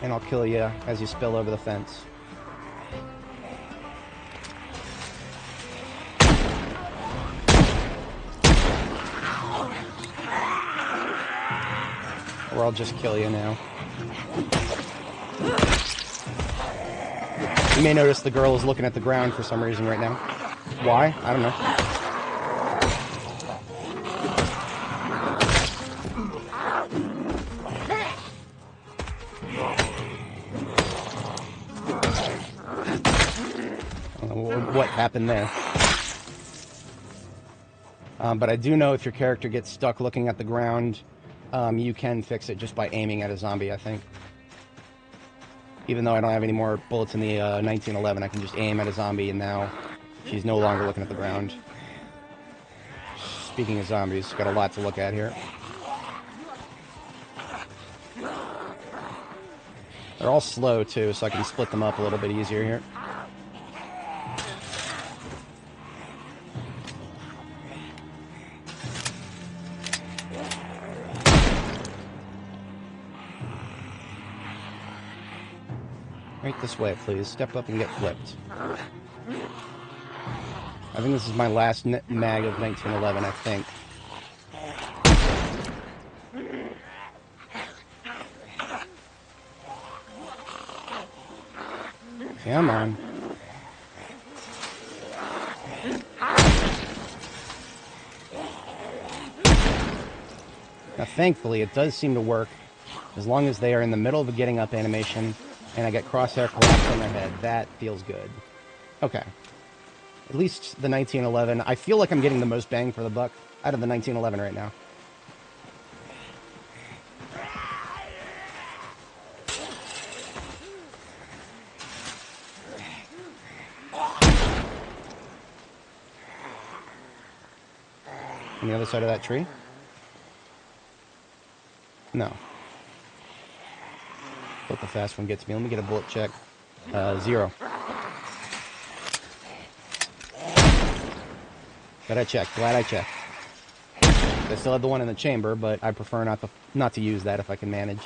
and I'll kill you as you spill over the fence. Or I'll just kill you now. You may notice the girl is looking at the ground for some reason right now. Why? I don't know. what happened there. But I do know if your character gets stuck looking at the ground, you can fix it just by aiming at a zombie, I think. Even though I don't have any more bullets in the 1911, I can just aim at a zombie, and now she's no longer looking at the ground. Speaking of zombies, got a lot to look at here. They're all slow, too, so I can split them up a little bit easier here. Right this way, please. Step up and get flipped. I think this is my last mag of 1911, I think. Come on. Now, thankfully, it does seem to work as long as they are in the middle of a getting up animation and I get crosshair collapsed on their head. That feels good. Okay. At least the 1911. I feel like I'm getting the most bang for the buck out of the 1911 right now. On the other side of that tree? No. But the fast one gets me. Let me get a bullet check. 0. Glad I checked. Glad I checked. I still have the one in the chamber, but I prefer not to use that if I can manage.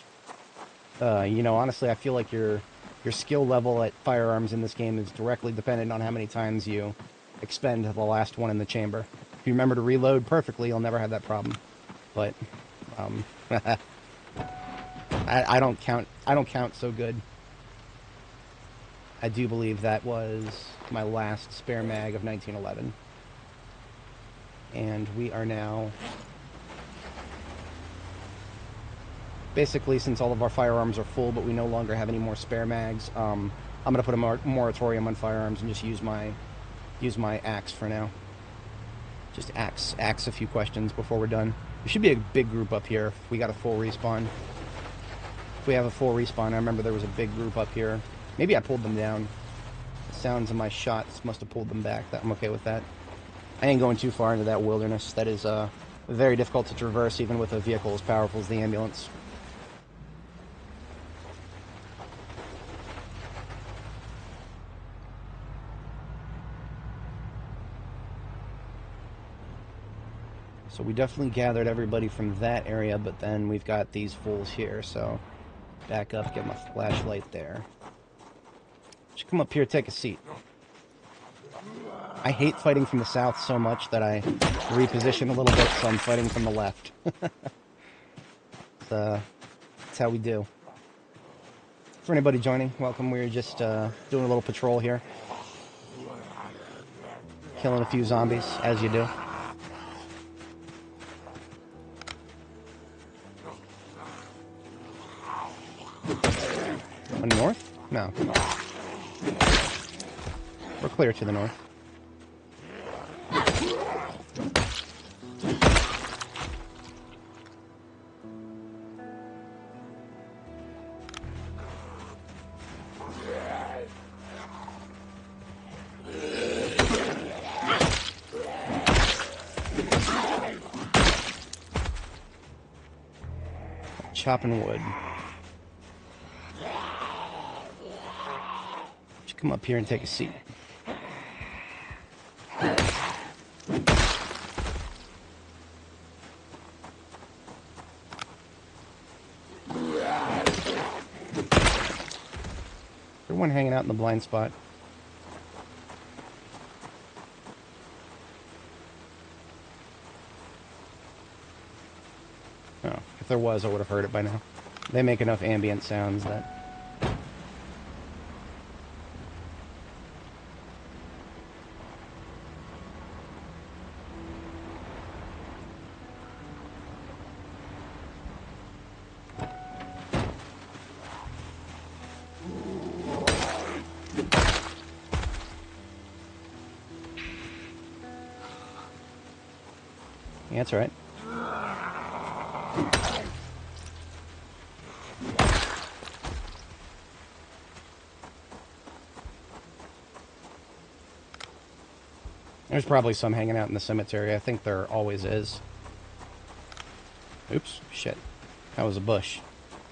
You know, honestly, I feel like your skill level at firearms in this game is directly dependent on how many times you expend the last one in the chamber. If you remember to reload perfectly, you'll never have that problem. But I don't count so good. I do believe that was my last spare mag of 1911. And we are now... Basically, since all of our firearms are full, but we no longer have any more spare mags, I'm going to put a moratorium on firearms and just use my axe for now. Just axe a few questions before we're done. There should be a big group up here if we got a full respawn. If we have a full respawn, I remember there was a big group up here. Maybe I pulled them down. The sounds of my shots must have pulled them back. I'm okay with that. I ain't going too far into that wilderness. That is very difficult to traverse, even with a vehicle as powerful as the ambulance. So we definitely gathered everybody from that area, but then we've got these fools here, so back up, get my flashlight there. Just come up here, take a seat. I hate fighting from the south so much that I reposition a little bit, so I'm fighting from the left. That's how we do. For anybody joining, welcome. We're just doing a little patrol here. Killing a few zombies, as you do. North? No. We're clear to the north. Chopping wood. Come up here and take a seat. Everyone hanging out in the blind spot. Oh, if there was, I would have heard it by now. They make enough ambient sounds that... Yeah, that's all right. There's probably some hanging out in the cemetery. I think there always is. Oops, shit. That was a bush.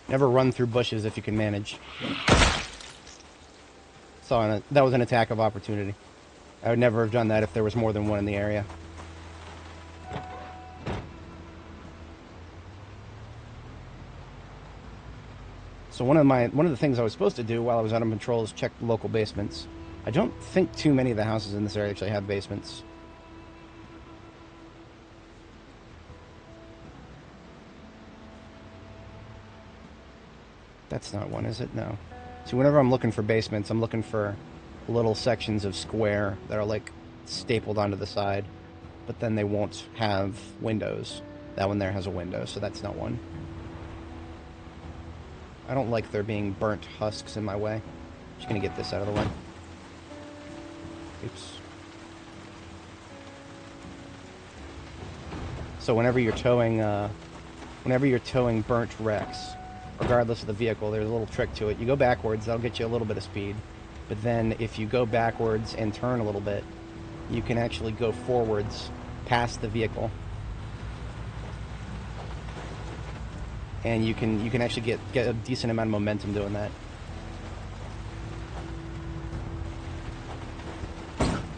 Never run through bushes if you can manage. So that was an attack of opportunity. I would never have done that if there was more than one in the area. So one of the things I was supposed to do while I was out on patrol is check local basements. I don't think too many of the houses in this area actually have basements. That's not one, is it? No. See, whenever I'm looking for basements, I'm looking for little sections of square that are like stapled onto the side, but then they won't have windows. That one there has a window, so that's not one. I don't like there being burnt husks in my way. Just gonna get this out of the way. Oops. So whenever you're towing burnt wrecks, regardless of the vehicle, there's a little trick to it. You go backwards, that'll get you a little bit of speed. But then if you go backwards and turn a little bit, you can actually go forwards past the vehicle. And you can actually get a decent amount of momentum doing that.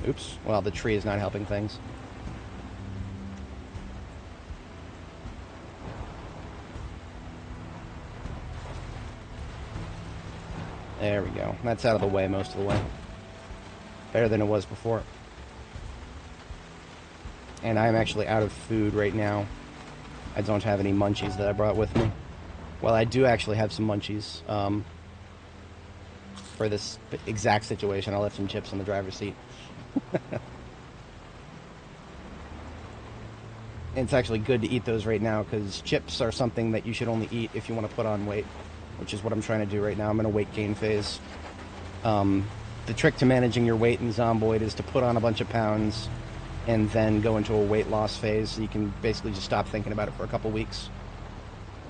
Oops. Well, the tree is not helping things. There we go. That's out of the way most of the way. Better than it was before. And I'm actually out of food right now. I don't have any munchies that I brought with me. Well, I do actually have some munchies. For this exact situation, I left some chips on the driver's seat. It's actually good to eat those right now, because chips are something that you should only eat if you want to put on weight, which is what I'm trying to do right now. I'm in a weight gain phase. The trick to managing your weight in Zomboid is to put on a bunch of pounds and then go into a weight loss phase. So you can basically just stop thinking about it for a couple weeks.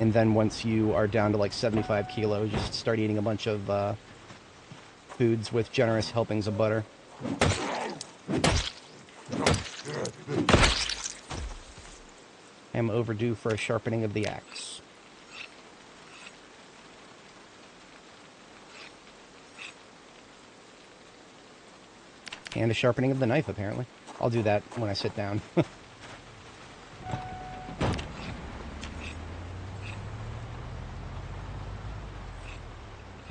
And then once you are down to like 75 kilos, just start eating a bunch of foods with generous helpings of butter. I'm overdue for a sharpening of the axe. And a sharpening of the knife, apparently. I'll do that when I sit down.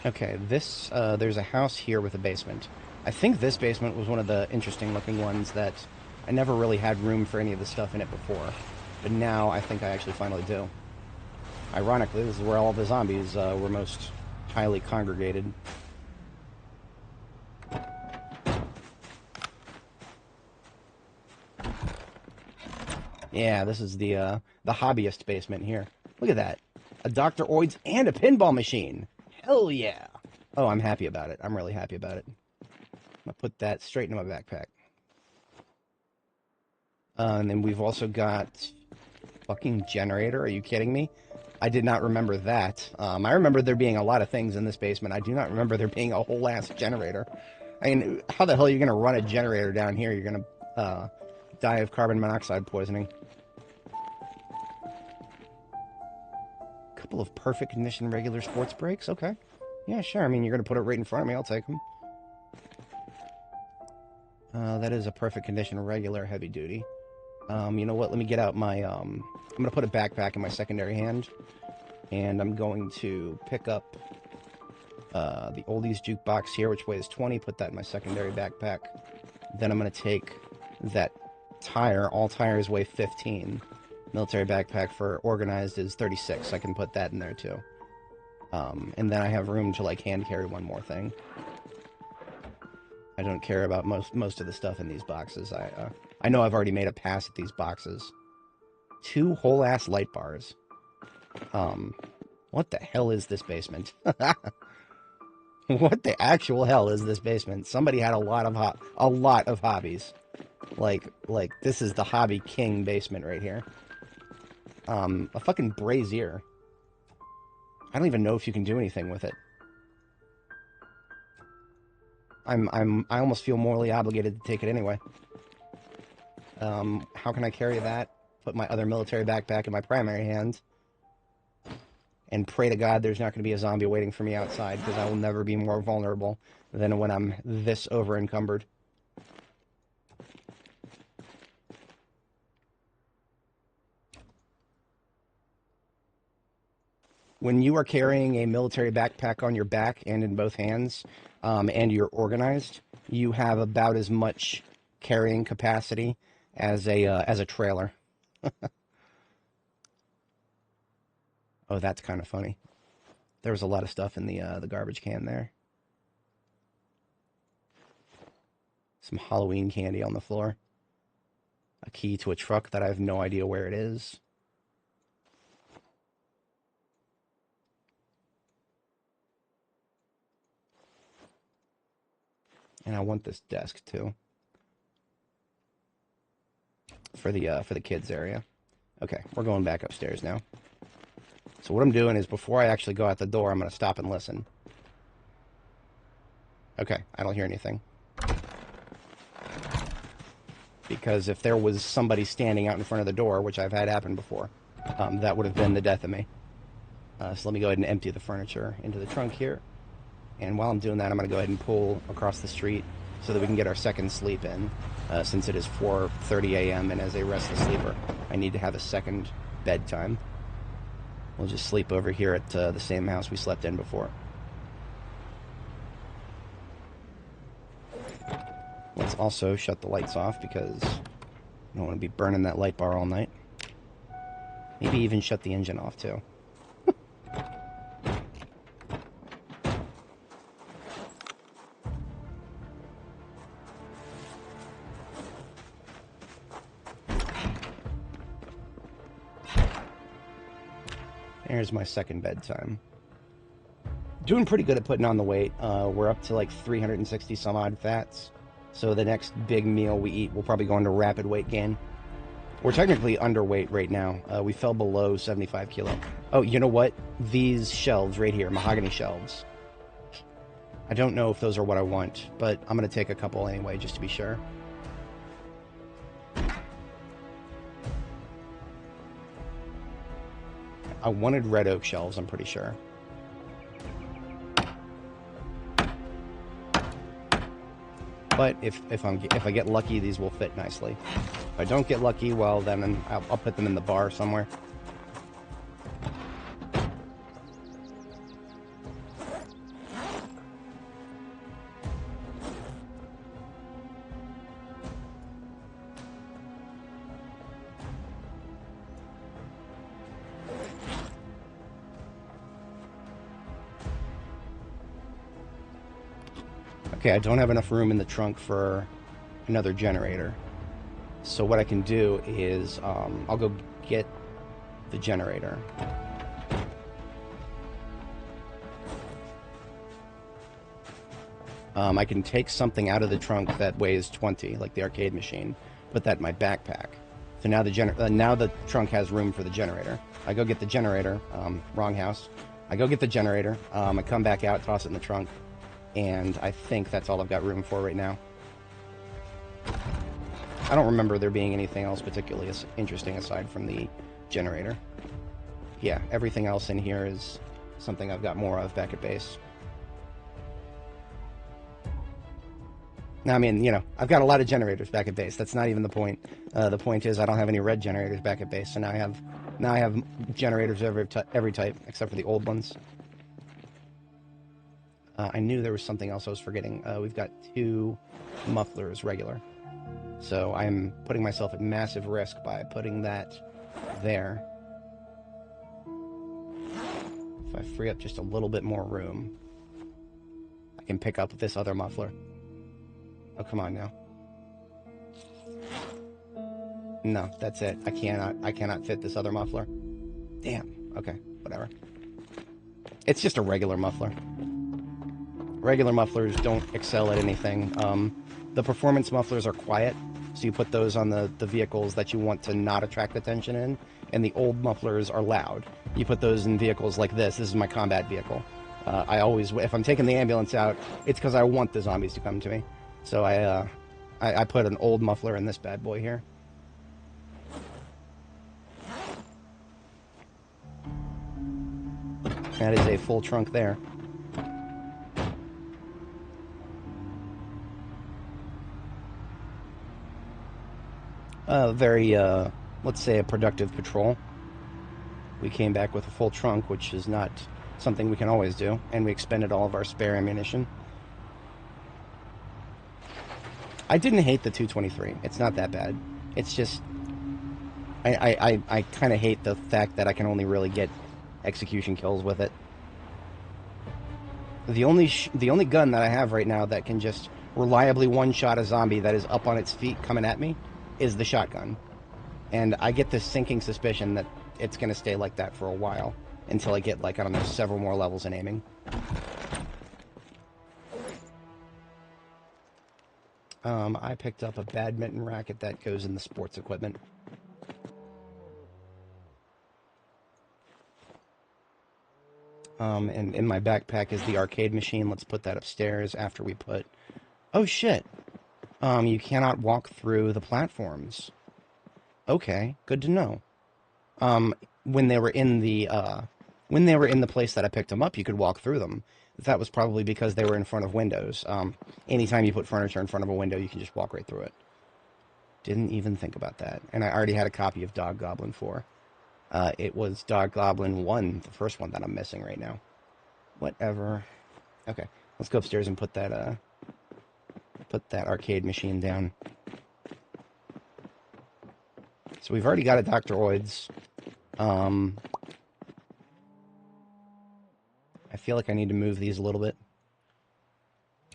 Okay, there's a house here with a basement. I think this basement was one of the interesting looking ones that I never really had room for any of the stuff in it before. But now I think I actually finally do. Ironically, this is where all the zombies were most highly congregated. Yeah, this is the hobbyist basement here. Look at that. A Dr. Oid's and a pinball machine. Hell yeah. Oh, I'm happy about it. I'm really happy about it. I'm going to put that straight into my backpack. And then we've also got fucking generator. Are you kidding me? I did not remember that. I remember there being a lot of things in this basement. I do not remember there being a whole ass generator. I mean, how the hell are you going to run a generator down here? You're going to die of carbon monoxide poisoning. Couple of perfect condition regular sports brakes. Okay. Yeah, sure. I mean, you're going to put it right in front of me. I'll take them. That is a perfect condition regular heavy duty. You know what? Let me get out my, I'm going to put a backpack in my secondary hand, and I'm going to pick up the oldies jukebox here, which weighs 20, put that in my secondary backpack. Then I'm going to take that tire. All tires weigh 15. Military backpack for organized is 36. I can put that in there, too. And then I have room to, like, hand carry one more thing. I don't care about most of the stuff in these boxes. I know I've already made a pass at these boxes. 2 whole-ass light bars. What the hell is this basement? What the actual hell is this basement? Somebody had a lot of hobbies. Like this is the hobby king basement right here. A fucking brazier. I don't even know if you can do anything with it. I almost feel morally obligated to take it anyway. How can I carry that? Put my other military backpack in my primary hand. And pray to God there's not going to be a zombie waiting for me outside, because I will never be more vulnerable than when I'm this over-encumbered. When you are carrying a military backpack on your back and in both hands, and you're organized, you have about as much carrying capacity as a trailer. Oh, that's kind of funny. There was a lot of stuff in the garbage can there. Some Halloween candy on the floor. A key to a truck that I have no idea where it is. And I want this desk too. For the kids area. Okay, we're going back upstairs now. So what I'm doing is, before I actually go out the door, I'm going to stop and listen. Okay, I don't hear anything. Because if there was somebody standing out in front of the door, which I've had happen before, that would have been the death of me. So let me go ahead and empty the furniture into the trunk here. And while I'm doing that, I'm going to go ahead and pull across the street so that we can get our second sleep in. Since it is 4:30 a.m. and as a restless sleeper, I need to have a second bedtime. We'll just sleep over here at the same house we slept in before. Let's also shut the lights off, because I don't want to be burning that light bar all night. Maybe even shut the engine off too. There's my second bedtime. Doing pretty good at putting on the weight. We're up to like 360 some odd fats. So the next big meal we eat, we'll probably go into rapid weight gain. We're technically underweight right now. We fell below 75 kilo. Oh, you know what? These shelves right here, mahogany shelves. I don't know if those are what I want, but I'm going to take a couple anyway, just to be sure. I wanted red oak shelves, I'm pretty sure. But if I get lucky, these will fit nicely. If I don't get lucky, well, then I'll put them in the bar somewhere. Okay, I don't have enough room in the trunk for another generator. So what I can do is, I'll go get the generator. I can take something out of the trunk that weighs 20, like the arcade machine, put that in my backpack. So now the trunk has room for the generator. I go get the generator, wrong house. I go get the generator, I come back out, toss it in the trunk, and I think that's all I've got room for right now. I don't remember there being anything else particularly interesting aside from the generator. Yeah, everything else in here is something I've got more of back at base. Now, I mean, you know, I've got a lot of generators back at base. That's not even the point. The point is I don't have any red generators back at base, so now I have generators of every type except for the old ones. I knew there was something else I was forgetting. We've got 2 mufflers regular. So I'm putting myself at massive risk by putting that there. If I free up just a little bit more room, I can pick up this other muffler. Oh, come on now. No, that's it. I cannot fit this other muffler. Damn. Okay, whatever. It's just a regular muffler. Regular mufflers don't excel at anything. The performance mufflers are quiet, So you put those on the vehicles that you want to not attract attention in, and the old mufflers are loud. You put those in vehicles like this. This is my combat vehicle. I always, if I'm taking the ambulance out, it's because I want the zombies to come to me. So I put an old muffler in this bad boy here. That is a full trunk there. Very, let's say a productive patrol. We came back with a full trunk, which is not something we can always do, and we expended all of our spare ammunition. I didn't hate the 223. It's not that bad. It's just, I kind of hate the fact that I can only really get execution kills with it. The only gun that I have right now that can just reliably one-shot a zombie that is up on its feet coming at me is the shotgun. And I get this sinking suspicion that it's going to stay like that for a while until I get, like, I don't know, several more levels in aiming. I picked up a badminton racket that goes in the sports equipment. And in my backpack is the arcade machine. Let's put that upstairs after we put... Oh, shit! You cannot walk through the platforms. Okay, good to know. When they were in the place that I picked them up, you could walk through them. That was probably because they were in front of windows. Anytime you put furniture in front of a window, you can just walk right through it. Didn't even think about that. And I already had a copy of Dog Goblin 4. It was Dog Goblin 1, the first one that I'm missing right now. Whatever. Okay, let's go upstairs and put that arcade machine down. So we've already got a Dr. Oid's. I feel like I need to move these a little bit.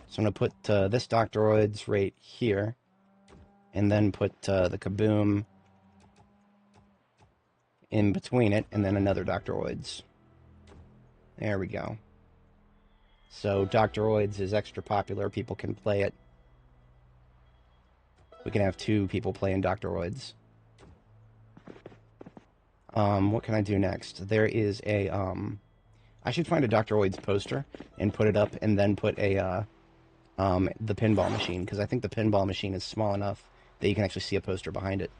So I'm going to put this Dr. Oid's right here. And then put the Kaboom in between it, and then another Dr. Oid's. There we go. So Dr. Oid's is extra popular. People can play it. We can have 2 people playing Dr. Oid's. What can I do next? There is a, I should find a Dr. Oid's poster and put it up, and then put a, the pinball machine, because I think the pinball machine is small enough that you can actually see a poster behind it.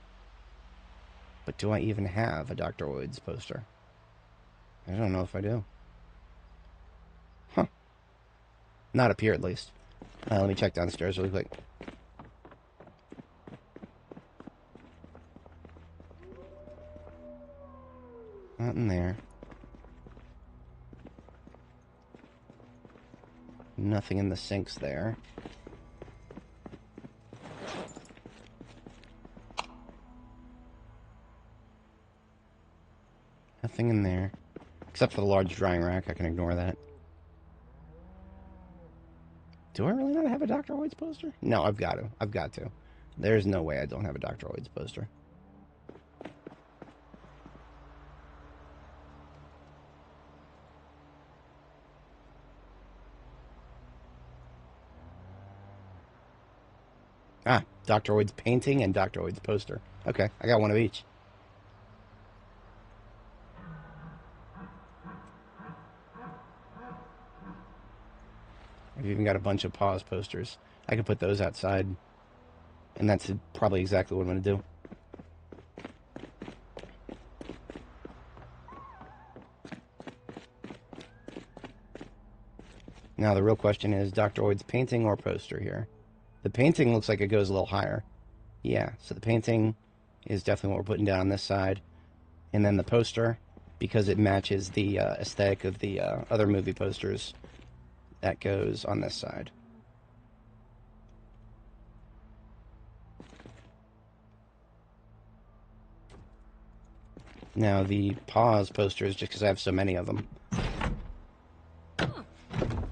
But do I even have a Dr. Oid's poster? I don't know if I do. Huh. Not up here, at least. Let me check downstairs really quick. Not in there. Nothing in the sinks there. Nothing in there. Except for the large drying rack, I can ignore that. Do I really not have a Dr. Oid's poster? No, I've got to. I've got to. There's no way I don't have a Dr. Oid's poster. Ah, Dr. Oid's painting and Dr. Oid's poster. Okay, I got one of each. I've even got a bunch of pause posters. I could put those outside. And that's probably exactly what I'm going to do. Now the real question is Dr. Oid's painting or poster here. The painting looks like it goes a little higher. Yeah, so the painting is definitely what we're putting down on this side. And then the poster, because it matches the aesthetic of the other movie posters, that goes on this side. Now the pause posters, just because I have so many of them.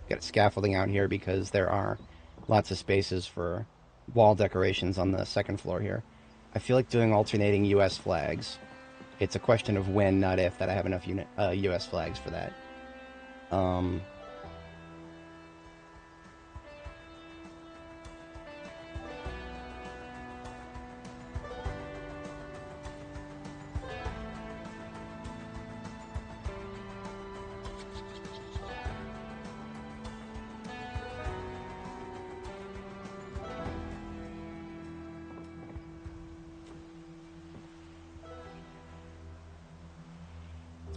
Got scaffolding out here because there are lots of spaces for wall decorations on the second floor here. I feel like doing alternating U.S. flags. It's a question of when, not if, that I have enough U.S. flags for that.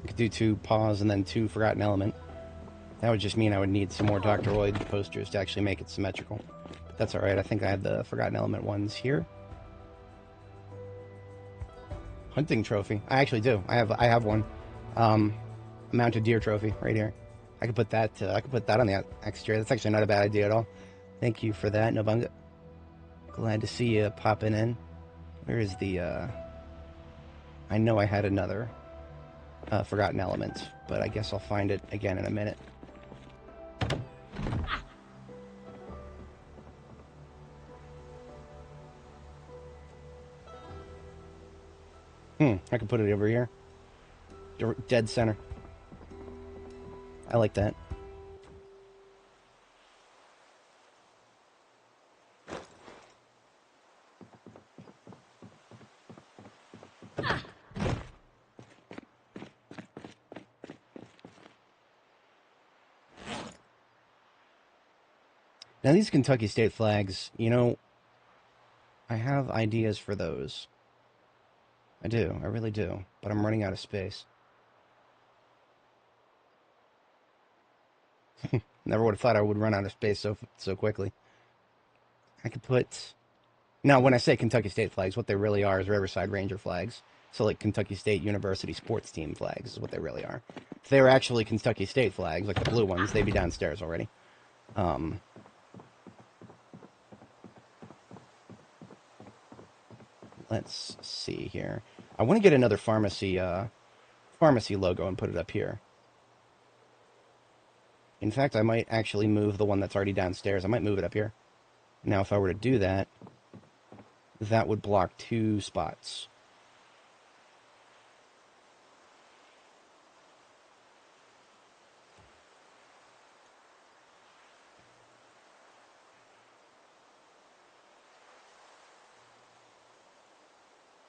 I could do 2 pause and then 2 forgotten element. That would just mean I would need some more Dr. Lloyd posters to actually make it symmetrical. But that's alright, I think I have the forgotten element ones here. Hunting trophy. I actually do. I have one. A mounted deer trophy right here. I could put that on the exterior. That's actually not a bad idea at all. Thank you for that, Nobunga. Glad to see you popping in. Where is the I know I had another forgotten element, but I guess I'll find it again in a minute. I can put it over here. Dead center. I like that. Now these Kentucky State flags, you know, I have ideas for those. I do, I really do, but I'm running out of space. Never would have thought I would run out of space so quickly. I could put... Now, when I say Kentucky State flags, what they really are is Riverside Ranger flags. So, like, Kentucky State University sports team flags is what they really are. If they were actually Kentucky State flags, like the blue ones, they'd be downstairs already. Let's see here. I want to get another pharmacy logo and put it up here. In fact, I might actually move the one that's already downstairs. I might move it up here. Now, if I were to do that, that would block 2 spots.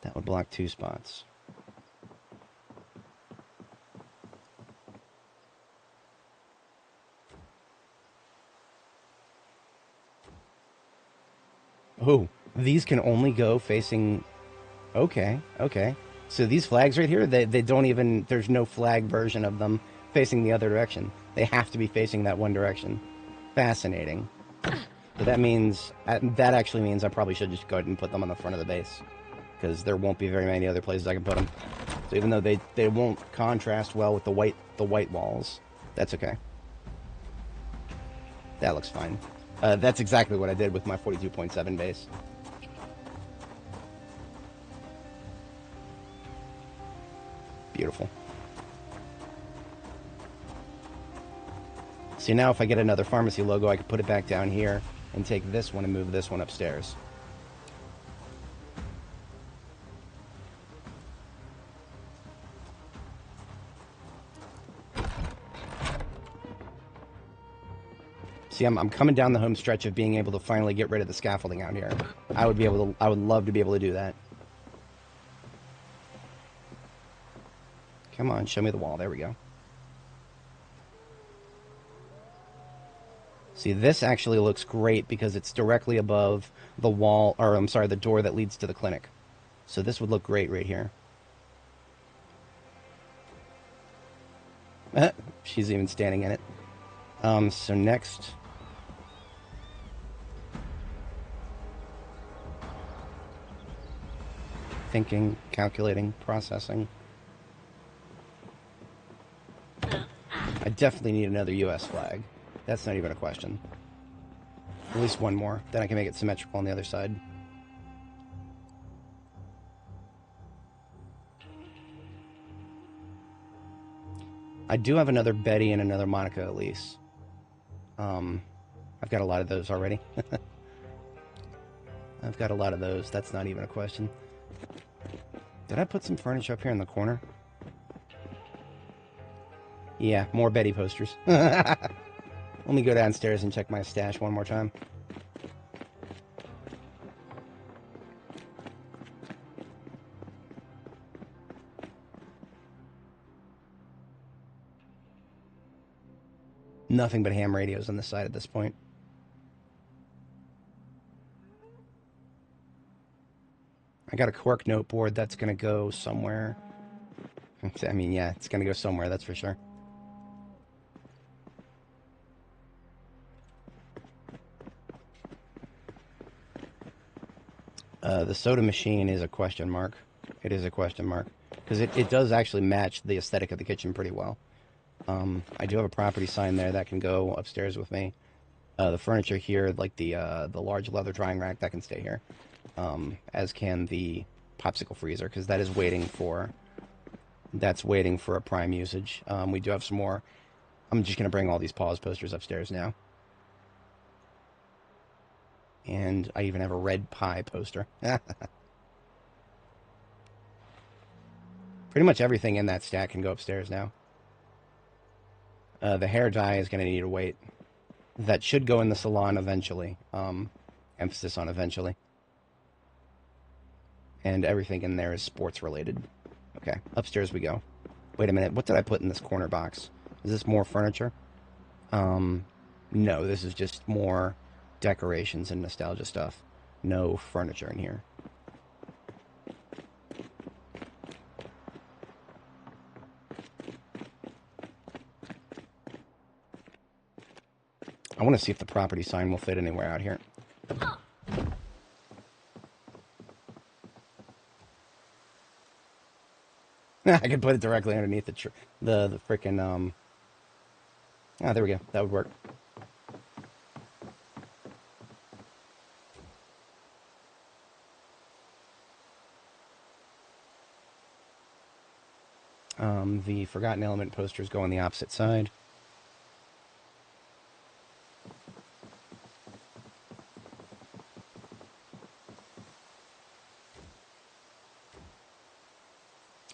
That would block 2 spots. Oh, these can only go facing... Okay, okay. So these flags right here, they don't even... There's no flag version of them facing the other direction. They have to be facing that one direction. Fascinating. So that means... That actually means I probably should just go ahead and put them on the front of the base. Because there won't be very many other places I can put them. So even though they won't contrast well with the white walls, that's okay. That looks fine. That's exactly what I did with my 42.7 base. Beautiful. See, now if I get another pharmacy logo, I can put it back down here and take this one and move this one upstairs. See, I'm coming down the home stretch of being able to finally get rid of the scaffolding out here. I would love to be able to do that. Come on, show me the wall. There we go. See, this actually looks great because it's directly above the wall, or I'm sorry, the door that leads to the clinic. So this would look great right here. She's even standing in it. So next... Thinking, calculating, processing. I definitely need another US flag. That's not even a question. At least one more. Then I can make it symmetrical on the other side. I do have another Betty and another Monica Elise. I've got a lot of those already. I've got a lot of those. That's not even a question. Did I put some furniture up here in the corner? Yeah, more Betty posters. Let me go downstairs and check my stash one more time. Nothing but ham radios on this side at this point. I got a cork note board that's going to go somewhere. I mean, yeah, it's going to go somewhere, that's for sure. The soda machine is a question mark. It is a question mark. Because it does actually match the aesthetic of the kitchen pretty well. I do have a property sign there that can go upstairs with me. The furniture here, like the large leather drying rack, that can stay here. As can the popsicle freezer, because that is waiting for... That's waiting for a prime usage. We do have some more. I'm just going to bring all these pause posters upstairs now. And I even have a red pie poster. Pretty much everything in that stack can go upstairs now. The hair dye is going to need to wait. That should go in the salon eventually. Emphasis on eventually. And everything in there is sports related. Okay, upstairs we go. Wait a minute, what did I put in this corner box? Is this more furniture? No, this is just more decorations and nostalgia stuff. No furniture in here. I want to see if the property sign will fit anywhere out here. I could put it directly underneath the frickin' Ah, there we go. That would work. The Forgotten Element posters go on the opposite side.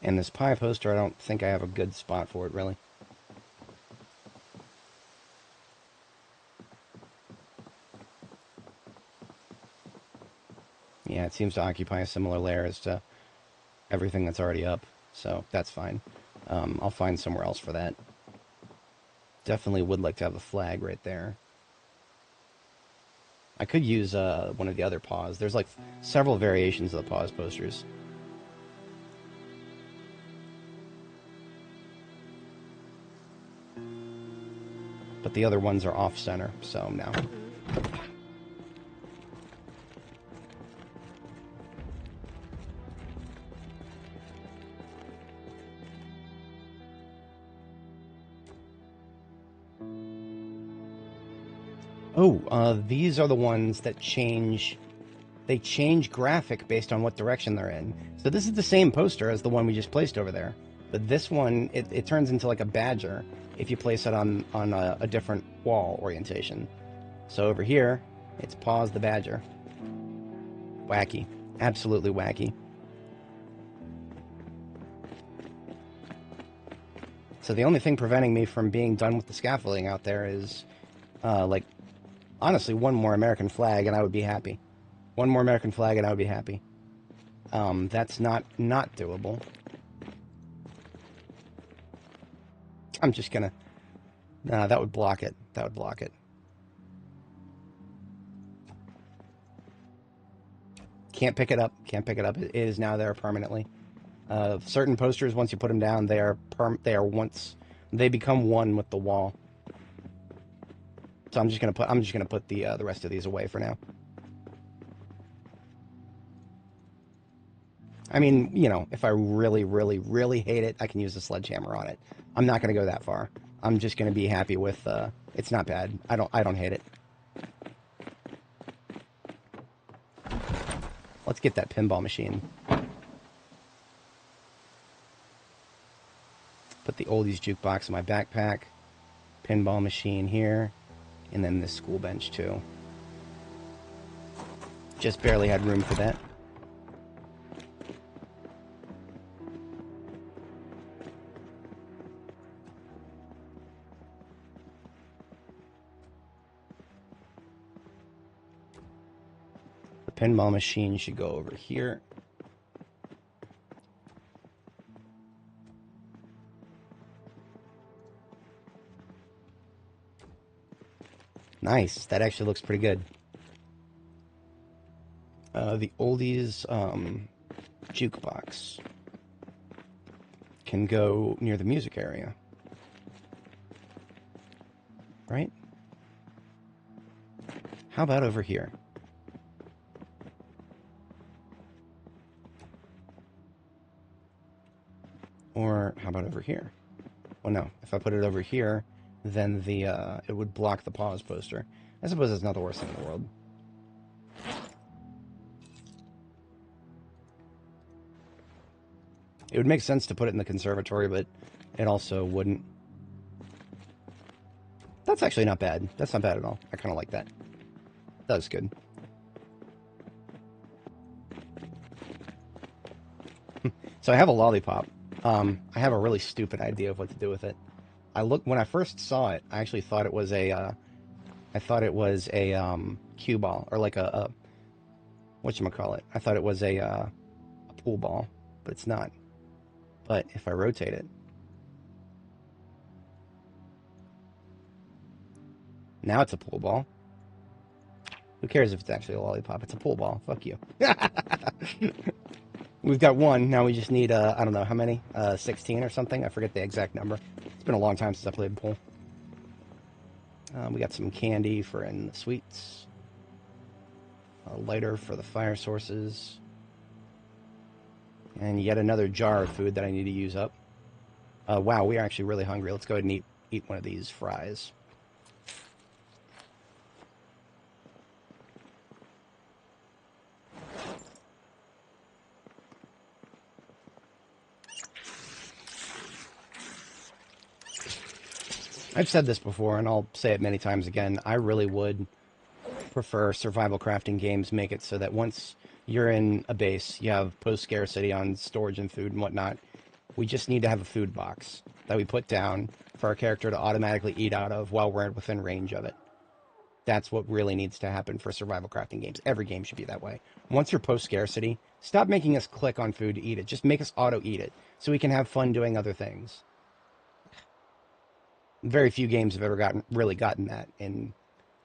And this pie poster, I don't think I have a good spot for it, really. Yeah, it seems to occupy a similar layer as to everything that's already up, so that's fine. I'll find somewhere else for that. Definitely would like to have a flag right there. I could use one of the other paws. There's like several variations of the paws posters. But the other ones are off-center, so no. Oh, these are the ones that change. They change graphic based on what direction they're in. So this is the same poster as the one we just placed over there. But this one, it turns into like a badger if you place it on a different wall orientation. So over here, it's Paws the Badger. Wacky. Absolutely wacky. So the only thing preventing me from being done with the scaffolding out there is, like, honestly, one more American flag and I would be happy. One more American flag and I would be happy. That's not doable. I'm just gonna... Nah, that would block it. That would block it. Can't pick it up. Can't pick it up. It is now there permanently. Certain posters, once you put them down, they become one with the wall. So I'm just gonna put the rest of these away for now. I mean, you know, if I really, really, really hate it, I can use a sledgehammer on it. I'm not gonna go that far. I'm just gonna be happy with. It's not bad. I don't hate it. Let's get that pinball machine. Put the oldies jukebox in my backpack. Pinball machine here. And then this school bench, too. Just barely had room for that. The pinball machine should go over here. Nice. That actually looks pretty good. The oldies jukebox. can go near the music area. Right? How about over here? Or how about over here? Well, no. If I put it over here, then it would block the pause poster. I suppose it's not the worst thing in the world. It would make sense to put it in the conservatory, but it also wouldn't. That's actually not bad. That's not bad at all. I kind of like that. That's good. So I have a lollipop. I have a really stupid idea of what to do with it. When I first saw it, I actually thought it was a cue ball, or like a whatchamacallit. I thought it was a pool ball, but it's not. But if I rotate it, now it's a pool ball. Who cares if it's actually a lollipop? It's a pool ball. Fuck you. We've got one. Now we just need, I don't know, how many? 16 or something? I forget the exact number. It's been a long time since I played pool. We got some candy for in the sweets. A lighter for the fire sources. And yet another jar of food that I need to use up. Wow, we are actually really hungry. Let's go ahead and eat one of these fries. I've said this before, and I'll say it many times again. I really would prefer survival crafting games make it so that once you're in a base, you have post-scarcity on storage and food and whatnot. We just need to have a food box that we put down for our character to automatically eat out of while we're within range of it. That's what really needs to happen for survival crafting games. Every game should be that way. Once you're post-scarcity, stop making us click on food to eat it. Just make us auto-eat it so we can have fun doing other things. Very few games have ever really gotten that in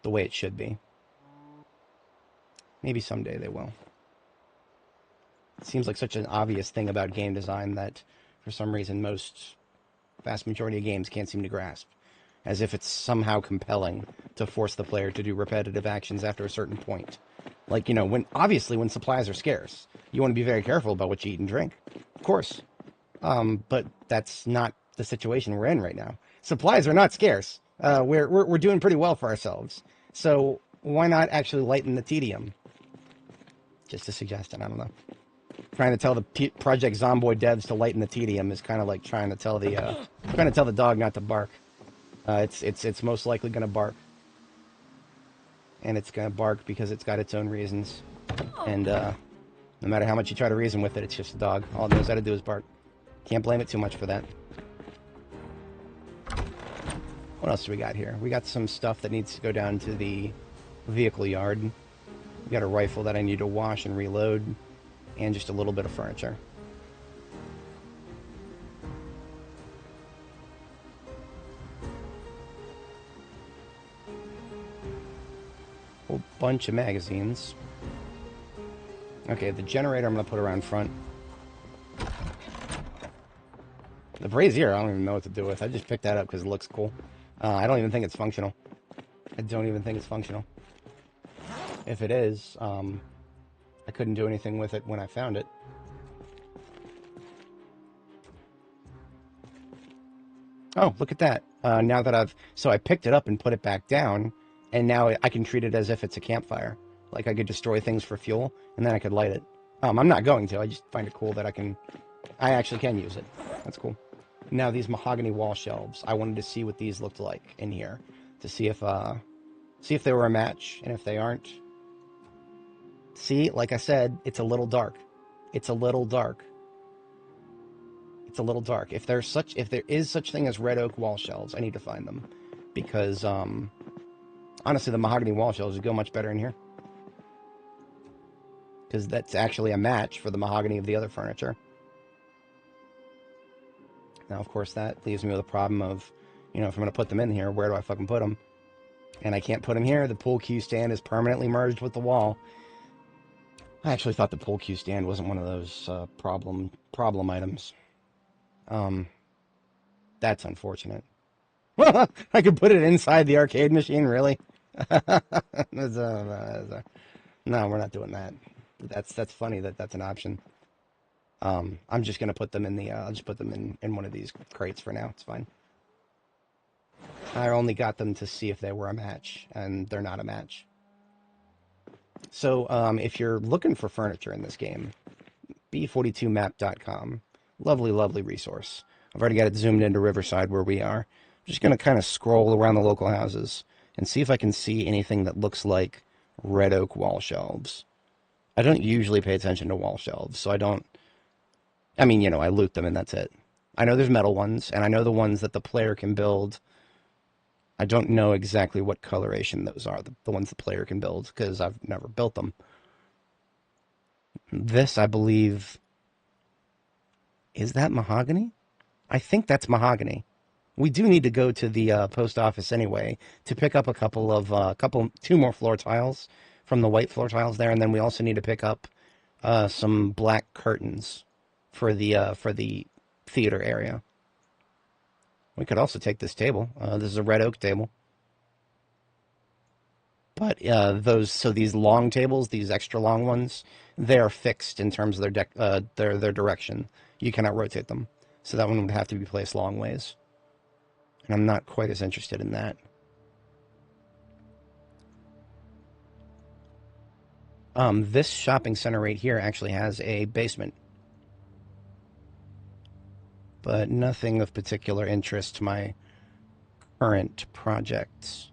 the way it should be. Maybe someday they will. It seems like such an obvious thing about game design that for some reason vast majority of games can't seem to grasp. As if it's somehow compelling to force the player to do repetitive actions after a certain point. Like, you know, when supplies are scarce, you want to be very careful about what you eat and drink. Of course. But that's not the situation we're in right now. Supplies are not scarce. We're doing pretty well for ourselves. So why not actually lighten the tedium? Just a suggestion. I don't know. Trying to tell the Project Zomboid devs to lighten the tedium is kind of like trying to tell the dog not to bark. It's most likely going to bark, and it's going to bark because it's got its own reasons. And no matter how much you try to reason with it, it's just a dog. All it knows how to do is bark. Can't blame it too much for that. What else do we got here? We got some stuff that needs to go down to the vehicle yard. We got a rifle that I need to wash and reload, and just a little bit of furniture. A whole bunch of magazines. Okay, the generator I'm going to put around front. The brazier, I don't even know what to do with. I just picked that up because it looks cool. I don't even think it's functional. I don't even think it's functional. If it is, I couldn't do anything with it when I found it. Oh, look at that. Now that I picked it up and put it back down, and now I can treat it as if it's a campfire. Like I could destroy things for fuel, and then I could light it. I'm not going to. I just find it cool that I actually can use it. That's cool. Now these mahogany wall shelves, I wanted to see what these looked like in here, to see if they were a match, and if they aren't, see, like I said, it's a little dark. It's a little dark. It's a little dark. If there is such thing as red oak wall shelves, I need to find them, because honestly, the mahogany wall shelves would go much better in here, because that's actually a match for the mahogany of the other furniture. Now, of course, that leaves me with a problem of, you know, if I'm going to put them in here, where do I fucking put them? And I can't put them here. The pool cue stand is permanently merged with the wall. I actually thought the pool cue stand wasn't one of those problem items. That's unfortunate. Well, I could put it inside the arcade machine, really? No, we're not doing that. That's funny that that's an option. I'm just gonna put them in the. I'll just put them in one of these crates for now. It's fine. I only got them to see if they were a match, and they're not a match. So, if you're looking for furniture in this game, B42map.com, lovely, lovely resource. I've already got it zoomed into Riverside where we are. I'm just gonna kind of scroll around the local houses and see if I can see anything that looks like red oak wall shelves. I don't usually pay attention to wall shelves, so I don't. I mean, I loot them and that's it. I know there's metal ones, and I know the ones that the player can build. I don't know exactly what coloration those are, the ones the player can build, because I've never built them. This, I believe, is that mahogany? I think that's mahogany. We do need to go to the post office anyway to pick up a couple of, two more floor tiles from the white floor tiles there, and then we also need to pick up some black curtains for the theater area. We could also take this table. This is a red oak table. But these long tables, these extra long ones, they are fixed in terms of their direction. You cannot rotate them. So that one would have to be placed long ways. And I'm not quite as interested in that. This shopping center right here actually has a basement. But nothing of particular interest to my current projects.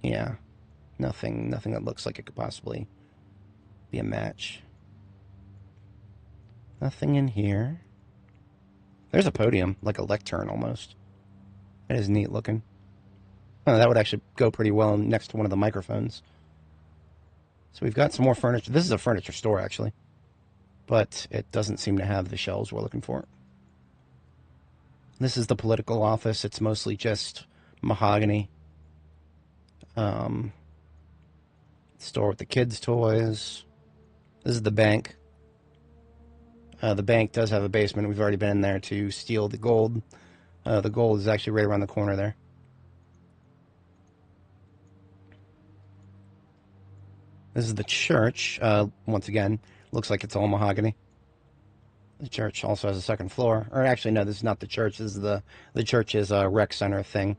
Yeah, nothing that looks like it could possibly be a match. Nothing in here. There's a podium, like a lectern almost. That is neat looking. Oh, that would actually go pretty well next to one of the microphones. So we've got some more furniture. This is a furniture store, actually. But it doesn't seem to have the shelves we're looking for. This is the political office. It's mostly just mahogany. Store with the kids' toys. This is the bank. The bank does have a basement. We've already been in there to steal the gold. The gold is actually right around the corner there. This is the church. Once again, looks like it's all mahogany. The church also has a second floor. Or actually, no, this is not the church. This is the church's rec center thing.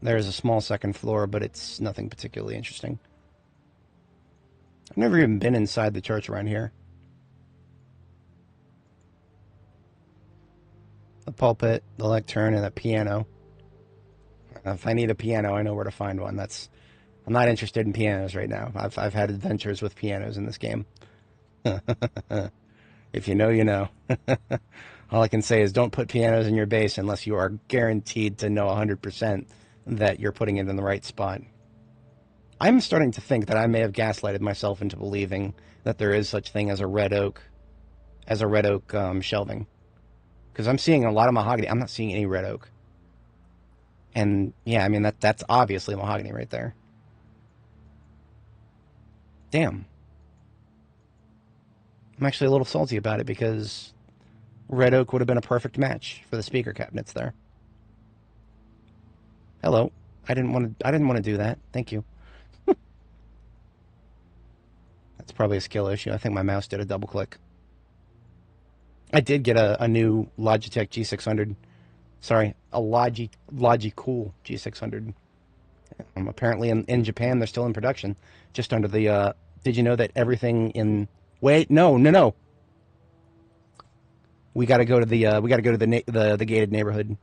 There's a small second floor, but it's nothing particularly interesting. I've never even been inside the church around here. The pulpit, the lectern, and a piano. If I need a piano, I know where to find one. I'm not interested in pianos right now. I've had adventures with pianos in this game. If you know, you know. All I can say is don't put pianos in your base unless you are guaranteed to know 100% that you're putting it in the right spot. I'm starting to think that I may have gaslighted myself into believing that there is such thing as a red oak, shelving. Because I'm seeing a lot of mahogany. I'm not seeing any red oak. And yeah, I mean that's obviously mahogany right there. Damn. I'm actually a little salty about it because red oak would have been a perfect match for the speaker cabinets there. Hello. I didn't want to do that. Thank you. That's probably a skill issue. I think my mouse did a double click. I did get a new Logitech G600. Sorry, a Logicool G600. Apparently in Japan they're still in production, just under the. Did you know that everything in? Wait, no. We got to go to the gated neighborhood.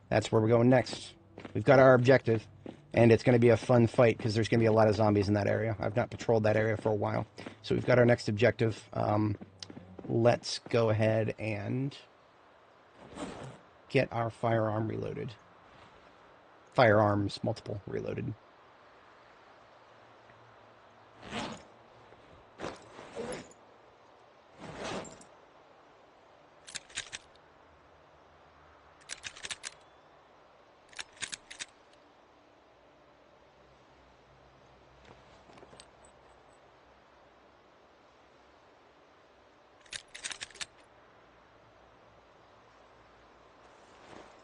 That's where we're going next. We've got our objective, and it's going to be a fun fight because there's going to be a lot of zombies in that area. I've not patrolled that area for a while, so we've got our next objective. Let's go ahead and get our firearm reloaded. Firearms multiple reloaded.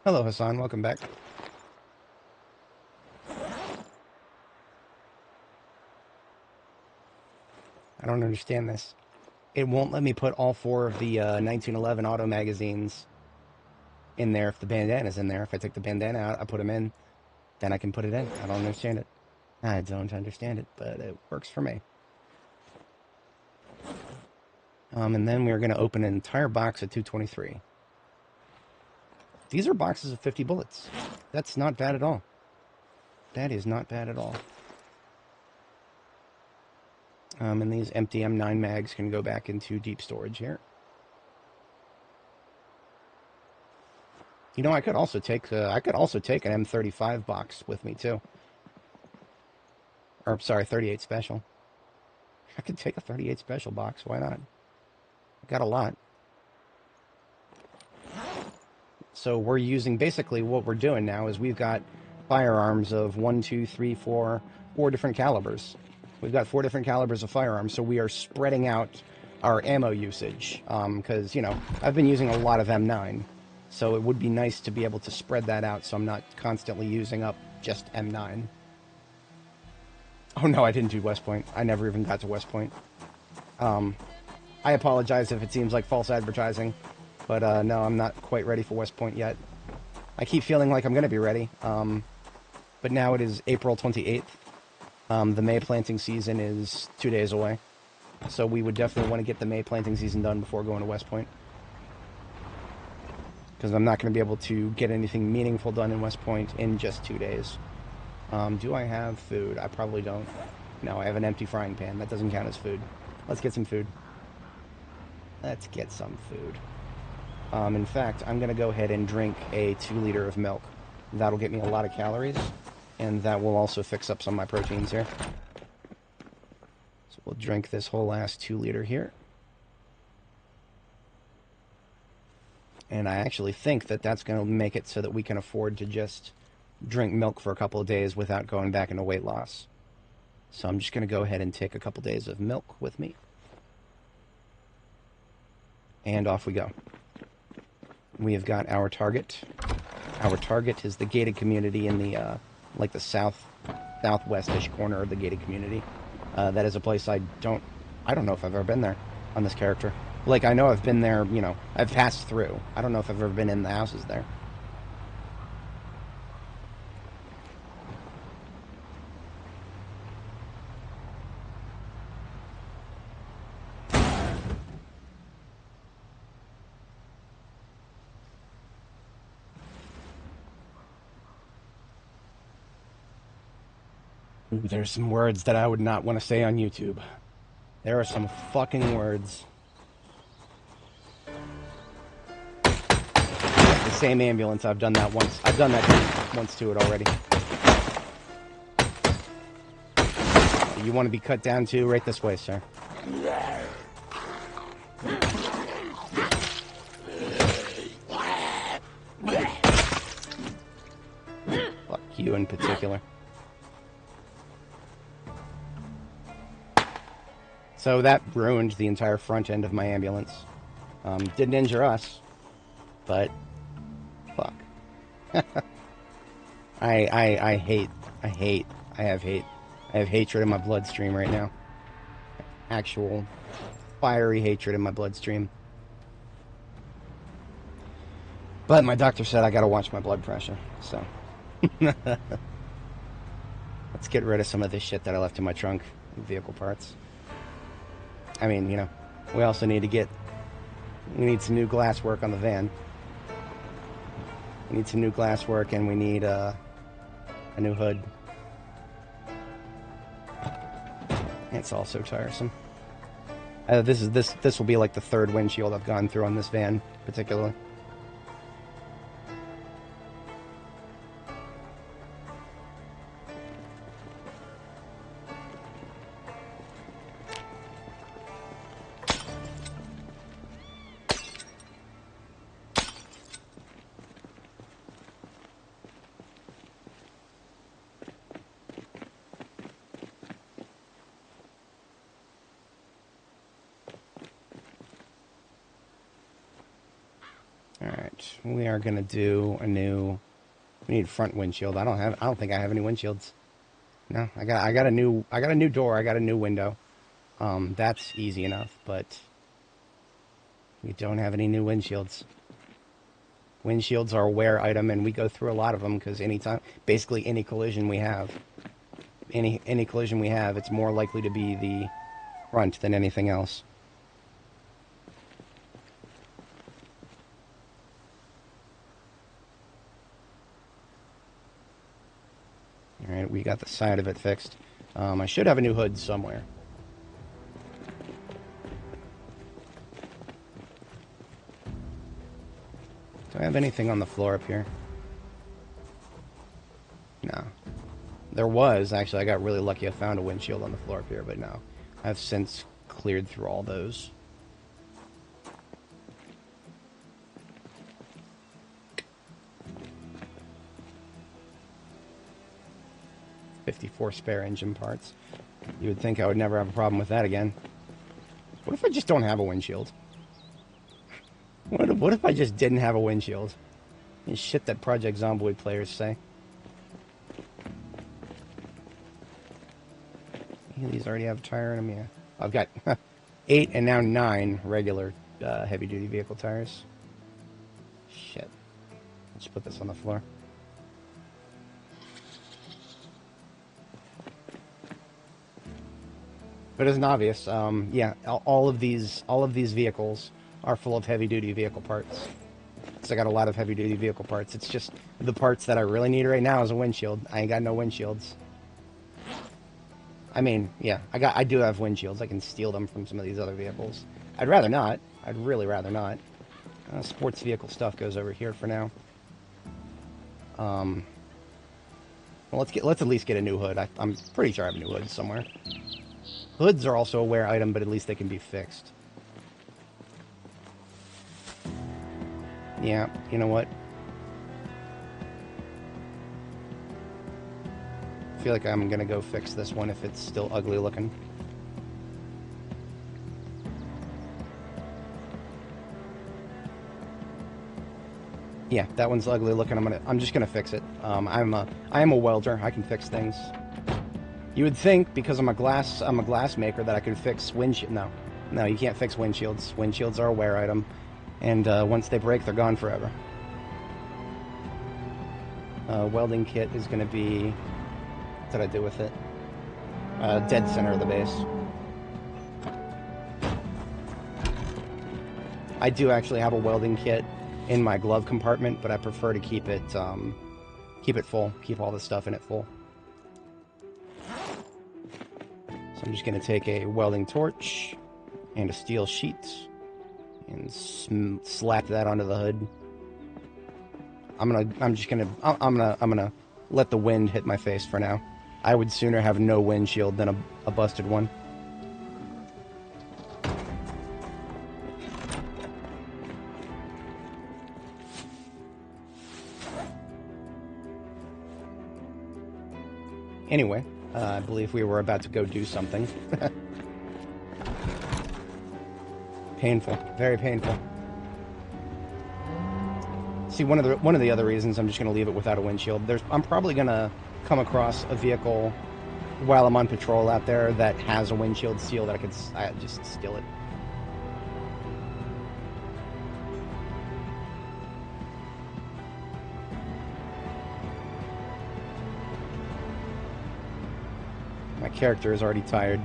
Hello, Hassan. Welcome back. I don't understand this. It won't let me put all 4 of the 1911 auto magazines in there if the bandana's in there. If I take the bandana out, I put them in, then I can put it in. I don't understand it. I don't understand it, but it works for me. And then we're going to open an entire box of 223. These are boxes of 50 bullets. That's not bad at all. That is not bad at all. And these empty M9 mags can go back into deep storage here. You know, I could also take an M35 box with me too. Or sorry, 38 special. I could take a 38 special box. Why not? I've got a lot. So we're using, basically what we're doing now is we've got firearms of 4 different calibers. We've got 4 different calibers of firearms, so we are spreading out our ammo usage. Because, you know, I've been using a lot of M9, so it would be nice to be able to spread that out so I'm not constantly using up just M9. Oh no, I didn't do West Point. I never even got to West Point. I apologize if it seems like false advertising, but no, I'm not quite ready for West Point yet. I keep feeling like I'm going to be ready, but now it is April 28th. The May planting season is 2 days away, so we would definitely want to get the May planting season done before going to West Point, because I'm not going to be able to get anything meaningful done in West Point in just 2 days. Do I have food? I probably don't. No, I have an empty frying pan. That doesn't count as food. Let's get some food. Let's get some food. In fact, I'm going to go ahead and drink a 2 liter of milk. That'll get me a lot of calories, and that will also fix up some of my proteins here. So we'll drink this whole last 2 liter here. And I actually think that that's going to make it so that we can afford to just drink milk for a couple of days without going back into weight loss. So I'm just going to go ahead and take a couple days of milk with me. And off we go. We have got our target. Our target is the gated community in the, like the southwestish corner of the gated community. That is a place I don't know if I've ever been there on this character. Like, I know I've been there, you know, I've passed through. I don't know if I've ever been in the houses there. Ooh, there's some words that I would not want to say on YouTube. There are some fucking words. The same ambulance, I've done that once. I've done that once to it already. You want to be cut down to? Right this way, sir. Fuck you in particular. So that ruined the entire front end of my ambulance. Didn't injure us, but fuck. I have hatred in my bloodstream right now. Actual fiery hatred in my bloodstream. But my doctor said I gotta watch my blood pressure, so. Let's get rid of some of this shit that I left in my trunk. Vehicle parts. I mean, you know, we also need some new glass work on the van. We need some new glass work, and we need a new hood. It's all so tiresome. This will be like the 3rd windshield I've gone through on this van, particularly. Alright, we are gonna do a new... We need front windshield. I don't think I have any windshields. No, I got a new door, I got a new window. That's easy enough, but we don't have any new windshields. Windshields are a wear item, and we go through a lot of them because basically any collision we have, it's more likely to be the front than anything else. Alright, we got the side of it fixed. I should have a new hood somewhere. Do I have anything on the floor up here? No. There was, actually. I got really lucky. I found a windshield on the floor up here, but no. I've since cleared through all those. $54 spare engine parts. You would think I would never have a problem with that again. What if I just don't have a windshield? What if I just didn't have a windshield? And shit that Project Zomboid players say. These already have a tire in them, yeah. I've got 8 and now 9 regular heavy-duty vehicle tires. Shit. Let's put this on the floor. But as an obvious, yeah, all of these vehicles are full of heavy-duty vehicle parts. So I got a lot of heavy-duty vehicle parts. It's just the parts that I really need right now is a windshield. I ain't got no windshields. I mean, yeah, I do have windshields. I can steal them from some of these other vehicles. I'd rather not. I'd really rather not. Sports vehicle stuff goes over here for now. Well, let's at least get a new hood. I'm pretty sure I have a new hood somewhere. Hoods are also a wear item, but at least they can be fixed. Yeah, you know what? I feel like I'm gonna go fix this one if it's still ugly looking. Yeah, that one's ugly looking. I'm just gonna fix it. I am a welder. I can fix things. You would think because I'm a glass maker that I could fix windshield. No, you can't fix windshields. Windshields are a wear item, and once they break, they're gone forever. Welding kit is gonna be. What did I do with it? Dead center of the base. I do actually have a welding kit in my glove compartment, but I prefer to keep it full. Keep all the stuff in it full. So I'm just going to take a welding torch and a steel sheet and slap that onto the hood. I'm gonna let the wind hit my face for now. I would sooner have no windshield than a busted one. Anyway, I believe we were about to go do something. Painful, very painful. See, one of the other reasons I'm just going to leave it without a windshield. I'm probably going to come across a vehicle while I'm on patrol out there that has a windshield seal that I just steal it. My character is already tired.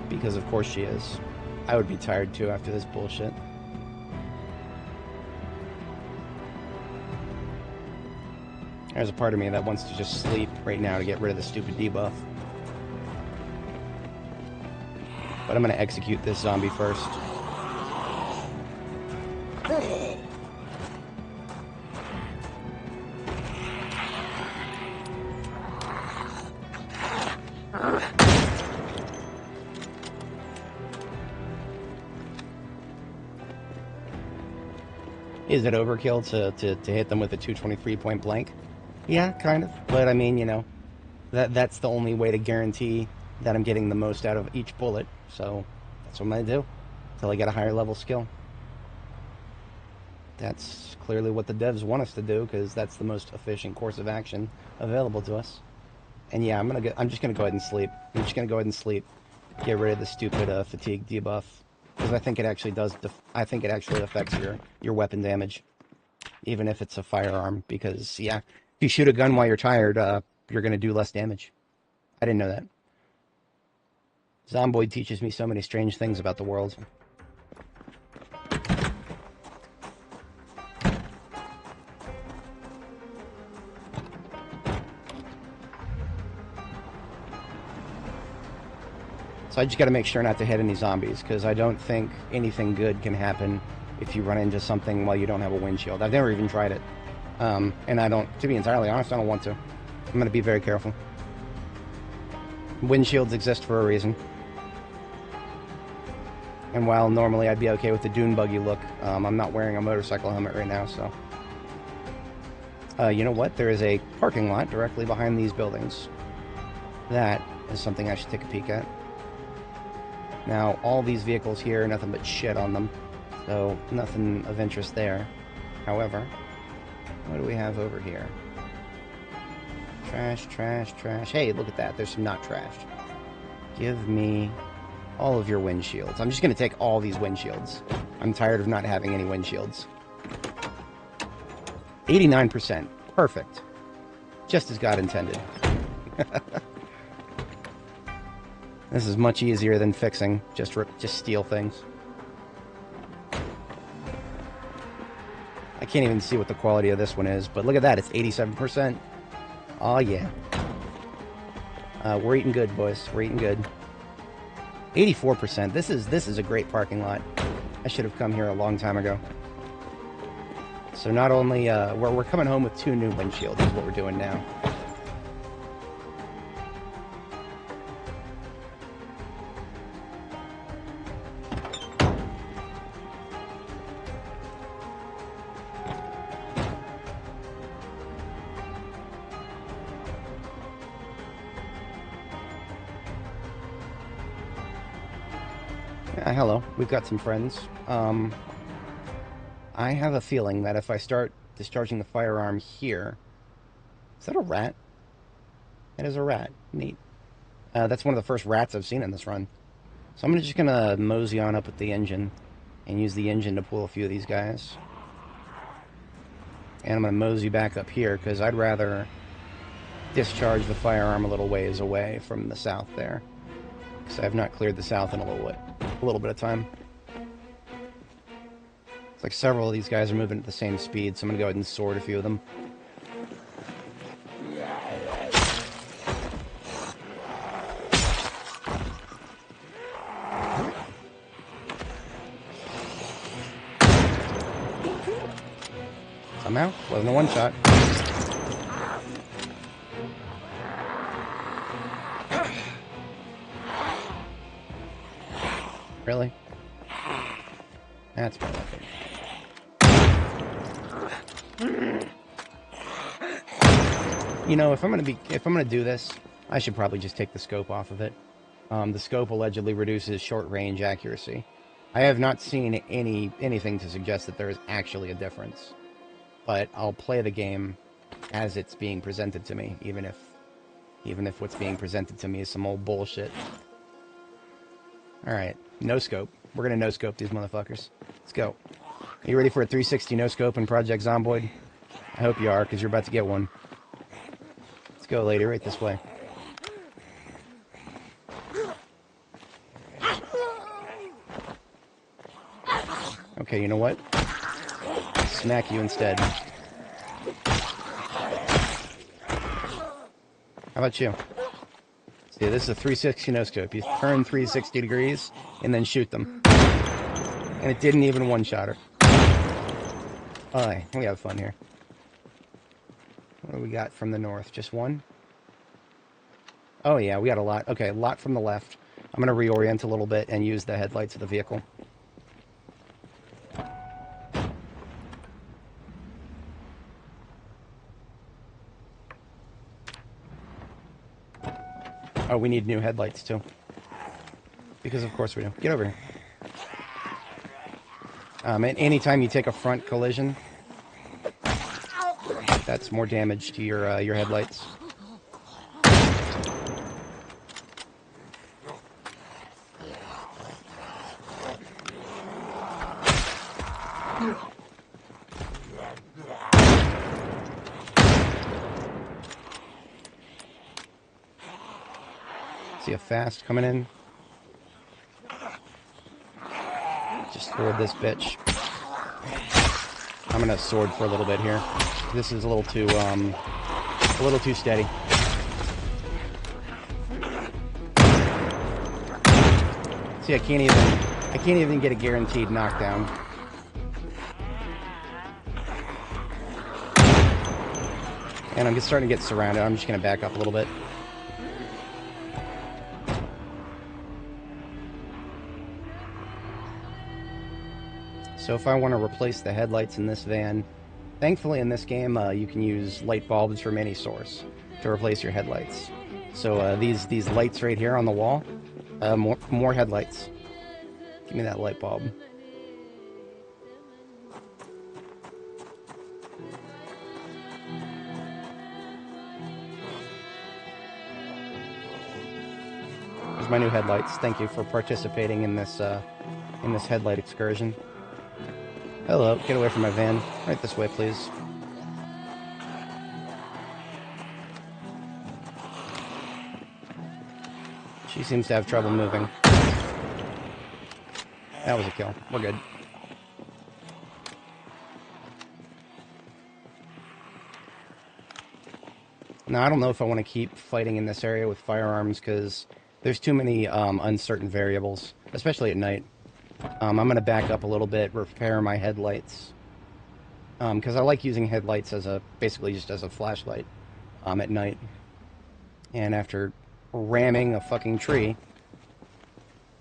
Because of course she is. I would be tired too after this bullshit. There's a part of me that wants to just sleep right now to get rid of the stupid debuff. But I'm going to execute this zombie first. Is it overkill to hit them with a 223 point blank? Yeah, kind of. But I mean, you know, that's the only way to guarantee that I'm getting the most out of each bullet. So that's what I'm going to do until I get a higher level skill. That's clearly what the devs want us to do, because that's the most efficient course of action available to us. And yeah, I'm just gonna go ahead and sleep. I'm just gonna go ahead and sleep. Get rid of the stupid fatigue debuff, because I think it actually does. I think it actually affects your weapon damage, even if it's a firearm. Because yeah, if you shoot a gun while you're tired, you're gonna do less damage. I didn't know that. Zomboid teaches me so many strange things about the world. So I just got to make sure not to hit any zombies, because I don't think anything good can happen if you run into something while you don't have a windshield. I've never even tried it. And I don't, to be entirely honest, I don't want to. I'm going to be very careful. Windshields exist for a reason. And while normally I'd be okay with the dune buggy look, I'm not wearing a motorcycle helmet right now, so. You know what? There is a parking lot directly behind these buildings. That is something I should take a peek at. Now, all these vehicles here, nothing but shit on them, so nothing of interest there. However, what do we have over here? Trash, trash, trash. Hey, look at that. There's some not trash. Give me all of your windshields. I'm just going to take all these windshields. I'm tired of not having any windshields. 89%. Perfect. Just as God intended. This is much easier than fixing. Just steal things. I can't even see what the quality of this one is, but look at that. It's 87%. Oh yeah. We're eating good, boys. We're eating good. 84%. This is a great parking lot. I should have come here a long time ago. So not only we're coming home with 2 new windshields is what we're doing now. Hello, we've got some friends. I have a feeling that if I start discharging the firearm here... Is that a rat? It is a rat. Neat. That's one of the first rats I've seen in this run. So I'm just gonna mosey on up with the engine and use the engine to pull a few of these guys. And I'm gonna mosey back up here, because I'd rather discharge the firearm a little ways away from the south there. Because I have not cleared the south in a little bit of time. It's like several of these guys are moving at the same speed, so I'm going to go ahead and sword a few of them. Somehow, wasn't a one-shot. Really? That's more like it. You know, if I'm gonna do this, I should probably just take the scope off of it. The scope allegedly reduces short-range accuracy. I have not seen anything to suggest that there is actually a difference. But I'll play the game as it's being presented to me, even if what's being presented to me is some old bullshit. Alright, no scope. We're gonna no scope these motherfuckers. Let's go. Are you ready for a 360 no scope in Project Zomboid? I hope you are, because you're about to get one. Let's go, lady, right this way. Okay, you know what? Smack you instead. How about you? See, this is a 360 no-scope. You turn 360 degrees and then shoot them. And it didn't even one-shot her. Alright, we have fun here. What do we got from the north? Just one? Oh yeah, we got a lot. Okay, a lot from the left. I'm going to reorient a little bit and use the headlights of the vehicle. Oh, we need new headlights, too. Because of course we do. Get over here. And anytime you take a front collision, that's more damage to your headlights. See a fast coming in. Just sword this bitch. I'm gonna sword for a little bit here. This is a little too steady. See, I can't even get a guaranteed knockdown. And I'm just starting to get surrounded. I'm just gonna back up a little bit. So if I want to replace the headlights in this van, thankfully in this game you can use light bulbs from any source to replace your headlights. So these lights right here on the wall, more headlights. Give me that light bulb. There's my new headlights. Thank you for participating in this headlight excursion. Hello, get away from my van. Right this way, please. She seems to have trouble moving. That was a kill. We're good. Now, I don't know if I want to keep fighting in this area with firearms, because there's too many uncertain variables, especially at night. I'm going to back up a little bit, repair my headlights, because I like using headlights as basically just as a flashlight at night. And after ramming a fucking tree,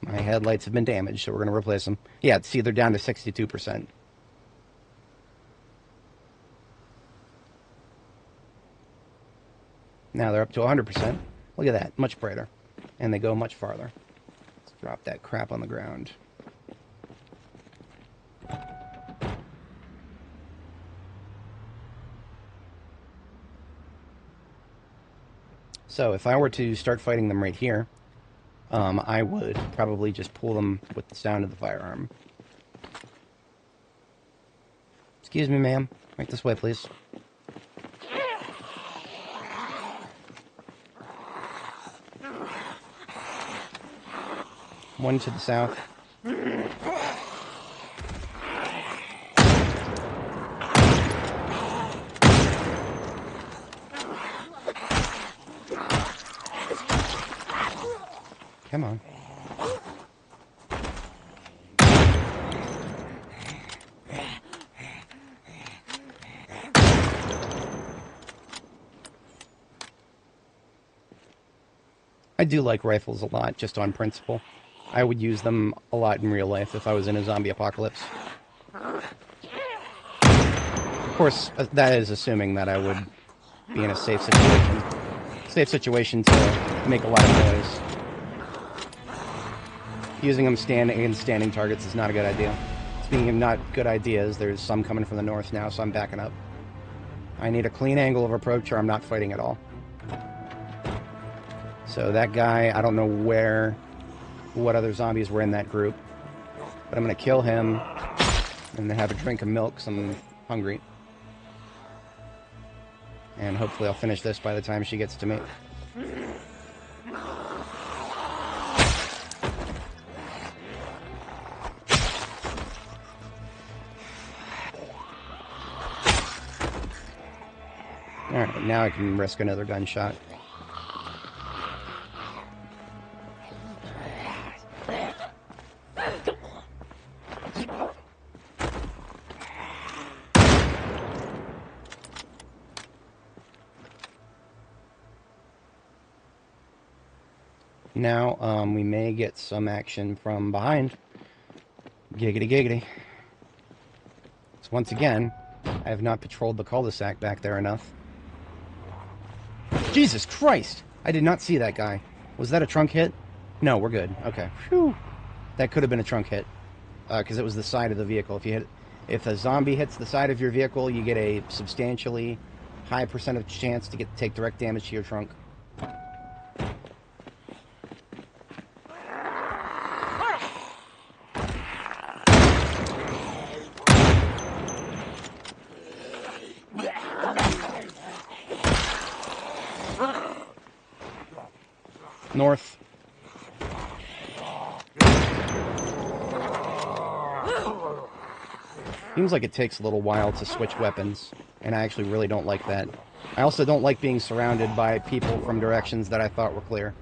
my headlights have been damaged, so we're going to replace them. Yeah, see, they're down to 62%. Now they're up to 100%. Look at that, much brighter. And they go much farther. Let's drop that crap on the ground. So if I were to start fighting them right here, I would probably just pull them with the sound of the firearm. Excuse me, ma'am. Right this way, please. One to the south. Come on. I do like rifles a lot, just on principle. I would use them a lot in real life if I was in a zombie apocalypse. Of course, that is assuming that I would be in a safe situation. Safe situation to make a lot of noise. Using them against standing targets is not a good idea. Speaking of not good ideas, there's some coming from the north now, so I'm backing up. I need a clean angle of approach or I'm not fighting at all. So that guy, I don't know what other zombies were in that group, but I'm going to kill him and then have a drink of milk because I'm hungry. And hopefully I'll finish this by the time she gets to me. Alright, now I can risk another gunshot. Now, we may get some action from behind. Giggity giggity. So once again, I have not patrolled the cul-de-sac back there enough. Jesus Christ! I did not see that guy. Was that a trunk hit? No, we're good. Okay. Phew. That could have been a trunk hit. because it was the side of the vehicle. If a zombie hits the side of your vehicle, you get a substantially high percentage chance to take direct damage to your trunk. North. Seems like it takes a little while to switch weapons, and I actually really don't like that. I also don't like being surrounded by people from directions that I thought were clear.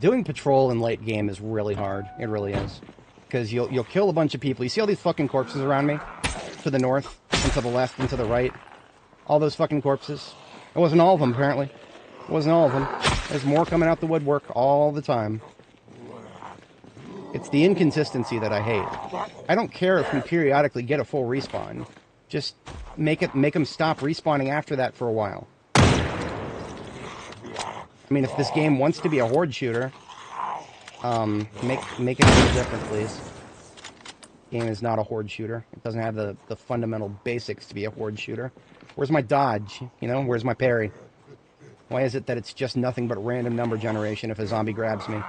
Doing patrol in late game is really hard. It really is. Because you'll kill a bunch of people. You see all these fucking corpses around me? To the north, and to the left, and to the right? All those fucking corpses? It wasn't all of them, apparently. It wasn't all of them. There's more coming out the woodwork all the time. It's the inconsistency that I hate. I don't care if we periodically get a full respawn. Just make them stop respawning after that for a while. I mean, if this game wants to be a horde shooter, make it a little different, please. Game is not a horde shooter. It doesn't have the fundamental basics to be a horde shooter. Where's my dodge? You know, where's my parry? Why is it that it's just nothing but random number generation if a zombie grabs me?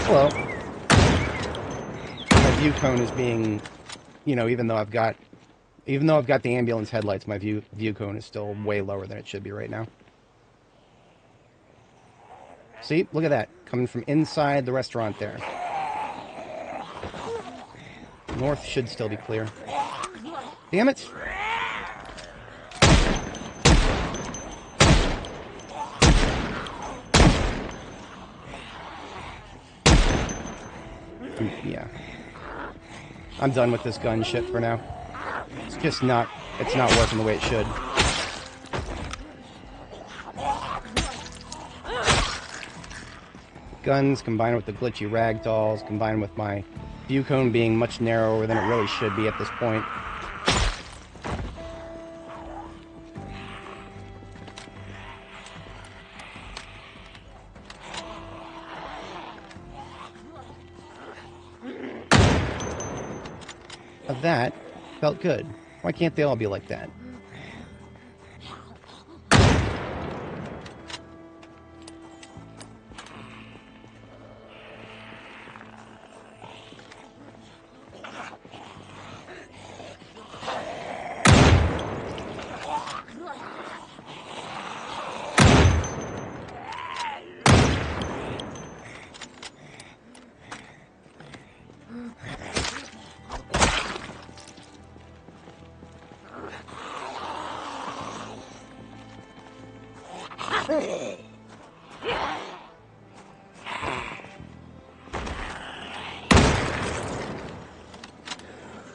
Hello. My view cone is being, you know, even though I've got the ambulance headlights, my view cone is still way lower than it should be right now. See, look at that, coming from inside the restaurant there. North should still be clear. Damn it! Yeah. I'm done with this gun shit for now. It's just not working the way it should. Guns combined with the glitchy ragdolls, combined with my view cone being much narrower than it really should be at this point. That felt good. Why can't they all be like that?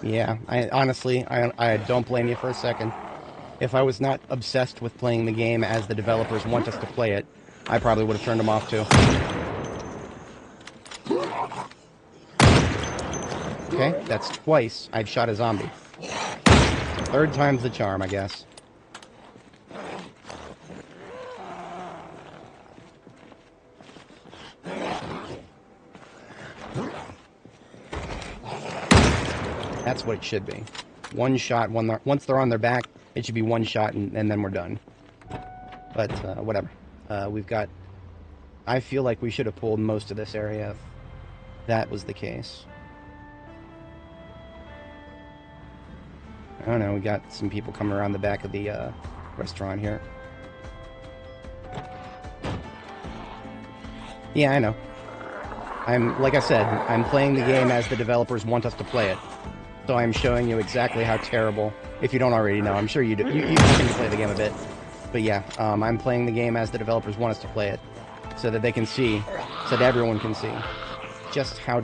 Yeah, I don't blame you for a second. If I was not obsessed with playing the game as the developers want us to play it, I probably would have turned them off too. Okay, that's twice I've shot a zombie. Third time's the charm, I guess. That's what it should be. One shot, once they're on their back, it should be one shot and then we're done. But, whatever. I feel like we should have pulled most of this area if that was the case. I don't know, we got some people coming around the back of the, restaurant here. Yeah, I know. Like I said, I'm playing the game as the developers want us to play it. So I'm showing you exactly how terrible, if you don't already know, I'm sure you do, you can play the game a bit. But yeah, I'm playing the game as the developers want us to play it, so that they can see, so that everyone can see, just how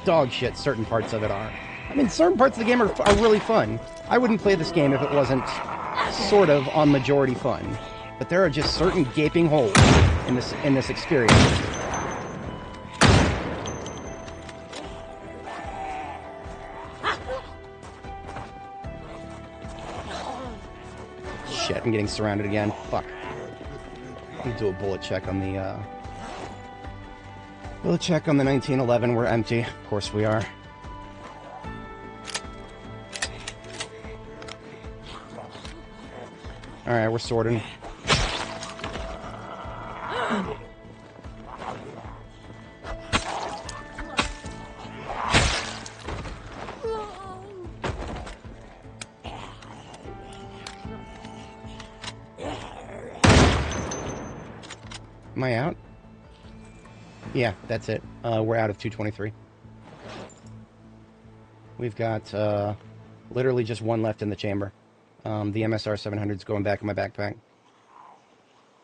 dog shit certain parts of it are. I mean, certain parts of the game are really fun. I wouldn't play this game if it wasn't sort of on majority fun. But there are just certain gaping holes in this experience. I'm getting surrounded again. Fuck. Let me do a bullet check on the, Bullet check on the 1911. We're empty. Of course we are. Alright, we're sorting. Am I out? Yeah, that's it. We're out of 223. We've got literally just one left in the chamber. The MSR 700's going back in my backpack.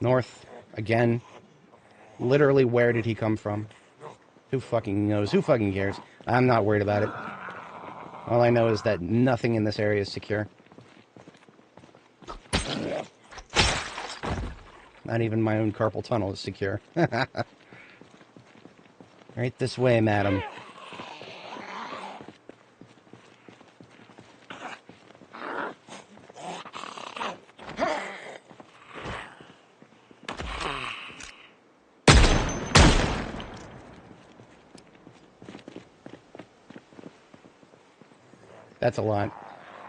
North, again. Literally, where did he come from? Who fucking knows? Who fucking cares? I'm not worried about it. All I know is that nothing in this area is secure. Not even my own carpal tunnel is secure. Right this way, madam. That's a lot.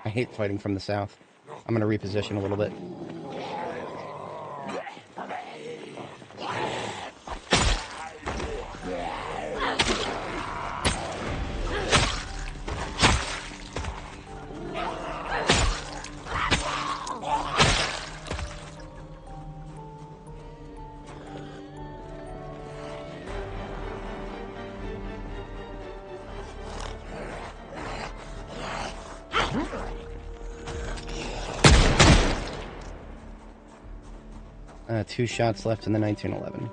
I hate fighting from the south. I'm going to reposition a little bit. Two shots left in the 1911.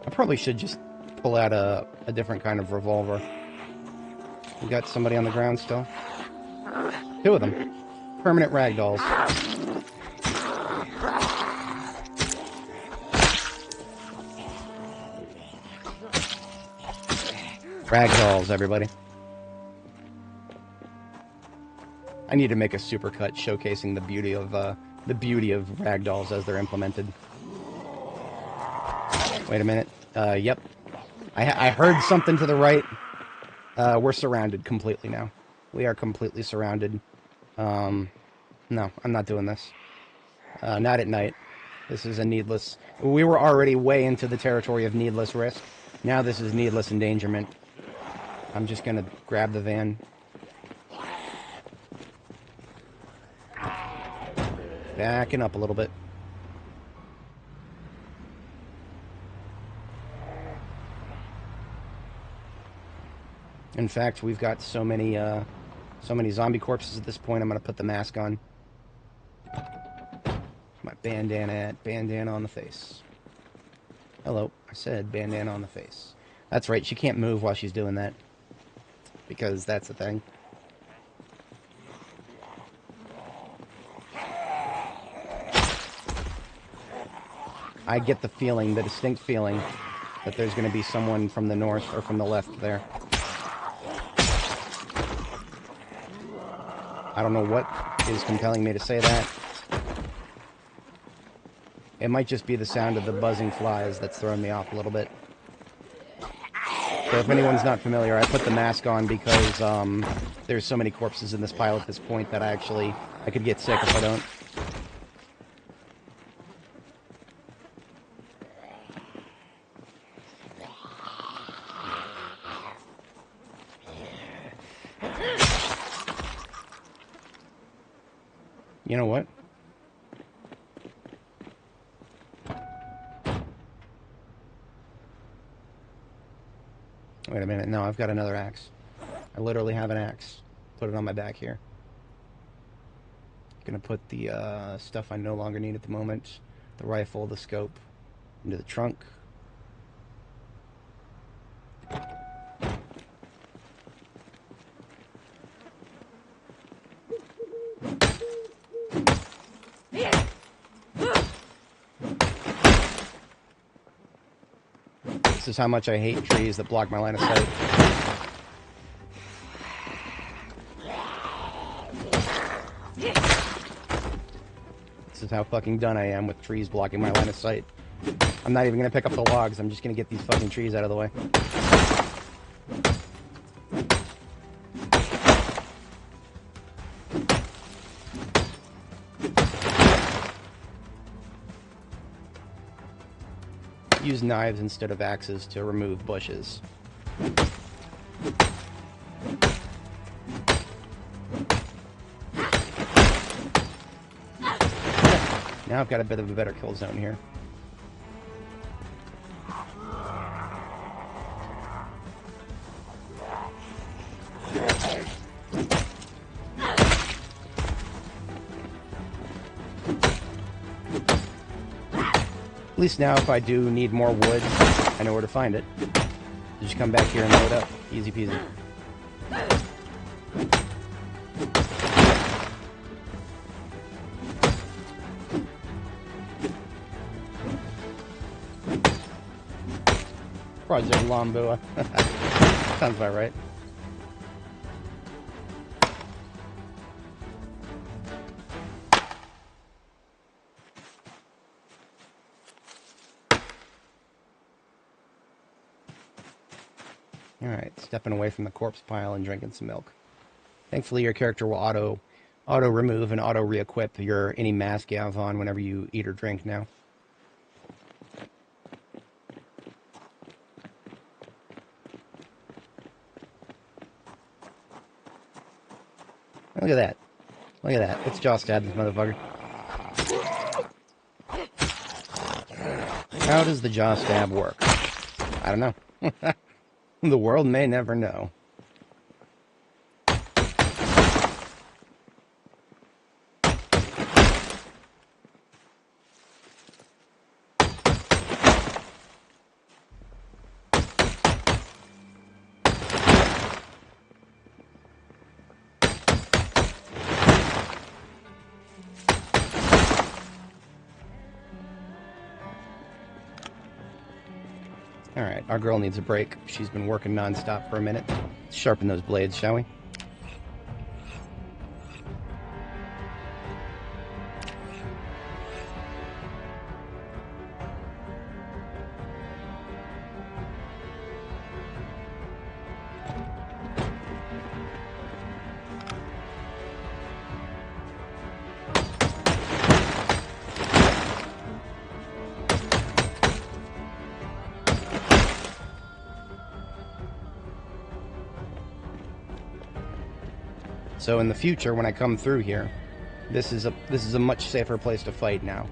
I probably should just pull out a different kind of revolver. We got somebody on the ground still. Two of them. Permanent ragdolls. Ragdolls, everybody. I need to make a supercut showcasing the beauty of ragdolls as they're implemented. Wait a minute. Yep. I heard something to the right. We're surrounded completely now. We are completely surrounded. No, I'm not doing this. Not at night. This is a needless... We were already way into the territory of needless risk. Now this is needless endangerment. I'm just gonna grab the van. Backing up a little bit. In fact, we've got so many zombie corpses at this point. I'm gonna put the mask on. My bandana on the face. Hello, I said bandana on the face. That's right. She can't move while she's doing that, because that's the thing. I get the feeling, the distinct feeling, that there's going to be someone from the north or from the left there. I don't know what is compelling me to say that. It might just be the sound of the buzzing flies that's throwing me off a little bit. So if anyone's not familiar, I put the mask on because there's so many corpses in this pile at this point that I could get sick if I don't. You know what? Wait a minute. No, I've got another axe. I literally have an axe. Put it on my back here. Gonna put the stuff I no longer need at the moment, the rifle, the scope, into the trunk. This is how much I hate trees that block my line of sight. how fucking done I am with trees blocking my line of sight. I'm not even gonna pick up the logs, I'm just gonna get these fucking trees out of the way. Use knives instead of axes to remove bushes. Now I've got a bit of a better kill zone here. At least now if I do need more wood, I know where to find it. Just come back here and load up. Easy peasy. Project Zomboid. Sounds about right. Alright, stepping away from the corpse pile and drinking some milk. Thankfully your character will auto remove and auto re-equip your any mask you have on whenever you eat or drink now. Look at that. Look at that. Let's jaw stab this motherfucker. How does the jaw stab work? I don't know. The world may never know. Alright, our girl needs a break. She's been working non-stop for a minute. Let's sharpen those blades, shall we? So in the future, when I come through here, this is a much safer place to fight now.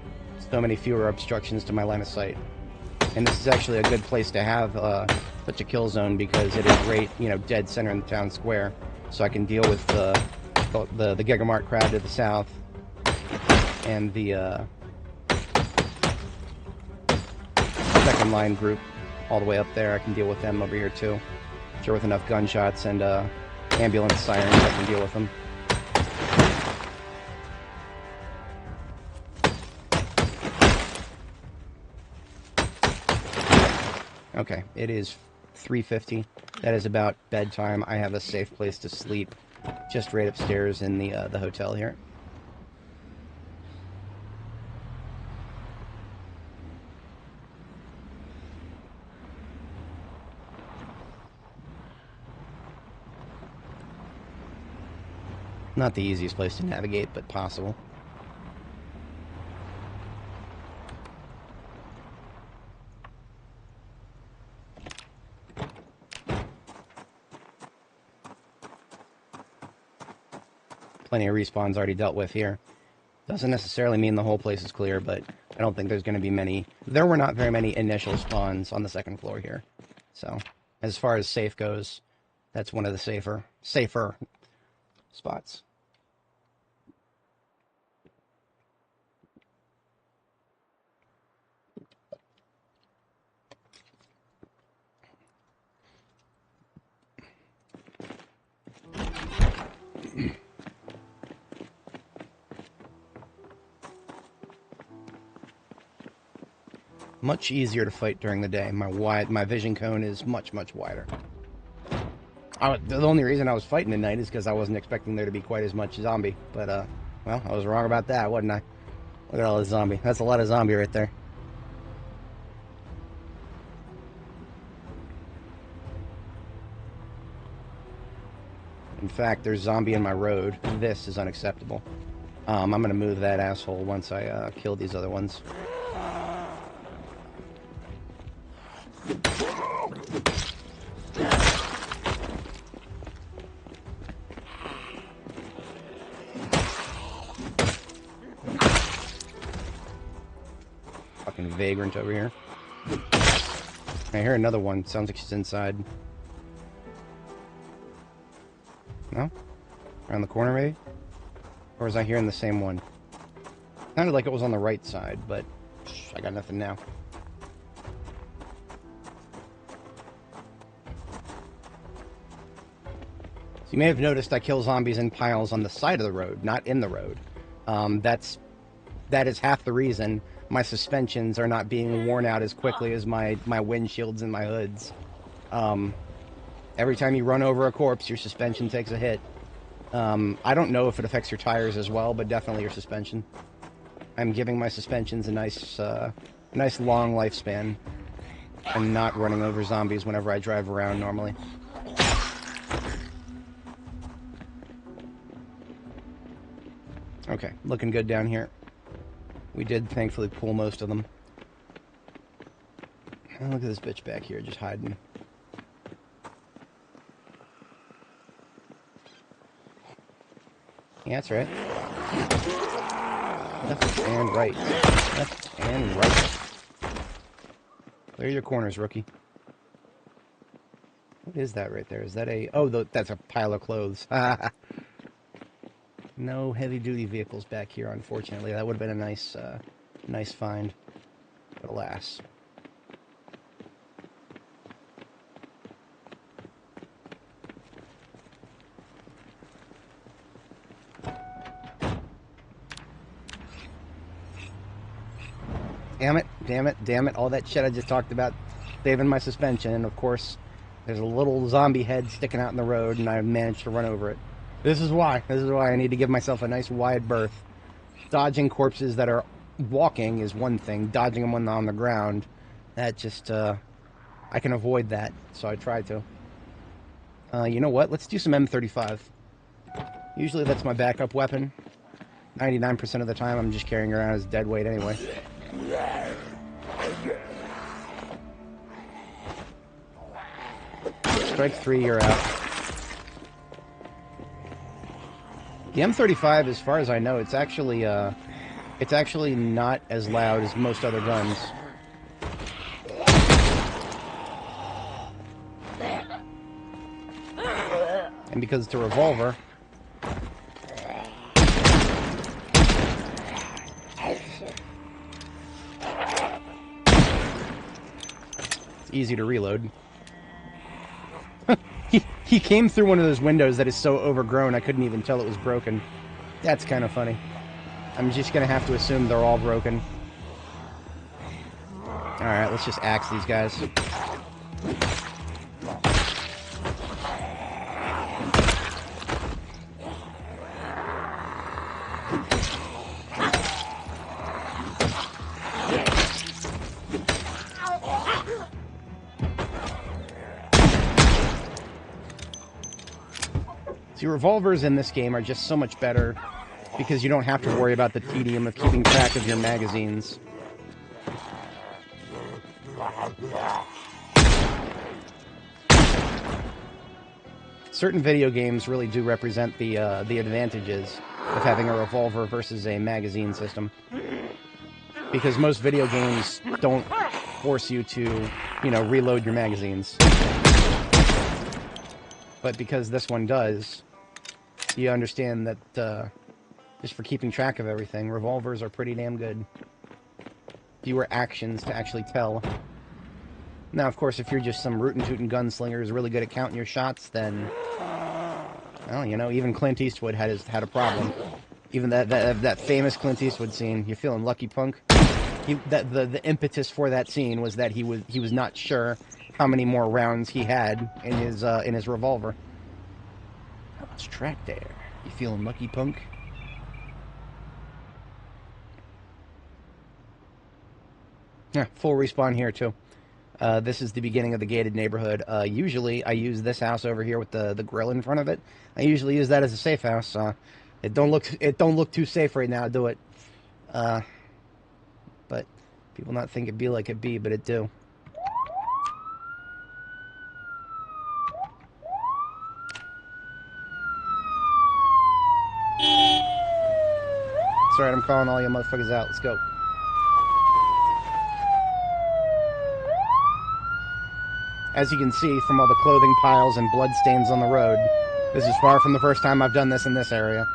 So many fewer obstructions to my line of sight, and this is actually a good place to have such a kill zone because it is right, you know, dead center in the town square. So I can deal with the Gigamart crowd to the south and the second line group all the way up there. I can deal with them over here too. Sure, with enough gunshots and ambulance sirens, I can deal with them. Okay, it is 3:50. That is about bedtime. I have a safe place to sleep, just right upstairs in the hotel here. Not the easiest place to navigate, but possible. Plenty of respawns already dealt with here. Doesn't necessarily mean the whole place is clear, but I don't think there's going to be many. There were not very many initial spawns on the second floor here. So, as far as safe goes, that's one of the safer spots. Much easier to fight during the day. My vision cone is much wider. The only reason I was fighting at night is because I wasn't expecting there to be quite as much zombie. But, well, I was wrong about that, wasn't I? Look at all this zombie. That's a lot of zombie right there. In fact, there's zombie in my road. This is unacceptable. I'm going to move that asshole once I kill these other ones. Fucking vagrant over here. I hear another one. Sounds like she's inside. No? Around the corner, maybe? Or was I hearing the same one? Sounded like it was on the right side, but I got nothing now. So you may have noticed I kill zombies in piles on the side of the road, not in the road. That is half the reason my suspensions are not being worn out as quickly as my windshields and my hoods. Every time you run over a corpse, your suspension takes a hit. I don't know if it affects your tires as well, but definitely your suspension. I'm giving my suspensions a nice long lifespan. I'm not running over zombies whenever I drive around normally. Okay, looking good down here. We did thankfully pull most of them. Oh, look at this bitch back here, just hiding. Yeah, that's right. Left and right. Left and right. There are your corners, rookie. What is that right there? Is that a... Oh, that's a pile of clothes. No heavy-duty vehicles back here, unfortunately. That would have been a nice, nice find. But alas. Damn it, damn it, damn it. All that shit I just talked about saving my suspension. And, of course, there's a little zombie head sticking out in the road, and I managed to run over it. This is why I need to give myself a nice wide berth. Dodging corpses that are walking is one thing. Dodging them when they're on the ground, that just, I can avoid that, so I try to. You know what? Let's do some M35. Usually that's my backup weapon. 99% of the time I'm just carrying around as dead weight anyway. Strike 3, you're out. The M35, as far as I know, it's actually not as loud as most other guns. And because it's a revolver, it's easy to reload. He came through one of those windows that is so overgrown I couldn't even tell it was broken. That's kind of funny. I'm just going to have to assume they're all broken. Alright, let's just axe these guys. See, revolvers in this game are just so much better because you don't have to worry about the tedium of keeping track of your magazines. Certain video games really do represent the advantages of having a revolver versus a magazine system. Because most video games don't force you to, you know, reload your magazines. But because this one does, you understand that just for keeping track of everything, revolvers are pretty damn good. Fewer actions to actually tell. Now, of course, if you're just some rootin' gunslinger who's really good at counting your shots, then, well, you know, even Clint Eastwood had a problem. Even that famous Clint Eastwood scene, "You feeling lucky, punk?" The impetus for that scene was that he was not sure how many more rounds he had in his revolver. I lost track there. You feeling lucky, punk? Yeah, full respawn here too. This is the beginning of the gated neighborhood. Usually I use this house over here with the grill in front of it. I usually use that as a safe house. It don't look too safe right now, do it? But people not think it be like it be, but it do. It's alright, I'm calling all you motherfuckers out. Let's go. As you can see from all the clothing piles and bloodstains on the road, this is far from the first time I've done this in this area.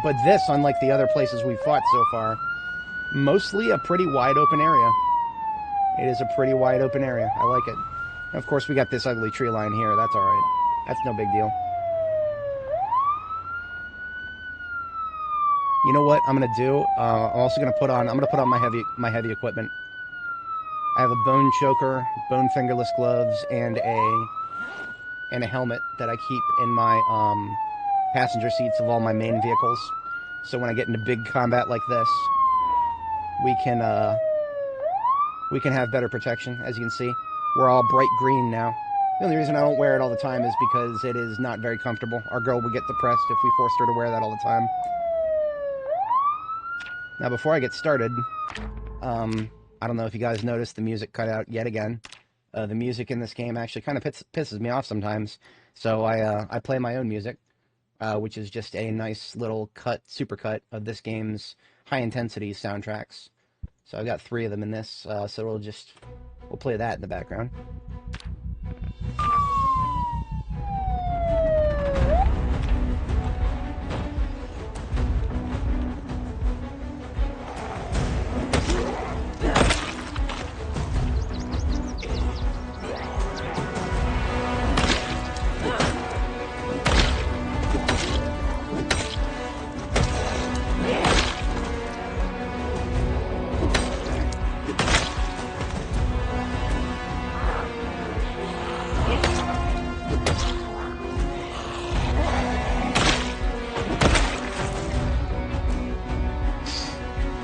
But this, unlike the other places we've fought so far, mostly a pretty wide open area. It is a pretty wide open area. I like it. Of course, we got this ugly tree line here. That's alright. That's no big deal. You know what I'm gonna do? I'm also gonna put on my heavy equipment. I have a bone choker, bone fingerless gloves, and a helmet that I keep in my passenger seats of all my main vehicles. So when I get into big combat like this, we can have better protection. As you can see, we're all bright green now. The only reason I don't wear it all the time is because it is not very comfortable. Our girl would get depressed if we forced her to wear that all the time. Now, before I get started, I don't know if you guys noticed the music cut out yet again. The music in this game actually kind of pisses me off sometimes. So I play my own music, which is just a nice little supercut of this game's high-intensity soundtracks. So I've got 3 of them in this, so we'll play that in the background.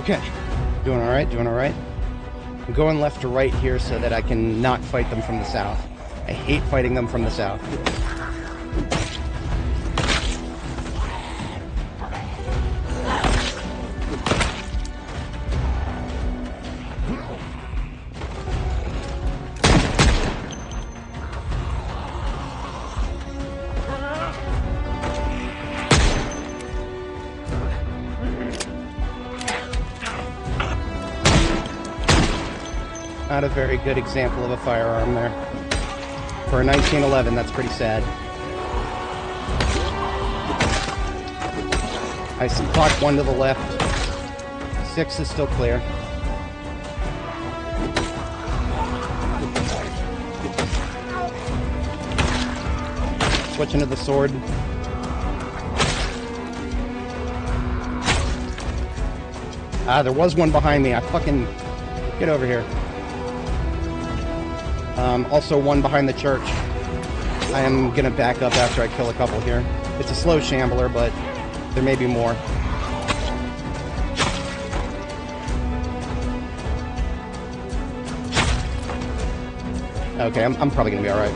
Okay, doing all right. I'm going left to right here so that I can not fight them from the south. I hate fighting them from the south. Not a very good example of a firearm there. For a 1911, that's pretty sad. I see clock 1 to the left. 6 is still clear. Switching to the sword. There was one behind me. Get over here. Also one behind the church. I am gonna back up after I kill a couple here. It's a slow shambler, but there may be more. Okay, I'm probably gonna be alright.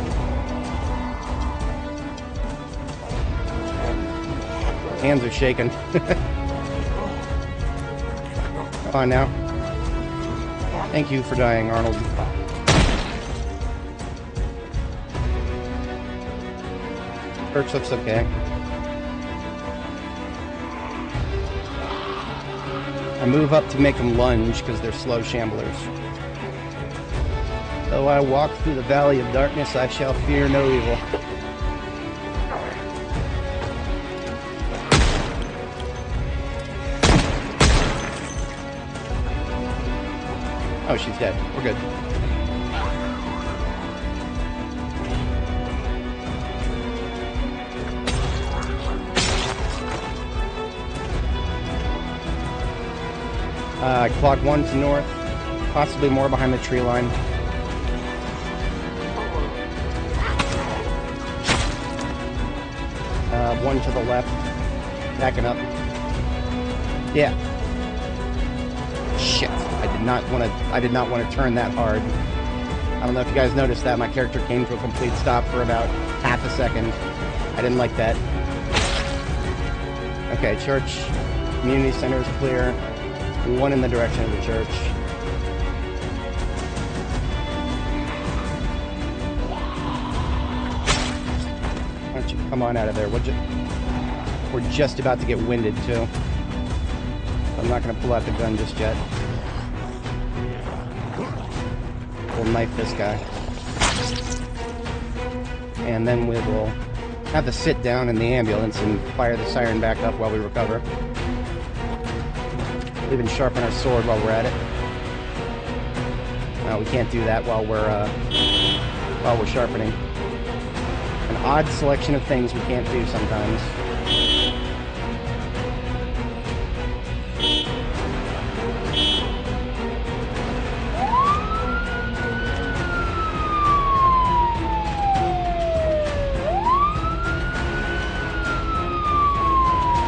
Hands are shaking. Come on now. Thank you for dying, Arnold. Church looks okay. I move up to make them lunge because they're slow shamblers. Though I walk through the valley of darkness, I shall fear no evil. Oh, she's dead. We're good. Clock 1 to north, possibly more behind the tree line. One to the left, backing up. Yeah. Shit. I did not want to turn that hard. I don't know if you guys noticed that. My character came to a complete stop for about half a second. I didn't like that. Okay, church, community center is clear. One in the direction of the church. Why don't you come on out of there? We're just about to get winded, too. I'm not going to pull out the gun just yet. We'll knife this guy. And then we will have to sit down in the ambulance and fire the siren back up while we recover. We'll even sharpen our sword while we're at it. We can't do that while we're sharpening. An odd selection of things we can't do sometimes.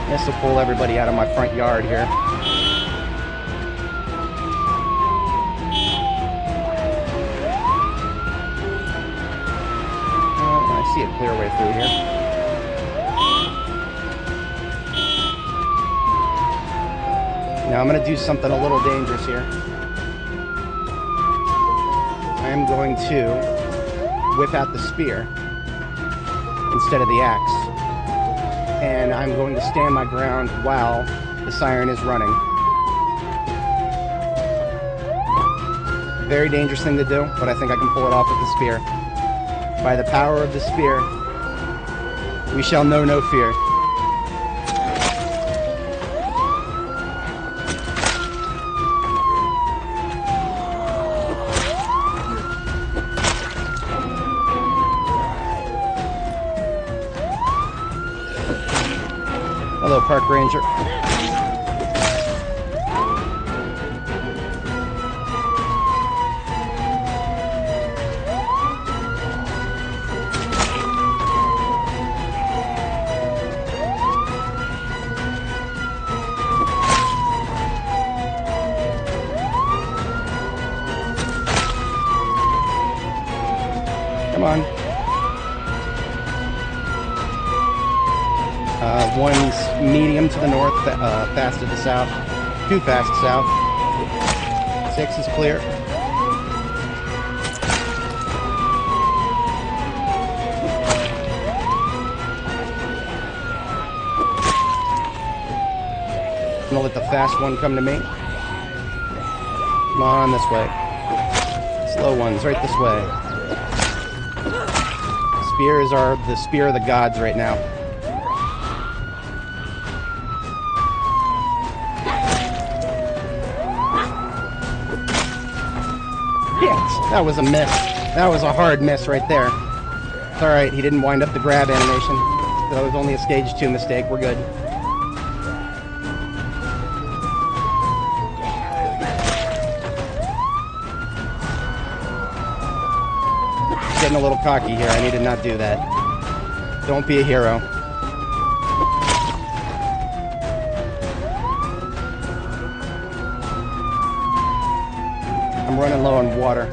This will pull everybody out of my front yard here. I see a clear way through here. Now I'm going to do something a little dangerous here. I am going to whip out the spear instead of the axe. And I'm going to stand my ground while the siren is running. Very dangerous thing to do, but I think I can pull it off with the spear. By the power of the spear, we shall know no fear. Hello, park ranger. Come on. One's medium to the north, fast to the south. Too fast south. 6 is clear. I'm gonna let the fast one come to me. Come on, this way. Slow one's right this way. Spears are the spear of the gods right now. That was a miss. That was a hard miss right there. It's alright, he didn't wind up the grab animation. That was only a stage 2 mistake. We're good. Getting a little cocky here. I need to not do that. Don't be a hero. I'm running low on water.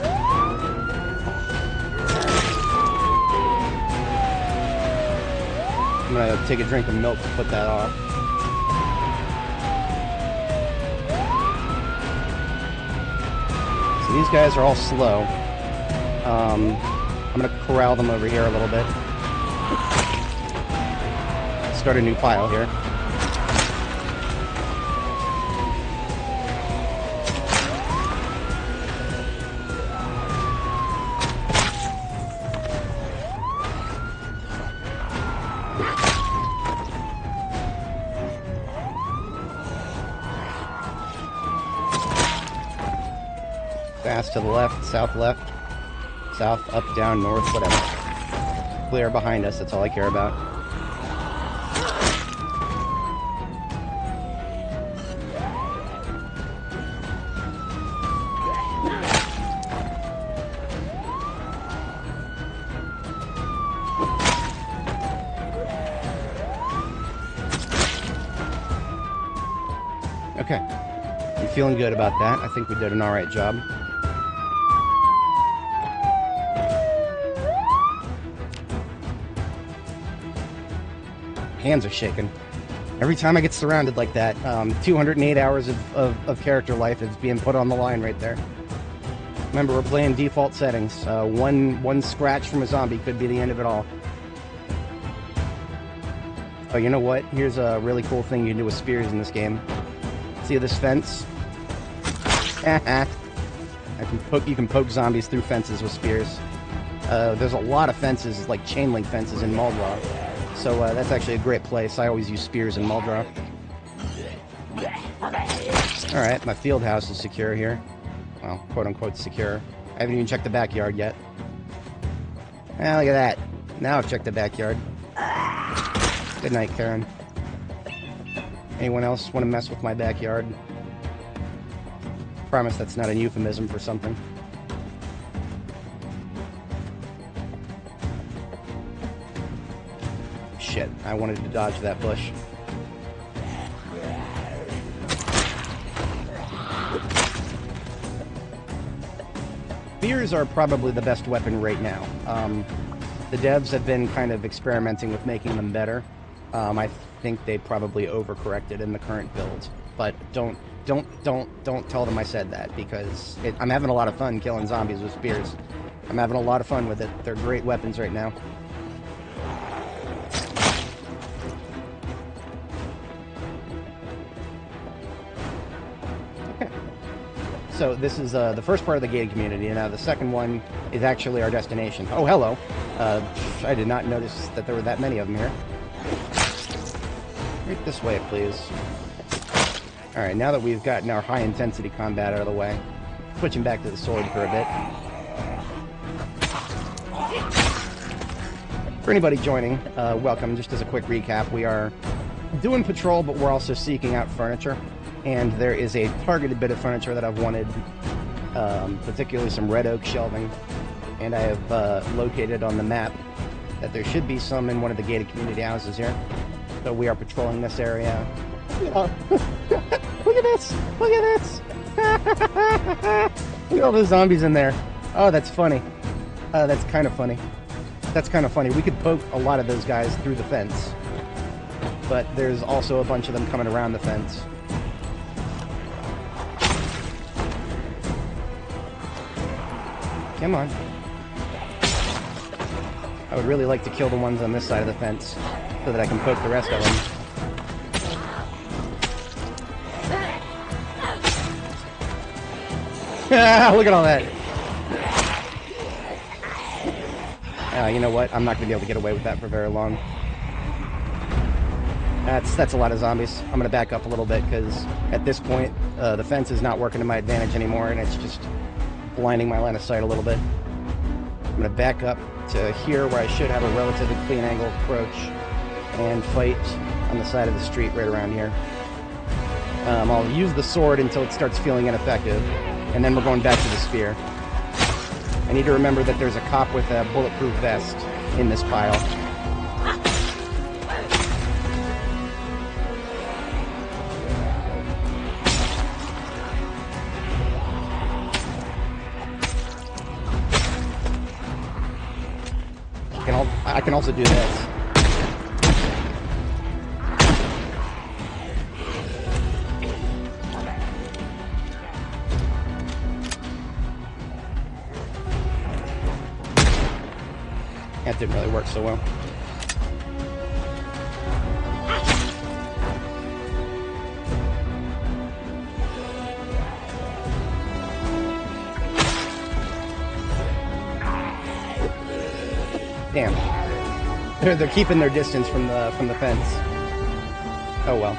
I'm gonna take a drink of milk to put that off. So these guys are all slow. I'm gonna corral them over here a little bit. Start a new file here. Fast to the left, south, up, down, north, whatever. Clear behind us, that's all I care about. Okay. feeling good about that. I think we did an alright job. Hands are shaking. Every time I get surrounded like that, 208 hours of character life is being put on the line right there. Remember, we're playing default settings. One scratch from a zombie could be the end of it all. Oh, you know what? Here's a really cool thing you can do with spears in this game. See this fence? You can poke zombies through fences with spears. There's a lot of fences, like chain link fences in Muldraw. So that's actually a great place. I always use spears in Muldraw. Alright, my field house is secure here. Well, quote-unquote secure. I haven't even checked the backyard yet. Ah, look at that. Now I've checked the backyard. Good night, Karen. Anyone else want to mess with my backyard? Promise that's not a euphemism for something. Shit, I wanted to dodge that bush. Spears are probably the best weapon right now. The devs have been kind of experimenting with making them better. I think they probably overcorrected in the current build, but don't tell them I said that, because I'm having a lot of fun killing zombies with spears. I'm having a lot of fun with it. They're great weapons right now. Okay. So this is the first part of the gated community, and now the second one is actually our destination. Oh, hello. I did not notice that there were that many of them here. Right this way, please. Alright, now that we've gotten our high-intensity combat out of the way, switching back to the sword for a bit. For anybody joining, welcome. Just as a quick recap, we are doing patrol, but we're also seeking out furniture. And there is a targeted bit of furniture that I've wanted, particularly some red oak shelving. And I have located on the map that there should be some in one of the gated community houses here. So we are patrolling this area. Oh. Look at this! Look at this! Look at all those zombies in there. Oh, that's funny. That's kind of funny. That's kind of funny. We could poke a lot of those guys through the fence. But there's also a bunch of them coming around the fence. Come on. I would really like to kill the ones on this side of the fence, so that I can poke the rest of them. Look at all that! You know what? I'm not going to be able to get away with that for very long. That's a lot of zombies. I'm going to back up a little bit, because at this point, the fence is not working to my advantage anymore, and it's just blinding my line of sight a little bit. I'm going to back up to here, where I should have a relatively clean angle approach, and fight on the side of the street right around here. I'll use the sword until it starts feeling ineffective, and then we're going back to the spear. I need to remember that there's a cop with a bulletproof vest in this pile. I can also do this. That didn't really work so well. Damn. They're keeping their distance from the fence. Oh well.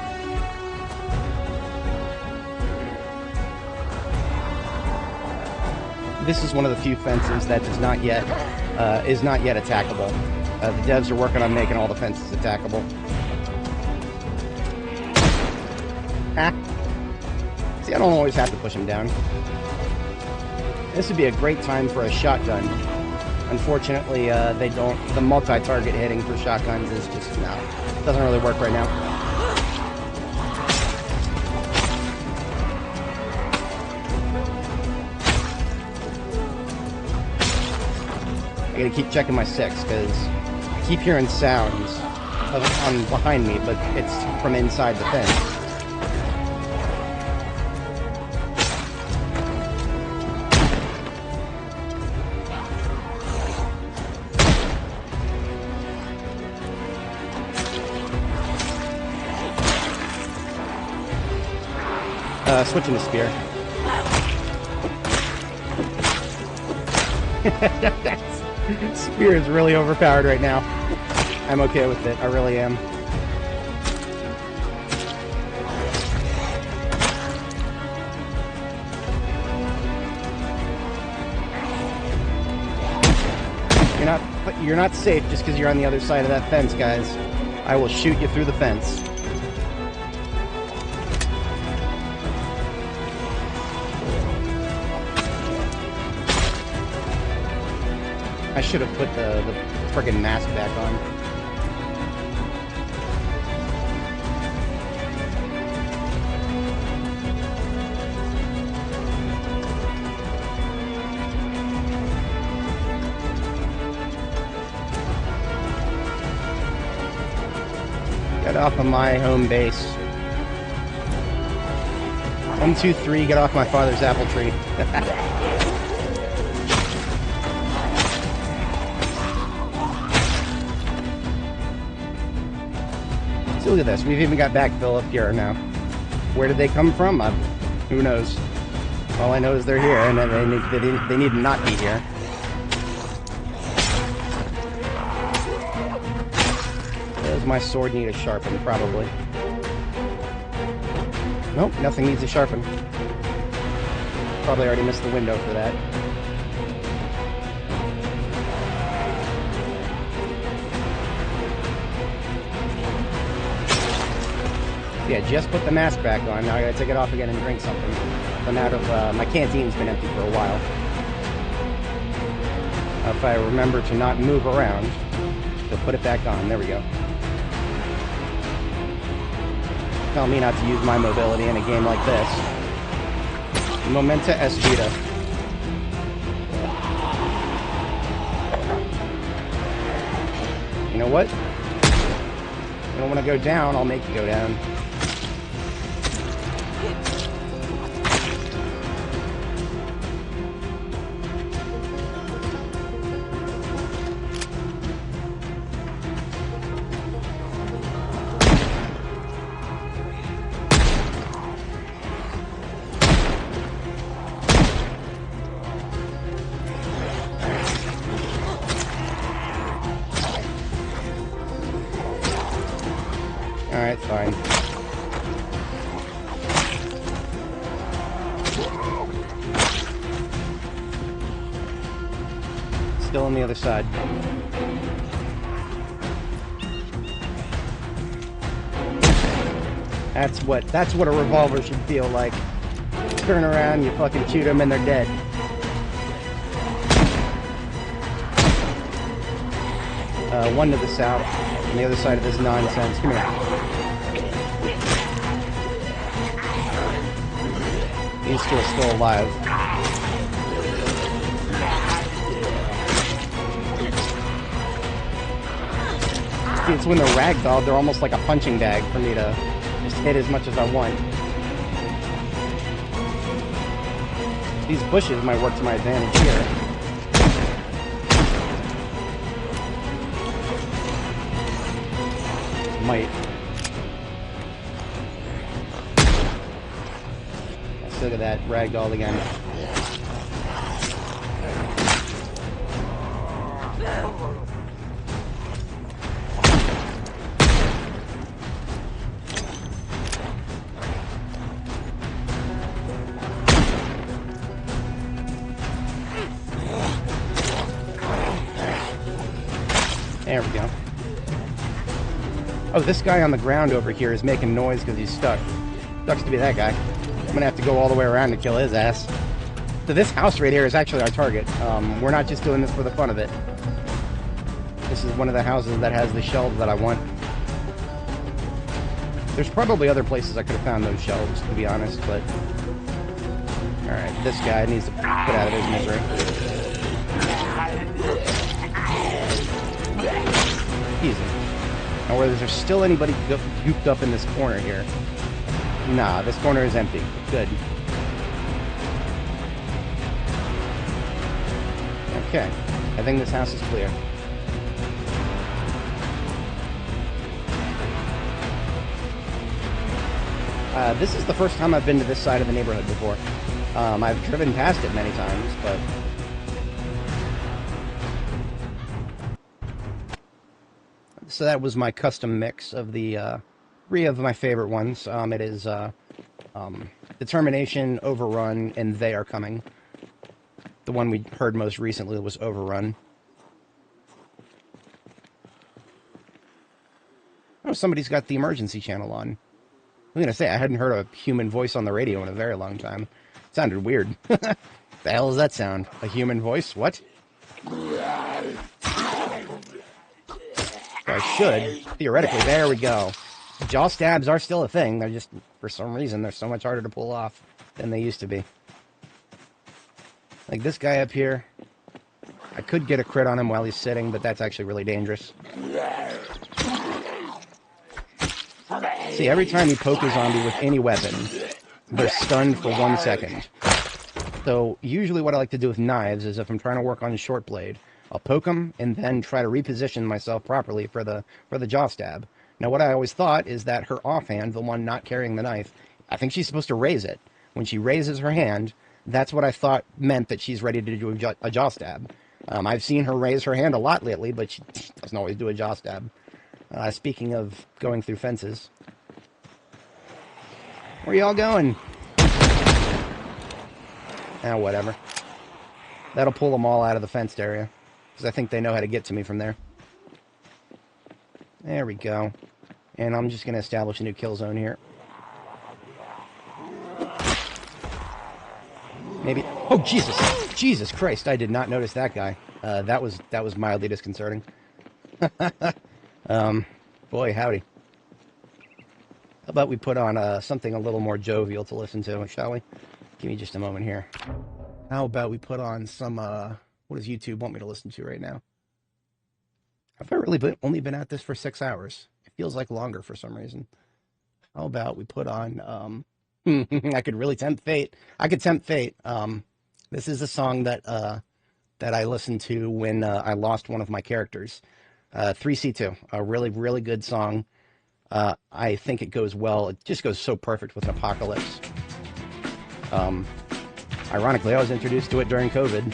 This is one of the few fences that is not yet attackable. The devs are working on making all the fences attackable. Ah. See, I don't always have to push them down. This would be a great time for a shotgun. Unfortunately, they don't. The multi-target hitting for shotguns is just no. Doesn't really work right now. gotta keep checking my 6, because I keep hearing sounds on behind me, but it's from inside the fence. Switching to spear. Spear is really overpowered right now. I'm okay with it. I really am. You're not safe just because you're on the other side of that fence, guys. I will shoot you through the fence. I should have put the friggin' mask back on. Get off of my home base. 1, 2, 3, get off my father's apple tree. So look at this, we've even got backfill up here now. Where did they come from? Who knows? All I know is they're here, and they need to not be here. Does my sword need a sharpen? Probably. Nope, nothing needs a sharpen. Probably already missed the window for that. Yeah, just put the mask back on. Now I gotta take it off again and drink something. Been out of, my canteen's been empty for a while. If I remember to not move around, so put it back on. There we go. Tell me not to use my mobility in a game like this. Momenta es vida. You know what? You don't want to go down, I'll make you go down. Alright, fine. Still on the other side. That's what a revolver should feel like. Turn around, you fucking shoot them and they're dead. One to the south, on the other side of this nonsense. Come here. These two are still alive. See, it's when they're ragdolled, they're almost like a punching bag for me to just hit as much as I want. These bushes might work to my advantage here. Might. Let's look at that, ragdolled again. There we go. Oh, this guy on the ground over here is making noise because he's stuck. Sucks to be that guy. I'm gonna have to go all the way around to kill his ass. So this house right here is actually our target. We're not just doing this for the fun of it. This is one of the houses that has the shelves that I want. There's probably other places I could have found those shelves, to be honest, but... Alright, this guy needs to get out of his misery. Easy. Now, whether there's still anybody gooped up in this corner here. Nah, this corner is empty. Good. Okay. I think this house is clear. This is the first time I've been to this side of the neighborhood before. I've driven past it many times, but... So that was my custom mix of the 3 of my favorite ones. It is Determination, Overrun, and They Are Coming. The one we heard most recently was Overrun. Oh, somebody's got the emergency channel on. I was going to say, I hadn't heard a human voice on the radio in a very long time. It sounded weird. The hell does that sound? A human voice? What? I should. Theoretically, there we go. Jaw stabs are still a thing. They're just, for some reason, they're so much harder to pull off than they used to be. Like this guy up here. I could get a crit on him while he's sitting, but that's actually really dangerous. See, every time you poke a zombie with any weapon, they're stunned for 1 second. So, usually what I like to do with knives is if I'm trying to work on a short blade, I'll poke them and then try to reposition myself properly for the jaw stab. Now, what I always thought is that her offhand, the one not carrying the knife, I think she's supposed to raise it. When she raises her hand, that's what I thought meant that she's ready to do a jaw stab. I've seen her raise her hand a lot lately, but she doesn't always do a jaw stab. Speaking of going through fences. Where y'all going? Whatever. That'll pull them all out of the fenced area. Because I think they know how to get to me from there. There we go. And I'm just going to establish a new kill zone here. Maybe... Oh, Jesus! Jesus Christ, I did not notice that guy. That was mildly disconcerting. Boy, howdy. How about we put on something a little more jovial to listen to, shall we? Give me just a moment here. How about we put on some, what does YouTube want me to listen to right now? I've really only been at this for 6 hours. It feels like longer for some reason. How about we put on, I could really tempt fate. I could tempt fate. This is a song that I listened to when I lost one of my characters. 3C2, a really, really good song. I think it goes well. It just goes so perfect with an apocalypse. Ironically, I was introduced to it during COVID.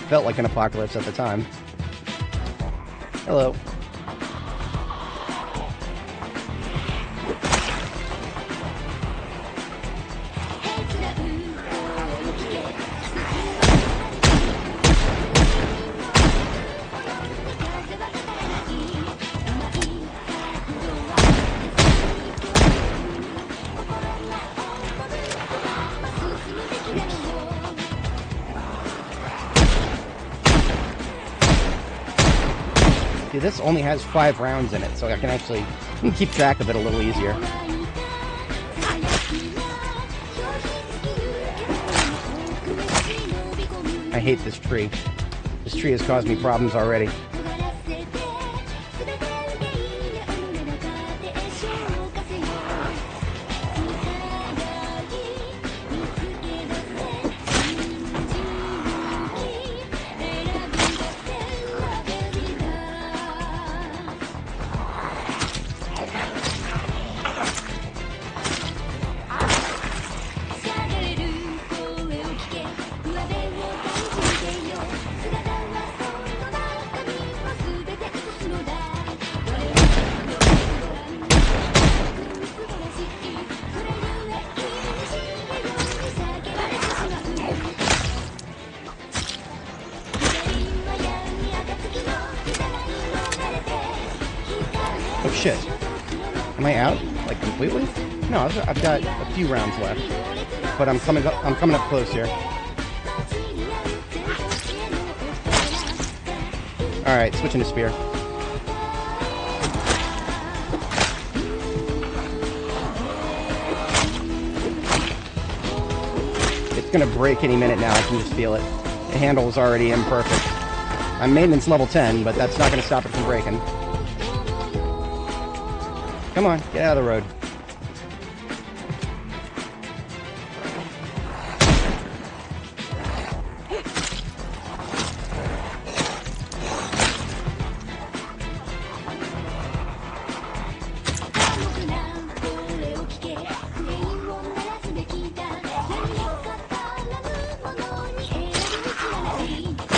Felt like an apocalypse at the time. Hello. See, this only has 5 rounds in it, so I can actually keep track of it a little easier. I hate this tree. This tree has caused me problems already. Oh shit. Am I out? Like completely? No, I've got a few rounds left. But I'm coming up close here. Alright, switching to spear. It's gonna break any minute now, I can just feel it. The handle's already imperfect. I'm maintenance level 10, but that's not going to stop it from breaking. Come on, get out of the road.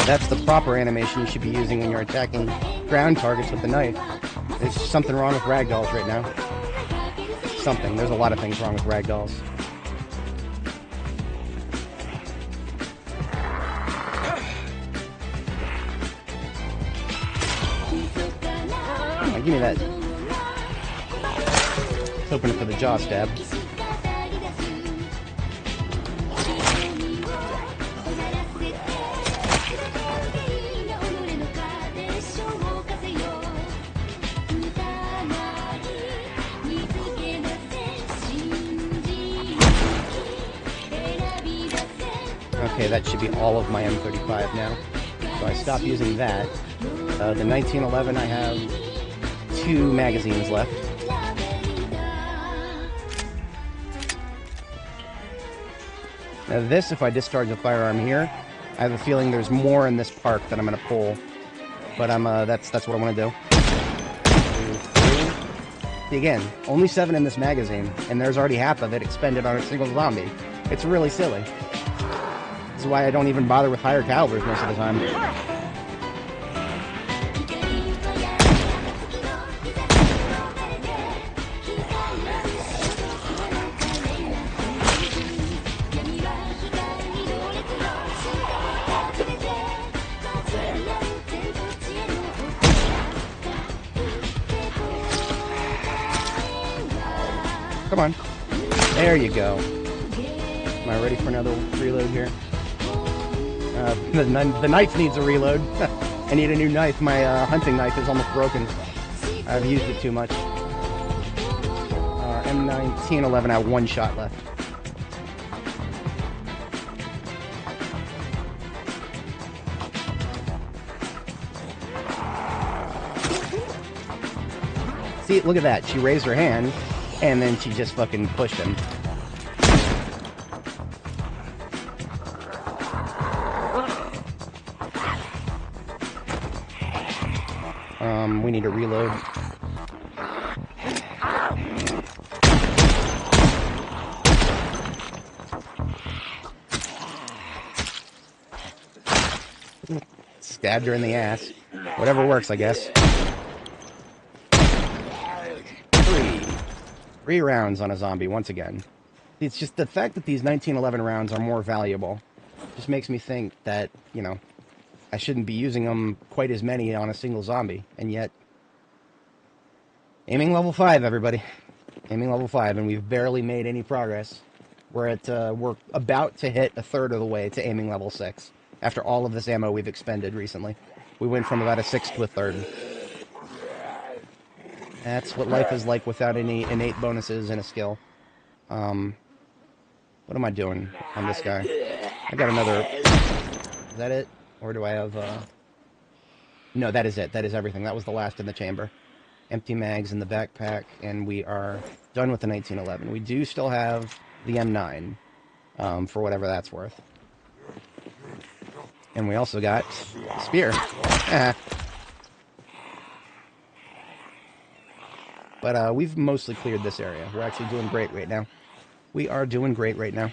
That's the proper animation you should be using when you're attacking ground targets with the knife. There's something wrong with ragdolls right now. Something. There's a lot of things wrong with ragdolls. Oh, give me that. Hoping for the jaw stab. Okay, that should be all of my M35 now. So I stopped using that. The 1911, I have 2 magazines left. Now this, if I discharge the firearm here, I have a feeling there's more in this park that I'm going to pull. But that's what I want to do. 2, 3. See, again, only 7 in this magazine, and there's already half of it expended on a single zombie. It's really silly. This is why I don't even bother with higher calibers most of the time. Come on. There you go. Am I ready for another reload here? The knife needs a reload. I need a new knife. My hunting knife is almost broken. I've used it too much. M1911, I have 1 shot left. See, look at that. She raised her hand, and then she just fucking pushed him. We need to reload. Stabbed her in the ass. Whatever works, I guess. 3 rounds on a zombie, once again. It's just the fact that these 1911 rounds are more valuable just makes me think that, you know, I shouldn't be using them quite as many on a single zombie, and yet... Aiming level 5, everybody. Aiming level 5, and we've barely made any progress. We're about to hit 1/3 of the way to aiming level 6, after all of this ammo we've expended recently. We went from about a 1/6 to a 1/3. That's what life is like without any innate bonuses and a skill. What am I doing on this guy? I got another... Is that it? Or do I have, No, that is it. That is everything. That was the last in the chamber. Empty mags in the backpack, and we are done with the 1911. We do still have the M9, for whatever that's worth. And we also got Spear. But we've mostly cleared this area. We're actually doing great right now. We are doing great right now.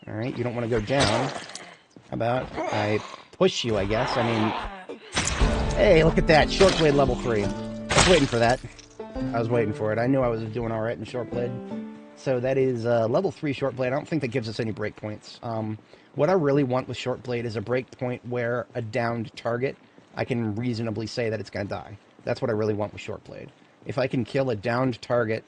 Alright, you don't want to go down. How about I push you, I guess? I mean... Hey, look at that! Short blade level 3. I was waiting for that. I was waiting for it. I knew I was doing alright in short blade. So that is level 3 short blade. I don't think that gives us any breakpoints. What I really want with short blade is a breakpoint where a downed target, I can reasonably say that it's going to die. That's what I really want with short blade. If I can kill a downed target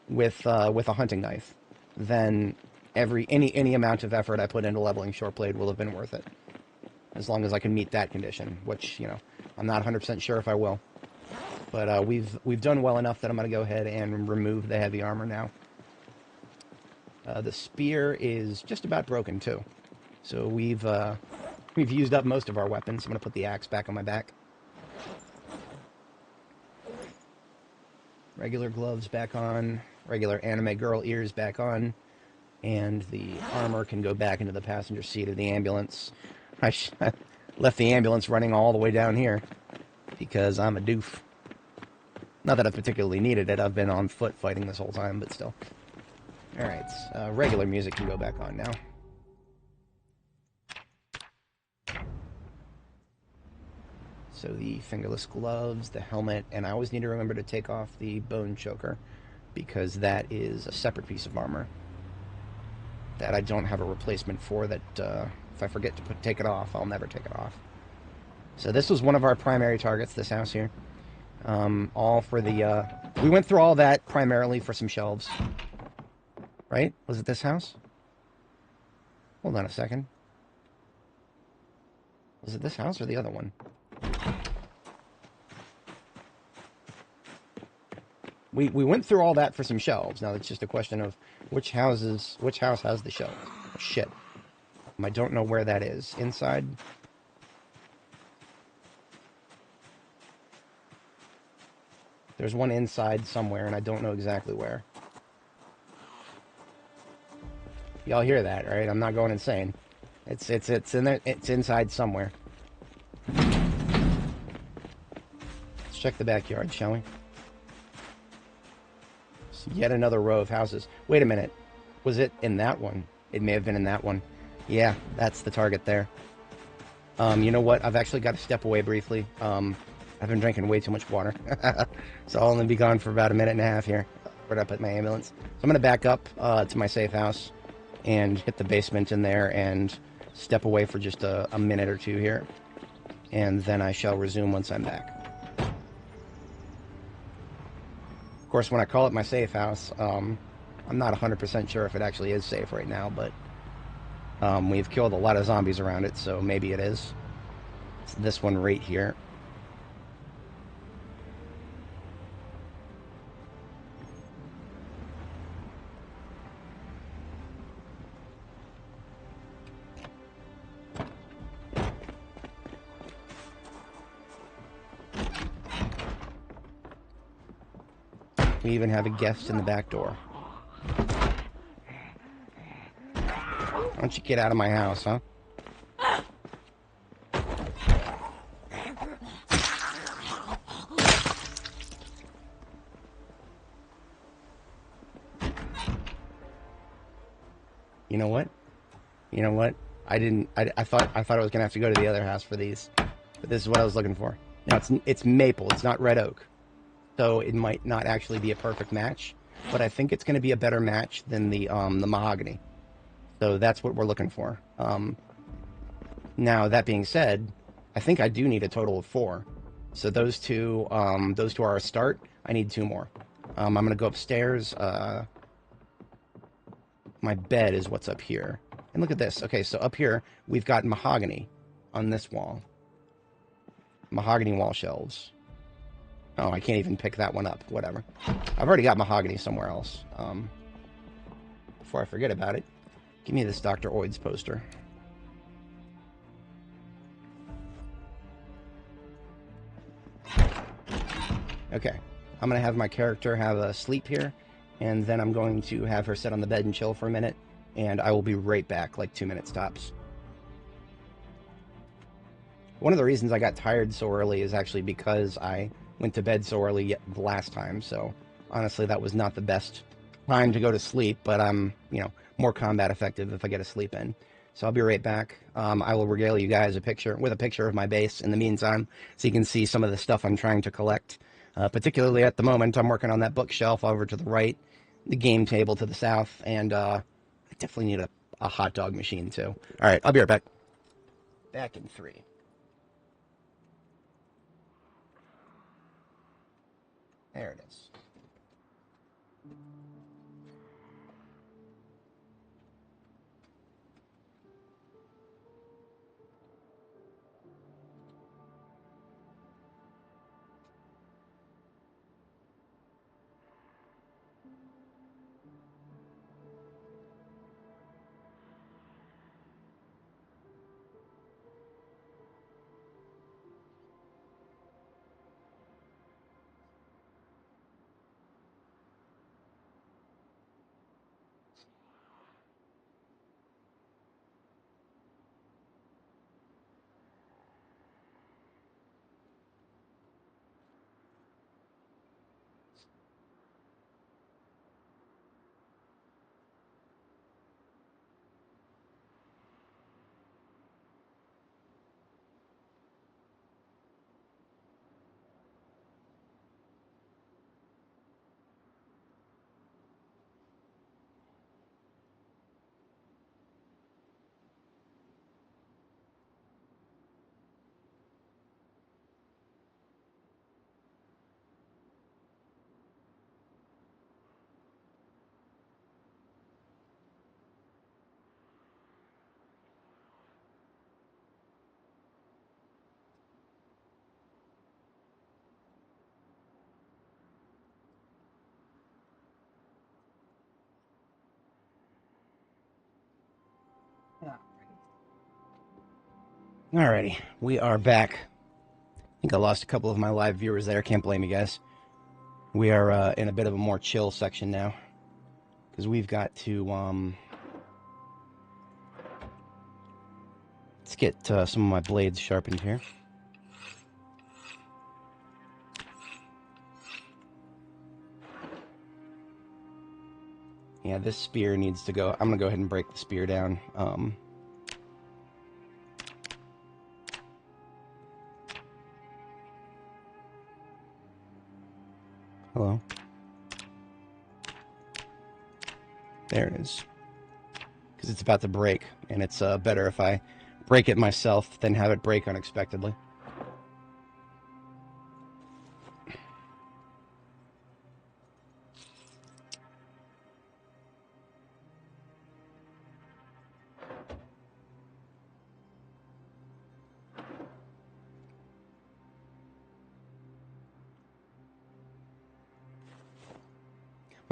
with a hunting knife, then any amount of effort I put into leveling short blade will have been worth it. As long as I can meet that condition, which, you know, I'm not 100% sure if I will. But we've done well enough that I'm going to go ahead and remove the heavy armor now. The spear is just about broken too. So we've used up most of our weapons. I'm gonna put the axe back on my back. Regular gloves back on. Regular anime girl ears back on. And the armor can go back into the passenger seat of the ambulance. I left the ambulance running all the way down here because I'm a doof. Not that I particularly needed it. I've been on foot fighting this whole time, but still. Alright, regular music can go back on now. So the fingerless gloves, the helmet, and I always need to remember to take off the bone choker because that is a separate piece of armor that I don't have a replacement for, that if I forget to take it off, I'll never take it off. So this was one of our primary targets, this house here. All for the... we went through all that primarily for some shelves. Right? Was it this house? Hold on a second. Was it this house or the other one? We went through all that for some shelves. Now it's just a question of which house has the shelf. Oh, shit. I don't know where that is. Inside? There's one inside somewhere, and I don't know exactly where. Y'all hear that, right? I'm not going insane. It's in there. It's inside somewhere. Let's check the backyard, shall we? It's yet another row of houses. Wait a minute. Was it in that one? It may have been in that one. Yeah, that's the target there. You know what? I've actually got to step away briefly. I've been drinking way too much water. So I'll only be gone for about a minute and a half here. Right up at my ambulance. So I'm going to back up to my safe house and hit the basement in there and step away for just a minute or two here. And then I shall resume once I'm back. Of course, when I call it my safe house, I'm not 100% sure if it actually is safe right now, but we've killed a lot of zombies around it, so maybe it is. It's this one right here. We even have a guest in the back door. Why don't you get out of my house, huh? You know what? You know what? I thought I was gonna have to go to the other house for these, but this is what I was looking for. Now it's maple. It's not red oak, so it might not actually be a perfect match. But I think it's going to be a better match than the mahogany. So that's what we're looking for. Now that being said, I think I do need a total of 4. So those two are a start. I need 2 more. I'm going to go upstairs. My bed is what's up here. And look at this. Okay, so up here, we've got mahogany on this wall. Mahogany wall shelves. Oh, I can't even pick that one up. Whatever. I've already got mahogany somewhere else. Before I forget about it, give me this Dr. Oid's poster. Okay. I'm going to have my character have a sleep here, and then I'm going to have her sit on the bed and chill for a minute, and I will be right back, like 2 minutes tops. One of the reasons I got tired so early is actually because I went to bed so early the last time, so honestly that was not the best time to go to sleep, but I'm, more combat effective if I get a sleep in. So I'll be right back. I will regale you guys with a picture of my base in the meantime, so you can see some of the stuff I'm trying to collect. Particularly at the moment, I'm working on that bookshelf over to the right, the game table to the south, and I definitely need a hot dog machine too. Alright, I'll be right back. Back in 3. There it is. Alrighty, we are back. I think I lost a couple of my live viewers there. Can't blame you guys. We are in a bit of a more chill section now. Because we've got to, let's get some of my blades sharpened here. Yeah, this spear needs to go. I'm going to go ahead and break the spear down. Hello. There it is. Because it's about to break, and it's better if I break it myself than have it break unexpectedly.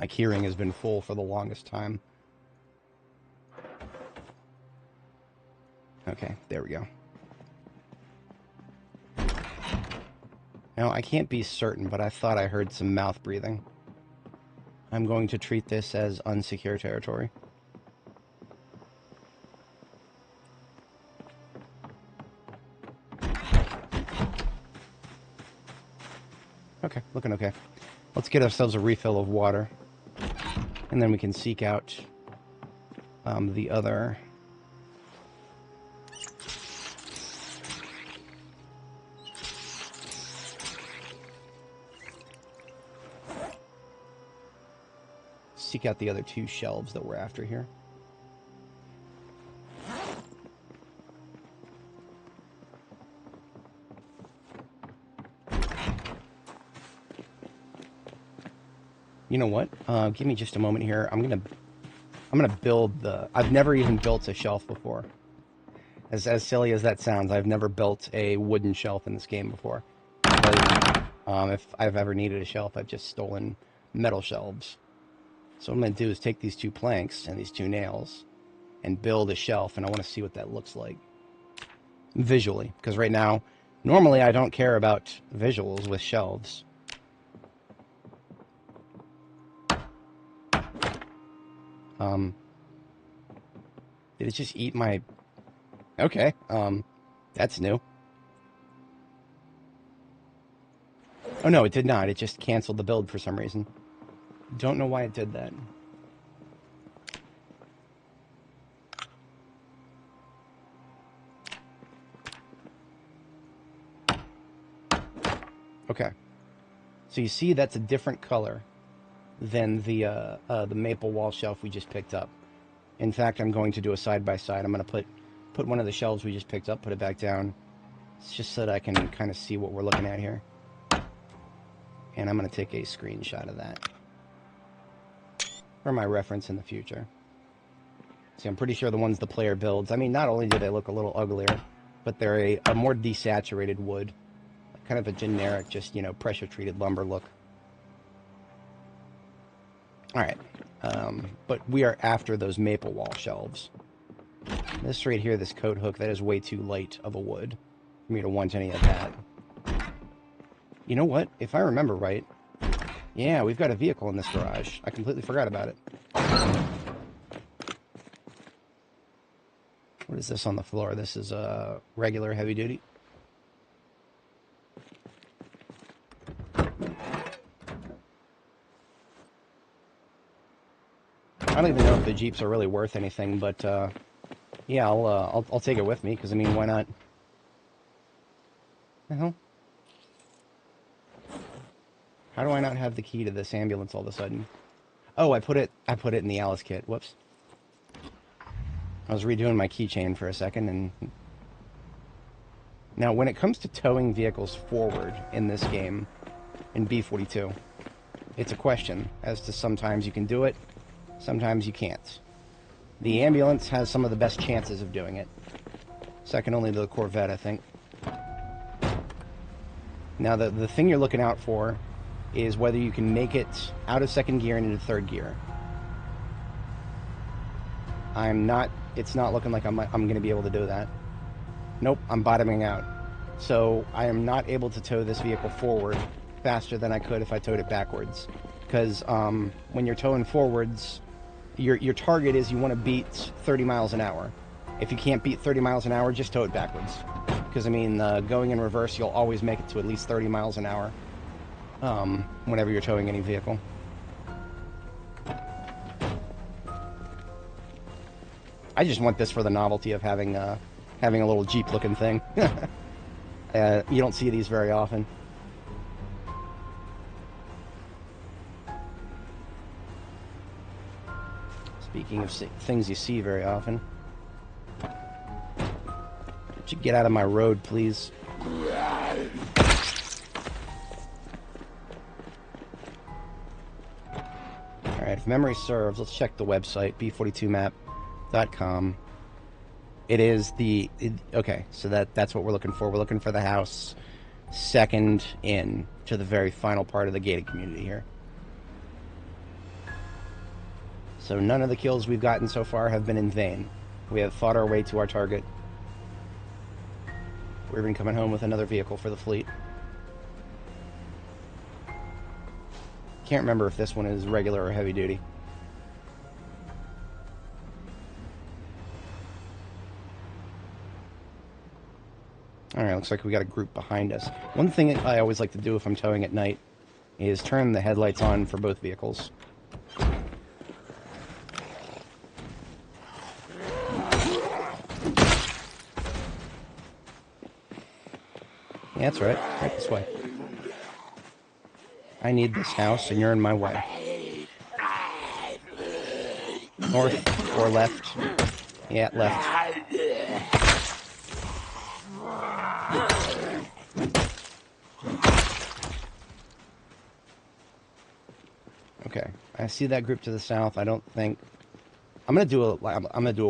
My keyring has been full for the longest time. Okay, there we go. Now, I can't be certain, but I thought I heard some mouth breathing. I'm going to treat this as unsecure territory. Okay, looking okay. Let's get ourselves a refill of water. And then we can seek out the other... seek out the other two shelves that we're after here. You know what? Give me just a moment here. I'm gonna build the... I've never even built a shelf before. As silly as that sounds, I've never built a wooden shelf in this game before. Because, if I've ever needed a shelf, I've just stolen metal shelves. So what I'm gonna do is take these two planks and these two nails and build a shelf, and I want to see what that looks like visually. Because right now, normally I don't care about visuals with shelves. Did it just eat my... Okay, that's new. Oh no, it did not. It just canceled the build for some reason. Don't know why it did that. Okay. So you see that's a different color than the maple wall shelf we just picked up. In fact, I'm going to do a side-by-side. I'm going to put one of the shelves we just picked up, put it back down. It's just so that I can kind of see what we're looking at here. And I'm going to take a screenshot of that for my reference in the future. See, I'm pretty sure the ones the player builds, I mean, not only do they look a little uglier, but they're a more desaturated wood. Kind of a generic, just, you know, pressure-treated lumber look. Alright, but we are after those maple wall shelves. This right here, this coat hook, that is way too light of a wood for me to want any of that. You know what? If I remember right, yeah, we've got a vehicle in this garage. I completely forgot about it. What is this on the floor? This is a regular heavy duty. I don't even know if the Jeeps are really worth anything, but yeah, I'll take it with me, because I mean, why not? The hell? How do I not have the key to this ambulance all of a sudden? Oh, I put it in the Alice kit. Whoops. I was redoing my keychain for a second, and now when it comes to towing vehicles forward in this game, in B42, it's a question as to sometimes you can do it, sometimes you can't. The ambulance has some of the best chances of doing it. Second only to the Corvette, I think. Now, the thing you're looking out for is whether you can make it out of second gear and into third gear. It's not looking like I'm going to be able to do that. Nope, I'm bottoming out. So I am not able to tow this vehicle forward faster than I could if I towed it backwards. Because when you're towing forwards, your target is you want to beat 30 miles an hour. If you can't beat 30 miles an hour, just tow it backwards. Because, I mean, going in reverse, you'll always make it to at least 30 miles an hour whenever you're towing any vehicle. I just want this for the novelty of having a little Jeep-looking thing. You don't see these very often. Speaking of things you see very often. Would you get out of my road, please? Alright, if memory serves, let's check the website, b42map.com. It is the... okay, so that's what we're looking for. We're looking for the house second in to the very final part of the gated community here. So none of the kills we've gotten so far have been in vain. We have fought our way to our target. We're even coming home with another vehicle for the fleet. Can't remember if this one is regular or heavy duty. Alright, looks like we got a group behind us. One thing I always like to do if I'm towing at night is turn the headlights on for both vehicles. Yeah, that's right. Right this way. I need this house, and you're in my way. North or left? Yeah, left. Okay, I see that group to the south. I don't think I'm gonna do a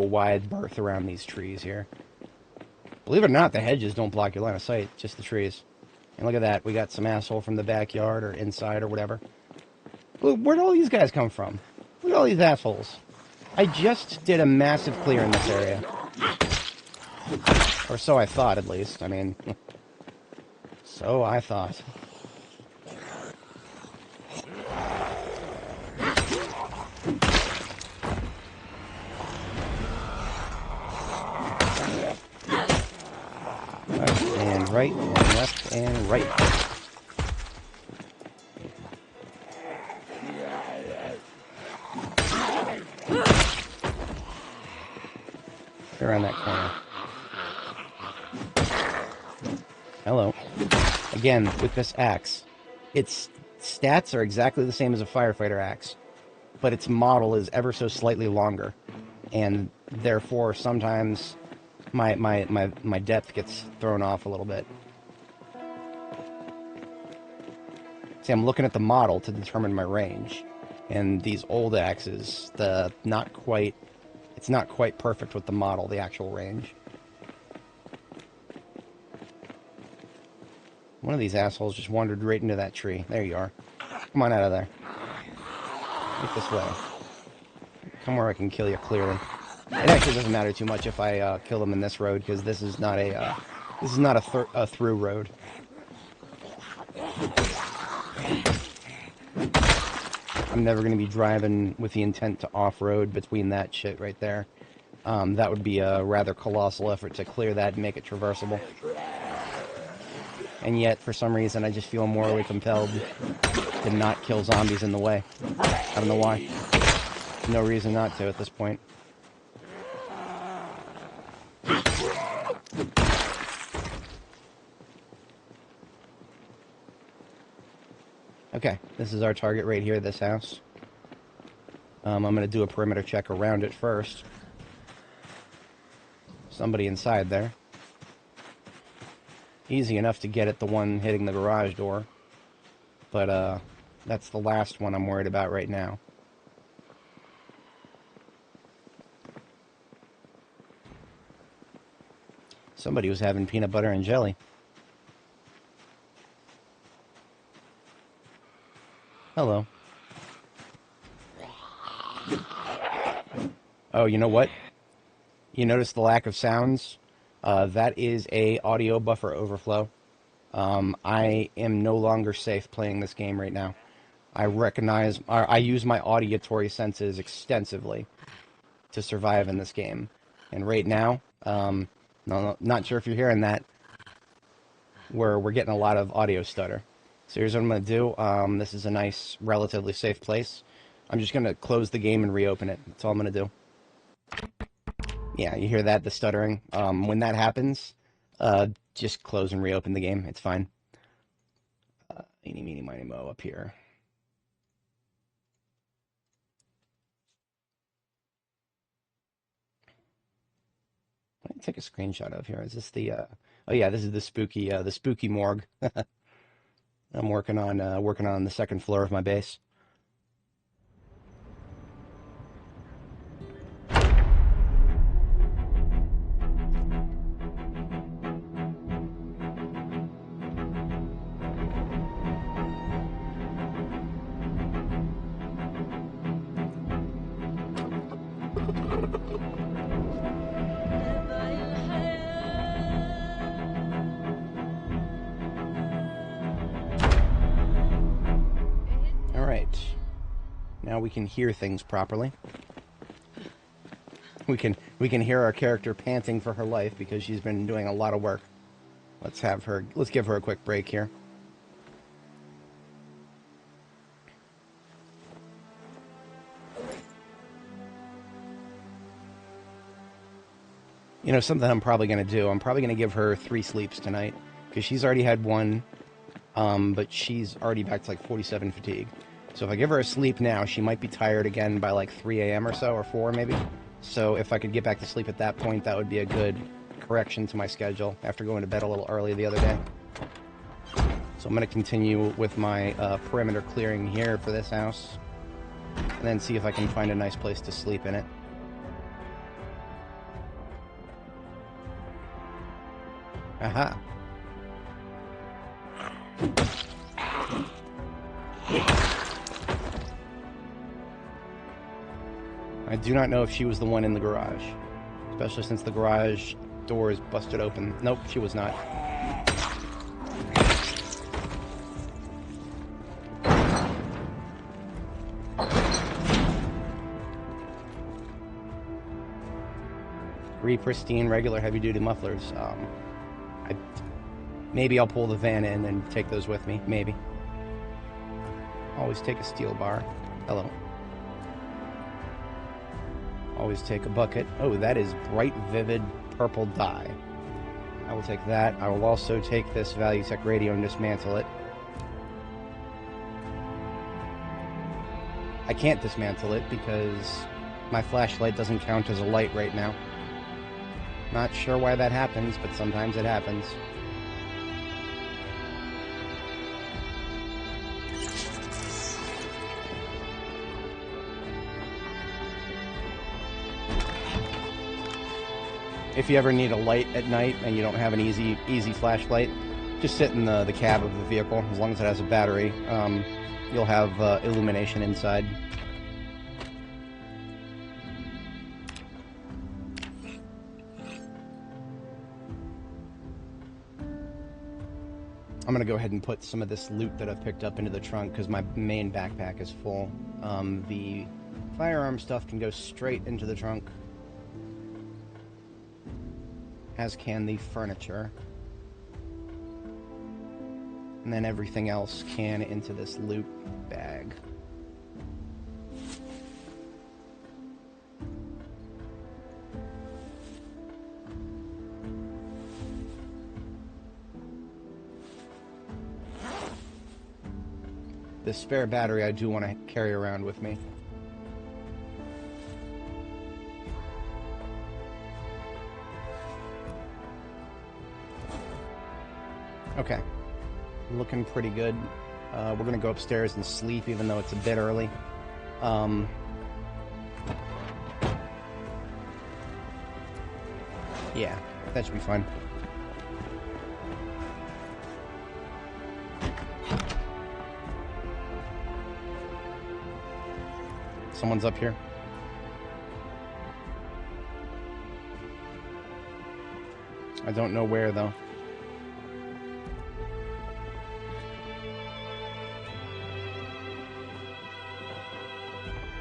wide berth around these trees here. Believe it or not, the hedges don't block your line of sight, just the trees. And look at that, we got some asshole from the backyard or inside or whatever. Look, where'd all these guys come from? Look at all these assholes. I just did a massive clear in this area. Or so I thought, at least. I mean, so I thought. Left and right, and left and right. Around that corner. Hello. Again, with this axe, its stats are exactly the same as a firefighter axe, but its model is ever so slightly longer, and therefore sometimes my depth gets thrown off a little bit. See, I'm looking at the model to determine my range, and these old axes, it's not quite perfect with the model, the actual range. One of these assholes just wandered right into that tree. There you are. Come on out of there. Get this way. Come where I can kill you clearly. It actually doesn't matter too much if I kill them in this road, because this is not a through road. I'm never going to be driving with the intent to off-road between that shit right there. That would be a rather colossal effort to clear that and make it traversable. And yet, for some reason, I just feel morally compelled to not kill zombies in the way. I don't know why. No reason not to at this point. Okay, this is our target right here, this house. I'm going to do a perimeter check around it first. Somebody inside there. Easy enough to get at the one hitting the garage door. But, that's the last one I'm worried about right now. Somebody was having peanut butter and jelly. Hello. Oh, you know what? You notice the lack of sounds? That is a audio buffer overflow. I am no longer safe playing this game right now. I use my auditory senses extensively to survive in this game. And right now, not sure if you're hearing that, we're getting a lot of audio stutter. So here's what I'm going to do. This is a nice, relatively safe place. I'm just going to close the game and reopen it. That's all I'm going to do. Yeah, you hear that, the stuttering. When that happens, just close and reopen the game. It's fine. Eeny, meeny, miny, mo up here. What did I take a screenshot of here? Is this the, oh yeah, this is the spooky morgue. I'm working on the second floor of my base. Alright. Now we can hear things properly. We can hear our character panting for her life because she's been doing a lot of work. Let's give her a quick break here. You know, something I'm probably going to do, I'm probably going to give her 3 sleeps tonight, because she's already had 1, but she's already back to like 47 fatigue. So if I give her a sleep now, she might be tired again by like 3 a.m. or so, or 4 maybe. So if I could get back to sleep at that point, that would be a good correction to my schedule after going to bed a little early the other day. So I'm going to continue with my perimeter clearing here for this house, and then see if I can find a nice place to sleep in it. Aha. I do not know if she was the one in the garage, especially since the garage door is busted open. Nope, she was not. Three pristine, regular, heavy-duty mufflers. Maybe I'll pull the van in and take those with me. Maybe. Always take a steel bar. Hello. Always take a bucket. Oh, that is bright, vivid purple dye. I will take that. I will also take this Valuetech radio and dismantle it. I can't dismantle it because my flashlight doesn't count as a light right now. Not sure why that happens, but sometimes it happens. If you ever need a light at night and you don't have an easy flashlight, just sit in the cab of the vehicle. As long as it has a battery, you'll have illumination inside. I'm going to go ahead and put some of this loot that I've picked up into the trunk because my main backpack is full. The firearm stuff can go straight into the trunk, as can the furniture. And then everything else can into this loot bag. The spare battery I do want to carry around with me. Okay, looking pretty good. We're gonna go upstairs and sleep, even though it's a bit early. Yeah, that should be fun. Someone's up here. I don't know where, though.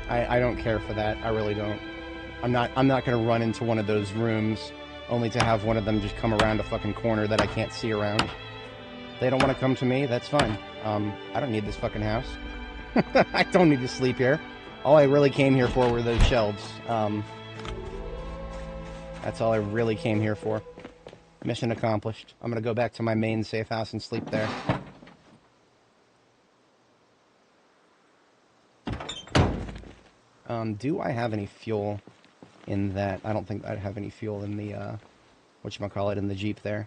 I don't care for that. I really don't. I'm not gonna run into one of those rooms only to have one of them just come around a fucking corner that I can't see around. They don't want to come to me, that's fine. I don't need this fucking house. I don't need to sleep here. All I really came here for were those shelves. That's all I really came here for. Mission accomplished. I'm gonna go back to my main safe house and sleep there. Do I have any fuel in that? I don't think I have any fuel in the, whatchamacallit, in the Jeep there.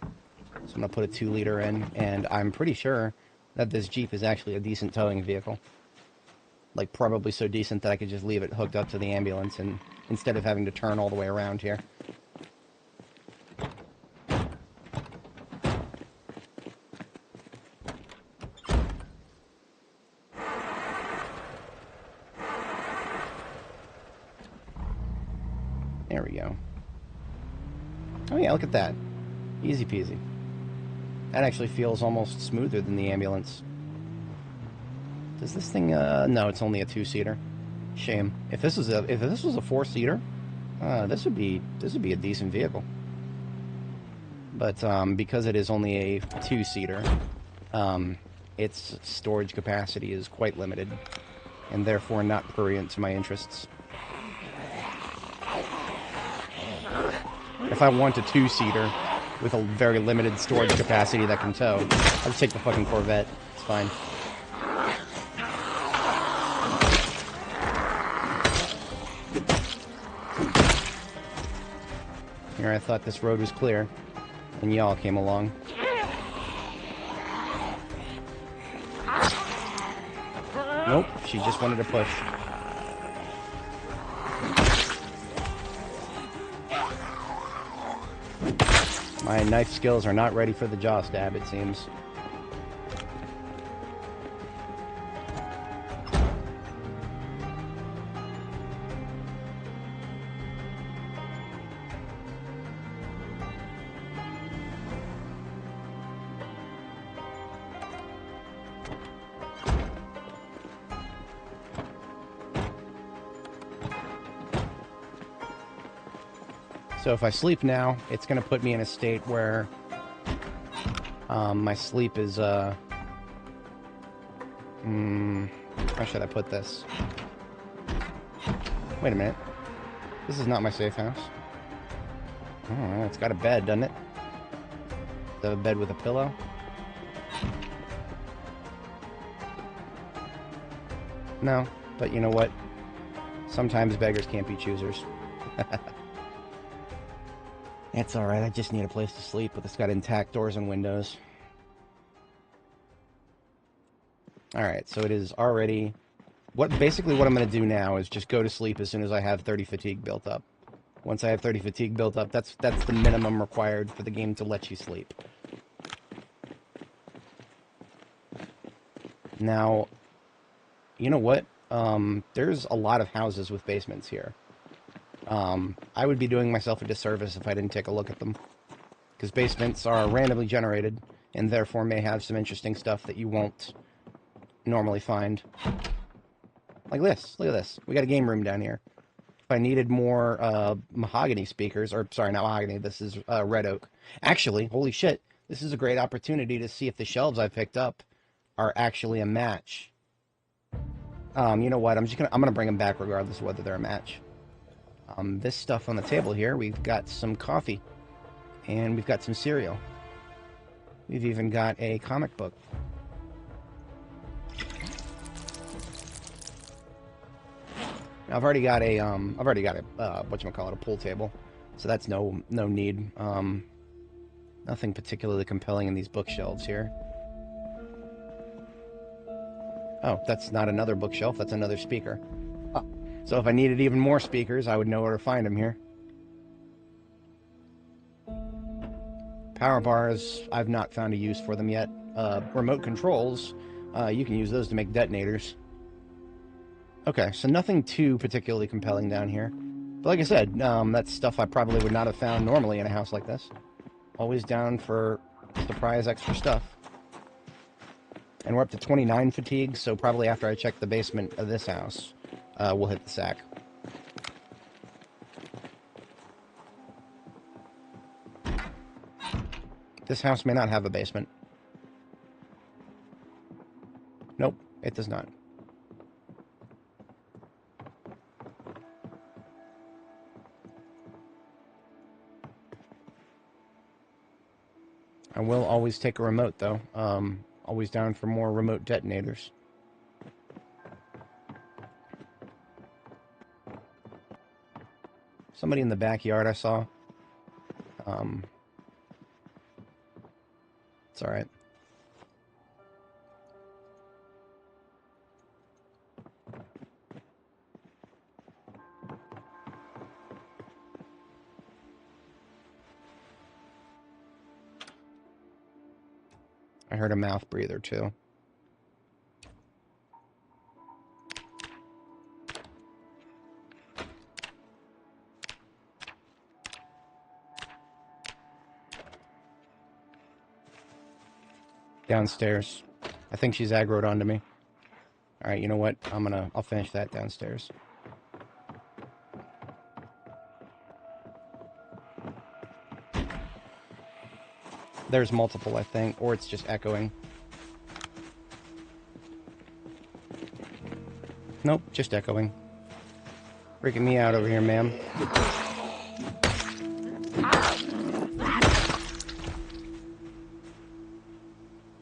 So I'm gonna put a 2-liter in, and I'm pretty sure that this Jeep is actually a decent towing vehicle. Like, probably so decent that I could just leave it hooked up to the ambulance and instead of having to turn all the way around here. There we go. Oh yeah, look at that. Easy peasy. That actually feels almost smoother than the ambulance. Does this thing, no, it's only a 2-seater. Shame. If this was a 4-seater, this would be a decent vehicle. But, because it is only a 2-seater, its storage capacity is quite limited, and therefore not prurient to my interests. If I want a 2-seater with a very limited storage capacity that can tow, I'll just take the fucking Corvette. It's fine. Here, I thought this road was clear, and y'all came along. Nope, she just wanted to push. My knife skills are not ready for the jaw stab, it seems. So if I sleep now, it's going to put me in a state where my sleep is, how should I put this? Wait a minute. This is not my safe house. Oh, it's got a bed, doesn't it? The bed with a pillow? No, but you know what? Sometimes beggars can't be choosers. It's alright, I just need a place to sleep, but it's got intact doors and windows. Alright, so it is already... Basically what I'm going to do now is just go to sleep as soon as I have 30 fatigue built up. Once I have 30 fatigue built up, that's the minimum required for the game to let you sleep. Now, you know what? There's a lot of houses with basements here. I would be doing myself a disservice if I didn't take a look at them. Because basements are randomly generated, and therefore may have some interesting stuff that you won't normally find. Like this. Look at this. We got a game room down here. If I needed more mahogany speakers, or sorry, not mahogany, this is red oak. Actually, holy shit, this is a great opportunity to see if the shelves I picked up are actually a match. You know what? I'm gonna bring them back regardless of whether they're a match. This stuff on the table here, we've got some coffee, and we've got some cereal. We've even got a comic book. Now, I've already got a whatchamacallit, a pool table, so that's no need. Nothing particularly compelling in these bookshelves here. Oh, that's not another bookshelf, that's another speaker. So if I needed even more speakers, I would know where to find them here. Power bars, I've not found a use for them yet. Remote controls, you can use those to make detonators. Okay, so nothing too particularly compelling down here. But like I said, that's stuff I probably would not have found normally in a house like this. Always down for surprise extra stuff. And we're up to 29 fatigue, so probably after I check the basement of this house, we'll hit the sack. This house may not have a basement. Nope, it does not. I will always take a remote, though. Always down for more remote detonators. Somebody in the backyard I saw. It's alright. I heard a mouth breather, too. Downstairs. I think she's aggroed onto me. Alright, you know what? I'll finish that downstairs. There's multiple, I think, or it's just echoing. Nope, just echoing. Freaking me out over here, ma'am.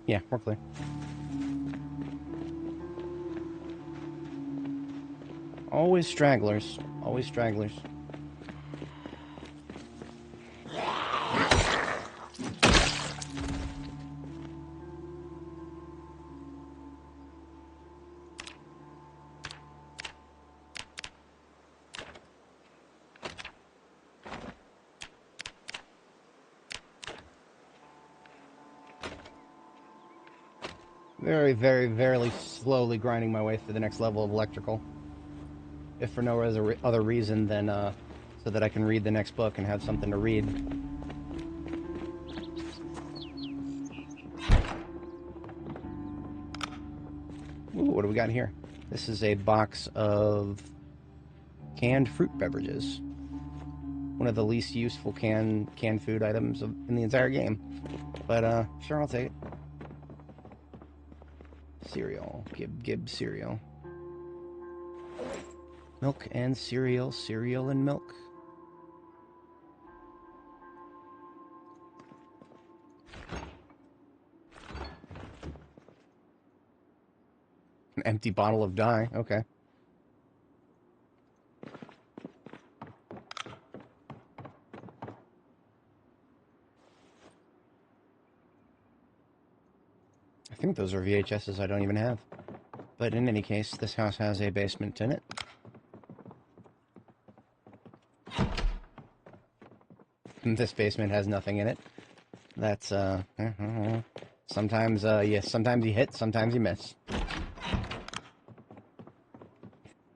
Yeah, we're clear. Always stragglers. Always stragglers. Very, very, very slowly grinding my way through the next level of electrical. If for no other reason than so that I can read the next book and have something to read. Ooh, what do we got here? This is a box of canned fruit beverages. One of the least useful canned food items in the entire game. But, sure, I'll take it. Cereal. Gib cereal. Milk and cereal. Cereal and milk. An empty bottle of dye. Okay. I think those are VHSs I don't even have. But in any case, this house has a basement in it. This basement has nothing in it. That's, sometimes, yes, sometimes you hit, sometimes you miss.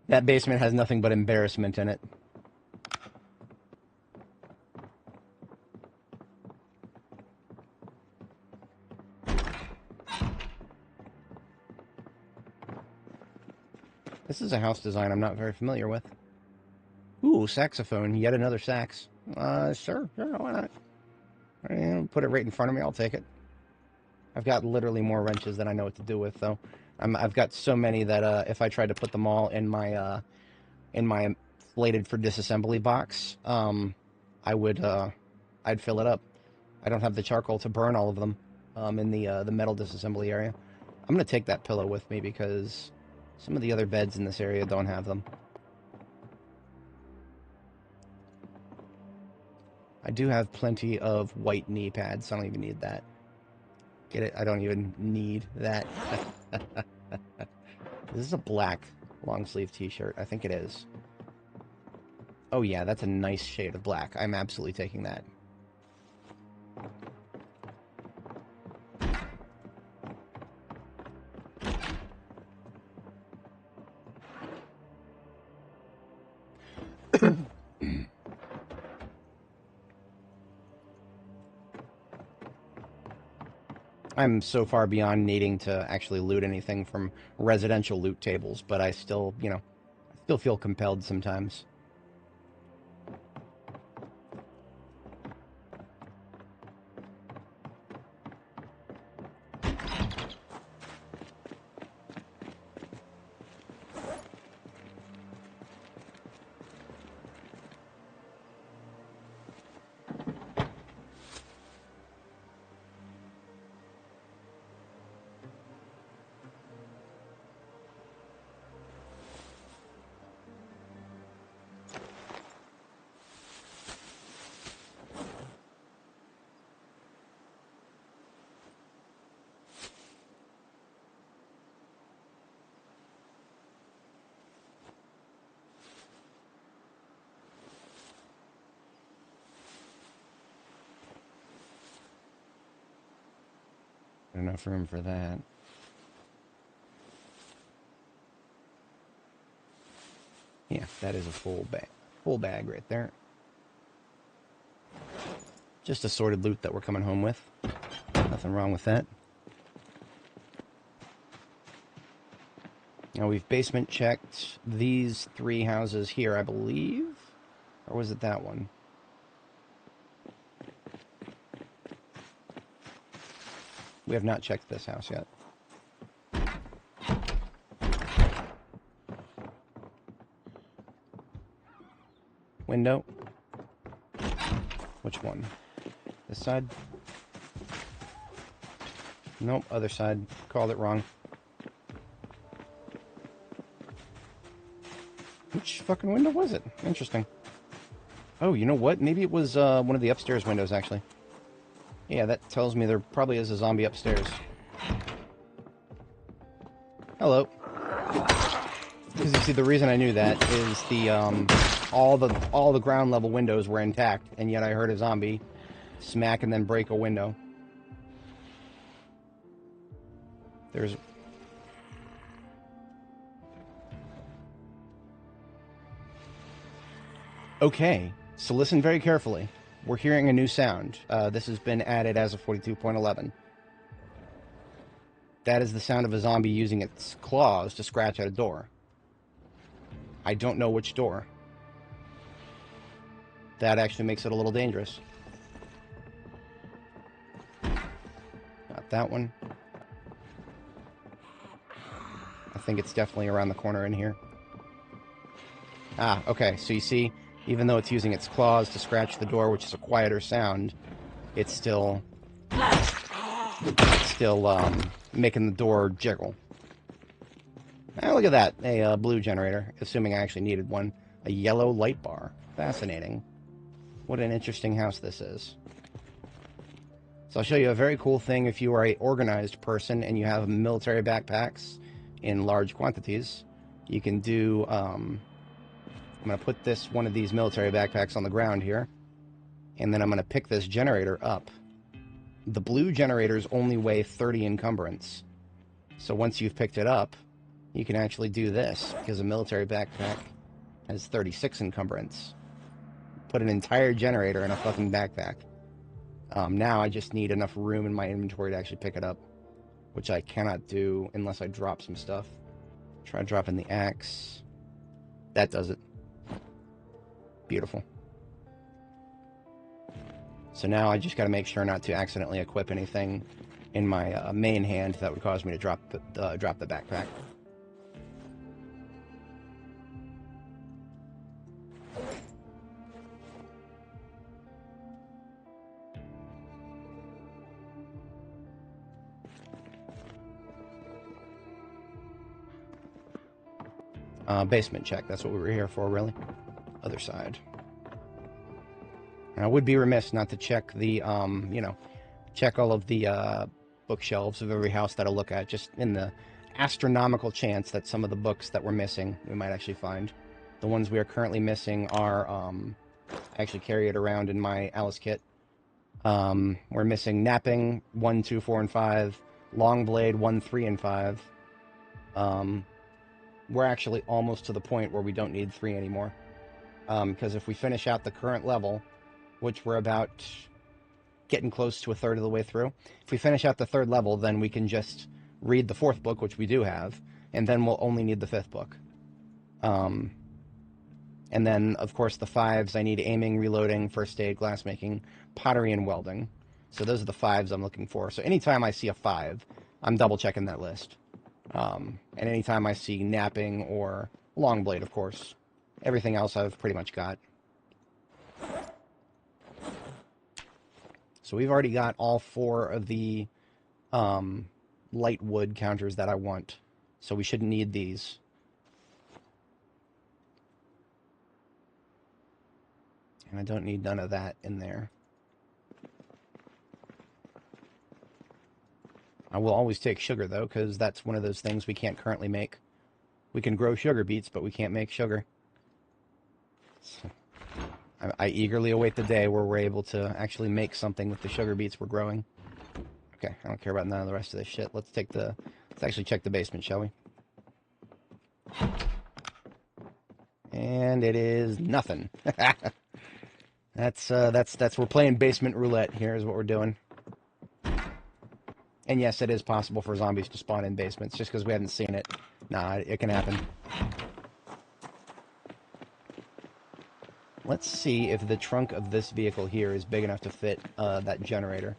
That basement has nothing but embarrassment in it. This is a house design I'm not very familiar with. Ooh, saxophone. Yet another sax. Sure, why not? Put it right in front of me, I'll take it. I've got literally more wrenches than I know what to do with, though. I've got so many that if I tried to put them all in my slated for disassembly box, I'd fill it up. I don't have the charcoal to burn all of them in the metal disassembly area. I'm gonna take that pillow with me because some of the other beds in this area don't have them. I do have plenty of white knee pads, so I don't even need that. Get it? I don't even need that. This is a black long sleeve t-shirt. I think it is. Oh yeah, that's a nice shade of black. I'm absolutely taking that. I'm so far beyond needing to actually loot anything from residential loot tables, but I still, you know, still feel compelled sometimes. Enough room for that. Yeah, that is a full bag right there. Just assorted loot that we're coming home with. Nothing wrong with that. Now we've basement checked these 3 houses here, I believe. Or was it that one? We have not checked this house yet. Window. Which one? This side? Nope, other side. Called it wrong. Which fucking window was it? Interesting. Oh, you know what? Maybe it was one of the upstairs windows, actually. Yeah, that tells me there probably is a zombie upstairs. Hello. Because you see, the reason I knew that is the all the ground level windows were intact, and yet I heard a zombie smack and then break a window. There's... Okay, so listen very carefully. We're hearing a new sound. This has been added as of 42.11. That is the sound of a zombie using its claws to scratch at a door. I don't know which door. That actually makes it a little dangerous. Got that one. I think it's definitely around the corner in here. Ah, okay, so you see, even though it's using its claws to scratch the door, which is a quieter sound, it's still making the door jiggle. Ah, look at that, a blue generator, assuming I actually needed one. A yellow light bar. Fascinating. What an interesting house this is. So I'll show you a very cool thing if you are an organized person and you have military backpacks in large quantities. You can do, I'm going to put one of these military backpacks on the ground here, and then I'm going to pick this generator up. The blue generators only weigh 30 encumbrance. So once you've picked it up, you can actually do this, because a military backpack has 36 encumbrance. Put an entire generator in a fucking backpack. Now I just need enough room in my inventory to actually pick it up, which I cannot do unless I drop some stuff. Try dropping the axe. That does it. Beautiful. So now I just got to make sure not to accidentally equip anything in my main hand that would cause me to drop the backpack. Basement check. That's what we were here for, really. Other side. And I would be remiss not to check the, check all of the bookshelves of every house that I look at, just in the astronomical chance that some of the books that we're missing we might actually find. The ones we are currently missing are, I actually carry it around in my Alice kit. We're missing Napping 1, 2, 4, and 5, Longblade 1, 3, and 5. We're actually almost to the point where we don't need 3 anymore. Because if we finish out the current level, which we're about getting close to a third of the way through. If we finish out the 3rd level, then we can just read the 4th book, which we do have, and then we'll only need the 5th book. And then, of course, the 5s, I need aiming, reloading, first aid, glassmaking, pottery, and welding. So those are the 5s I'm looking for. So anytime I see a 5, I'm double-checking that list. And anytime I see napping or long blade, of course, everything else I've pretty much got. So we've already got all 4 of the light wood counters that I want. So we shouldn't need these. And I don't need none of that in there. I will always take sugar, though, because that's one of those things we can't currently make. We can grow sugar beets, but we can't make sugar. So I eagerly await the day where we're able to actually make something with the sugar beets we're growing. Okay, I don't care about none of the rest of this shit. Let's actually check the basement, shall we? And it is nothing. That's we're playing basement roulette here is what we're doing. And yes, it is possible for zombies to spawn in basements just because we haven't seen it. Nah, it can happen. Let's see if the trunk of this vehicle here is big enough to fit that generator.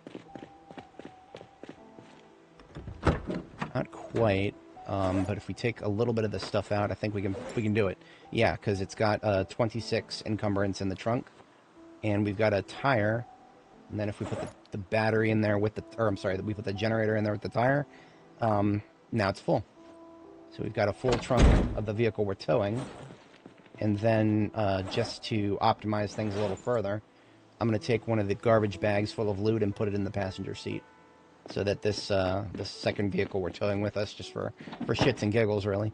Not quite, but if we take a little bit of this stuff out, I think we can do it. Yeah, because it's got 26 encumbrance in the trunk, and we've got a tire. And then if we put the battery in there with the, or I'm sorry, we put the generator in there with the tire, now it's full. So we've got a full trunk of the vehicle we're towing. And then just to optimize things a little further, I'm going to take one of the garbage bags full of loot and put it in the passenger seat. So that this second vehicle we're towing with us, just for shits and giggles, really.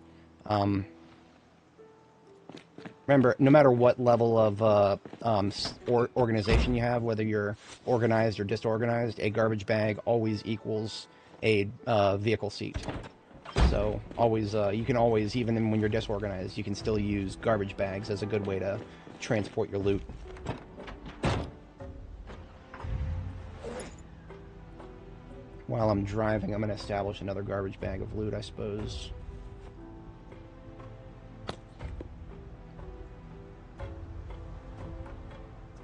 Remember, no matter what level of organization you have, whether you're organized or disorganized, a garbage bag always equals a vehicle seat. So always, you can always, even when you're disorganized, you can still use garbage bags as a good way to transport your loot. While I'm driving, I'm going to establish another garbage bag of loot, I suppose.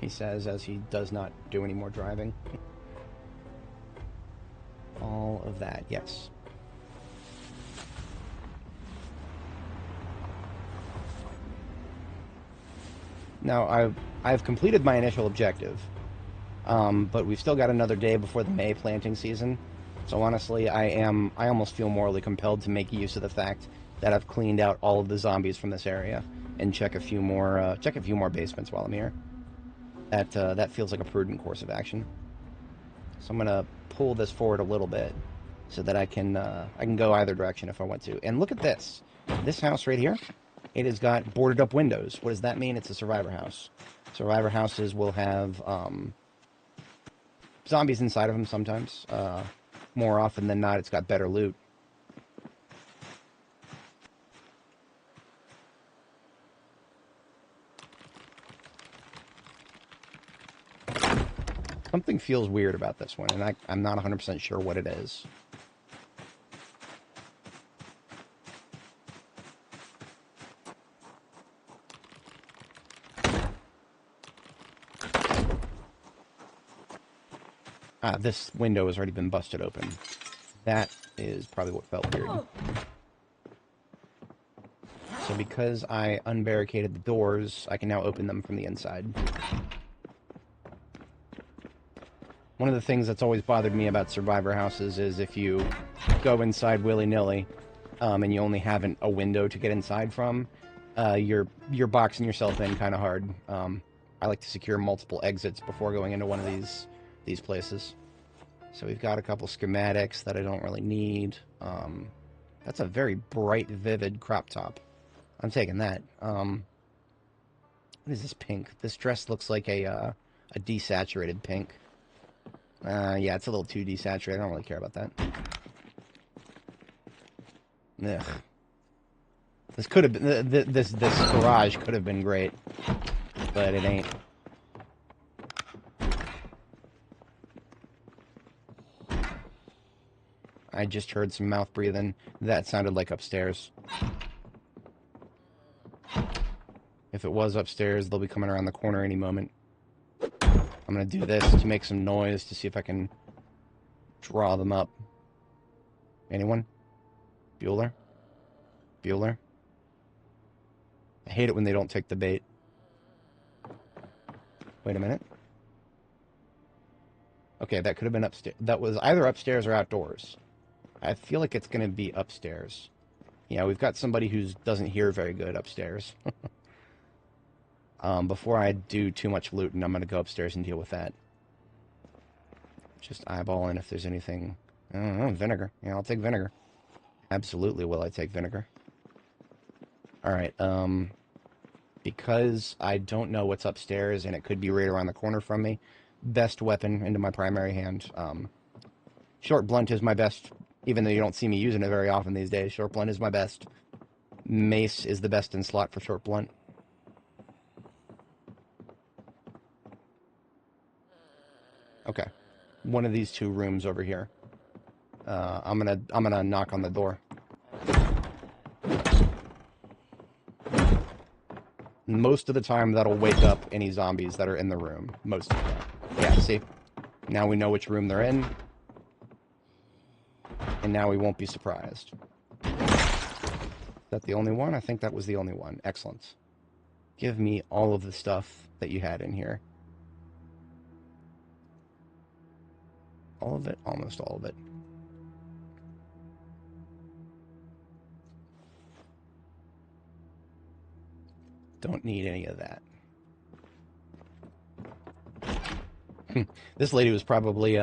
He says as he does not do any more driving. All of that, yes. Now, I've completed my initial objective, but we've still got another day before the May planting season. So honestly, I almost feel morally compelled to make use of the fact that I've cleaned out all of the zombies from this area and check a few more basements while I'm here. That feels like a prudent course of action. So I'm gonna pull this forward a little bit so that I can go either direction if I want to. And look at this. This house right here, it has got boarded up windows. What does that mean? It's a survivor house. Survivor houses will have zombies inside of them sometimes. More often than not, it's got better loot. Something feels weird about this one, and I'm not 100% sure what it is. This window has already been busted open. That is probably what felt weird. So because I unbarricaded the doors, I can now open them from the inside. One of the things that's always bothered me about survivor houses is if you go inside willy-nilly, and you only have a window to get inside from, you're boxing yourself in kind of hard. I like to secure multiple exits before going into one of these places. So we've got a couple schematics that I don't really need. That's a very bright, vivid crop top. I'm taking that. What is this pink? This dress looks like a desaturated pink. Yeah, it's a little too desaturated. I don't really care about that. Ugh. This could have been this garage could have been great, but it ain't. I just heard some mouth breathing. That sounded like upstairs. If it was upstairs, they'll be coming around the corner any moment. I'm going to do this to make some noise to see if I can draw them up. Anyone? Bueller? Bueller? I hate it when they don't take the bait. Wait a minute. Okay, that could have been upstairs. That was either upstairs or outdoors. I feel like it's going to be upstairs. Yeah, we've got somebody who doesn't hear very good upstairs. Before I do too much looting, I'm going to go upstairs and deal with that. Just eyeballing if there's anything. I don't know, vinegar. Yeah, I'll take vinegar. Absolutely will I take vinegar. Alright, because I don't know what's upstairs and it could be right around the corner from me, best weapon into my primary hand. Short blunt is my best, even though you don't see me using it very often these days. Short blunt is my best. Mace is the best in slot for short blunt. Okay, one of these two rooms over here. I'm gonna knock on the door. Most of the time, that'll wake up any zombies that are in the room. Most of the time. Yeah, see? Now we know which room they're in. And now we won't be surprised. Is that the only one? I think that was the only one. Excellent. Give me all of the stuff that you had in here. All of it? Almost all of it. Don't need any of that. This lady was probably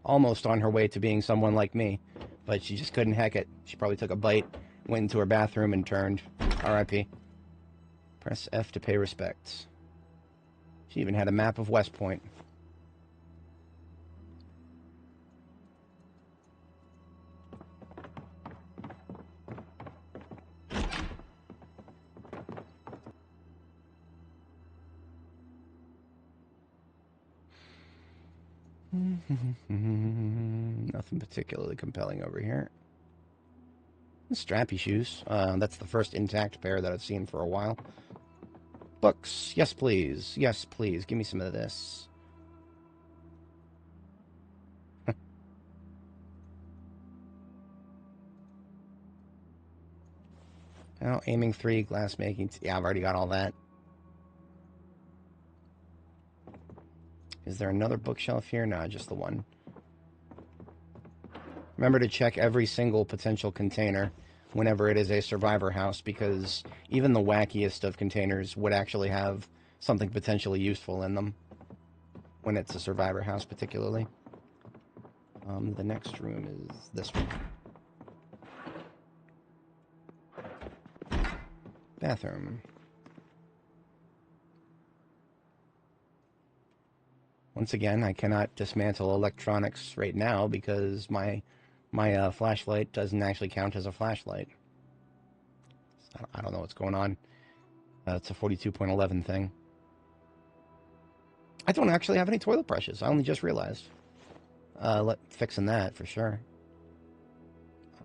almost on her way to being someone like me, but she just couldn't hack it. She probably took a bite, went into her bathroom, and turned. R.I.P. Press F to pay respects. She even had a map of West Point. Nothing particularly compelling over here. Strappy shoes. That's the first intact pair that I've seen for a while. Books. Yes, please. Yes, please. Give me some of this. Oh, aiming 3, glass making. Yeah, I've already got all that. Is there another bookshelf here? No, just the one. Remember to check every single potential container whenever it is a survivor house, because even the wackiest of containers would actually have something potentially useful in them when it's a survivor house particularly. The next room is this one. Bathroom. Once again, I cannot dismantle electronics right now because my flashlight doesn't actually count as a flashlight. I don't know what's going on. It's a 42.11 thing. I don't actually have any toilet brushes. I only just realized. Fixing that for sure.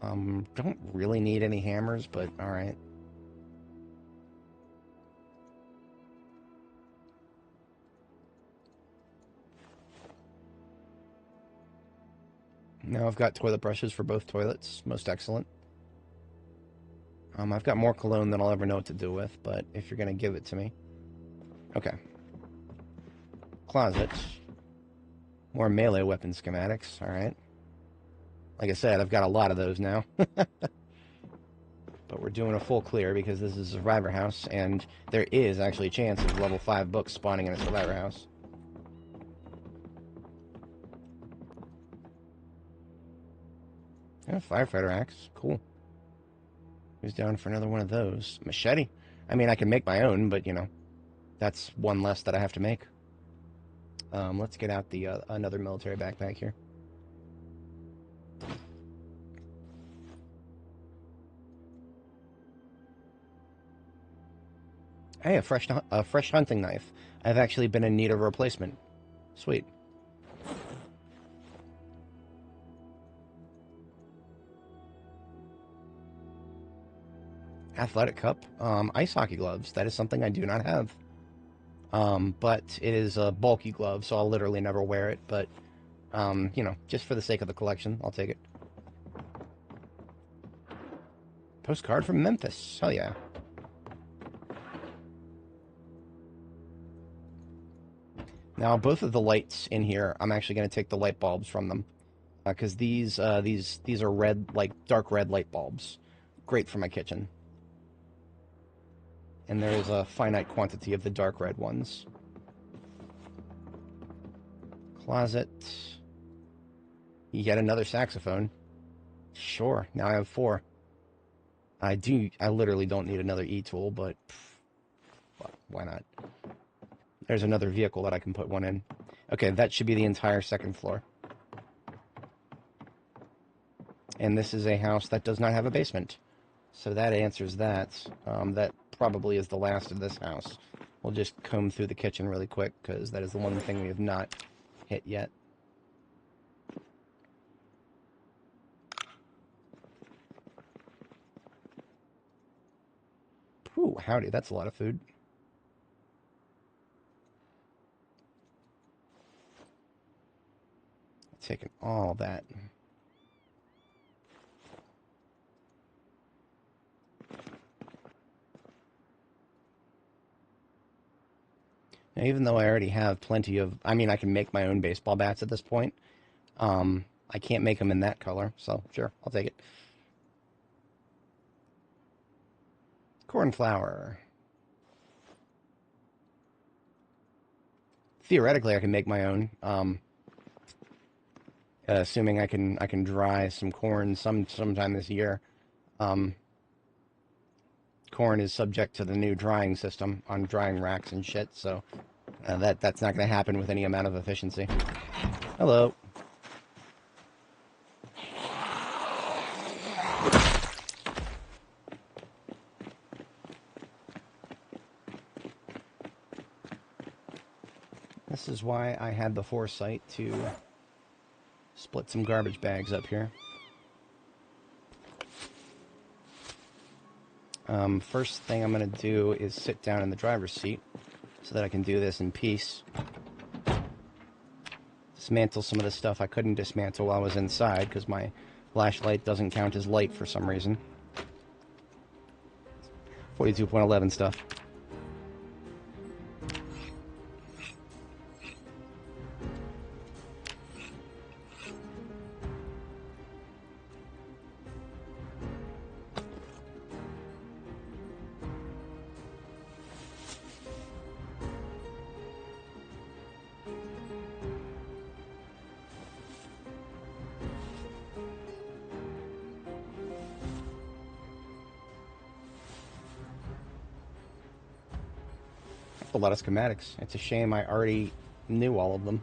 Don't really need any hammers, but alright. Now I've got toilet brushes for both toilets. Most excellent. I've got more cologne than I'll ever know what to do with, but if you're going to give it to me. Okay. Closet. More melee weapon schematics. Alright. Like I said, I've got a lot of those now. But we're doing a full clear because this is a survivor house, and there is actually a chance of level 5 books spawning in a survivor house. Yeah, firefighter axe. Cool. Who's down for another one of those? Machete. I mean, I can make my own, but, you know, that's one less that I have to make. Let's get out the another military backpack here. Hey, a fresh hunting knife. I've actually been in need of a replacement. Sweet. Athletic cup. Ice hockey gloves. That is something I do not have. But it is a bulky glove, so I'll literally never wear it. But, you know, just for the sake of the collection, I'll take it. Postcard from Memphis. Hell yeah. Now, both of the lights in here, I'm actually going to take the light bulbs from them. Because these are red, like dark red light bulbs. Great for my kitchen. And there is a finite quantity of the dark red ones. Closet. Yet another saxophone. Sure, now I have 4. I literally don't need another E-tool, but why not? There's another vehicle that I can put one in. Okay, that should be the entire second floor. And this is a house that does not have a basement. So that answers that. That probably is the last of this house. We'll just comb through the kitchen really quick, because that is the one thing we have not hit yet. Ooh, howdy, that's a lot of food. Taking all that. Now, even though I already have plenty of... I mean, I can make my own baseball bats at this point. I can't make them in that color, so sure, I'll take it. Cornflower. Theoretically, I can make my own. Assuming I can dry some corn sometime this year. Corn is subject to the new drying system on drying racks and shit, so that's not going to happen with any amount of efficiency. Hello. This is why I had the foresight to split some garbage bags up here. First thing I'm going to do is sit down in the driver's seat so that I can do this in peace. Dismantle some of the stuff I couldn't dismantle while I was inside because my flashlight doesn't count as light for some reason. 42.11 stuff. A lot of schematics. It's a shame I already knew all of them.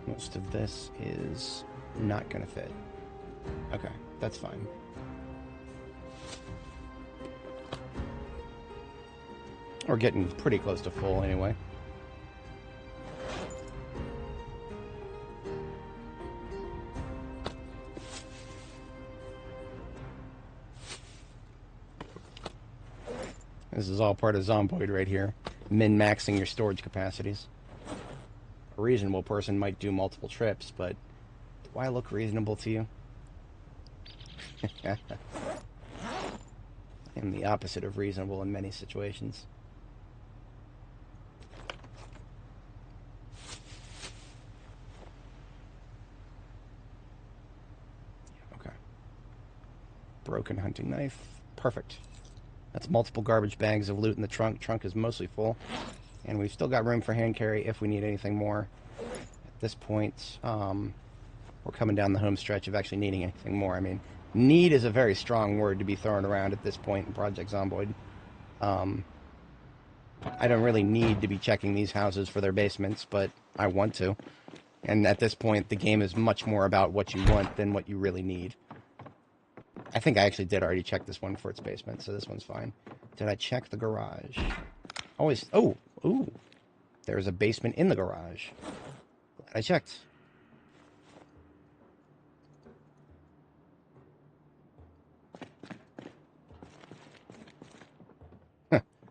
Most of this is not going to fit. Okay, that's fine. We're getting pretty close to full anyway. This is all part of Zomboid right here. Min-maxing your storage capacities. A reasonable person might do multiple trips, but do I look reasonable to you? I am the opposite of reasonable in many situations. Okay. Broken hunting knife. Perfect. That's multiple garbage bags of loot in the trunk. Trunk is mostly full. And we've still got room for hand carry if we need anything more. At this point, we're coming down the home stretch of actually needing anything more. I mean, need is a very strong word to be thrown around at this point in Project Zomboid. I don't really need to be checking these houses for their basements, but I want to. And at this point, the game is much more about what you want than what you really need. I think I actually did already check this one for its basement, so this one's fine. Did I check the garage? Always... Oh! Ooh! There's a basement in the garage. Glad I checked.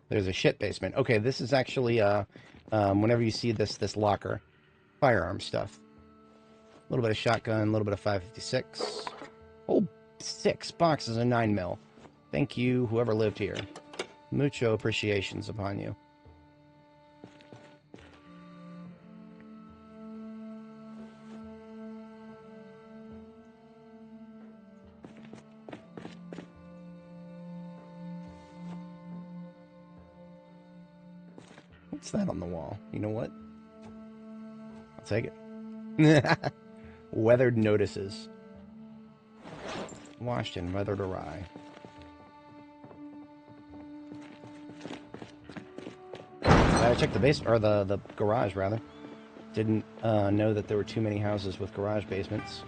There's a shit basement. Okay, this is actually, whenever you see this locker, firearm stuff. A little bit of shotgun, a little bit of 5.56. Oh, 6 boxes of 9mm. Thank you, whoever lived here. Mucho appreciations upon you. What's that on the wall? You know what? I'll take it. Weathered notices. Washed and weathered awry. I checked the base, or the garage rather. Didn't know that there were too many houses with garage basements.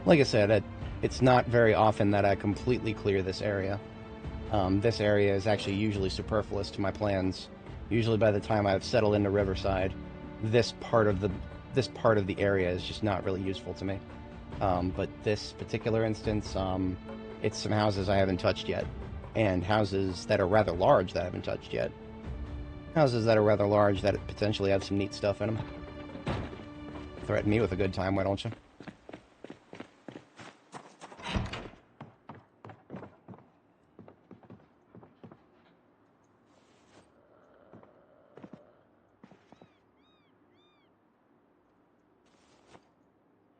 Like I said, it's not very often that I completely clear this area. This area is actually usually superfluous to my plans. Usually by the time I've settled into Riverside, this part of the area is just not really useful to me. But this particular instance, it's some houses I haven't touched yet, and houses that are rather large that I haven't touched yet. Houses that are rather large that potentially have some neat stuff in them. Threaten me with a good time, why don't you?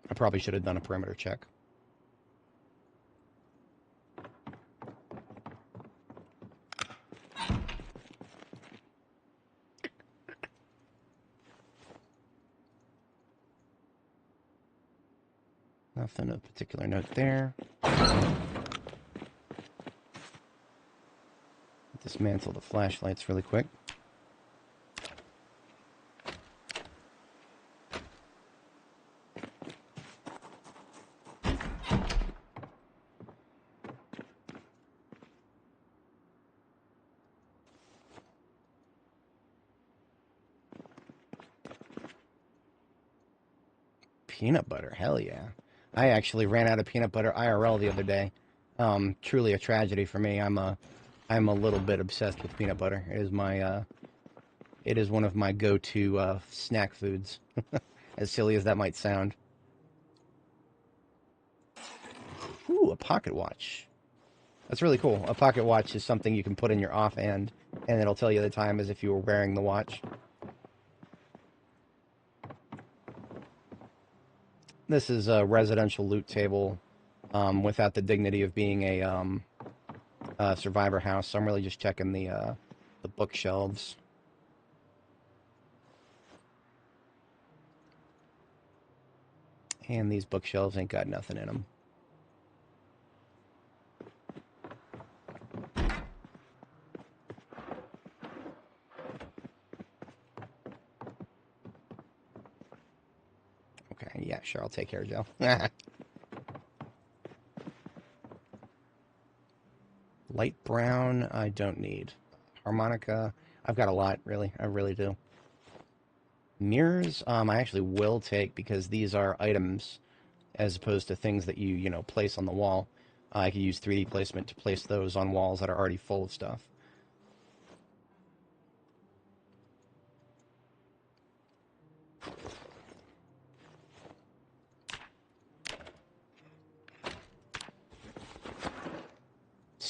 I probably should have done a perimeter check. Nothing of particular note there. Dismantle the flashlights really quick. Peanut butter, hell yeah. I actually ran out of peanut butter IRL the other day. Truly a tragedy for me. I'm a little bit obsessed with peanut butter. It is one of my go-to snack foods. As silly as that might sound. Ooh, a pocket watch. That's really cool. A pocket watch is something you can put in your offhand, and it'll tell you the time as if you were wearing the watch. This is a residential loot table without the dignity of being a survivor house, so I'm really just checking the bookshelves. And these bookshelves ain't got nothing in them. Okay, yeah, sure, I'll take care of Joe. Light brown, I don't need. Harmonica, I've got a lot, really. I really do. Mirrors, I actually will take because these are items as opposed to things that you place on the wall. I could use 3D placement to place those on walls that are already full of stuff.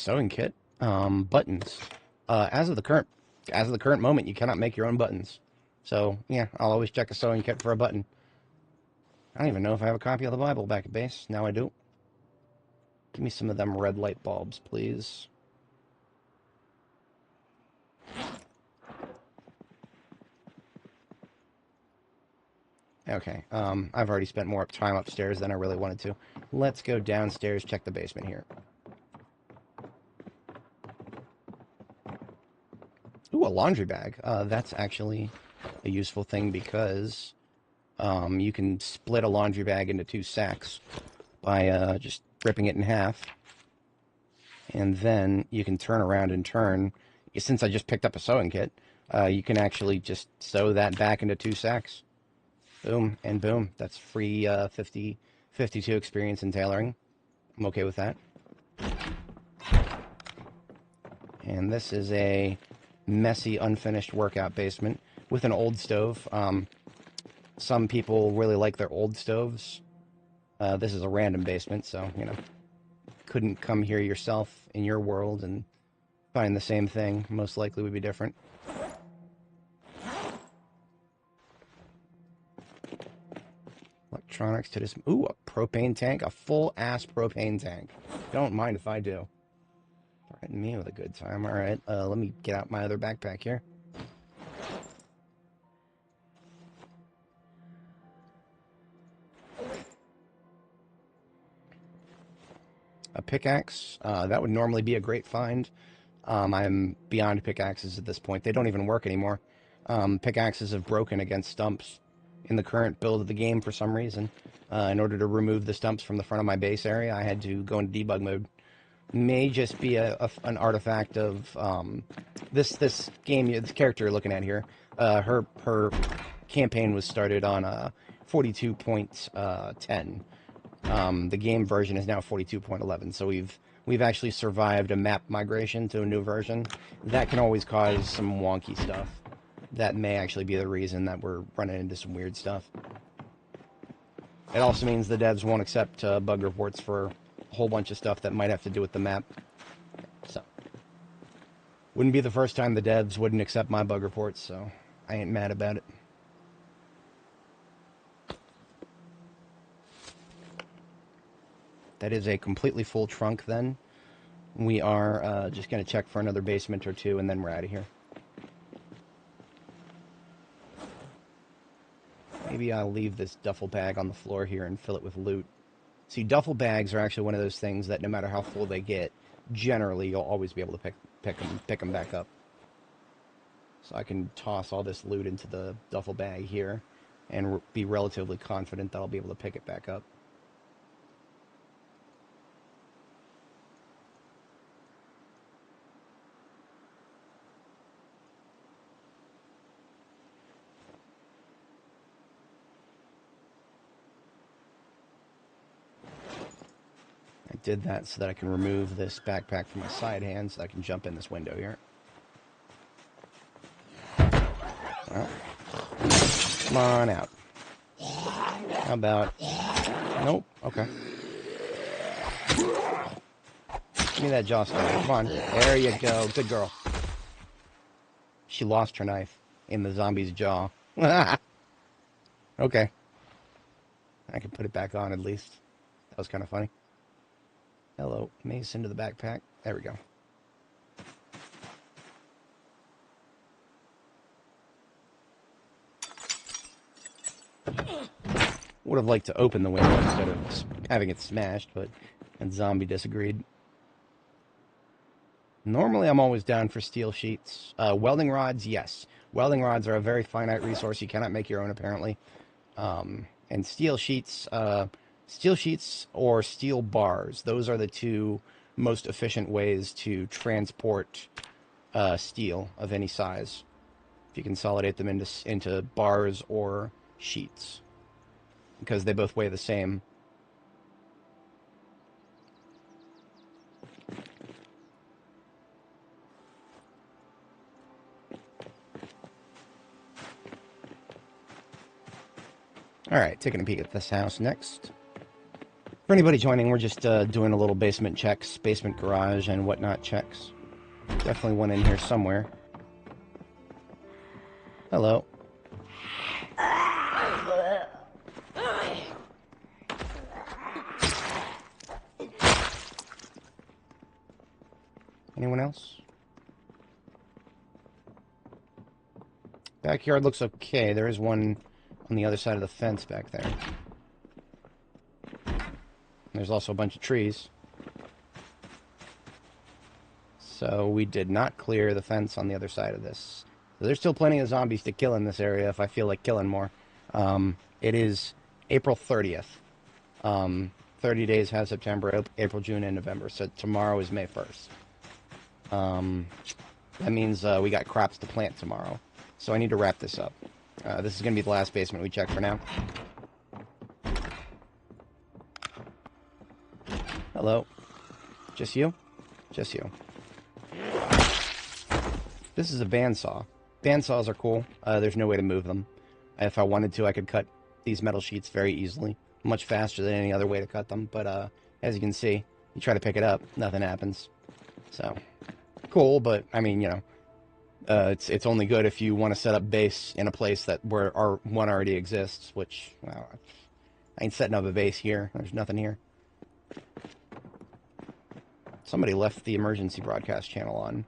sewing kit. Buttons. As of the current moment, you cannot make your own buttons. So yeah, I'll always check a sewing kit for a button. I don't even know if I have a copy of the Bible back at base. Now I do. Give me some of them red light bulbs, please. Okay, I've already spent more time upstairs than I really wanted to. Let's go downstairs, check the basement here. Ooh, a laundry bag. That's actually a useful thing because you can split a laundry bag into 2 sacks by just ripping it in half. And then you can turn around and turn. Since I just picked up a sewing kit, you can actually just sew that back into 2 sacks. Boom, and boom. That's free 52 experience in tailoring. I'm okay with that. And this is a messy, unfinished workout basement with an old stove. Some people really like their old stoves. This is a random basement, so, you know, couldn't come here yourself in your world and find the same thing. Most likely would be different. Electronics to this. Ooh, a propane tank. A full-ass propane tank. Don't mind if I do. Threaten me with a good time. All right, let me get out my other backpack here. A pickaxe. That would normally be a great find. I'm beyond pickaxes at this point. They don't even work anymore. Pickaxes have broken against stumps in the current build of the game for some reason. In order to remove the stumps from the front of my base area, I had to go into debug mode. May just be an artifact of this game. This character you're looking at here. Her campaign was started on 42.10. The game version is now 42.11, so we've actually survived a map migration to a new version. That can always cause some wonky stuff. That may actually be the reason that we're running into some weird stuff. It also means the devs won't accept bug reports for a whole bunch of stuff that might have to do with the map. So, wouldn't be the first time the devs wouldn't accept my bug reports, so I ain't mad about it. That is a completely full trunk then. We are just going to check for another basement or two, and then we're out of here. Maybe I'll leave this duffel bag on the floor here and fill it with loot. See, duffel bags are actually one of those things that no matter how full they get, generally you'll always be able to pick them back up. So I can toss all this loot into the duffel bag here and be relatively confident that I'll be able to pick it back up. I did that so that I can remove this backpack from my side hand so I can jump in this window here. Well, come on out. How about... Nope, okay. Give me that jaw stone. Come on. There you go. Good girl. She lost her knife in the zombie's jaw. Okay. I can put it back on at least. That was kind of funny. Hello, mace into the backpack. There we go. Would have liked to open the window instead of having it smashed, but the zombie disagreed. Normally, I'm always down for steel sheets. Welding rods, yes. Welding rods are a very finite resource. You cannot make your own, apparently. And steel sheets or steel bars. Those are the two most efficient ways to transport steel of any size. If you consolidate them into bars or sheets, because they both weigh the same. Alright, taking a peek at this house next. For anybody joining, we're just doing a little basement checks, basement garage and whatnot checks. Definitely one in here somewhere. Hello. Anyone else? Backyard looks okay. There is one on the other side of the fence back there. There's also a bunch of trees. So we did not clear the fence on the other side of this. So there's still plenty of zombies to kill in this area if I feel like killing more. It is April 30th. 30 days has September, April, June, and November. So tomorrow is May 1st. That means we got crops to plant tomorrow. So I need to wrap this up. This is going to be the last basement we check for now. Hello. Just you? Just you. This is a bandsaw. Bandsaws are cool. There's no way to move them. If I wanted to, I could cut these metal sheets very easily. Much faster than any other way to cut them. But as you can see, you try to pick it up, nothing happens. So, cool, but, I mean, you know, it's only good if you want to set up base in a place where one already exists, which, well, I ain't setting up a base here. There's nothing here. Somebody left the emergency broadcast channel on.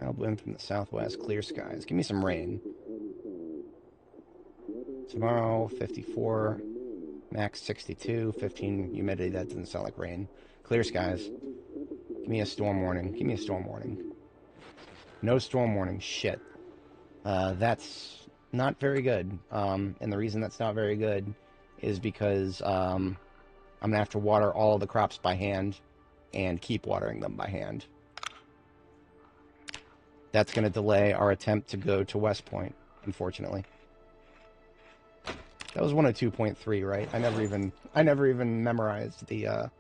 I'll bloom from the southwest, clear skies. Give me some rain. Tomorrow, 54, max 62, 15 humidity. That doesn't sound like rain. Clear skies. Give me a storm warning. Give me a storm warning. No storm warning. Shit. That's not very good. And the reason that's not very good is because I'm going to have to water all of the crops by hand and keep watering them by hand. That's going to delay our attempt to go to West Point, unfortunately. That was 102.3, right? I never even memorized the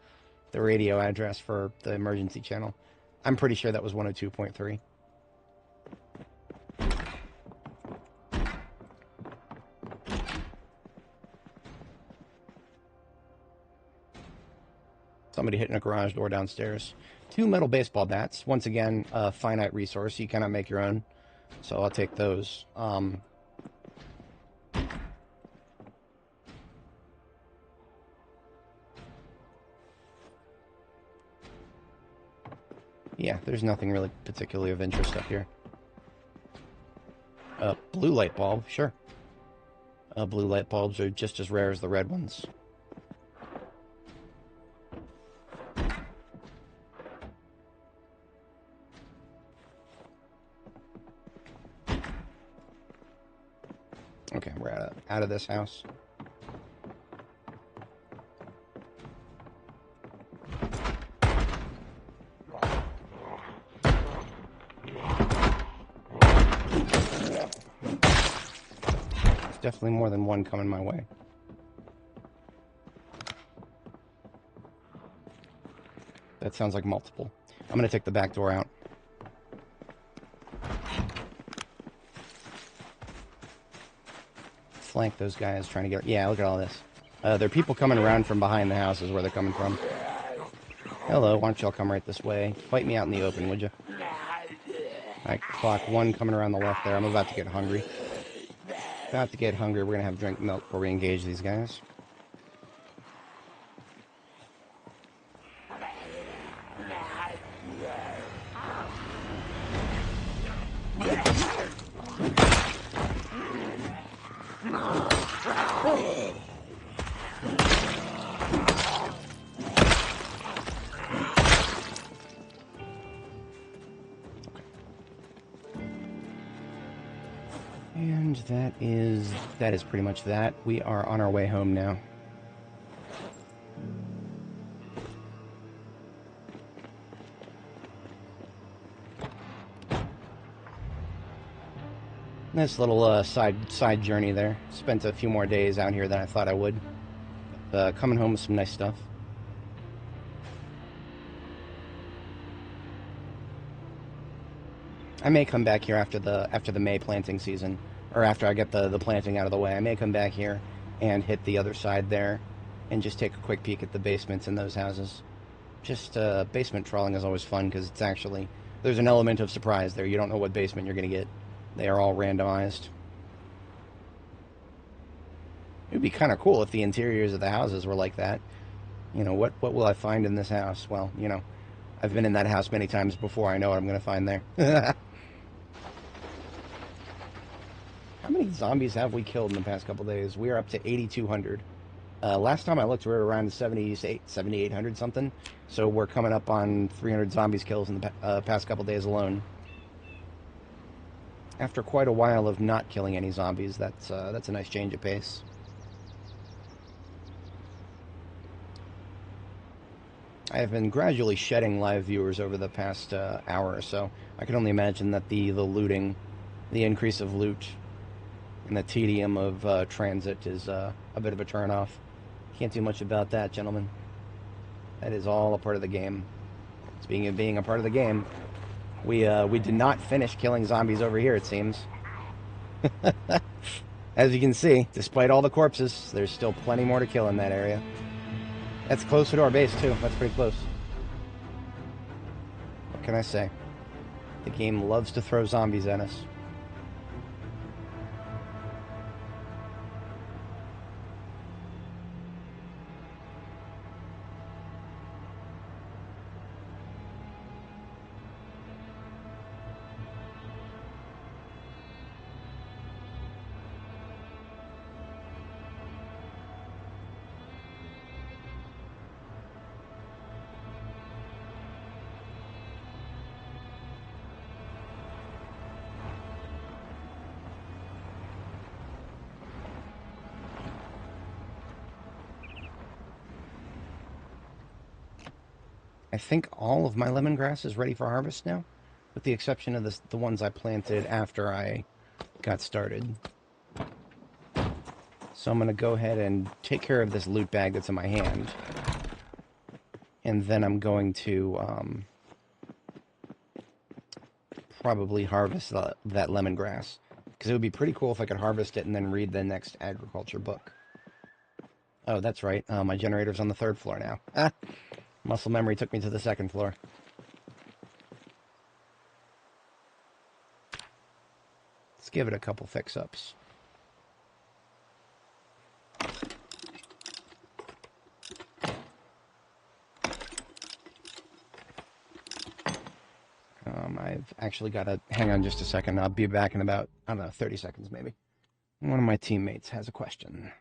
radio address for the emergency channel. I'm pretty sure that was 102.3. Somebody hitting a garage door downstairs. 2 metal baseball bats. Once again, a finite resource. You cannot make your own. So I'll take those. Yeah, there's nothing really particularly of interest up here. Blue light bulb, sure. Blue light bulbs are just as rare as the red ones. Okay, we're out of this house. There's definitely more than one coming my way. That sounds like multiple. I'm going to take the back door out. Flank those guys trying to get... Yeah, look at all this. There are people coming around from behind the houses where they're coming from. Hello, why don't y'all come right this way? Fight me out in the open, would you? Alright, clock 1 coming around the left there. I'm about to get hungry. About to get hungry. We're going to have drink milk before we engage these guys. And that is pretty much that. We are on our way home now. Nice little side journey there. Spent a few more days out here than I thought I would. Coming home with some nice stuff. I may come back here after the May planting season. or after I get the planting out of the way, I may come back here and hit the other side there and just take a quick peek at the basements in those houses. Just basement trawling is always fun because it's actually, there's an element of surprise there. You don't know what basement you're going to get. They are all randomized. It would be kind of cool if the interiors of the houses were like that. You know, what will I find in this house? Well, you know, I've been in that house many times before. I know what I'm going to find there. How many zombies have we killed in the past couple days? We are up to 8,200. Last time I looked, we were around 7,800 something. So we're coming up on 300 zombies kills in the past couple days alone. After quite a while of not killing any zombies, that's a nice change of pace. I have been gradually shedding live viewers over the past hour or so. I can only imagine that the looting, the increase of loot, and the tedium of transit is a bit of a turnoff. Can't do much about that, gentlemen. That is all a part of the game. It's being a part of the game. We did not finish killing zombies over here, it seems. As you can see, despite all the corpses, there's still plenty more to kill in that area. That's closer to our base, too. That's pretty close. What can I say? The game loves to throw zombies at us. I think all of my lemongrass is ready for harvest now, with the exception of the ones I planted after I got started. So I'm going to go ahead and take care of this loot bag that's in my hand. And then I'm going to probably harvest that lemongrass. Because it would be pretty cool if I could harvest it and then read the next agriculture book. Oh, that's right. My generator's on the 3rd floor now. Ah! Muscle memory took me to the 2nd floor. Let's give it a couple fix-ups. I've actually got to hang on just a second. I'll be back in about, I don't know, 30 seconds maybe. One of my teammates has a question.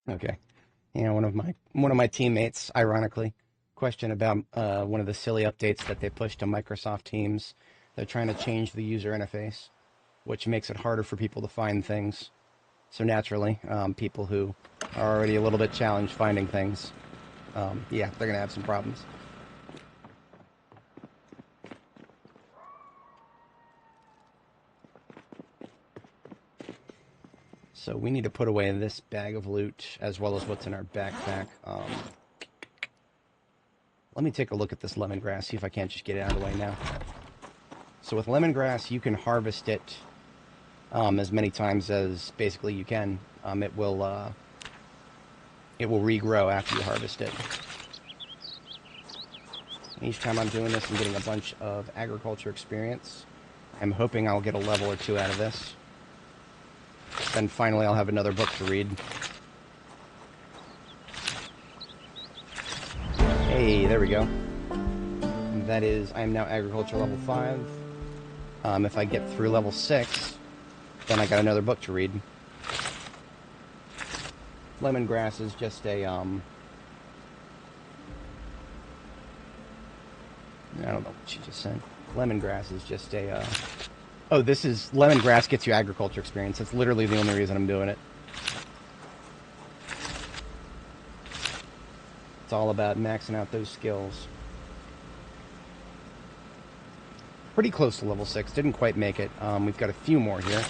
Okay. Yeah, one of my teammates, ironically, questioned about one of the silly updates that they pushed to Microsoft Teams. They're trying to change the user interface, which makes it harder for people to find things. So naturally, people who are already a little bit challenged finding things, yeah, they're going to have some problems. So we need to put away this bag of loot, as well as what's in our backpack. Let me take a look at this lemongrass, see if I can't just get it out of the way now. So with lemongrass, you can harvest it as many times as basically you can. It will regrow after you harvest it. Each time I'm doing this, I'm getting a bunch of agriculture experience. I'm hoping I'll get a level or two out of this. Then finally I'll have another book to read. Hey, there we go. That is, I am now agriculture level 5. If I get through level 6, then I got another book to read. Lemongrass is just a, I don't know what she just said. Lemongrass is just a, oh, this is, lemongrass gets you agriculture experience. That's literally the only reason I'm doing it. It's all about maxing out those skills. Pretty close to level 6. Didn't quite make it. We've got a few more here.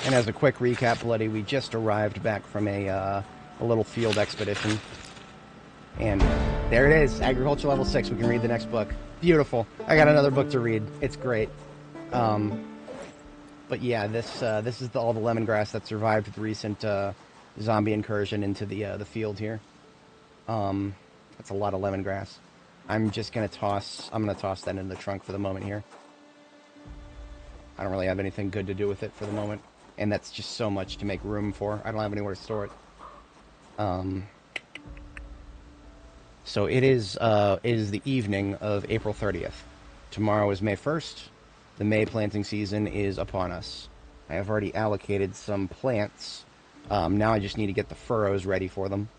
And as a quick recap, Bloody, we just arrived back from a little field expedition. And there it is, agriculture level 6. We can read the next book. Beautiful. I got another book to read. It's great. But yeah, this is all the lemongrass that survived the recent zombie incursion into the field here. That's a lot of lemongrass. I'm gonna toss that in the trunk for the moment here. I don't really have anything good to do with it for the moment, and that's just so much to make room for. I don't have anywhere to store it. So it is the evening of April 30th. Tomorrow is May 1st. The May planting season is upon us. I have already allocated some plants. Now I just need to get the furrows ready for them.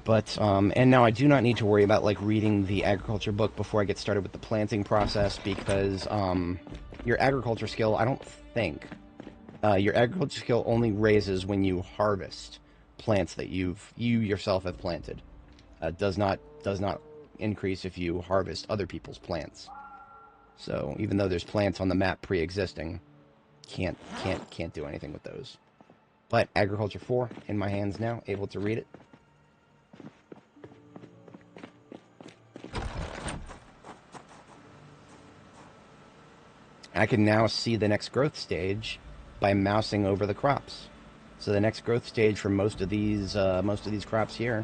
But, and now I do not need to worry about, like, reading the agriculture book before I get started with the planting process, because, your agriculture skill, I don't think, your agriculture skill only raises when you harvest plants that you yourself have planted. Does not increase if you harvest other people's plants. So, even though there's plants on the map pre-existing, can't do anything with those. But, agriculture 4, in my hands now, able to read it. I can now see the next growth stage by mousing over the crops. So the next growth stage for most of these crops here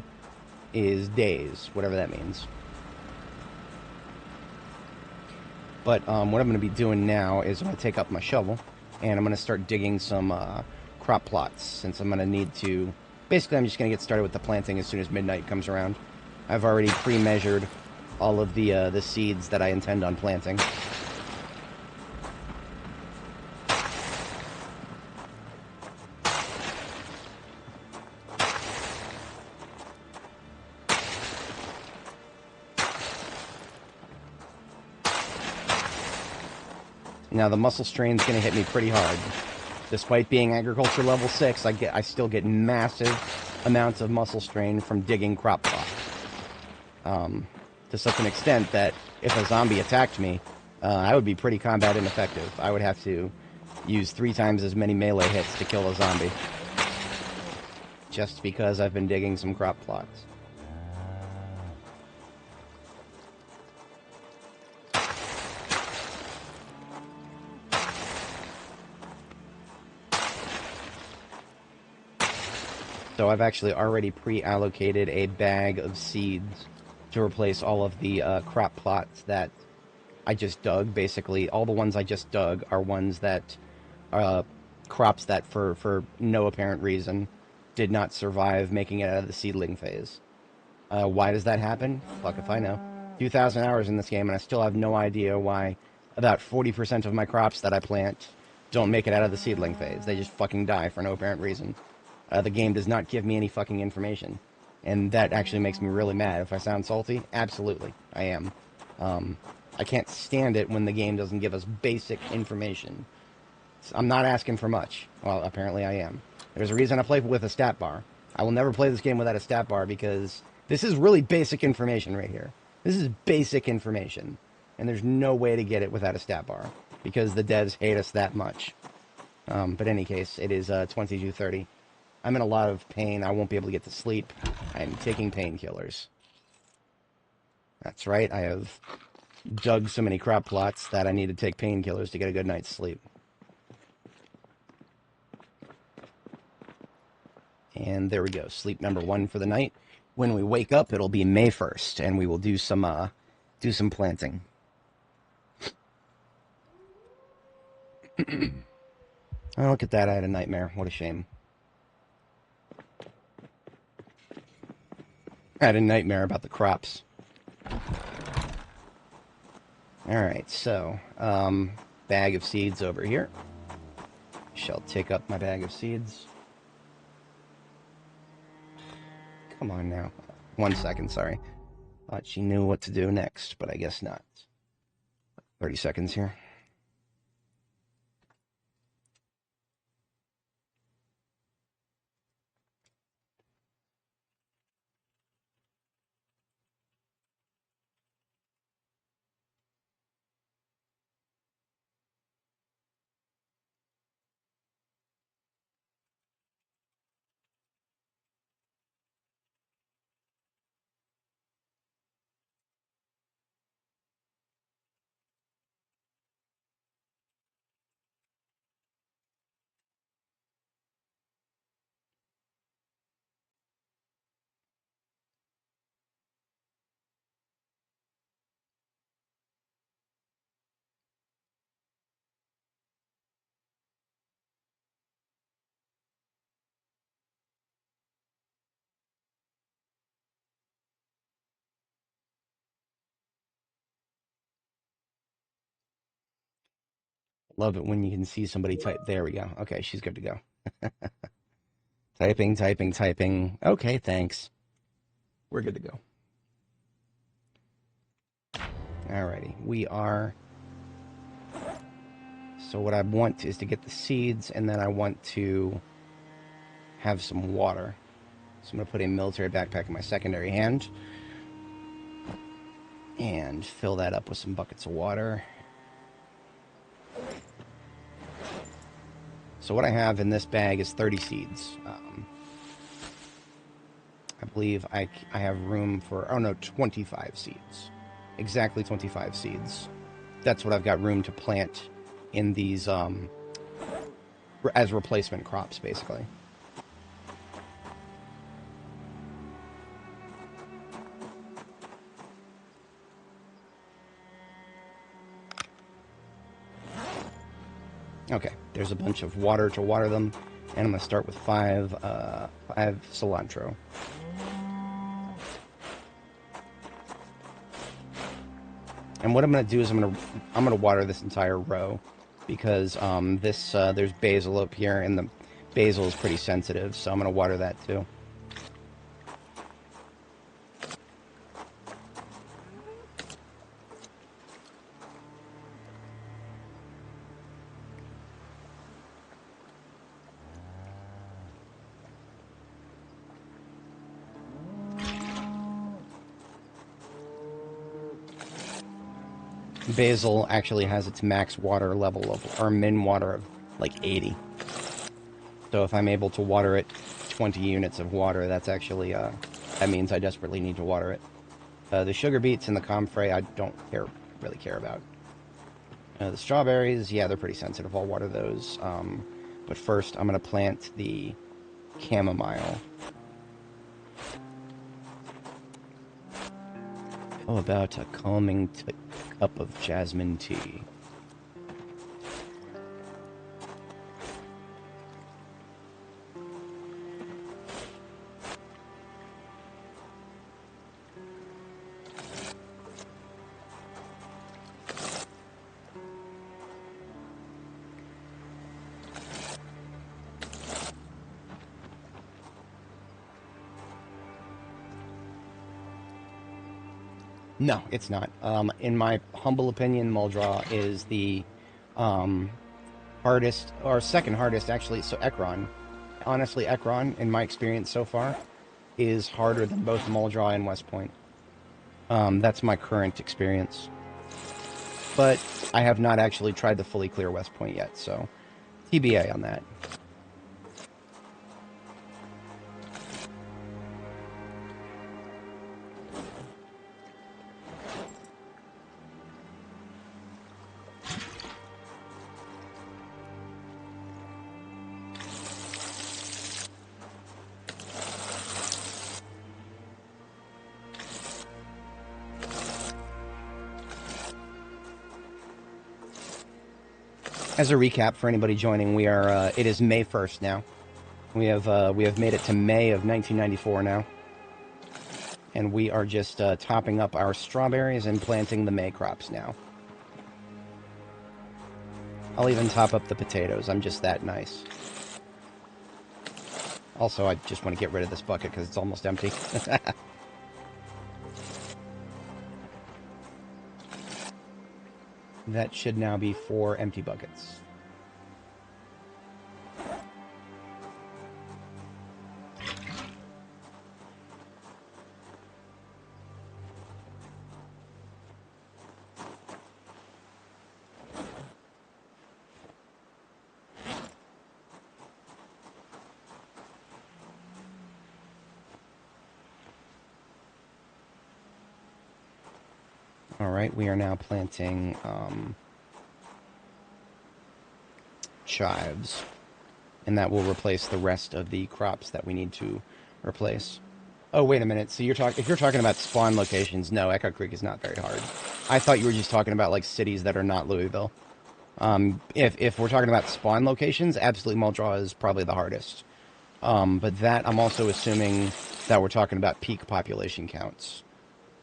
is days, whatever that means. But what I'm going to be doing now is I'm going to take up my shovel and I'm going to start digging some crop plots, since I'm going to need to. Basically, I'm just going to get started with the planting as soon as midnight comes around. I've already pre-measured all of the seeds that I intend on planting. Now the muscle strain's going to hit me pretty hard. Despite being agriculture level 6, I still get massive amounts of muscle strain from digging crop plots. To such an extent that if a zombie attacked me, I would be pretty combat ineffective. I would have to use 3 times as many melee hits to kill a zombie. Just because I've been digging some crop plots. So I've actually already pre-allocated a bag of seeds to replace all of the crop plots that I just dug. Basically, all the ones I just dug are ones that crops that for no apparent reason did not survive making it out of the seedling phase. Why does that happen? Fuck if I know. 2,000 hours in this game and I still have no idea why about 40% of my crops that I plant don't make it out of the seedling phase. They just fucking die for no apparent reason. The game does not give me any fucking information. And that actually makes me really mad. If I sound salty, absolutely, I am. I can't stand it when the game doesn't give us basic information. I'm not asking for much. Well, apparently I am. There's a reason I play with a stat bar. I will never play this game without a stat bar because this is really basic information right here. This is basic information. And there's no way to get it without a stat bar because the devs hate us that much. But in any case, it is 22:30. I'm in a lot of pain. I won't be able to get to sleep. I'm taking painkillers. That's right. I have dug so many crop plots that I need to take painkillers to get a good night's sleep. And there we go. Sleep number 1 for the night. When we wake up, it'll be May 1st, and we will do some planting. Oh, look at that. I had a nightmare. What a shame. I had a nightmare about the crops. Alright, so, bag of seeds over here. Shall take up my bag of seeds. Come on now. 1 second, sorry. Thought she knew what to do next, but I guess not. 30 seconds here. Love it when you can see somebody type. There we go. Okay, she's good to go. Typing, typing, typing. Okay, thanks. We're good to go. Alrighty, we are... So what I want is to get the seeds, and then I want to have some water. So I'm going to put a military backpack in my secondary hand. And fill that up with some buckets of water. So what I have in this bag is 30 seeds. I believe I have room for, oh no, 25 seeds. Exactly 25 seeds. That's what I've got room to plant in these, as replacement crops, basically. Okay, there's a bunch of water to water them, and I'm going to start with five cilantro. And what I'm going to do is I'm going to water this entire row, because there's basil up here, and the basil is pretty sensitive, so I'm going to water that too. Basil actually has its max water level of, or min water of, like 80. So if I'm able to water it 20 units of water, that's actually, that means I desperately need to water it. The sugar beets and the comfrey, I don't really care about. The strawberries, yeah, they're pretty sensitive. I'll water those. But first, I'm going to plant the chamomile. How about a calming cup of jasmine tea? No, it's not. In my humble opinion, Muldra is the um, hardest, or second hardest, actually. So Ekron, honestly, Ekron, in my experience so far, is harder than both Muldra and West Point. That's my current experience. But I have not actually tried to fully clear West Point yet, so TBA on that. As a recap for anybody joining, we are it is May 1st now. We have made it to May of 1994 now, and we are just topping up our strawberries and planting the May crops now. I'll even top up the potatoes. I'm just that nice. Also, I just want to get rid of this bucket because it's almost empty. That should now be 4 empty buckets. Alright, we are now planting chives, and that will replace the rest of the crops that we need to replace. Oh, wait a minute. So if you're talking about spawn locations, no, Echo Creek is not very hard. I thought you were just talking about like cities that are not Louisville. If we're talking about spawn locations, absolutely Muldra is probably the hardest. But that I'm also assuming that we're talking about peak population counts.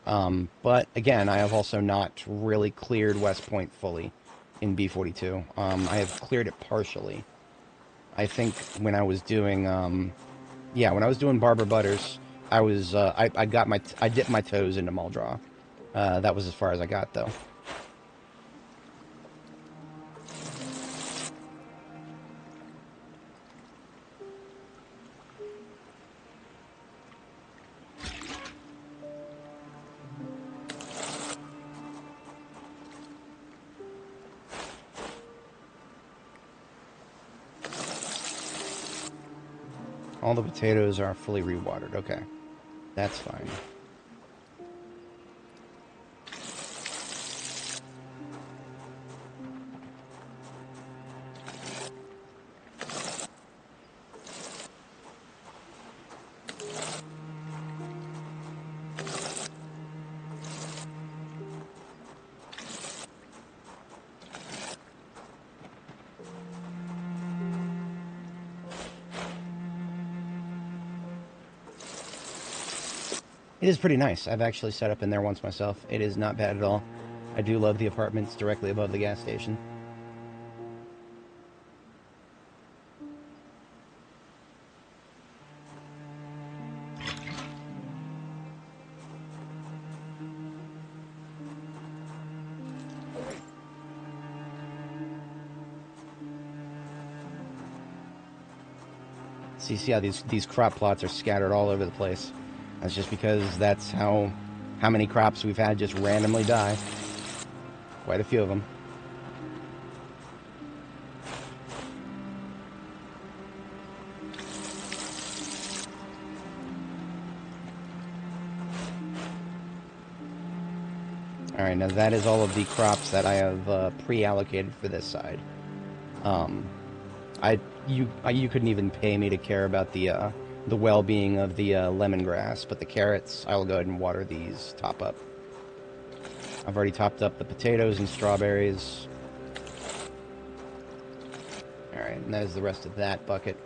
But again, I have also not really cleared West Point fully in B42. I have cleared it partially. I think when I was doing, when I was doing Barber Butters, I dipped my toes into Muldra. That was as far as I got, though. All the potatoes are fully rewatered. Okay. That's fine. It is pretty nice. I've actually set up in there once myself. It is not bad at all. I do love the apartments directly above the gas station. See how these crop plots are scattered all over the place. That's just because that's how many crops we've had just randomly die. Quite a few of them. Alright, now that is all of the crops that I have pre-allocated for this side. You couldn't even pay me to care about the well-being of the lemongrass, but the carrots, I will go ahead and water these top up. I've already topped up the potatoes and strawberries. Alright, and that is the rest of that bucket.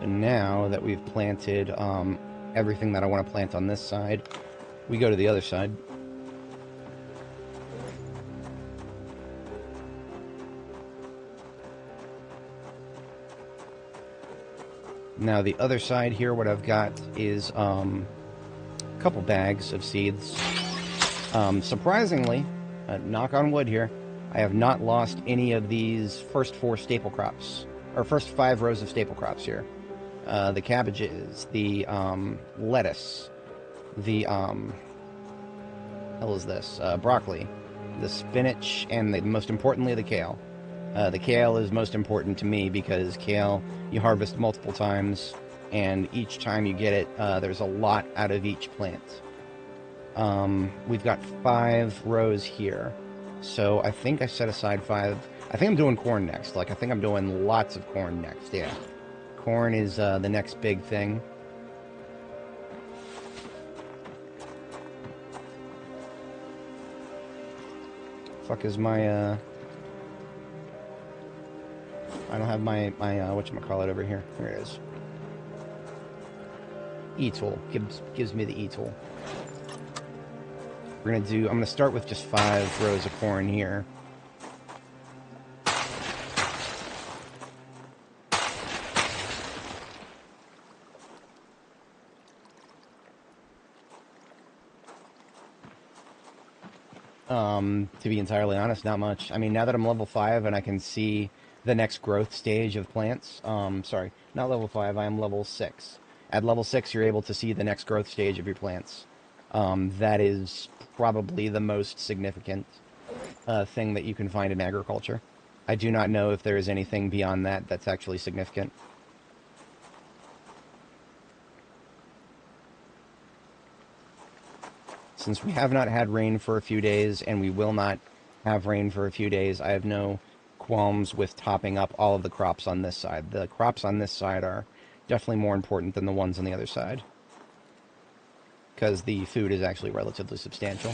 now that we've planted everything that I want to plant on this side, we go to the other side. Now the other side here, what I've got is a couple bags of seeds. Surprisingly, knock on wood here, I have not lost any of these first 4 staple crops, or first 5 rows of staple crops here. The cabbages, the lettuce, the hell is this? Broccoli, the spinach, and most importantly, the kale. The kale is most important to me because kale you harvest multiple times, and each time you get it, there's a lot out of each plant. We've got 5 rows here, so I think I set aside 5. I think I'm doing corn next. Like, I think I'm doing lots of corn next. Yeah, corn is the next big thing. Fuck is my I don't have my whatchamacallit over here. Here it is. E-tool. Gives me the E-tool. I'm gonna start with just 5 rows of corn here. To be entirely honest, not much. I mean, now that I'm level 5 and I can see the next growth stage of plants, sorry, not level 5, I am level 6. At level 6, you're able to see the next growth stage of your plants. That is probably the most significant thing that you can find in agriculture. I do not know if there is anything beyond that that's actually significant. Since we have not had rain for a few days, and we will not have rain for a few days, I have no qualms with topping up all of the crops on this side. The crops on this side are definitely more important than the ones on the other side, because the food is actually relatively substantial.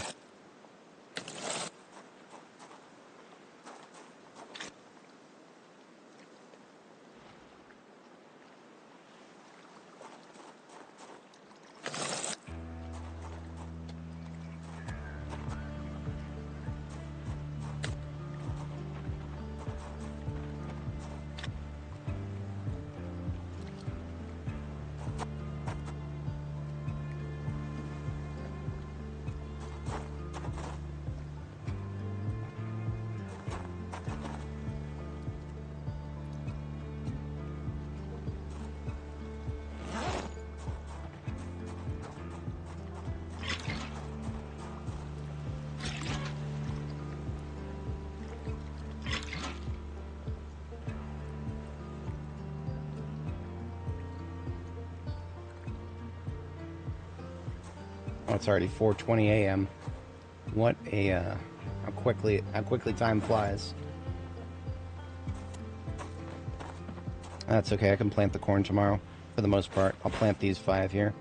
Oh, it's already 4:20 a.m. What a how quickly time flies. That's okay. I can plant the corn tomorrow for the most part. I'll plant these 5 here.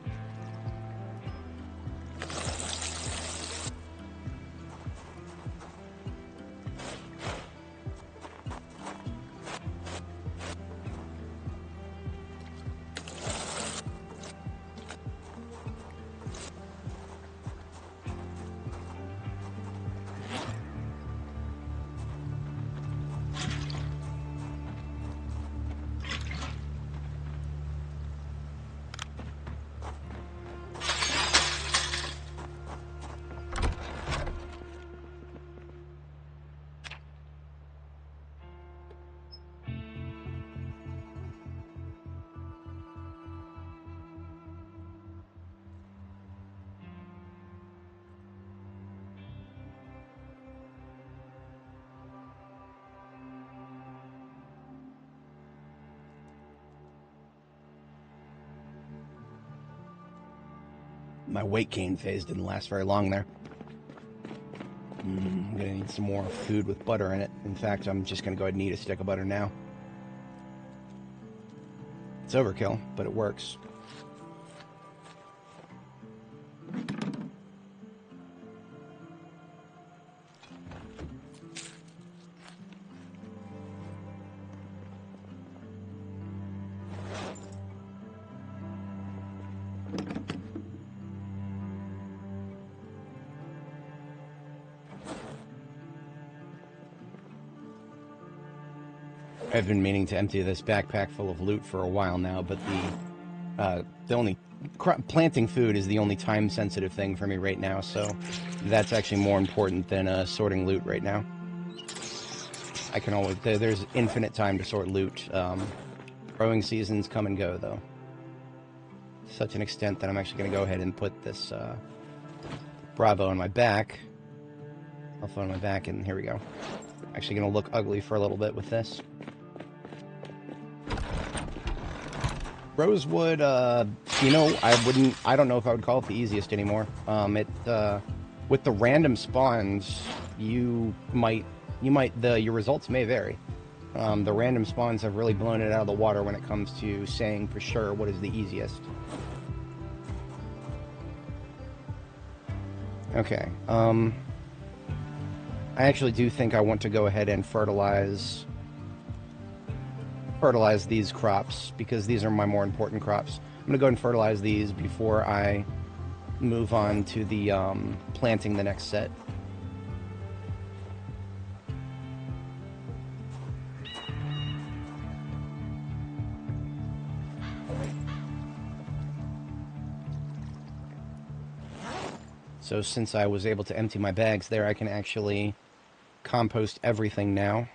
My weight gain phase didn't last very long there. I'm gonna need some more food with butter in it. In fact, I'm just gonna go ahead and eat a stick of butter now. It's overkill, but it works. I've been meaning to empty this backpack full of loot for a while now, but the only planting food is the only time-sensitive thing for me right now, so that's actually more important than sorting loot right now. I can always... There's infinite time to sort loot. Growing seasons come and go, though. To such an extent that I'm actually going to go ahead and put this Bravo on my back. I'll throw it on my back, and here we go. Actually going to look ugly for a little bit with this. Rosewood, you know, I don't know if I would call it the easiest anymore. With the random spawns, your results may vary. The random spawns have really blown it out of the water when it comes to saying for sure what is the easiest. Okay, I actually do think I want to go ahead and fertilize these crops, because these are my more important crops. I'm going to go ahead and fertilize these before I move on to the planting the next set. So since I was able to empty my bags there, I can actually compost everything now.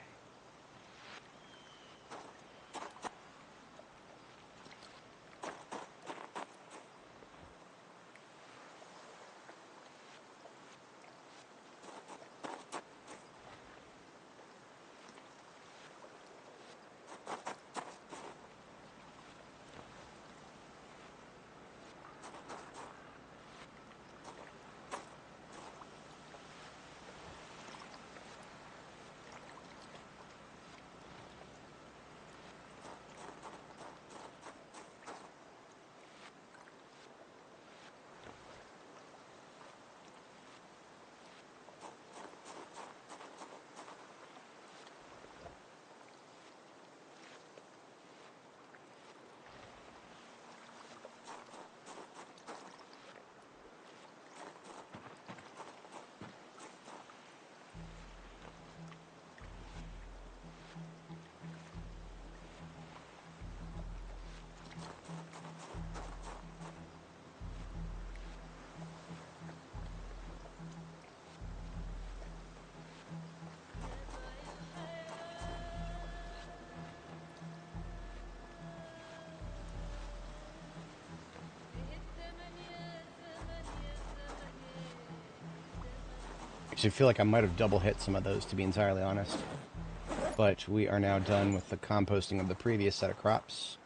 Actually, I feel like I might have double hit some of those, to be entirely honest. But we are now done with the composting of the previous set of crops.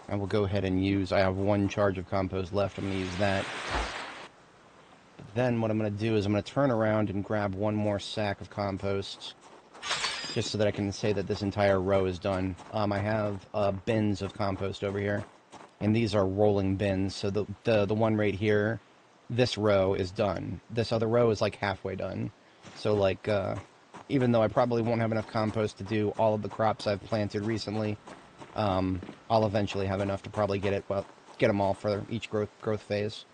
I will go ahead and use... I have one charge of compost left. I'm going to use that. But then what I'm going to do is I'm going to turn around and grab one more sack of compost, just so that I can say that this entire row is done. I have bins of compost over here. And these are rolling bins, so the one right here, this row is done. This other row is like halfway done. So like, even though I probably won't have enough compost to do all of the crops I've planted recently, I'll eventually have enough to probably get them all for each growth phase.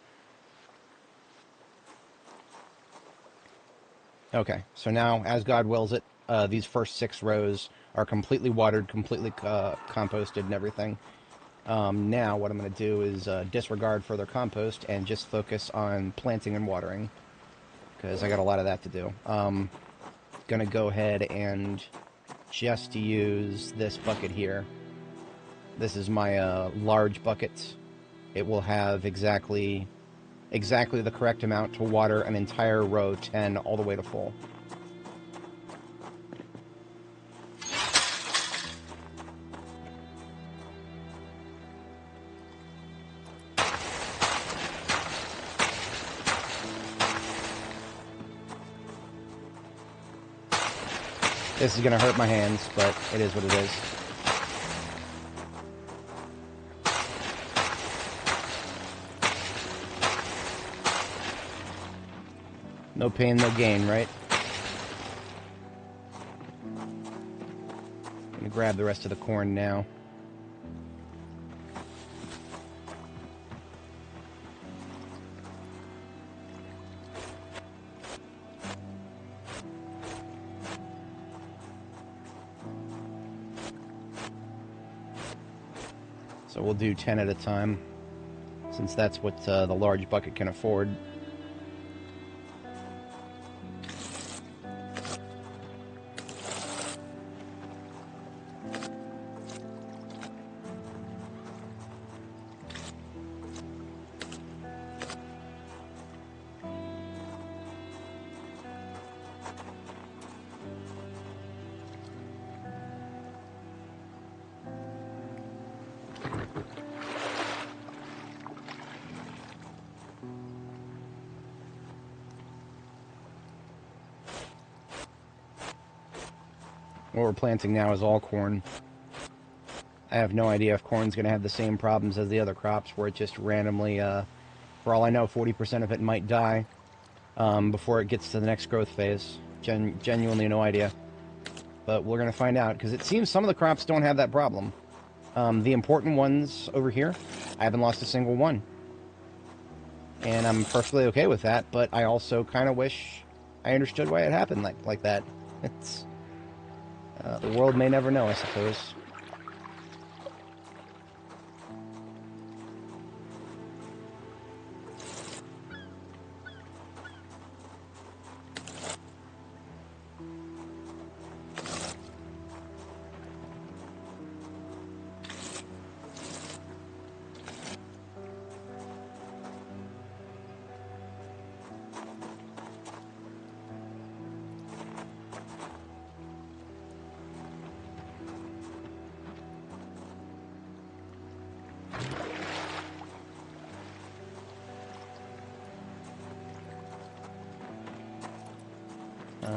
Okay, so now, as God wills it, these first 6 rows are completely watered, completely composted and everything. Now what I'm going to do is disregard further compost and just focus on planting and watering, because I got a lot of that to do. Going to go ahead and just use this bucket here. This is my large bucket. It will have exactly the correct amount to water an entire row 10 all the way to full. This is going to hurt my hands, but it is what it is. No pain, no gain, right? I'm going to grab the rest of the corn now. So we'll do 10 at a time, since that's what the large bucket can afford. What we're planting now is all corn. I have no idea if corn's going to have the same problems as the other crops, where it just randomly, for all I know, 40% of it might die before it gets to the next growth phase. Genuinely no idea. But we're going to find out, because it seems some of the crops don't have that problem. The important ones over here, I haven't lost a single one. And I'm perfectly okay with that, but I also kind of wish I understood why it happened like that. It's... the world may never know, I suppose.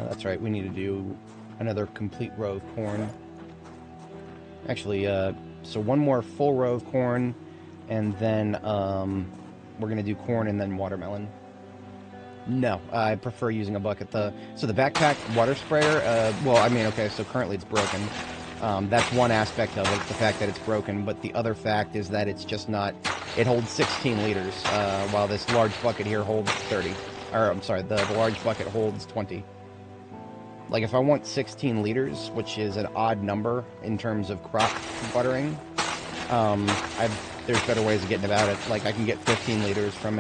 That's right, we need to do another complete row of corn. Actually, so one more full row of corn, and then we're going to do corn and then watermelon. No, I prefer using a bucket. So the backpack water sprayer, well, I mean, okay, so currently it's broken. That's one aspect of it, the fact that it's broken, but the other fact is that it's just not... It holds 16 liters, while this large bucket here holds 30. Or, I'm sorry, the large bucket holds 20. Like, if I want 16 liters, which is an odd number in terms of crop buttering, there's better ways of getting about it. Like, I can get 15 liters from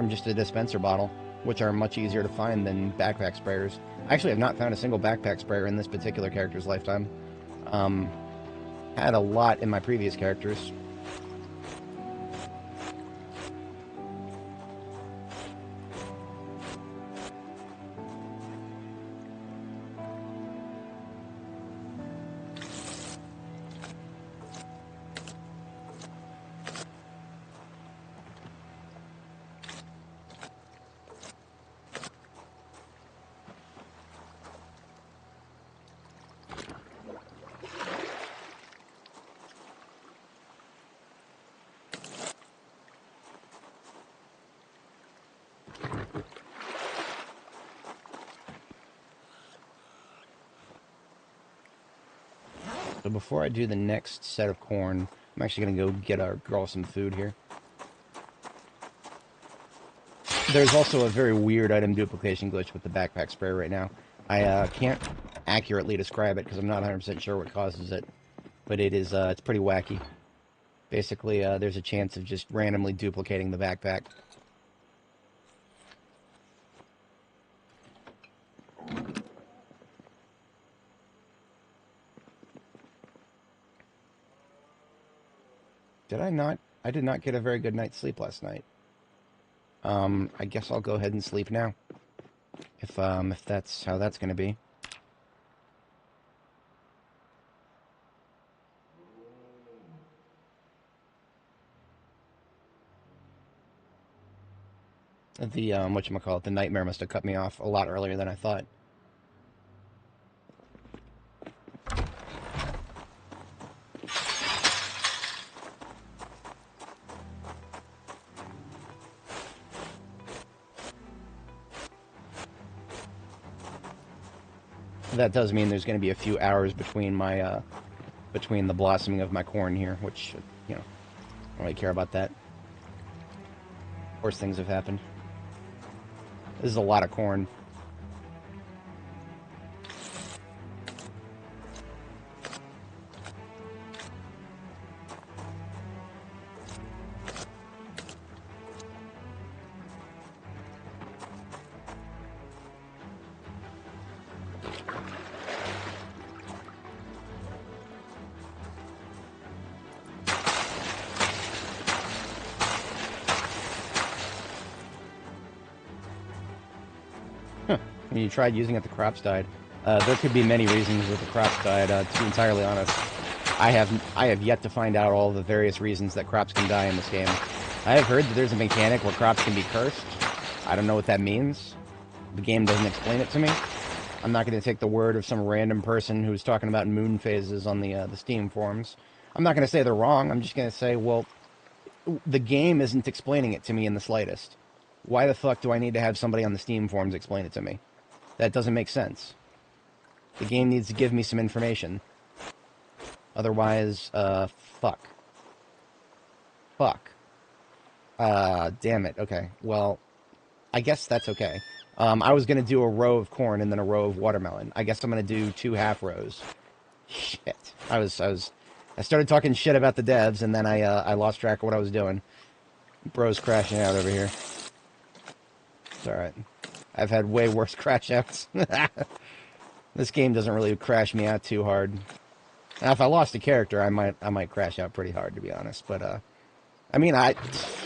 just a dispenser bottle, which are much easier to find than backpack sprayers. I actually have not found a single backpack sprayer in this particular character's lifetime. Had a lot in my previous characters. So before I do the next set of corn, I'm actually going to go get our girl some food here. There's also a very weird item duplication glitch with the backpack sprayer right now. I can't accurately describe it because I'm not 100% sure what causes it, but it's pretty wacky. Basically, there's a chance of just randomly duplicating the backpack. I did not get a very good night's sleep last night. I guess I'll go ahead and sleep now. If that's how that's gonna be. The, whatchamacallit, the nightmare must have cut me off a lot earlier than I thought. That does mean there's going to be a few hours between my, between the blossoming of my corn here, which, you know, I don't really care about that. Worse things have happened. This is a lot of corn. When you tried using it, the crops died. There could be many reasons that the crops died. To be entirely honest, I have yet to find out all the various reasons that crops can die in this game. I have heard that there's a mechanic where crops can be cursed. I don't know what that means. The game doesn't explain it to me. I'm not going to take the word of some random person who's talking about moon phases on the Steam forums. I'm not going to say they're wrong. I'm just going to say, well, the game isn't explaining it to me in the slightest. Why the fuck do I need to have somebody on the Steam forums explain it to me? That doesn't make sense. The game needs to give me some information. Otherwise, fuck. Fuck. Damn it. Okay. Well, I guess that's okay. I was going to do a row of corn and then a row of watermelon. I guess I'm going to do 2 half rows. Shit. I started talking shit about the devs, and then I lost track of what I was doing. Bro's crashing out over here. It's alright. I've had way worse crash outs. This game doesn't really crash me out too hard. Now, if I lost a character, I might crash out pretty hard, to be honest. But, I mean, I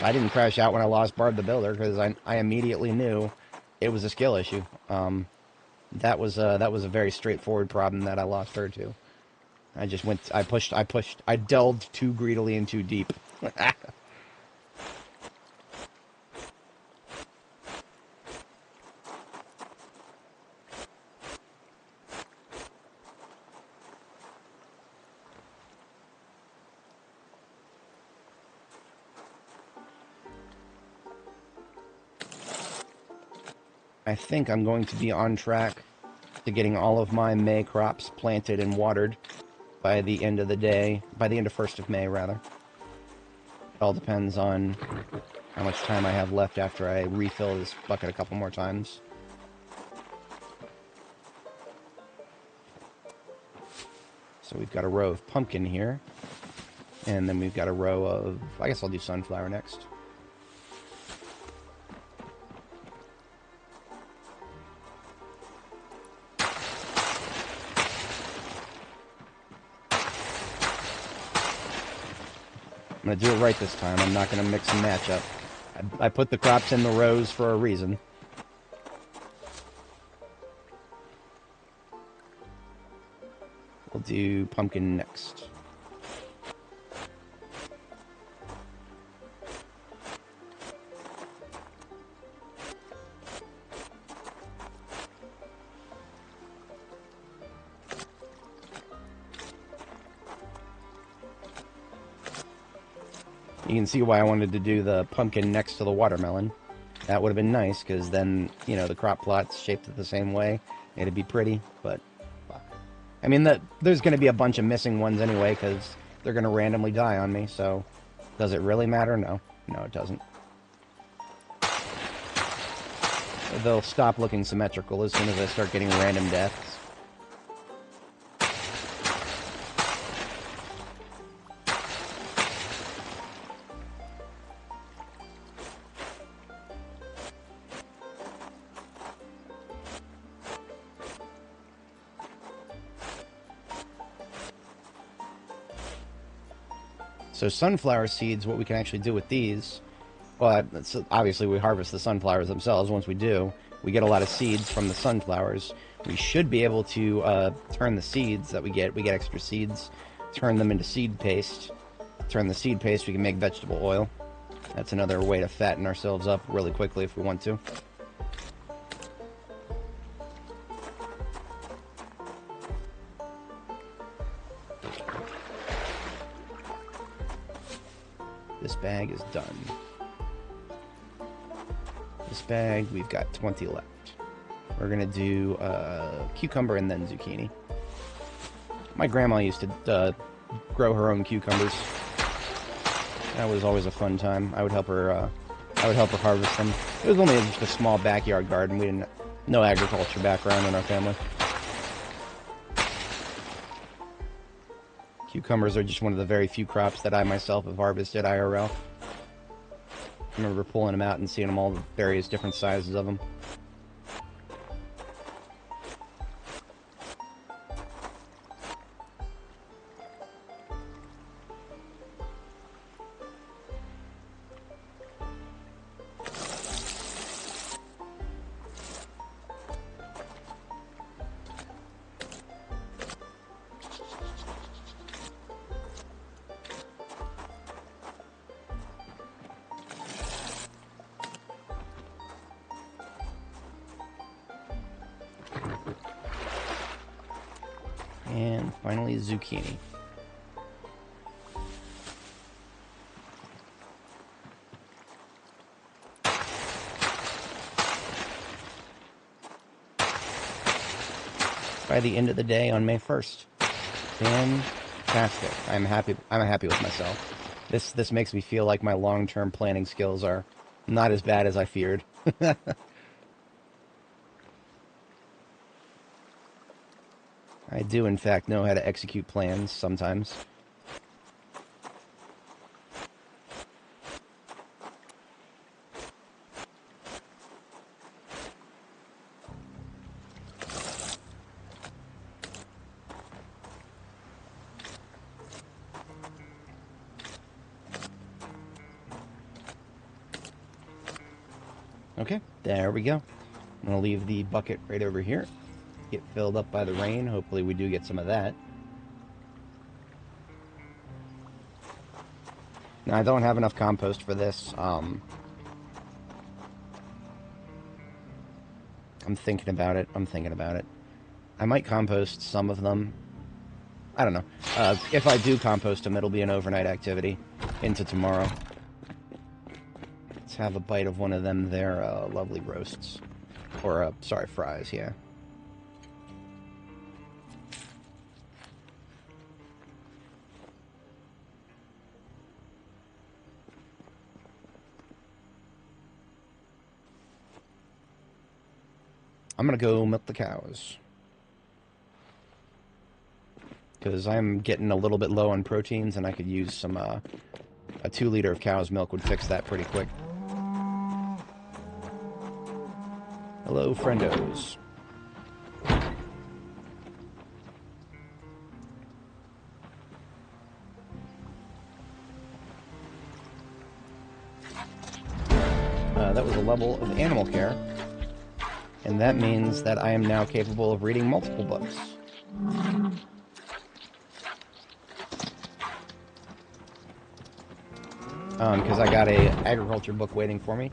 didn't crash out when I lost Bard the Builder, because I immediately knew it was a skill issue. That was a very straightforward problem that I lost her to. I delved too greedily and too deep. I think I'm going to be on track to getting all of my May crops planted and watered by the end of the day, by the end of 1st of May, rather. It all depends on how much time I have left after I refill this bucket a couple more times. So we've got a row of pumpkin here, and then we've got a row of, I guess I'll do sunflower next. I'm going to do it right this time. I'm not going to mix and match up. I put the crops in the rows for a reason. We'll do pumpkin next. You can see why I wanted to do the pumpkin next to the watermelon. That would have been nice, because then, you know, the crop plot's shaped the same way. It'd be pretty, but fuck. I mean, there's going to be a bunch of missing ones anyway, because they're going to randomly die on me, so does it really matter? No. No, it doesn't. They'll stop looking symmetrical as soon as I start getting random deaths. So sunflower seeds, what we can actually do with these, well, obviously we harvest the sunflowers themselves. Once we do, we get a lot of seeds from the sunflowers. We should be able to turn the seeds that we get extra seeds, turn them into seed paste. Turn the seed paste, we can make vegetable oil. That's another way to fatten ourselves up really quickly if we want to. This bag is done. This bag, we've got 20 left. We're gonna do cucumber and then zucchini. My grandma used to grow her own cucumbers. That was always a fun time. I would help her harvest them. It was only just a small backyard garden. We didn't, no agriculture background in our family. Cucumbers are just one of the very few crops that I myself have harvested IRL. I remember pulling them out and seeing them all the various different sizes of them. finally zucchini. By the end of the day on May 1st. Fantastic. I'm happy with myself. This makes me feel like my long-term planning skills are not as bad as I feared. I do, in fact, know how to execute plans sometimes. Okay, there we go. I'm going to leave the bucket right over here. Get filled up by the rain. Hopefully we do get some of that. Now, I don't have enough compost for this. I'm thinking about it. I might compost some of them. I don't know. If I do compost them, it'll be an overnight activity into tomorrow. Let's have a bite of one of them there lovely roasts. Or, sorry, fries, yeah. I'm gonna go milk the cows. Because I'm getting a little bit low on proteins, and I could use some, a 2 liter of cow's milk would fix that pretty quick. Hello, friendos. That was a level of animal care, and that means that I am now capable of reading multiple books. Because I got a agriculture book waiting for me,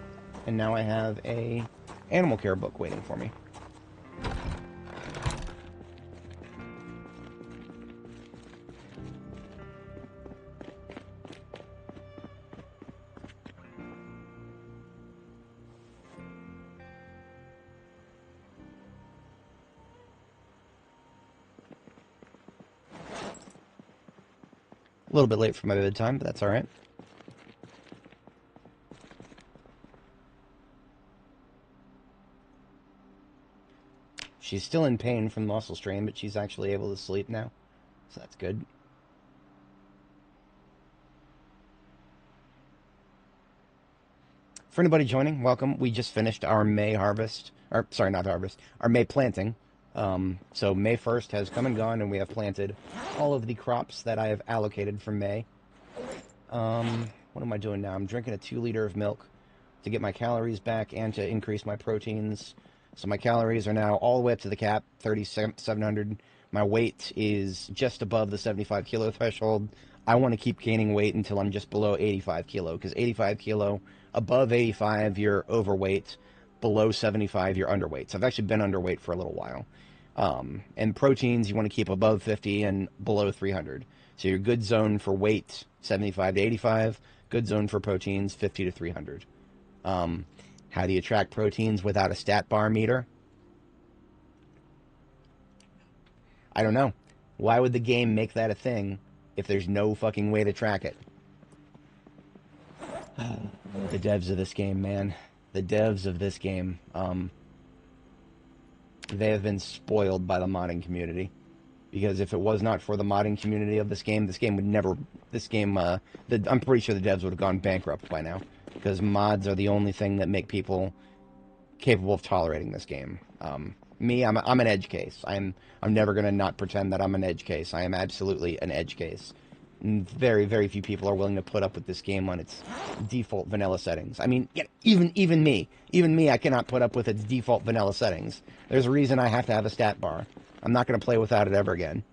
and now I have a animal care book waiting for me. A little bit late for my bedtime, but that's alright. She's still in pain from muscle strain, but she's actually able to sleep now, so that's good. For anybody joining, welcome. We just finished our May harvest, or sorry, not harvest, our May planting. So May 1st has come and gone, and we have planted all of the crops that I have allocated for May. What am I doing now? I'm drinking a 2 liter of milk to get my calories back and to increase my proteins. So my calories are now all the way up to the cap, 3,700. My weight is just above the 75 kilo threshold. I want to keep gaining weight until I'm just below 85 kilo, because 85 kilo, above 85, you're overweight. Below 75, you're underweight. So I've actually been underweight for a little while. And proteins, you want to keep above 50 and below 300. So your good zone for weight, 75 to 85. Good zone for proteins, 50 to 300. How do you track proteins without a stat bar meter? I don't know. Why would the game make that a thing if there's no fucking way to track it? The devs of this game, man. The devs of this game. They have been spoiled by the modding community. Because if it was not for the modding community of this game would never... I'm pretty sure the devs would have gone bankrupt by now. Because mods are the only thing that make people capable of tolerating this game. Me, I'm an edge case. I'm never going to not pretend that I'm an edge case. I am absolutely an edge case. Very, very few people are willing to put up with this game on its default vanilla settings. I mean, even me, I cannot put up with its default vanilla settings. There's a reason I have to have a stat bar. I'm not going to play without it ever again.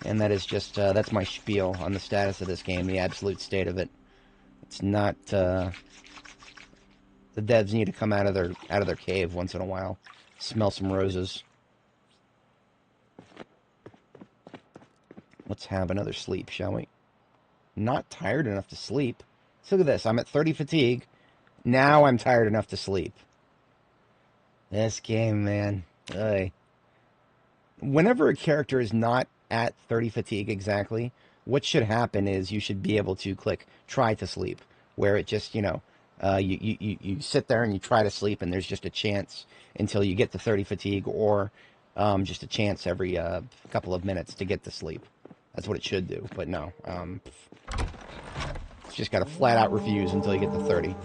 And that is just, that's my spiel on the status of this game, the absolute state of it. It's not, the devs need to come out of their cave once in a while. Smell some roses. Let's have another sleep, shall we? Not tired enough to sleep. Look at this. I'm at 30 fatigue. Now I'm tired enough to sleep. This game, man. Ugh. Whenever a character is not at 30 fatigue exactly, what should happen is you should be able to click try to sleep, where it just, you sit there and you try to sleep, and there's just a chance until you get to 30 fatigue, or just a chance every couple of minutes to get to sleep. That's what it should do, but no. It's just got to flat out refuse until you get to 30.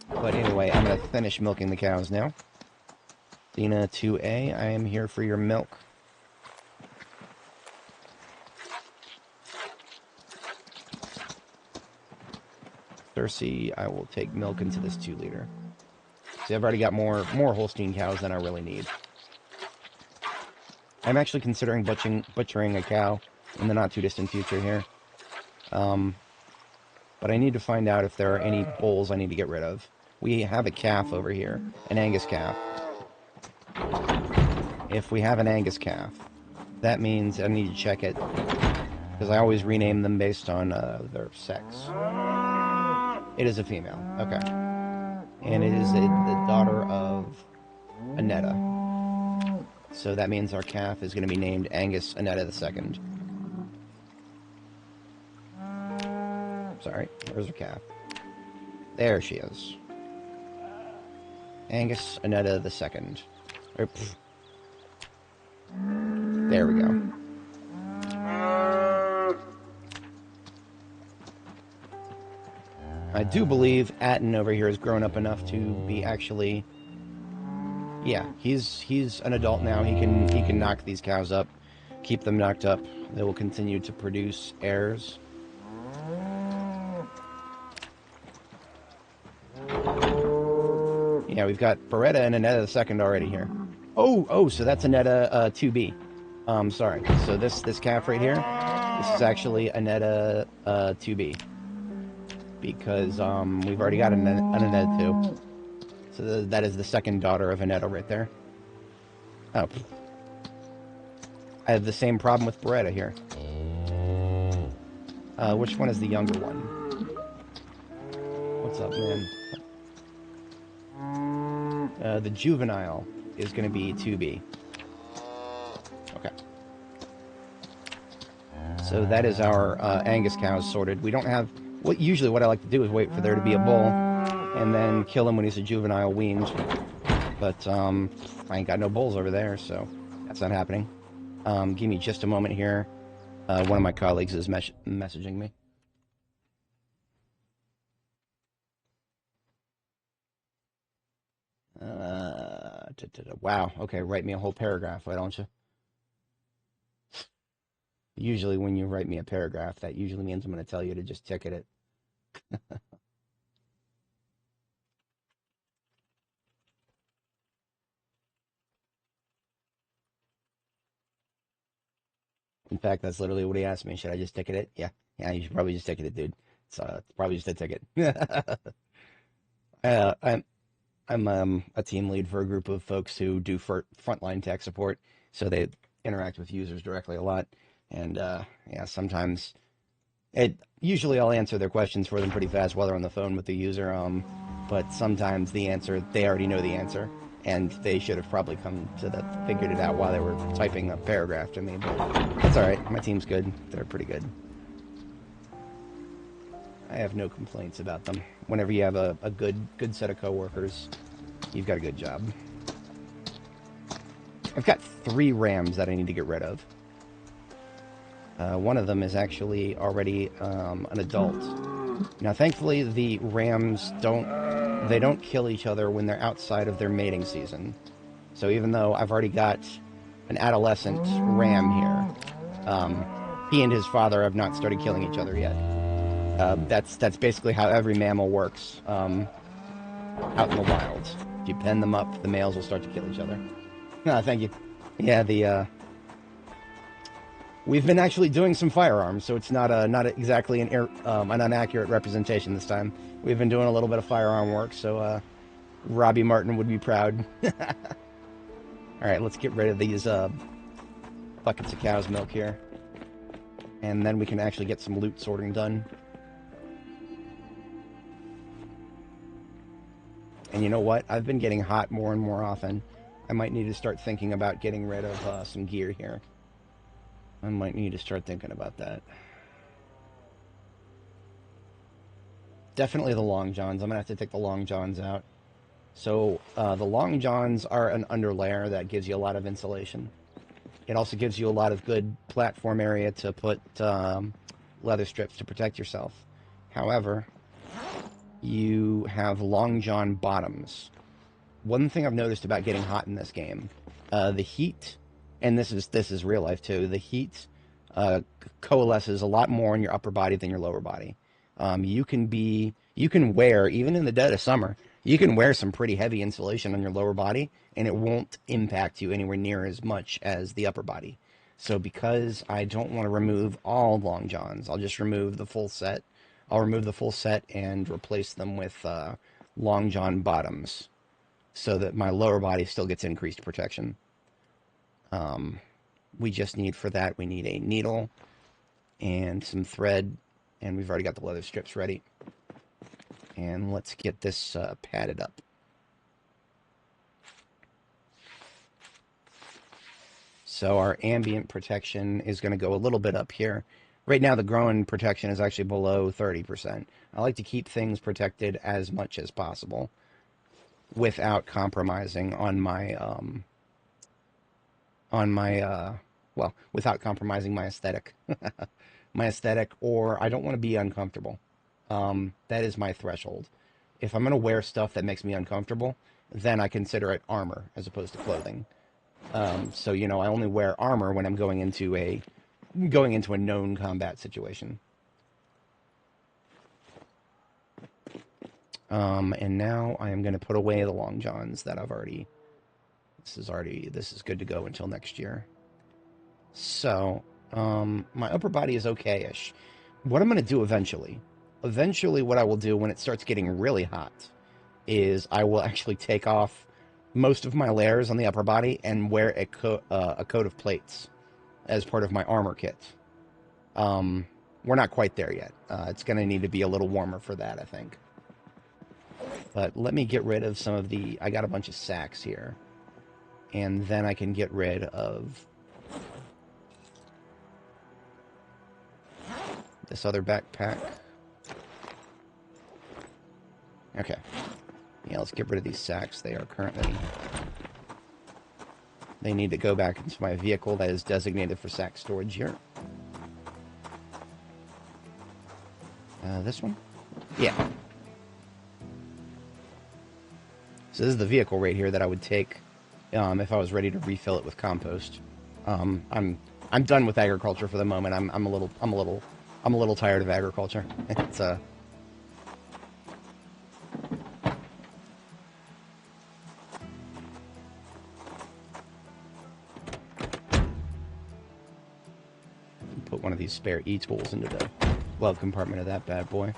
But anyway, I'm going to finish milking the cows now. Athena 2A, I am here for your milk. Cersei, I will take milk into this 2-liter. See, I've already got more Holstein cows than I really need. I'm actually considering butchering a cow in the not-too-distant future here. But I need to find out if there are any bulls I need to get rid of. We have a calf over here, an Angus calf. If we have an Angus calf, that means I need to check it, because I always rename them based on their sex. It is a female, okay. And it is the daughter of Annetta. So that means our calf is going to be named Angus Annetta II. Sorry, where's her calf? There she is. Angus Annetta II. There we go. I do believe Atten over here has grown up enough to be actually... Yeah, he's an adult now. He can knock these cows up, keep them knocked up. They will continue to produce heirs. Yeah, we've got Beretta and Annetta II already here. Oh, so that's Annetta 2B. Sorry. So this calf right here, this is actually Annetta 2B. Because we've already got an Annetta 2. So that is the second daughter of Annetta right there. Oh. I have the same problem with Beretta here. Which one is the younger one? What's up, man? The juvenile is going to be 2B. Okay. So that is our Angus cows sorted. We don't have... Usually what I like to do is wait for there to be a bull, and then kill him when he's a juvenile weaned. But I ain't got no bulls over there, so that's not happening. Give me just a moment here. One of my colleagues is messaging me. Wow. Okay, write me a whole paragraph, why don't you? Usually when you write me a paragraph, that usually means I'm going to tell you to just ticket it. In fact, that's literally what he asked me. Should I just ticket it? Yeah, you should probably just ticket it, dude. It's probably just a ticket. I'm a team lead for a group of folks who do frontline tech support, so they interact with users directly a lot. And yeah, sometimes usually I'll answer their questions for them pretty fast while they're on the phone with the user. But sometimes the answer, they already know the answer, and they should have probably figured it out while they were typing a paragraph to me. But that's all right. My team's good. They're pretty good. I have no complaints about them. Whenever you have a good set of coworkers, you've got a good job. I've got 3 rams that I need to get rid of. One of them is actually already an adult. Now, thankfully, the rams don't kill each other when they're outside of their mating season. So even though I've already got an adolescent ram here, he and his father have not started killing each other yet. That's basically how every mammal works out in the wild. If you pen them up, the males will start to kill each other. No, thank you. Yeah, we've been actually doing some firearms, so it's not exactly an inaccurate representation this time. We've been doing a little bit of firearm work, so Robbie Martin would be proud. All right, let's get rid of these buckets of cow's milk here. And then we can actually get some loot sorting done. And you know what? I've been getting hot more and more often. I might need to start thinking about getting rid of some gear here. I might need to start thinking about that. Definitely the long johns. I'm going to have to take the long johns out. So the long johns are an underlayer that gives you a lot of insulation. It also gives you a lot of good platform area to put leather strips to protect yourself. However, you have long john bottoms. One thing I've noticed about getting hot in this game, the heat, and this is real life too, the heat coalesces a lot more in your upper body than your lower body. You can wear, even in the dead of summer, you can wear some pretty heavy insulation on your lower body, and it won't impact you anywhere near as much as the upper body. So because I don't want to remove all long johns, I'll just remove the full set. I'll remove the full set and replace them with long john bottoms, so that my lower body still gets increased protection. We just need, for that, we need a needle and some thread, and we've already got the leather strips ready. And let's get this padded up. So our ambient protection is going to go a little bit up here. Right now the growing protection is actually below 30%. I like to keep things protected as much as possible without compromising on my well, without compromising my aesthetic. My aesthetic, or I don't want to be uncomfortable. That is my threshold. If I'm going to wear stuff that makes me uncomfortable, then I consider it armor as opposed to clothing. So, you know, I only wear armor when I'm going into a known combat situation. And now I am going to put away the long johns that I've already... This is good to go until next year. So, my upper body is okay-ish. What I'm going to do eventually what I will do when it starts getting really hot is I will actually take off most of my layers on the upper body and wear a coat of plates as part of my armor kit. We're not quite there yet. It's going to need to be a little warmer for that, I think. But let me get rid of some of the... I got a bunch of sacks here. And then I can get rid of this other backpack. Okay. Yeah, let's get rid of these sacks. They are currently... They need to go back into my vehicle that is designated for sack storage here. This one? Yeah. So this is the vehicle right here that I would take if I was ready to refill it with compost. I'm done with agriculture for the moment. I'm a little tired of agriculture. It's put one of these spare e-tools into the glove compartment of that bad boy.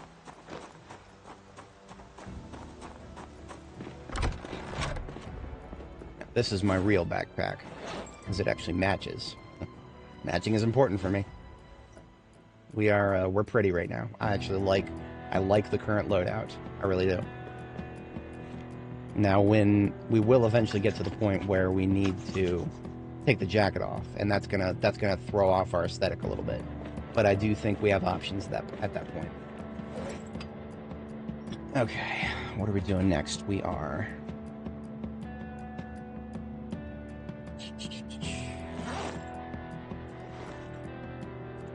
This is my real backpack, because it actually matches. Matching is important for me. We're pretty right now. I like the current loadout. I really do. Now, when we will eventually get to the point where we need to take the jacket off, and that's gonna throw off our aesthetic a little bit. But I do think we have options at that point. Okay, what are we doing next? We are...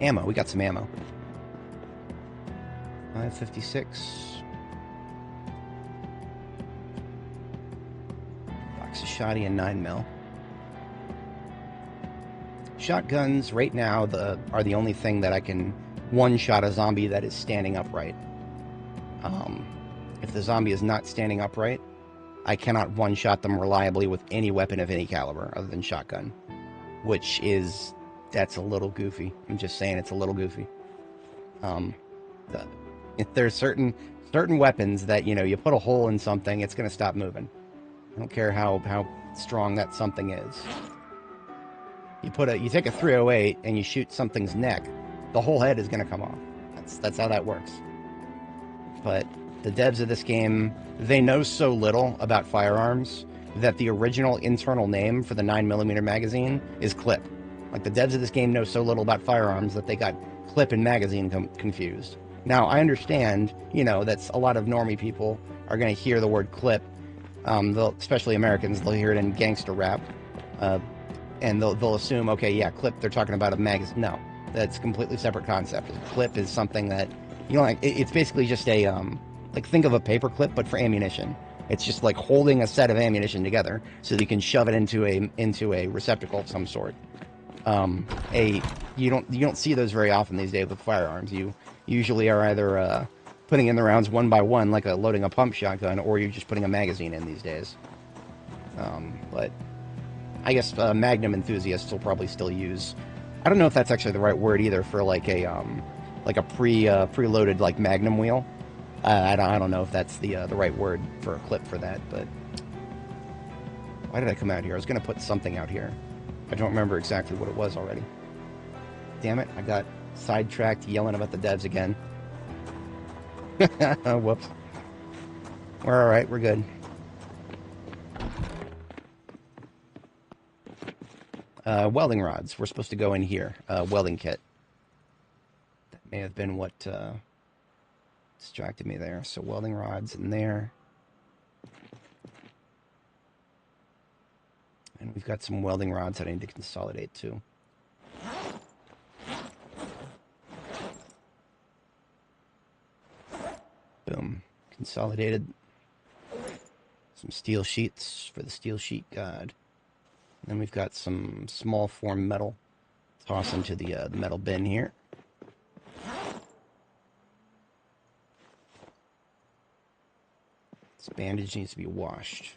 Ammo. We got some ammo. 556. Box of shoddy and 9mm. Shotguns right now are the only thing that I can one-shot a zombie that is standing upright. If the zombie is not standing upright, I cannot one-shot them reliably with any weapon of any caliber other than shotgun, which is... That's a little goofy. I'm just saying it's a little goofy. There's certain weapons that, you know, you put a hole in something, it's going to stop moving. I don't care how strong that something is. You take a 308 and you shoot something's neck, the whole head is going to come off. That's how that works. But the devs of this game, they know so little about firearms that the original internal name for the 9mm magazine is clip. Like, the devs of this game know so little about firearms that they got clip and magazine confused. Now, I understand, that's a lot of normie people are going to hear the word clip, especially Americans, they'll hear it in gangster rap, and they'll assume, okay, yeah, clip, they're talking about a magazine. No, that's a completely separate concept. Clip is something that, it's basically just a, think of a paper clip, but for ammunition. It's just like holding a set of ammunition together so that you can shove it into a receptacle of some sort. You don't see those very often these days with firearms. You usually are either putting in the rounds one by one, like loading a pump shotgun, or you're just putting a magazine in these days. But I guess Magnum enthusiasts will probably still use. I don't know if that's actually the right word either for like a preloaded like Magnum wheel. I don't know if that's the right word for a clip for that, but why did I come out here? I was going to put something out here. I don't remember exactly what it was already. Damn it, I got sidetracked yelling about the devs again. Whoops. We're alright, we're good. Welding rods. We're supposed to go in here. Welding kit. That may have been what distracted me there. So welding rods in there. And we've got some welding rods that I need to consolidate too. Boom. Consolidated. Some steel sheets for the steel sheet god. And then we've got some small form metal. Toss into the metal bin here. This bandage needs to be washed.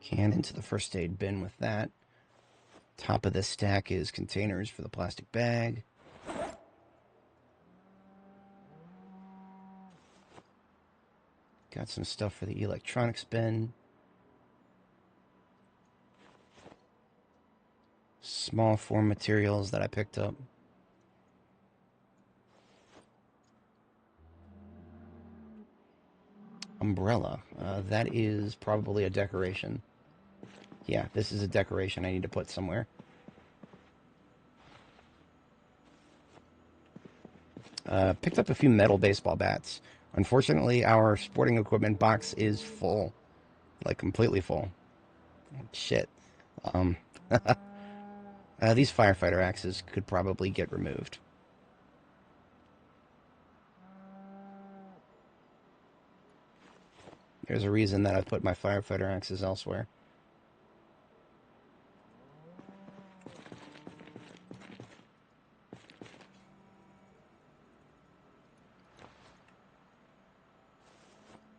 Can into the first aid bin with that. Top of this stack is containers for the plastic bag. Got some stuff for the electronics bin. Small form materials that I picked up. Umbrella. That is probably a decoration. Yeah, this is a decoration I need to put somewhere. Picked up a few metal baseball bats. Unfortunately, our sporting equipment box is full. Like, completely full. Shit. These firefighter axes could probably get removed. There's a reason that I've put my firefighter axes elsewhere.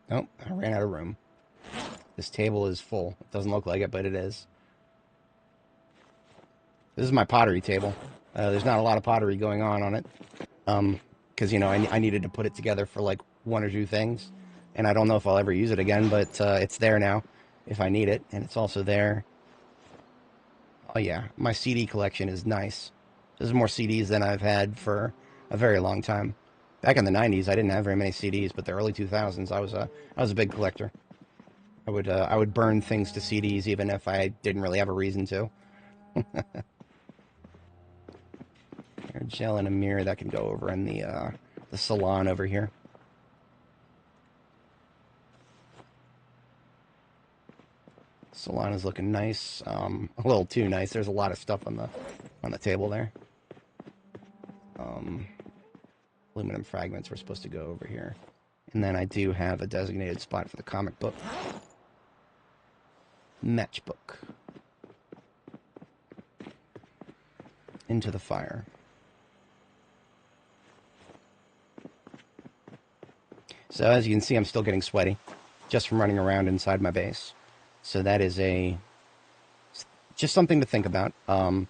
Nope, I ran out of room. This table is full. It doesn't look like it, but it is. This is my pottery table. There's not a lot of pottery going on it. Because, I needed to put it together for like one or two things. And I don't know if I'll ever use it again, but it's there now if I need it. And it's also there. Oh yeah, my CD collection is nice. This is more CDs than I've had for a very long time. Back in the 90s, I didn't have very many CDs, but the early 2000s, I was a big collector. I would burn things to CDs even if I didn't really have a reason to. Air gel and a mirror that can go over in the salon over here. Salon is looking nice, a little too nice. There's a lot of stuff on the table there. Aluminum fragments were supposed to go over here. And then I do have a designated spot for the comic book. Matchbook. Into the fire. So as you can see, I'm still getting sweaty just from running around inside my base. So that is just something to think about. I'm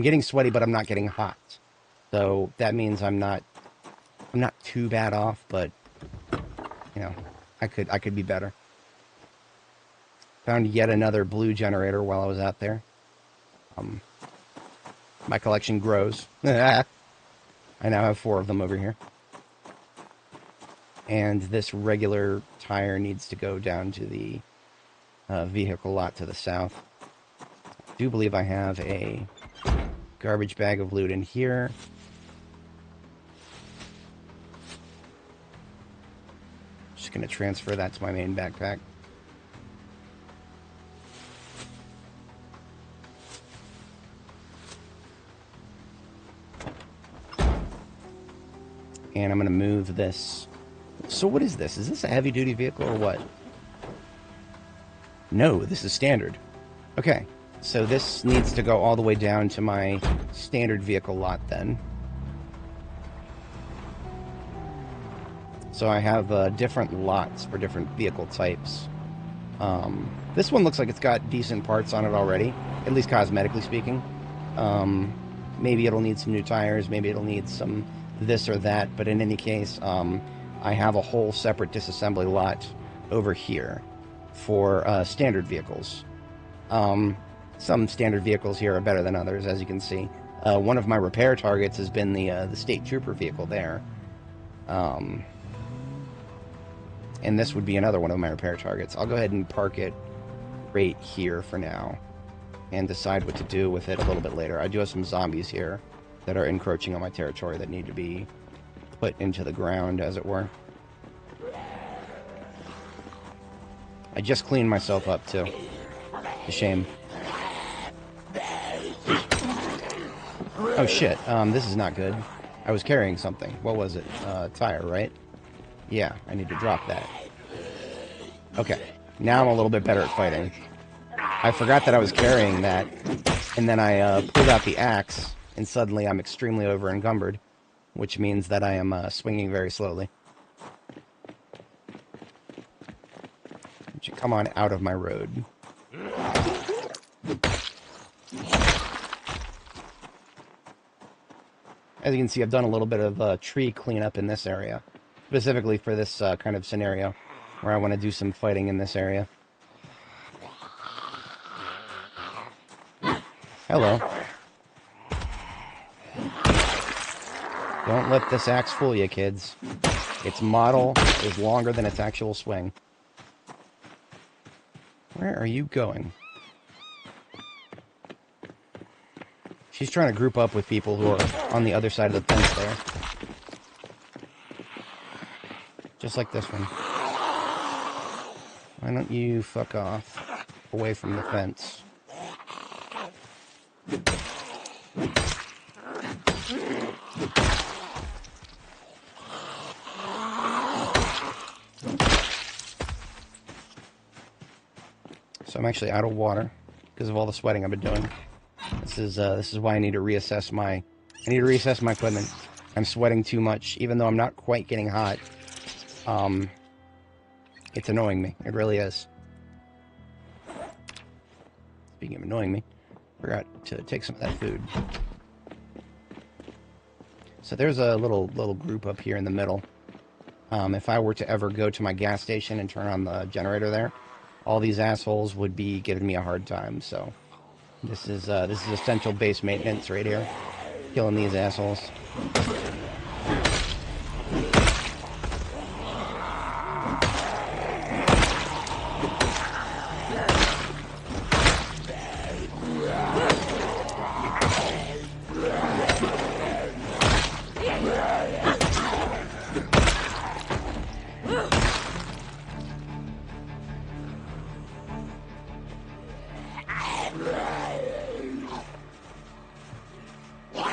getting sweaty, but I'm not getting hot. So that means I'm not too bad off, but you know, I could be better. Found yet another blue generator while I was out there. My collection grows. I now have 4 of them over here. And this regular tire needs to go down to the vehicle lot to the south. I do believe I have a garbage bag of loot in here. Just going to transfer that to my main backpack. And I'm going to move this. So what is this? Is this a heavy-duty vehicle or what? No, this is standard. Okay, so this needs to go all the way down to my standard vehicle lot then. So I have different lots for different vehicle types. This one looks like it's got decent parts on it already, at least cosmetically speaking. Maybe it'll need some new tires, maybe it'll need some this or that, but in any case, I have a whole separate disassembly lot over here for standard vehicles. Some standard vehicles here are better than others, as you can see. One of my repair targets has been the state trooper vehicle there. And this would be another one of my repair targets. I'll go ahead and park it right here for now and decide what to do with it a little bit later. I do have some zombies here that are encroaching on my territory that need to be put into the ground, as it were. I just cleaned myself up, too. A shame. Oh, shit. This is not good. I was carrying something. What was it? Tire, right? Yeah, I need to drop that. Okay. Now I'm a little bit better at fighting. I forgot that I was carrying that, and then I pulled out the axe, and suddenly I'm extremely over-encumbered, which means that I am swinging very slowly. Would you come on out of my road? As you can see, I've done a little bit of tree cleanup in this area, specifically for this kind of scenario, where I want to do some fighting in this area. Hello. Don't let this axe fool you, kids. Its model is longer than its actual swing. Where are you going? She's trying to group up with people who are on the other side of the fence there. Just like this one. Why don't you fuck off away from the fence? So I'm actually out of water because of all the sweating I've been doing. This is why I need to reassess my equipment. I'm sweating too much, even though I'm not quite getting hot. It's annoying me. It really is. Speaking of annoying me, forgot to take some of that food. So there's a little group up here in the middle. If I were to ever go to my gas station and turn on the generator there, all these assholes would be giving me a hard time. So this is essential base maintenance right here, killing these assholes.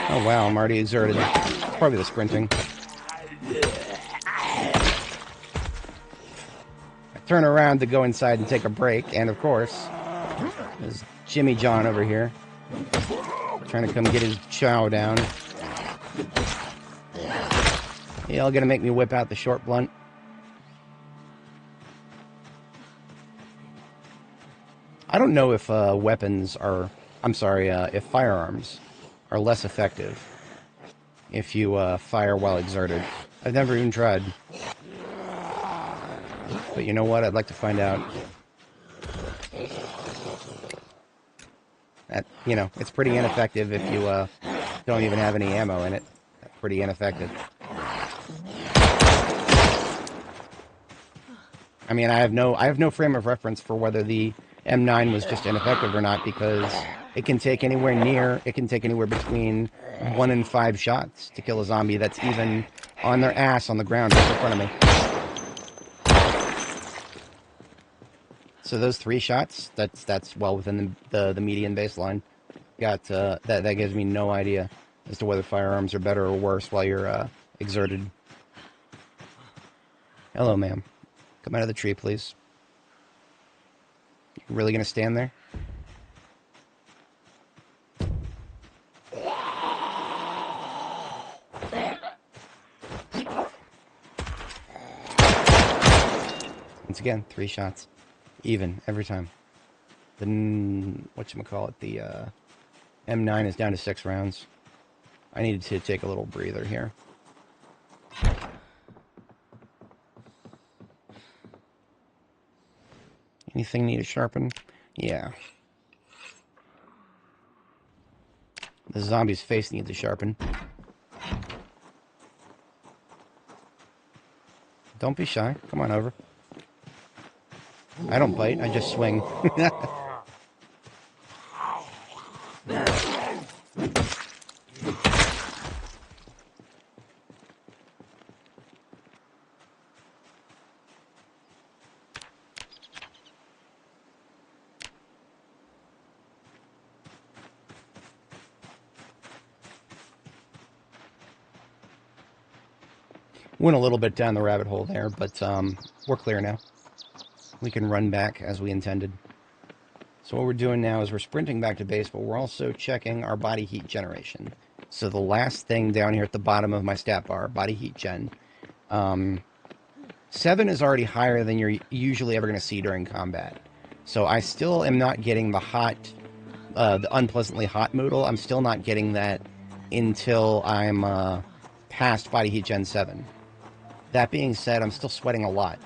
Oh wow, I'm already exerted. Probably the sprinting. I turn around to go inside and take a break, and of course, there's Jimmy John over here, trying to come get his chow down. Y'all gonna make me whip out the short blunt? I don't know if weapons are I'm sorry, if firearms are less effective if you fire while exerted. I've never even tried. But you know what? I'd like to find out. That, you know, it's pretty ineffective if you don't even have any ammo in it. That's pretty ineffective. I mean, I have no frame of reference for whether the M9 was just ineffective or not, because it can take anywhere between 1 and 5 shots to kill a zombie that's even on their ass on the ground right in front of me. So those 3 shots, that's well within the median baseline. That gives me no idea as to whether firearms are better or worse while you're exerted. Hello, ma'am. Come out of the tree, please. You really gonna stand there? Once again, 3 shots. Even, every time. The, whatchamacallit, the M9 is down to 6 rounds. I needed to take a little breather here. Anything need to sharpen? Yeah. The zombie's face needs to sharpen. Don't be shy. Come on over. I don't bite, I just swing. Went a little bit down the rabbit hole there, but we're clear now. We can run back as we intended. So what we're doing now is we're sprinting back to base, but we're also checking our body heat generation. So the last thing down here at the bottom of my stat bar, body heat gen. 7 is already higher than you're usually ever going to see during combat. So I still am not getting the hot, the unpleasantly hot modal. I'm still not getting that until I'm past body heat gen 7. That being said, I'm still sweating a lot.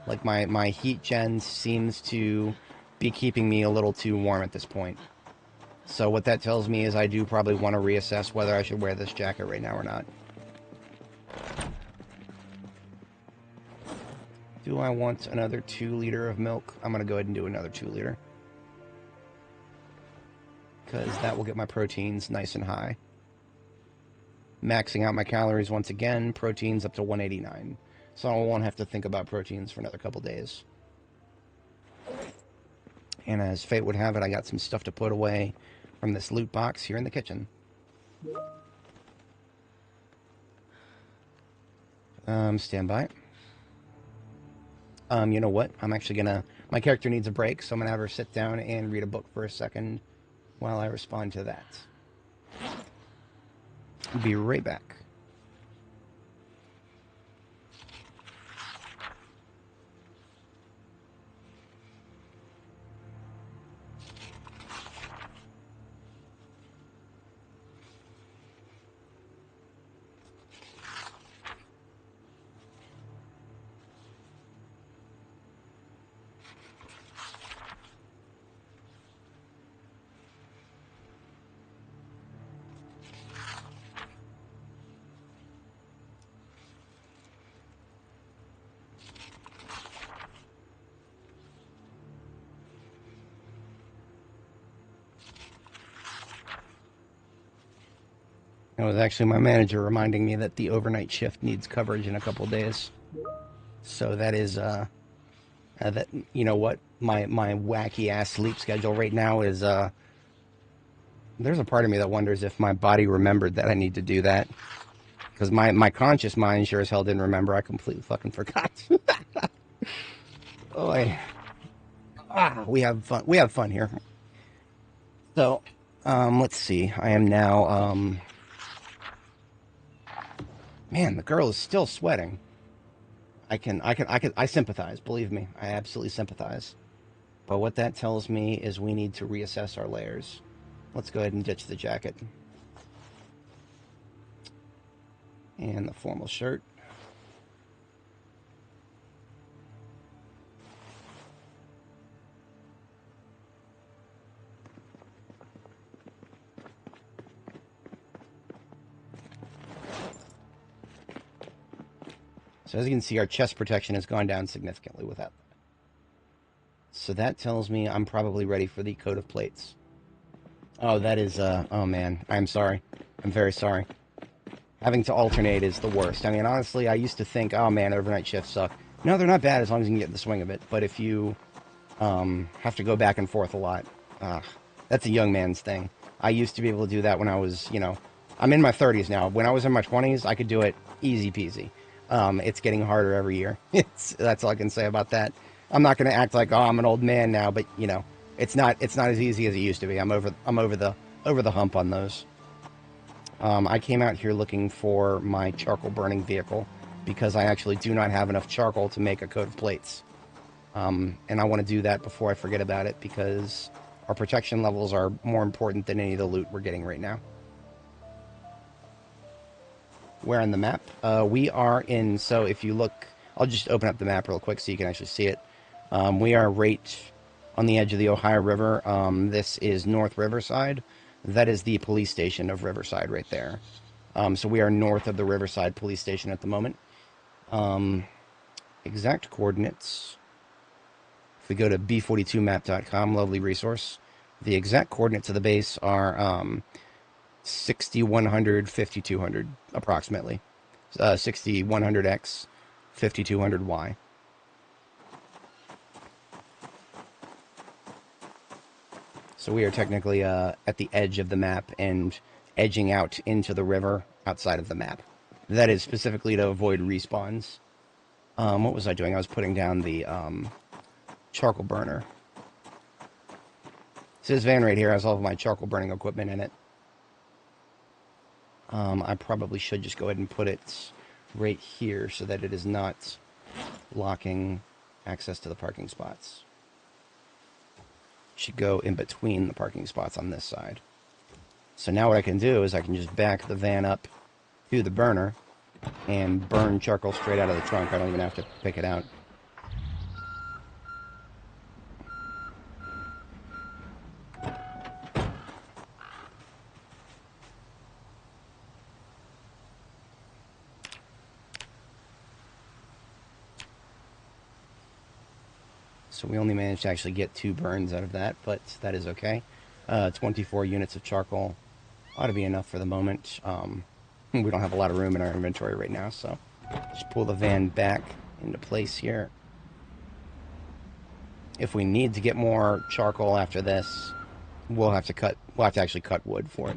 Like, my heat gen seems to be keeping me a little too warm at this point. So what that tells me is I do probably want to reassess whether I should wear this jacket right now or not. Do I want another 2 liter of milk? I'm going to go ahead and do another 2 liter. Because that will get my proteins nice and high. Maxing out my calories once again, proteins up to 189. So I won't have to think about proteins for another couple days. And as fate would have it, I got some stuff to put away from this loot box here in the kitchen. Stand by. You know what? I'm actually gonna... My character needs a break, so I'm gonna have her sit down and read a book for a second while I respond to that. I'll be right back. It was actually my manager reminding me that the overnight shift needs coverage in a couple days. So that is, that, you know what, my wacky-ass sleep schedule right now is, there's a part of me that wonders if my body remembered that I need to do that. Because my conscious mind sure as hell didn't remember. I completely fucking forgot. Oh, we have fun. We have fun here. So, let's see. I am now, man, the girl is still sweating. I sympathize, believe me. I absolutely sympathize. But what that tells me is we need to reassess our layers. Let's go ahead and ditch the jacket. And the formal shirt. So as you can see, our chest protection has gone down significantly with that. So that tells me I'm probably ready for the coat of plates. Oh, that is, oh man, I'm sorry. I'm very sorry. Having to alternate is the worst. I mean, honestly, I used to think, oh man, overnight shifts suck. No, they're not bad as long as you can get in the swing of it. But if you have to go back and forth a lot, that's a young man's thing. I used to be able to do that when I was, you know, I'm in my 30s now. When I was in my 20s, I could do it easy peasy. It's getting harder every year. That's all I can say about that. I'm not going to act like, oh, I'm an old man now, but you know, it's not as easy as it used to be. I'm over the hump on those. I came out here looking for my charcoal burning vehicle because I actually do not have enough charcoal to make a coat of plates. And I want to do that before I forget about it because our protection levels are more important than any of the loot we're getting right now. Where on the map? We are in, so if you look, I'll just open up the map real quick so you can actually see it. We are right on the edge of the Ohio River. This is North Riverside. That is the police station of Riverside right there. So we are north of the Riverside police station at the moment. Exact coordinates. If we go to b42map.com, lovely resource, the exact coordinates of the base are 6100, 5200, approximately. 6100x, 5200y. So we are technically at the edge of the map and edging out into the river outside of the map. That is specifically to avoid respawns. What was I doing? I was putting down the charcoal burner. So this van right here has all of my charcoal burning equipment in it. I probably should just go ahead and put it right here so that it is not blocking access to the parking spots. Should go in between the parking spots on this side. So now what I can do is I can just back the van up to the burner and burn charcoal straight out of the trunk. I don't even have to pick it out. So we only managed to actually get 2 burns out of that, but that is okay. 24 units of charcoal ought to be enough for the moment. We don't have a lot of room in our inventory right now, so just pull the van back into place here. If we need to get more charcoal after this, we'll have to actually cut wood for it.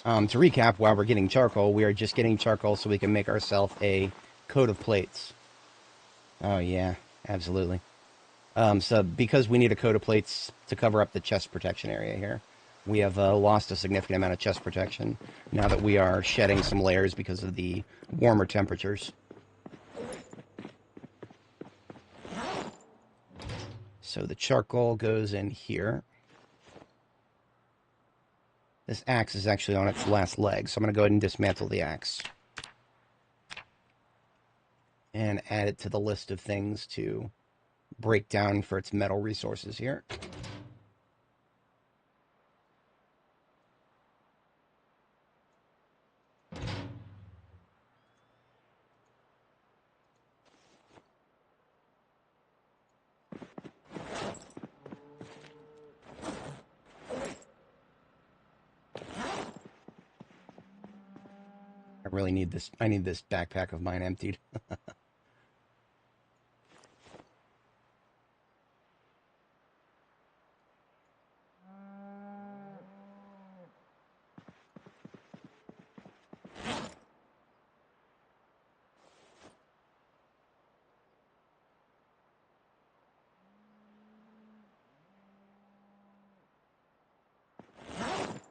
To recap, while we're getting charcoal, we are just getting charcoal so we can make ourselves a coat of plates. Oh yeah, absolutely. So because we need a coat of plates to cover up the chest protection area here, we have lost a significant amount of chest protection now that we are shedding some layers because of the warmer temperatures. So the charcoal goes in here. This axe is actually on its last leg, so I'm going to go ahead and dismantle the axe. And add it to the list of things to break down for its metal resources here. I really need this. I need this backpack of mine emptied.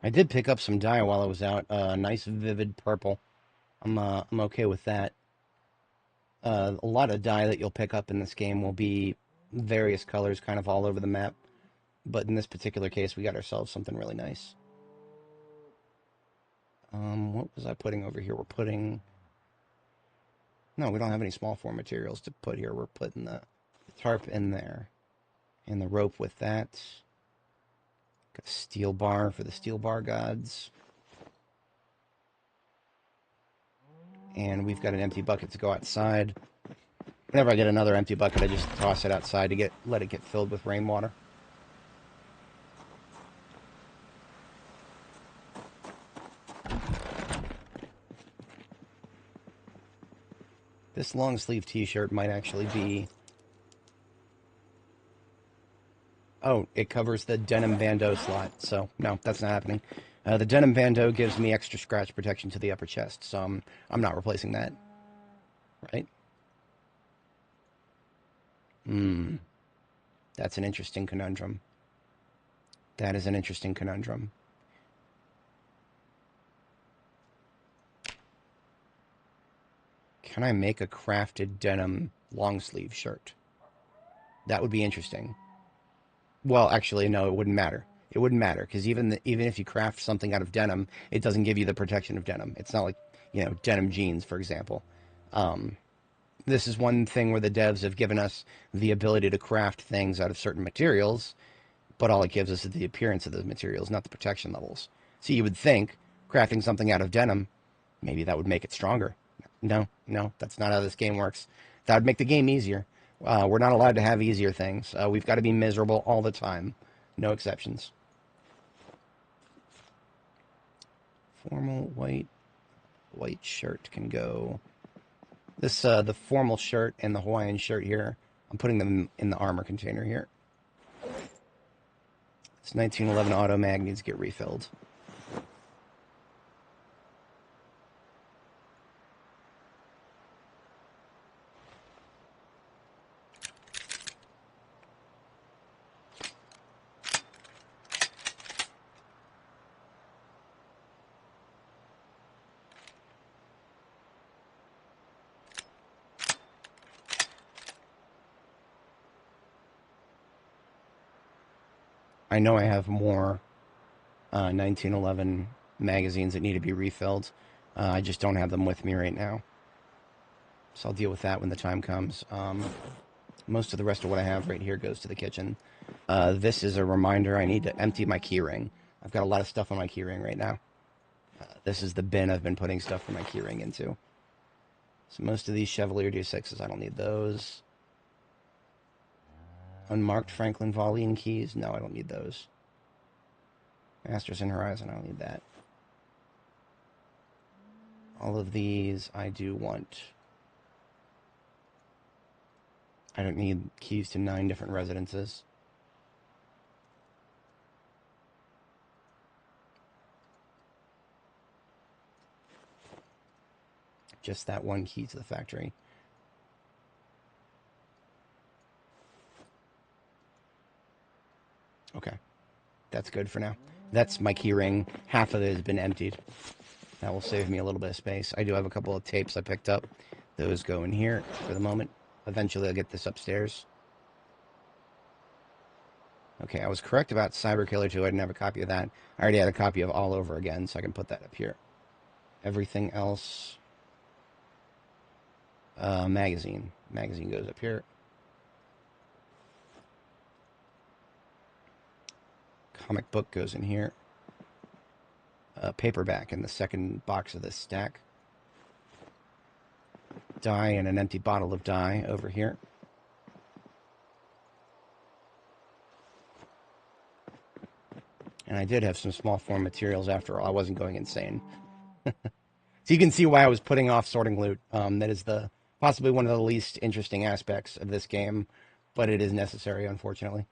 I did pick up some dye while I was out. Nice vivid purple. I'm okay with that. A lot of dye that you'll pick up in this game will be various colors kind of all over the map. But in this particular case, we got ourselves something really nice. What was I putting over here? We're putting... No, we don't have any small form materials to put here. We're putting the tarp in there. And the rope with that. Got a steel bar for the steel bar gods. And we've got an empty bucket to go outside. Whenever I get another empty bucket, I just toss it outside to let it get filled with rainwater. This long sleeve t-shirt might actually be... Oh, it covers the denim bandeau slot, so no, that's not happening. The denim bandeau gives me extra scratch protection to the upper chest, so I'm not replacing that. Right? That's an interesting conundrum. That is an interesting conundrum. Can I make a crafted denim long sleeve shirt? That would be interesting. Well, actually, no, it wouldn't matter. It wouldn't matter, because even if you craft something out of denim, it doesn't give you the protection of denim. It's not like, denim jeans, for example. This is one thing where the devs have given us the ability to craft things out of certain materials, but all it gives us is the appearance of those materials, not the protection levels. So you would think crafting something out of denim, maybe that would make it stronger. No, that's not how this game works. That would make the game easier. We're not allowed to have easier things. We've got to be miserable all the time. No exceptions. Formal white shirt can go. This the formal shirt and the Hawaiian shirt here, I'm putting them in the armor container here. This 1911 auto mag needs to get refilled. I know I have more 1911 magazines that need to be refilled. I just don't have them with me right now. So I'll deal with that when the time comes. Most of the rest of what I have right here goes to the kitchen. This is a reminder I need to empty my keyring. I've got a lot of stuff on my keyring right now. This is the bin I've been putting stuff for my keyring into. So most of these Chevalier D6s, I don't need those. Unmarked Franklin Volume keys, no, I don't need those. Masters and Horizon, I don't need that. All of these I do want. I don't need keys to 9 different residences. Just that one key to the factory. Okay, that's good for now. That's my key ring. Half of it has been emptied. That will save me a little bit of space. I do have a couple of tapes I picked up. Those go in here for the moment. Eventually I'll get this upstairs. Okay, I was correct about Cyber Killer 2. I didn't have a copy of that. I already had a copy of All Over Again, so I can put that up here. Everything else... magazine. Magazine goes up here. Comic book goes in here. Paperback in the second box of this stack. Dye and an empty bottle of dye over here. And I did have some small form materials after all. I wasn't going insane. So you can see why I was putting off sorting loot. That is possibly one of the least interesting aspects of this game, but it is necessary, unfortunately.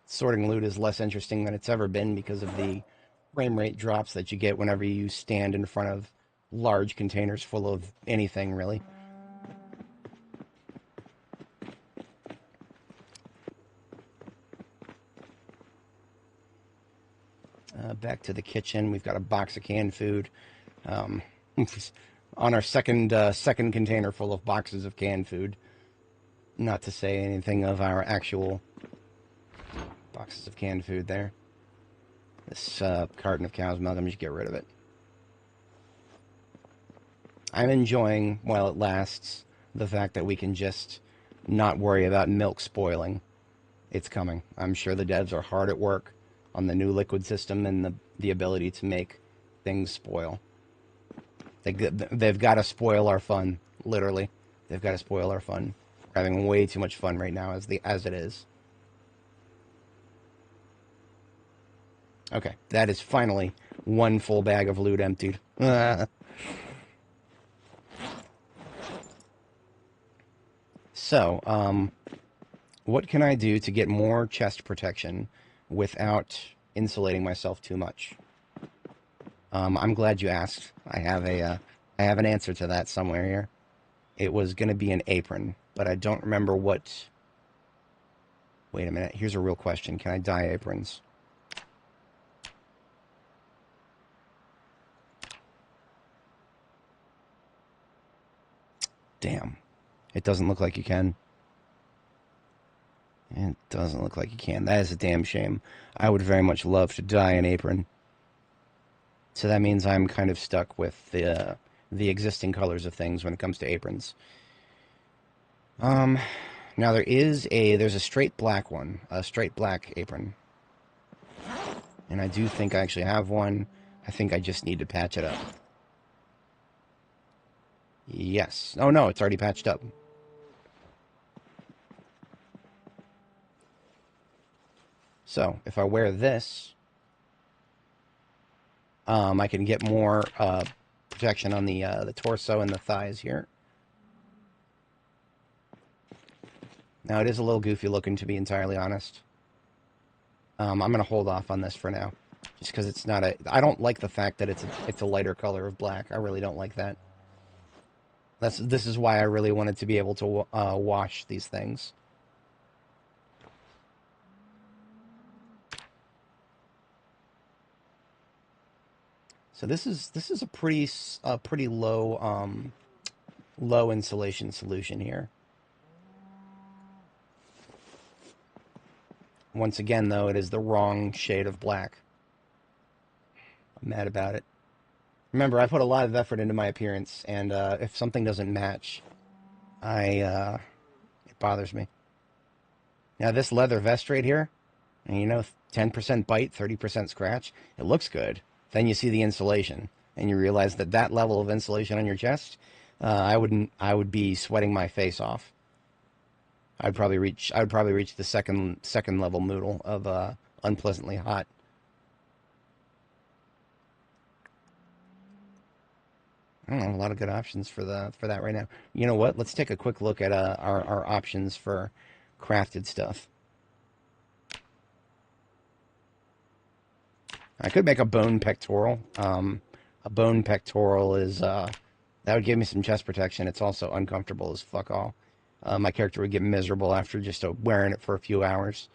Sorting loot is less interesting than it's ever been because of the frame rate drops that you get whenever you stand in front of large containers full of anything, really. Back to the kitchen. We've got a box of canned food. On our second container full of boxes of canned food. Not to say anything of our actual boxes of canned food there. This carton of cow's milk, I'm just get rid of it. I'm enjoying, while it lasts, the fact that we can just not worry about milk spoiling. It's coming. I'm sure the devs are hard at work on the new liquid system and the ability to make things spoil. They've got to spoil our fun, literally. They've got to spoil our fun. We're having way too much fun right now as it is. Okay, that is finally one full bag of loot emptied. So, what can I do to get more chest protection without insulating myself too much? I'm glad you asked. I have an answer to that somewhere here. It was going to be an apron, but I don't remember what... Wait a minute. Here's a real question. Can I dye aprons? Damn. It doesn't look like you can. It doesn't look like you can. That is a damn shame. I would very much love to dye an apron. So that means I'm kind of stuck with the existing colors of things when it comes to aprons. Now there's a straight black one, a straight black apron. And I do think I actually have one. I think I just need to patch it up. Yes. Oh no, it's already patched up. So, if I wear this, I can get more protection on the torso and the thighs here. Now, it is a little goofy looking, to be entirely honest. I'm going to hold off on this for now, just because it's not a... I don't like the fact that it's a lighter color of black. I really don't like that. This is why I really wanted to be able to wash these things. So this is a pretty low low insulation solution here. Once again, though, it is the wrong shade of black. I'm mad about it. Remember, I put a lot of effort into my appearance, and if something doesn't match, it bothers me. Now, this leather vest right here, and 10% bite, 30% scratch, it looks good. Then you see the insulation, and you realize that level of insulation on your chest, I would be sweating my face off. I would probably reach the second level moodle of unpleasantly hot. I don't know, a lot of good options for that right now. You know what? Let's take a quick look at our options for crafted stuff. I could make a bone pectoral. A bone pectoral is that would give me some chest protection. It's also uncomfortable as fuck all. My character would get miserable after just wearing it for a few hours.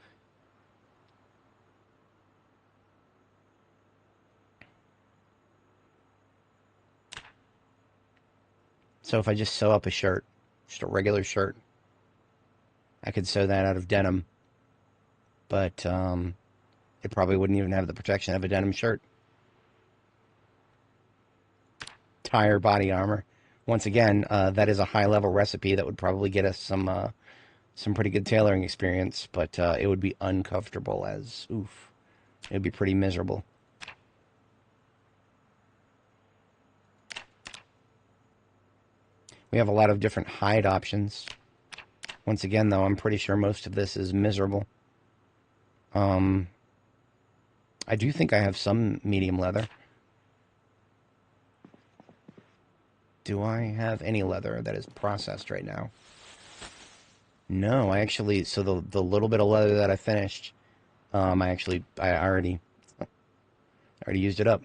So if I just sew up a shirt, just a regular shirt, I could sew that out of denim. But it probably wouldn't even have the protection of a denim shirt. Tire body armor. Once again, that is a high-level recipe that would probably get us some pretty good tailoring experience, but it would be uncomfortable as oof. It would be pretty miserable. We have a lot of different hide options. Once again, though, I'm pretty sure most of this is miserable. I do think I have some medium leather. Do I have any leather that is processed right now? No, I actually... So the little bit of leather that I finished, I already used it up.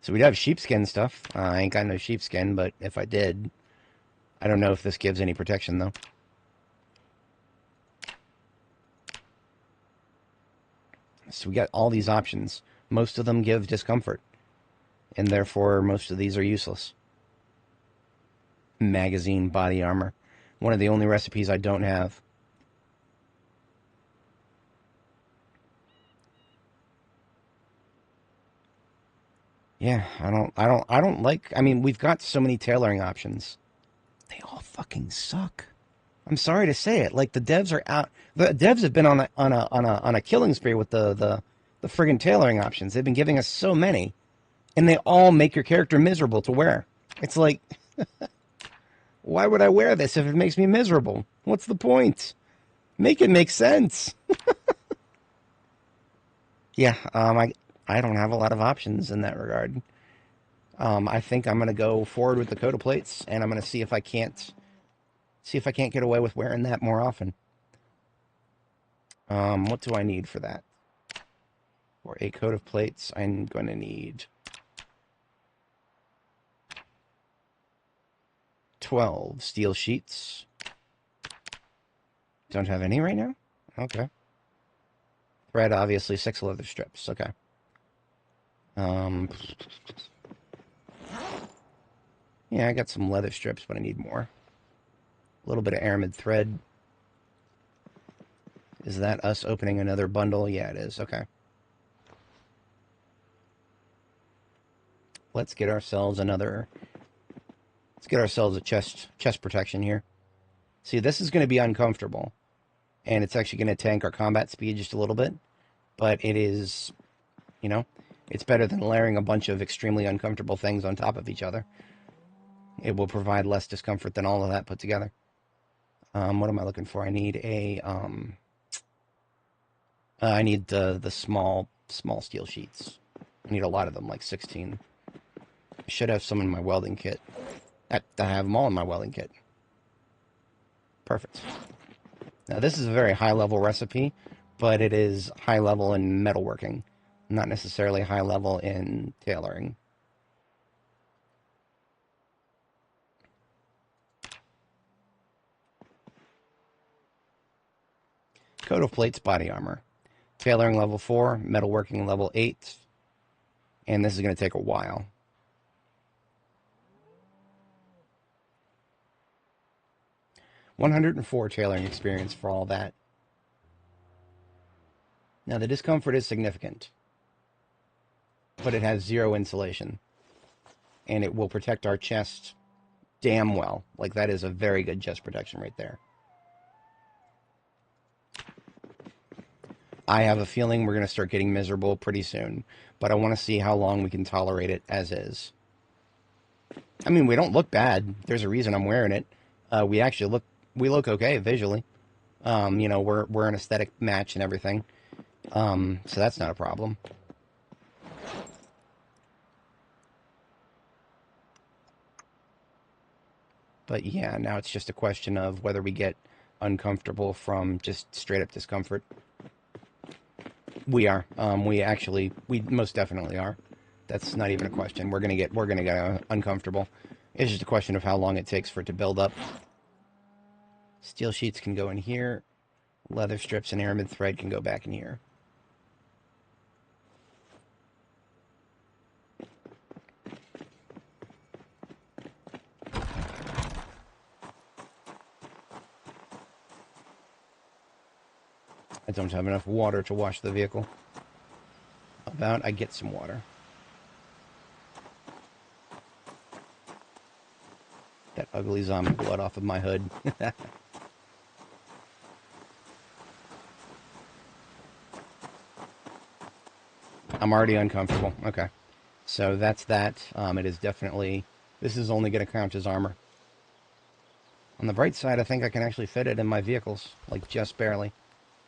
So we'd have sheepskin stuff. I ain't got no sheepskin, but if I did... I don't know if this gives any protection, though. So we got all these options. Most of them give discomfort. and therefore most of these are useless. Magazine body armor. One of the only recipes I don't have. Yeah, I don't like, I mean, we've got so many tailoring options. They all fucking suck. I'm sorry to say it. Like, the devs are out. The devs have been on a killing spree with the friggin' tailoring options. They've been giving us so many, and they all make your character miserable to wear. It's like, why would I wear this if it makes me miserable? What's the point? Make it make sense. Yeah, I don't have a lot of options in that regard. I think I'm gonna go forward with the coda plates, and I'm gonna see if I can't get away with wearing that more often. What do I need for that? For a coat of plates, I'm going to need 12 steel sheets. Don't have any right now? Okay. Thread, obviously, 6 leather strips. Okay. Yeah, I got some leather strips, but I need more. A little bit of aramid thread. Is that us opening another bundle? Yeah, it is. Okay. Let's get ourselves another... Let's get ourselves a chest protection here. See, this is going to be uncomfortable. And it's actually going to tank our combat speed just a little bit. But it is, you know, it's better than layering a bunch of extremely uncomfortable things on top of each other. It will provide less discomfort than all of that put together. What am I looking for? I need I need the small steel sheets. I need a lot of them, like 16. I should have some in my welding kit. I have them all in my welding kit. Perfect. Now, this is a very high-level recipe, but it is high-level in metalworking, not necessarily high-level in tailoring. Coat of plates, body armor. Tailoring level 4, metalworking level 8, and this is going to take a while. $104 tailoring experience for all that. Now, the discomfort is significant, but it has 0 insulation, and it will protect our chest damn well. Like, that is a very good chest protection right there. I have a feeling we're going to start getting miserable pretty soon, but I want to see how long we can tolerate it as is. I mean, we don't look bad. There's a reason I'm wearing it. We actually look okay visually. You know, we're an aesthetic match and everything. So that's not a problem. But yeah, now it's just a question of whether we get uncomfortable from just straight up discomfort. We are. We most definitely are. That's not even a question. We're gonna get uncomfortable. It's just a question of how long it takes for it to build up. Steel sheets can go in here. Leather strips and aramid thread can go back in here. I don't have enough water to wash the vehicle. I get some water. That ugly zombie blood off of my hood. I'm already uncomfortable. Okay. So that's that. It is definitely... This is only going to count as armor. On the bright side, I think I can actually fit it in my vehicles. Like, just barely.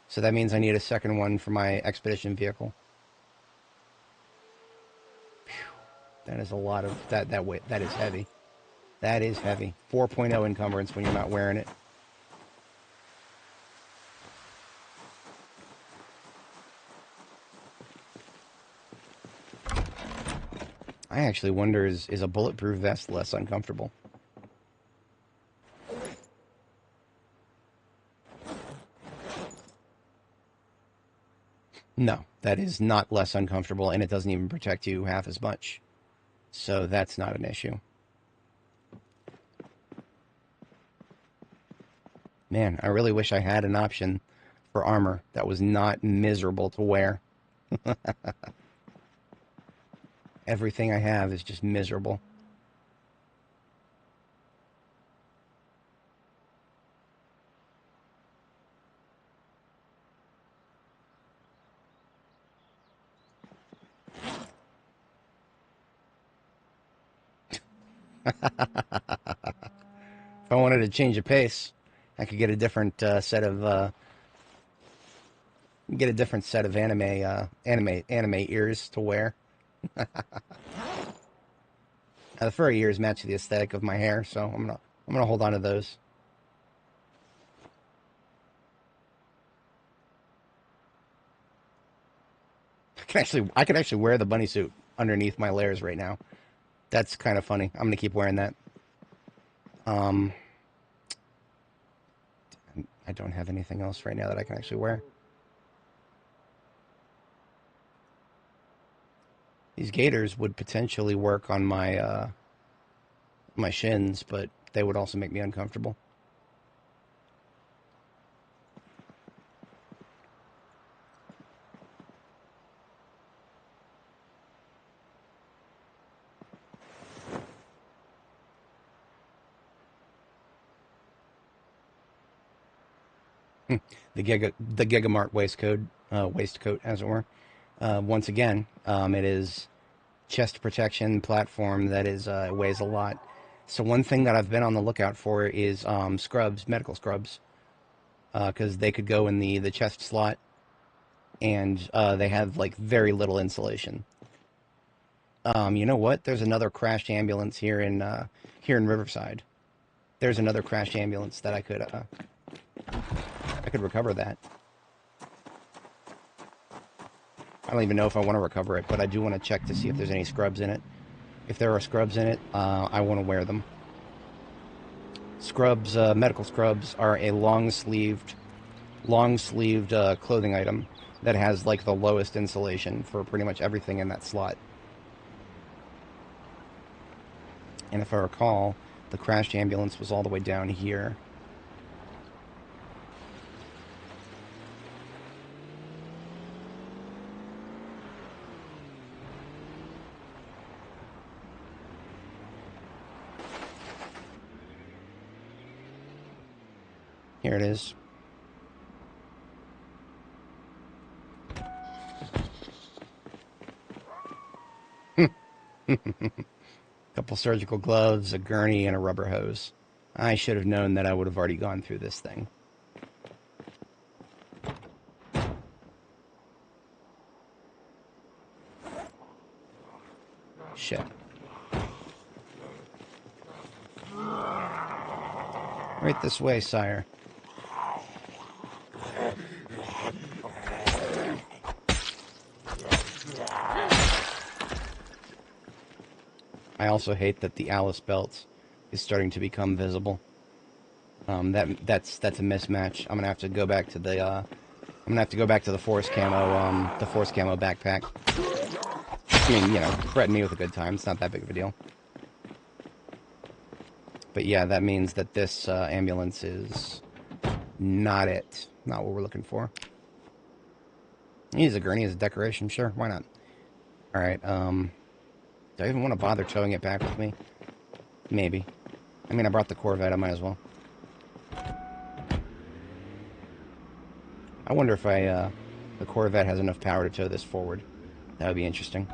So that means I need a second one for my expedition vehicle. Whew. That is a lot of... That weight. That is heavy. That is heavy. 4.0 encumbrance when you're not wearing it. I actually wonder, is a bulletproof vest less uncomfortable? No, that is not less uncomfortable, and it doesn't even protect you half as much. So that's not an issue. Man, I really wish I had an option for armor that was not miserable to wear. Everything I have is just miserable. If I wanted to change a pace, I could get a different set of anime ears to wear. The furry ears match the aesthetic of my hair, so I'm gonna hold on to those. I could actually wear the bunny suit underneath my layers right now. That's kind of funny. I'm gonna keep wearing that. I don't have anything else right now that I can actually wear. These gaiters would potentially work on my my shins, but they would also make me uncomfortable. The Gigamart waistcoat, as it were. Once again, it is chest protection platform that is weighs a lot. So one thing that I've been on the lookout for is scrubs, medical scrubs, because they could go in the chest slot, and they have like very little insulation. You know what? There's another crashed ambulance here in Riverside. There's another crashed ambulance that I could recover that. I don't even know if I want to recover it, but I do want to check to see if there's any scrubs in it. If there are scrubs in it, I want to wear them. Scrubs, medical scrubs, are a long-sleeved clothing item that has like the lowest insulation for pretty much everything in that slot. And if I recall, the crashed ambulance was all the way down here. Here it is. Couple surgical gloves, a gurney, and a rubber hose. I should have known that I would have already gone through this thing. Shit. Right this way, sire. I also hate that the Alice belt is starting to become visible. That's a mismatch. I'm gonna have to go back to the forest camo backpack. I mean, you know, threaten me with a good time. It's not that big of a deal. But yeah, that means that this ambulance is not it. Not what we're looking for. Use a gurney as a decoration, sure, why not? Alright, do I even want to bother towing it back with me? Maybe. I mean, I brought the Corvette, I might as well. I wonder if the Corvette has enough power to tow this forward. That would be interesting.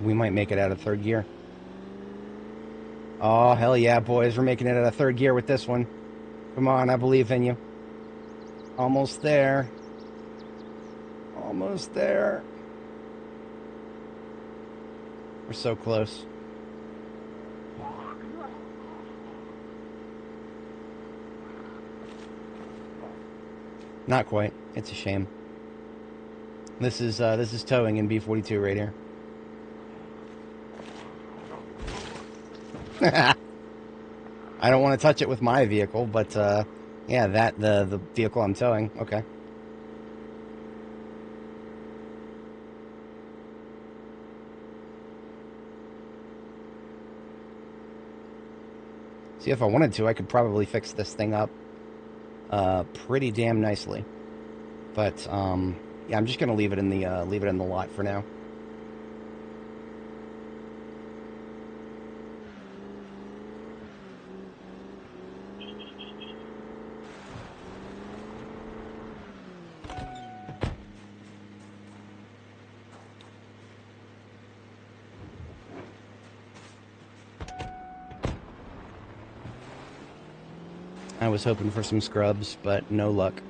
We might make it out of third gear. Oh, hell yeah, boys. We're making it out of third gear with this one. Come on, I believe in you. Almost there. Almost there. We're so close. Not quite. It's a shame. This is towing in B42 right here. I don't want to touch it with my vehicle, but yeah, the vehicle I'm towing. Okay. See, if I wanted to, I could probably fix this thing up pretty damn nicely. But yeah, I'm just gonna leave it in the lot for now. I was hoping for some scrubs, but no luck.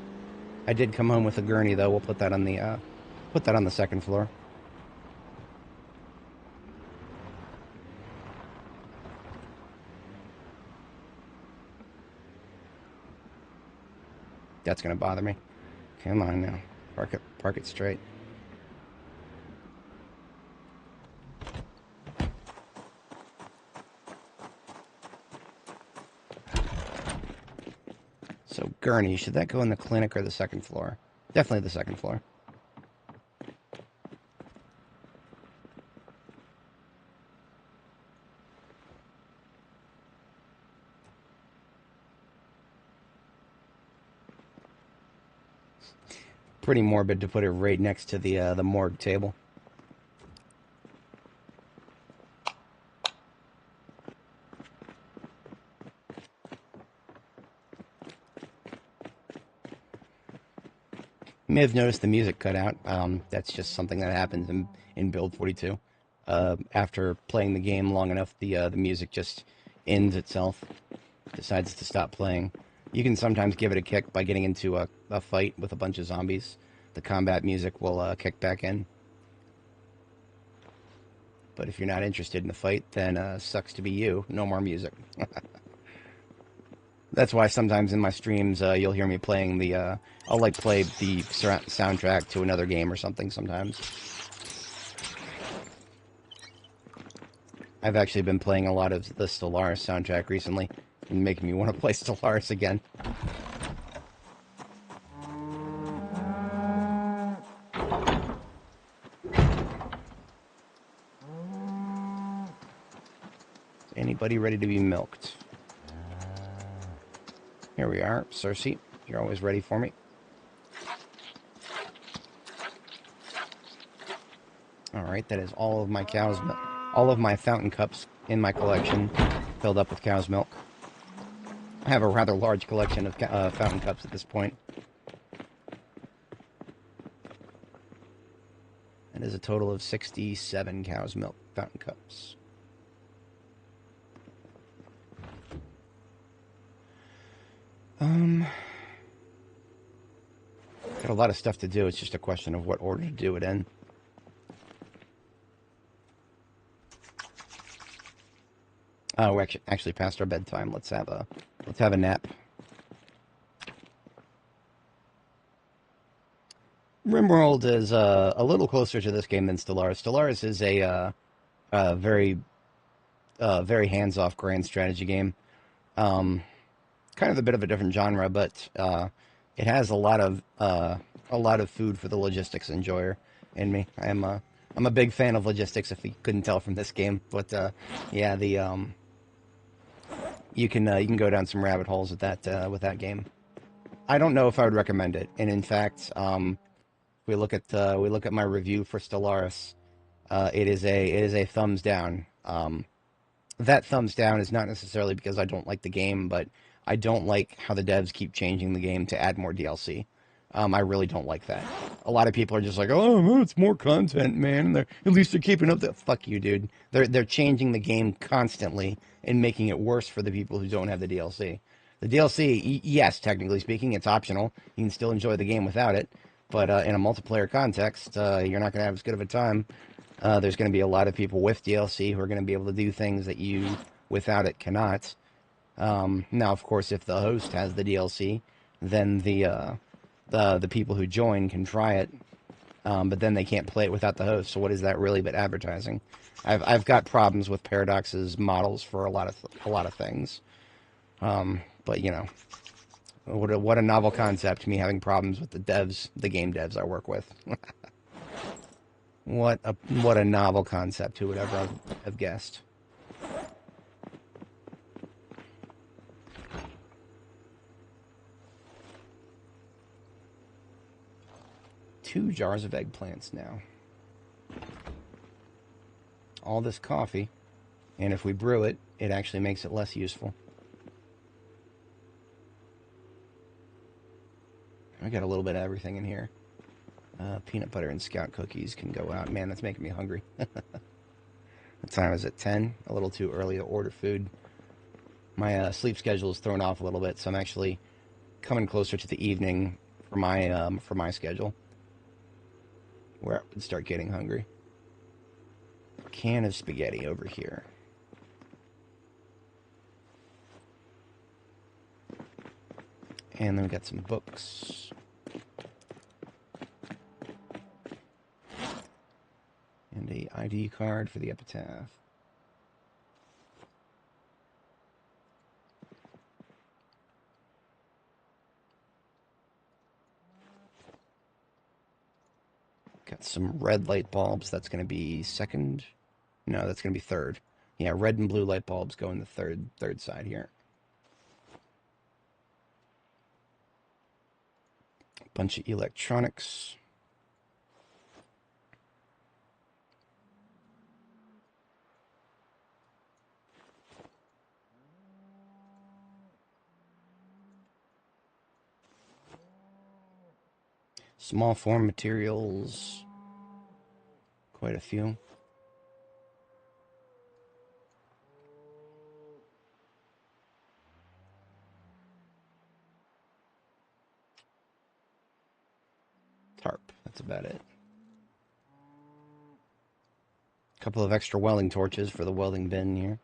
I did come home with a gurney, though. We'll put that on the second floor. That's gonna bother me. Come on now, park it straight. So gurney, should that go in the clinic or the second floor? Definitely the second floor. Pretty morbid to put it right next to the morgue table. You may have noticed the music cut out. That's just something that happens in Build 42. After playing the game long enough, the music just ends itself, decides to stop playing. You can sometimes give it a kick by getting into a fight with a bunch of zombies. The combat music will kick back in. But if you're not interested in the fight, then sucks to be you. No more music. That's why sometimes in my streams you'll hear me playing I'll like play the soundtrack to another game or something sometimes. I've actually been playing a lot of the Stellaris soundtrack recently, and making me want to play Stellaris again. Is anybody ready to be milked? Here we are, Cersei. You're always ready for me. Alright, that is all of my all of my fountain cups in my collection filled up with cow's milk. I have a rather large collection of fountain cups at this point. That is a total of 67 cow's milk fountain cups. Got a lot of stuff to do. It's just a question of what order to do it in. Oh, we're actually past our bedtime. Let's have a nap. RimWorld is a little closer to this game than Stellaris. Stellaris is a very hands-off grand strategy game. Kind of a bit of a different genre, but it has a lot of food for the logistics enjoyer in me. I'm a big fan of logistics, if you couldn't tell from this game. But yeah, you can go down some rabbit holes with that game. I don't know if I would recommend it, and in fact, we look at my review for Stellaris. It is a thumbs down. That thumbs down is not necessarily because I don't like the game, but I don't like how the devs keep changing the game to add more DLC. I really don't like that. A lot of people are just like, oh, it's more content, man. At least they're keeping up. Fuck you, dude. They're changing the game constantly and making it worse for the people who don't have the DLC. The DLC, yes, technically speaking, it's optional. You can still enjoy the game without it. But in a multiplayer context, you're not going to have as good of a time. There's going to be a lot of people with DLC who are going to be able to do things that you, without it, cannot. Now, of course, if the host has the DLC, then the people who join can try it, but then they can't play it without the host. So what is that really but advertising? I've got problems with Paradox's models for a lot of things. But, you know, what a novel concept, me having problems with the game devs I work with. What a novel concept, who would ever have guessed? Two jars of eggplants now. All this coffee, and if we brew it, it actually makes it less useful. I got a little bit of everything in here. Peanut butter and Scout cookies can go out. Man, that's making me hungry. What time is it? 10? A little too early to order food. My sleep schedule is thrown off a little bit, so I'm actually coming closer to the evening for my schedule, where I would start getting hungry. Can of spaghetti over here. And then we got some books. And a ID card for the epitaph. Got some red light bulbs. That's going to be second. No, that's going to be third. Yeah, red and blue light bulbs go in the third side here. Bunch of electronics. Small form materials. Quite a few. Tarp, that's about it. A couple of extra welding torches for the welding bin here.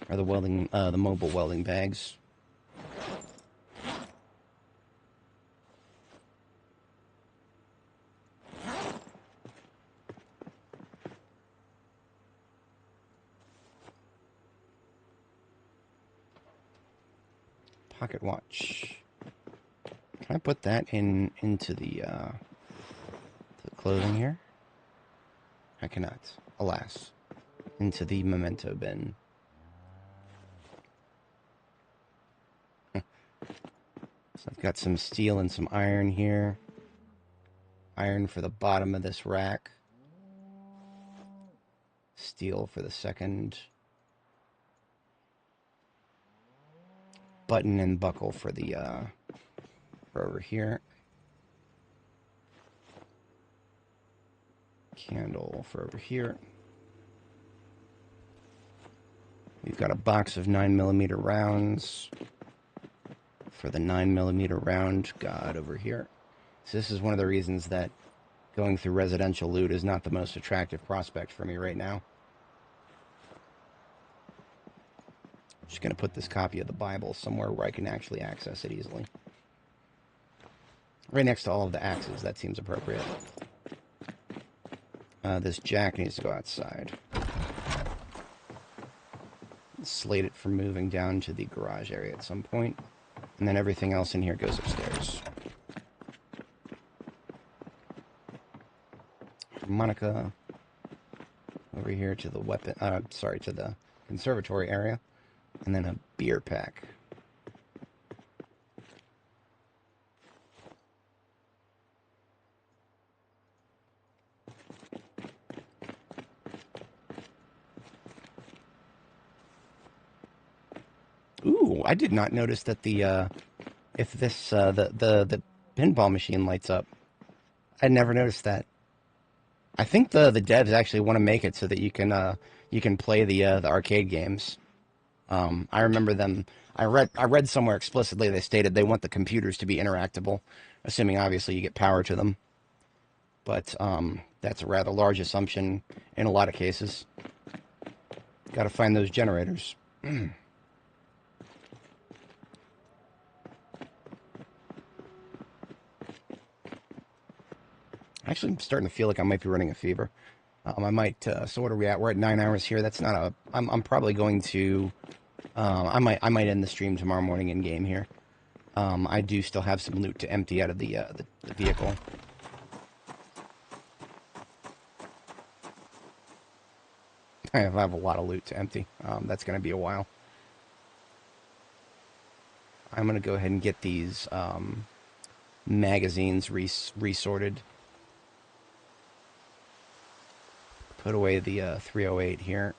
Or the mobile welding bags. Pocket watch. Can I put that into the clothing here? I cannot, alas. Into the memento bin. So I've got some steel and some iron here. Iron for the bottom of this rack. Steel for the second. Button and buckle for the for over here. Candle for over here. We've got a box of 9mm rounds for the 9mm round god over here. So this is one of the reasons that going through residential loot is not the most attractive prospect for me right now. Just going to put this copy of the Bible somewhere where I can actually access it easily. Right next to all of the axes, that seems appropriate. This jack needs to go outside. Slate it for moving down to the garage area at some point. And then everything else in here goes upstairs. Harmonica over here to the to the conservatory area. And then a beer pack. Ooh, I did not notice that the pinball machine lights up. I'd never noticed that. I think the devs actually want to make it so that you can play the arcade games. I remember them. I read somewhere explicitly they stated they want the computers to be interactable, assuming obviously you get power to them. But that's a rather large assumption in a lot of cases. Got to find those generators. Actually, I'm starting to feel like I might be running a fever. I might. So what are we at? We're at 9 hours here. That's not a. I'm probably going to I might end the stream tomorrow morning in game here. I do still have some loot to empty out of the vehicle. I have a lot of loot to empty. That's going to be a while. I'm going to go ahead and get these magazines resorted. Put away the 308 here.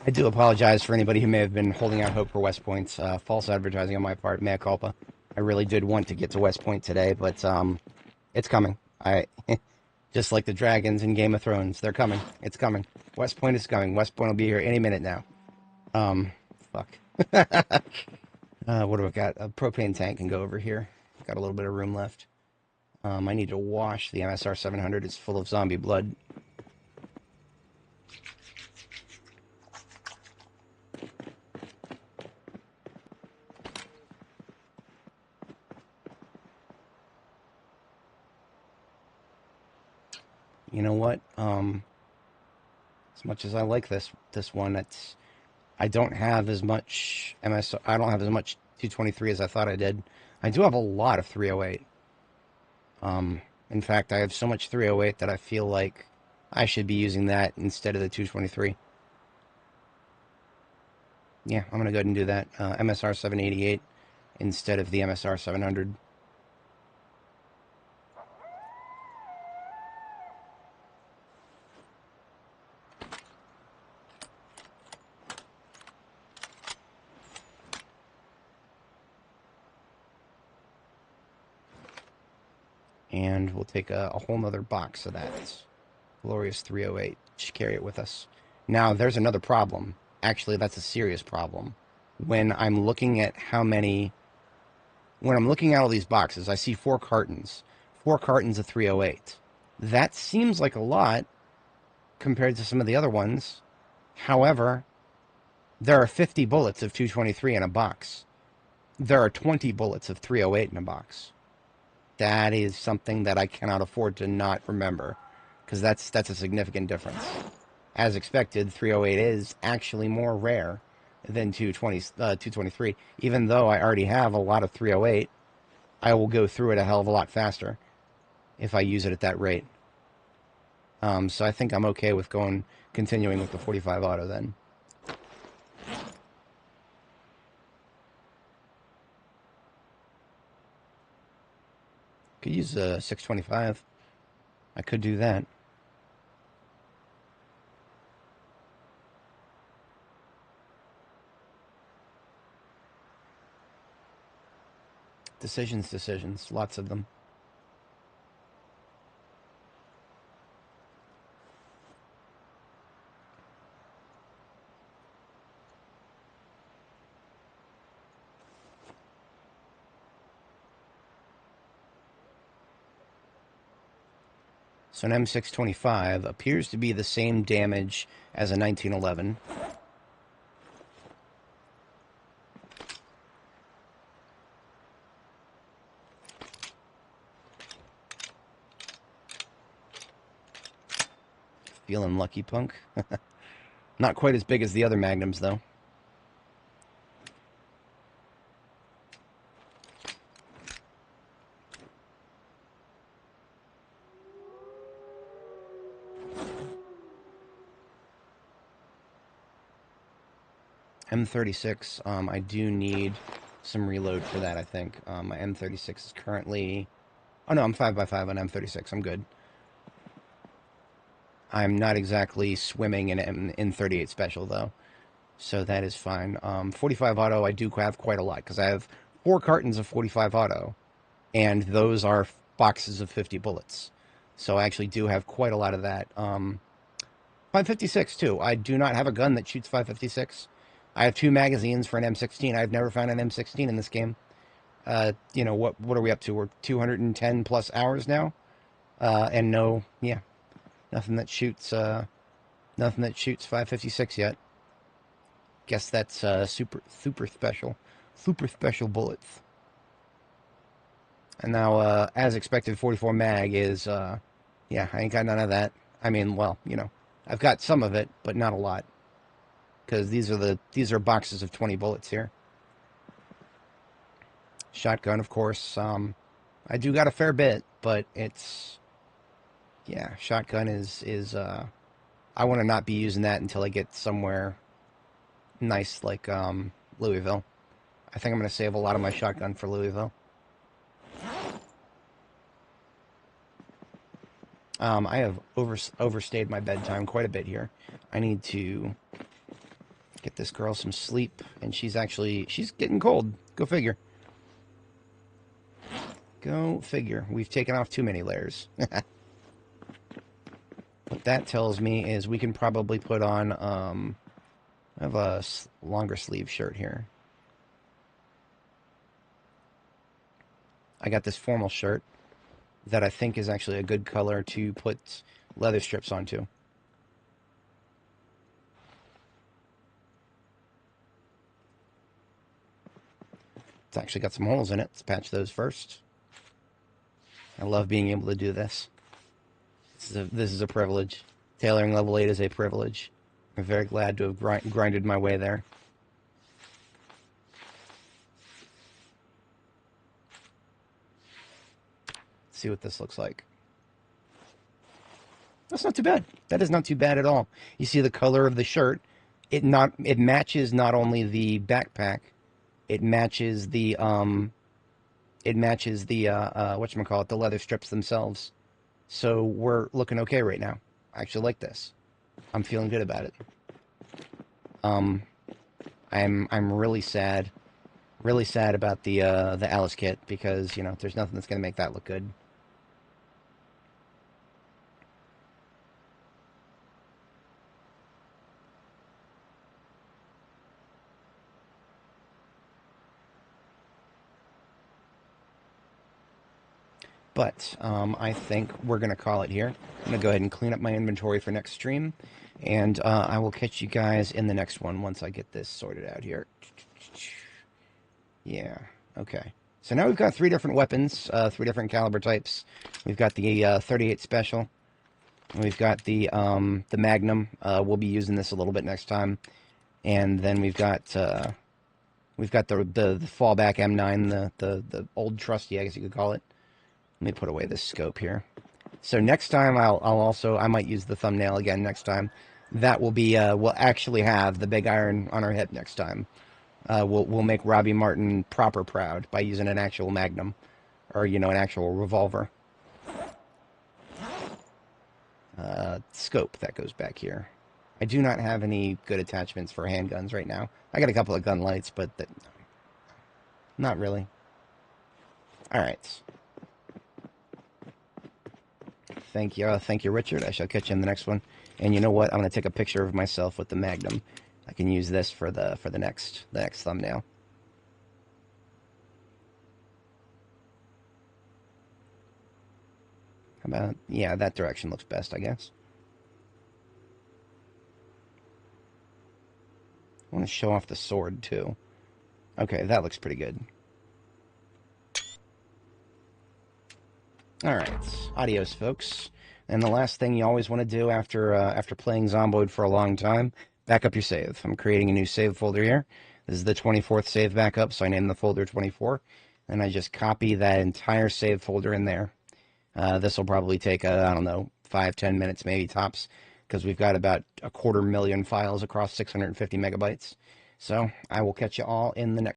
I do apologize for anybody who may have been holding out hope for West Point's false advertising on my part. Mea culpa. I really did want to get to West Point today, but it's coming. Just like the dragons in Game of Thrones, they're coming. It's coming. West Point is coming. West Point will be here any minute now. Fuck. What do I got? A propane tank can go over here. Got a little bit of room left. I need to wash the MSR 700. It's full of zombie blood. You know what? As much as I like this one, I don't have as much MS. I don't have as much 223 as I thought I did. I do have a lot of 308. In fact, I have so much 308 that I feel like I should be using that instead of the 223. Yeah, I'm gonna go ahead and do that. MSR 788 instead of the MSR 700. And we'll take a whole nother box of that glorious 308. Just carry it with us. Now, there's another problem. Actually, that's a serious problem. When I'm looking at when I'm looking at all these boxes, I see 4 cartons. 4 cartons of 308. That seems like a lot compared to some of the other ones. However, there are 50 bullets of 223 in a box. There are 20 bullets of 308 in a box. That is something that I cannot afford to not remember, because that's a significant difference. As expected, 308 is actually more rare than 223. Even though I already have a lot of 308, I will go through it a hell of a lot faster if I use it at that rate. So I think I'm okay with continuing with the 45 auto then. Could use a 625. I could do that. Decisions. Lots of them. So an M625 appears to be the same damage as a 1911. Feeling lucky, punk. Not quite as big as the other Magnums, though. M36, I do need some reload for that, I think. My M36 is currently... Oh, no, I'm 5x5 on M36. I'm good. I'm not exactly swimming in 38 special, though. So that is fine. 45 auto, I do have quite a lot, because I have 4 cartons of 45 auto, and those are boxes of 50 bullets. So I actually do have quite a lot of that. 556, too. I do not have a gun that shoots 556. I have 2 magazines for an M16. I've never found an M16 in this game. You know, what are we up to? We're 210 plus hours now. And nothing that shoots 556 yet. Guess that's super special bullets. And now, as expected, 44 mag is, yeah, I ain't got none of that. I mean, well, you know, I've got some of it, but not a lot. Because these are boxes of 20 bullets here. Shotgun, of course. I do got a fair bit, but it's, yeah, shotgun is I want to not be using that until I get somewhere nice like Louisville. I think I'm going to save a lot of my shotgun for Louisville. I have overstayed my bedtime quite a bit here. I need to get this girl some sleep, and she's getting cold. Go figure. Go figure. We've taken off too many layers. What that tells me is we can probably put on, I have a longer sleeve shirt here. I got this formal shirt that I think is actually a good color to put leather strips onto. It's actually got some holes in it. Let's patch those first. I love being able to do this. This is a privilege. Tailoring level 8 is a privilege. I'm very glad to have grinded my way there. Let's see what this looks like. That's not too bad. That is not too bad at all. You see the color of the shirt. It matches not only the backpack, it matches the whatchamacallit, the leather strips themselves. So we're looking okay right now. I actually like this. I'm feeling good about it. I'm really sad about the Alice kit, because, you know, there's nothing that's gonna make that look good. But I think we're going to call it here. I'm going to go ahead and clean up my inventory for next stream. And I will catch you guys in the next one once I get this sorted out here. Yeah, okay. So now we've got 3 different weapons, 3 different caliber types. We've got the 38 Special. We've got the Magnum. We'll be using this a little bit next time. And then we've got the fallback M9, the old trusty, I guess you could call it. Let me put away this scope here. So next time I might use the thumbnail again next time. That will be we'll actually have the big iron on our hip next time. We'll make Robbie Martin proper proud by using an actual Magnum, or, you know, an actual revolver. Scope that goes back here. I do not have any good attachments for handguns right now. I got a couple of gun lights, but not really. All right. Thank you, Richard. I shall catch you in the next one. And you know what? I'm going to take a picture of myself with the Magnum. I can use this for the next thumbnail. How about, yeah, that direction looks best, I guess. I want to show off the sword too. Okay, that looks pretty good. Alright, adios, folks. And the last thing you always want to do after playing Zomboid for a long time, back up your save. I'm creating a new save folder here. This is the 24th save backup, so I named the folder 24. And I just copy that entire save folder in there. This will probably take, I don't know, 5-10 minutes maybe tops, because we've got about 250,000 files across 650 megabytes. So I will catch you all in the next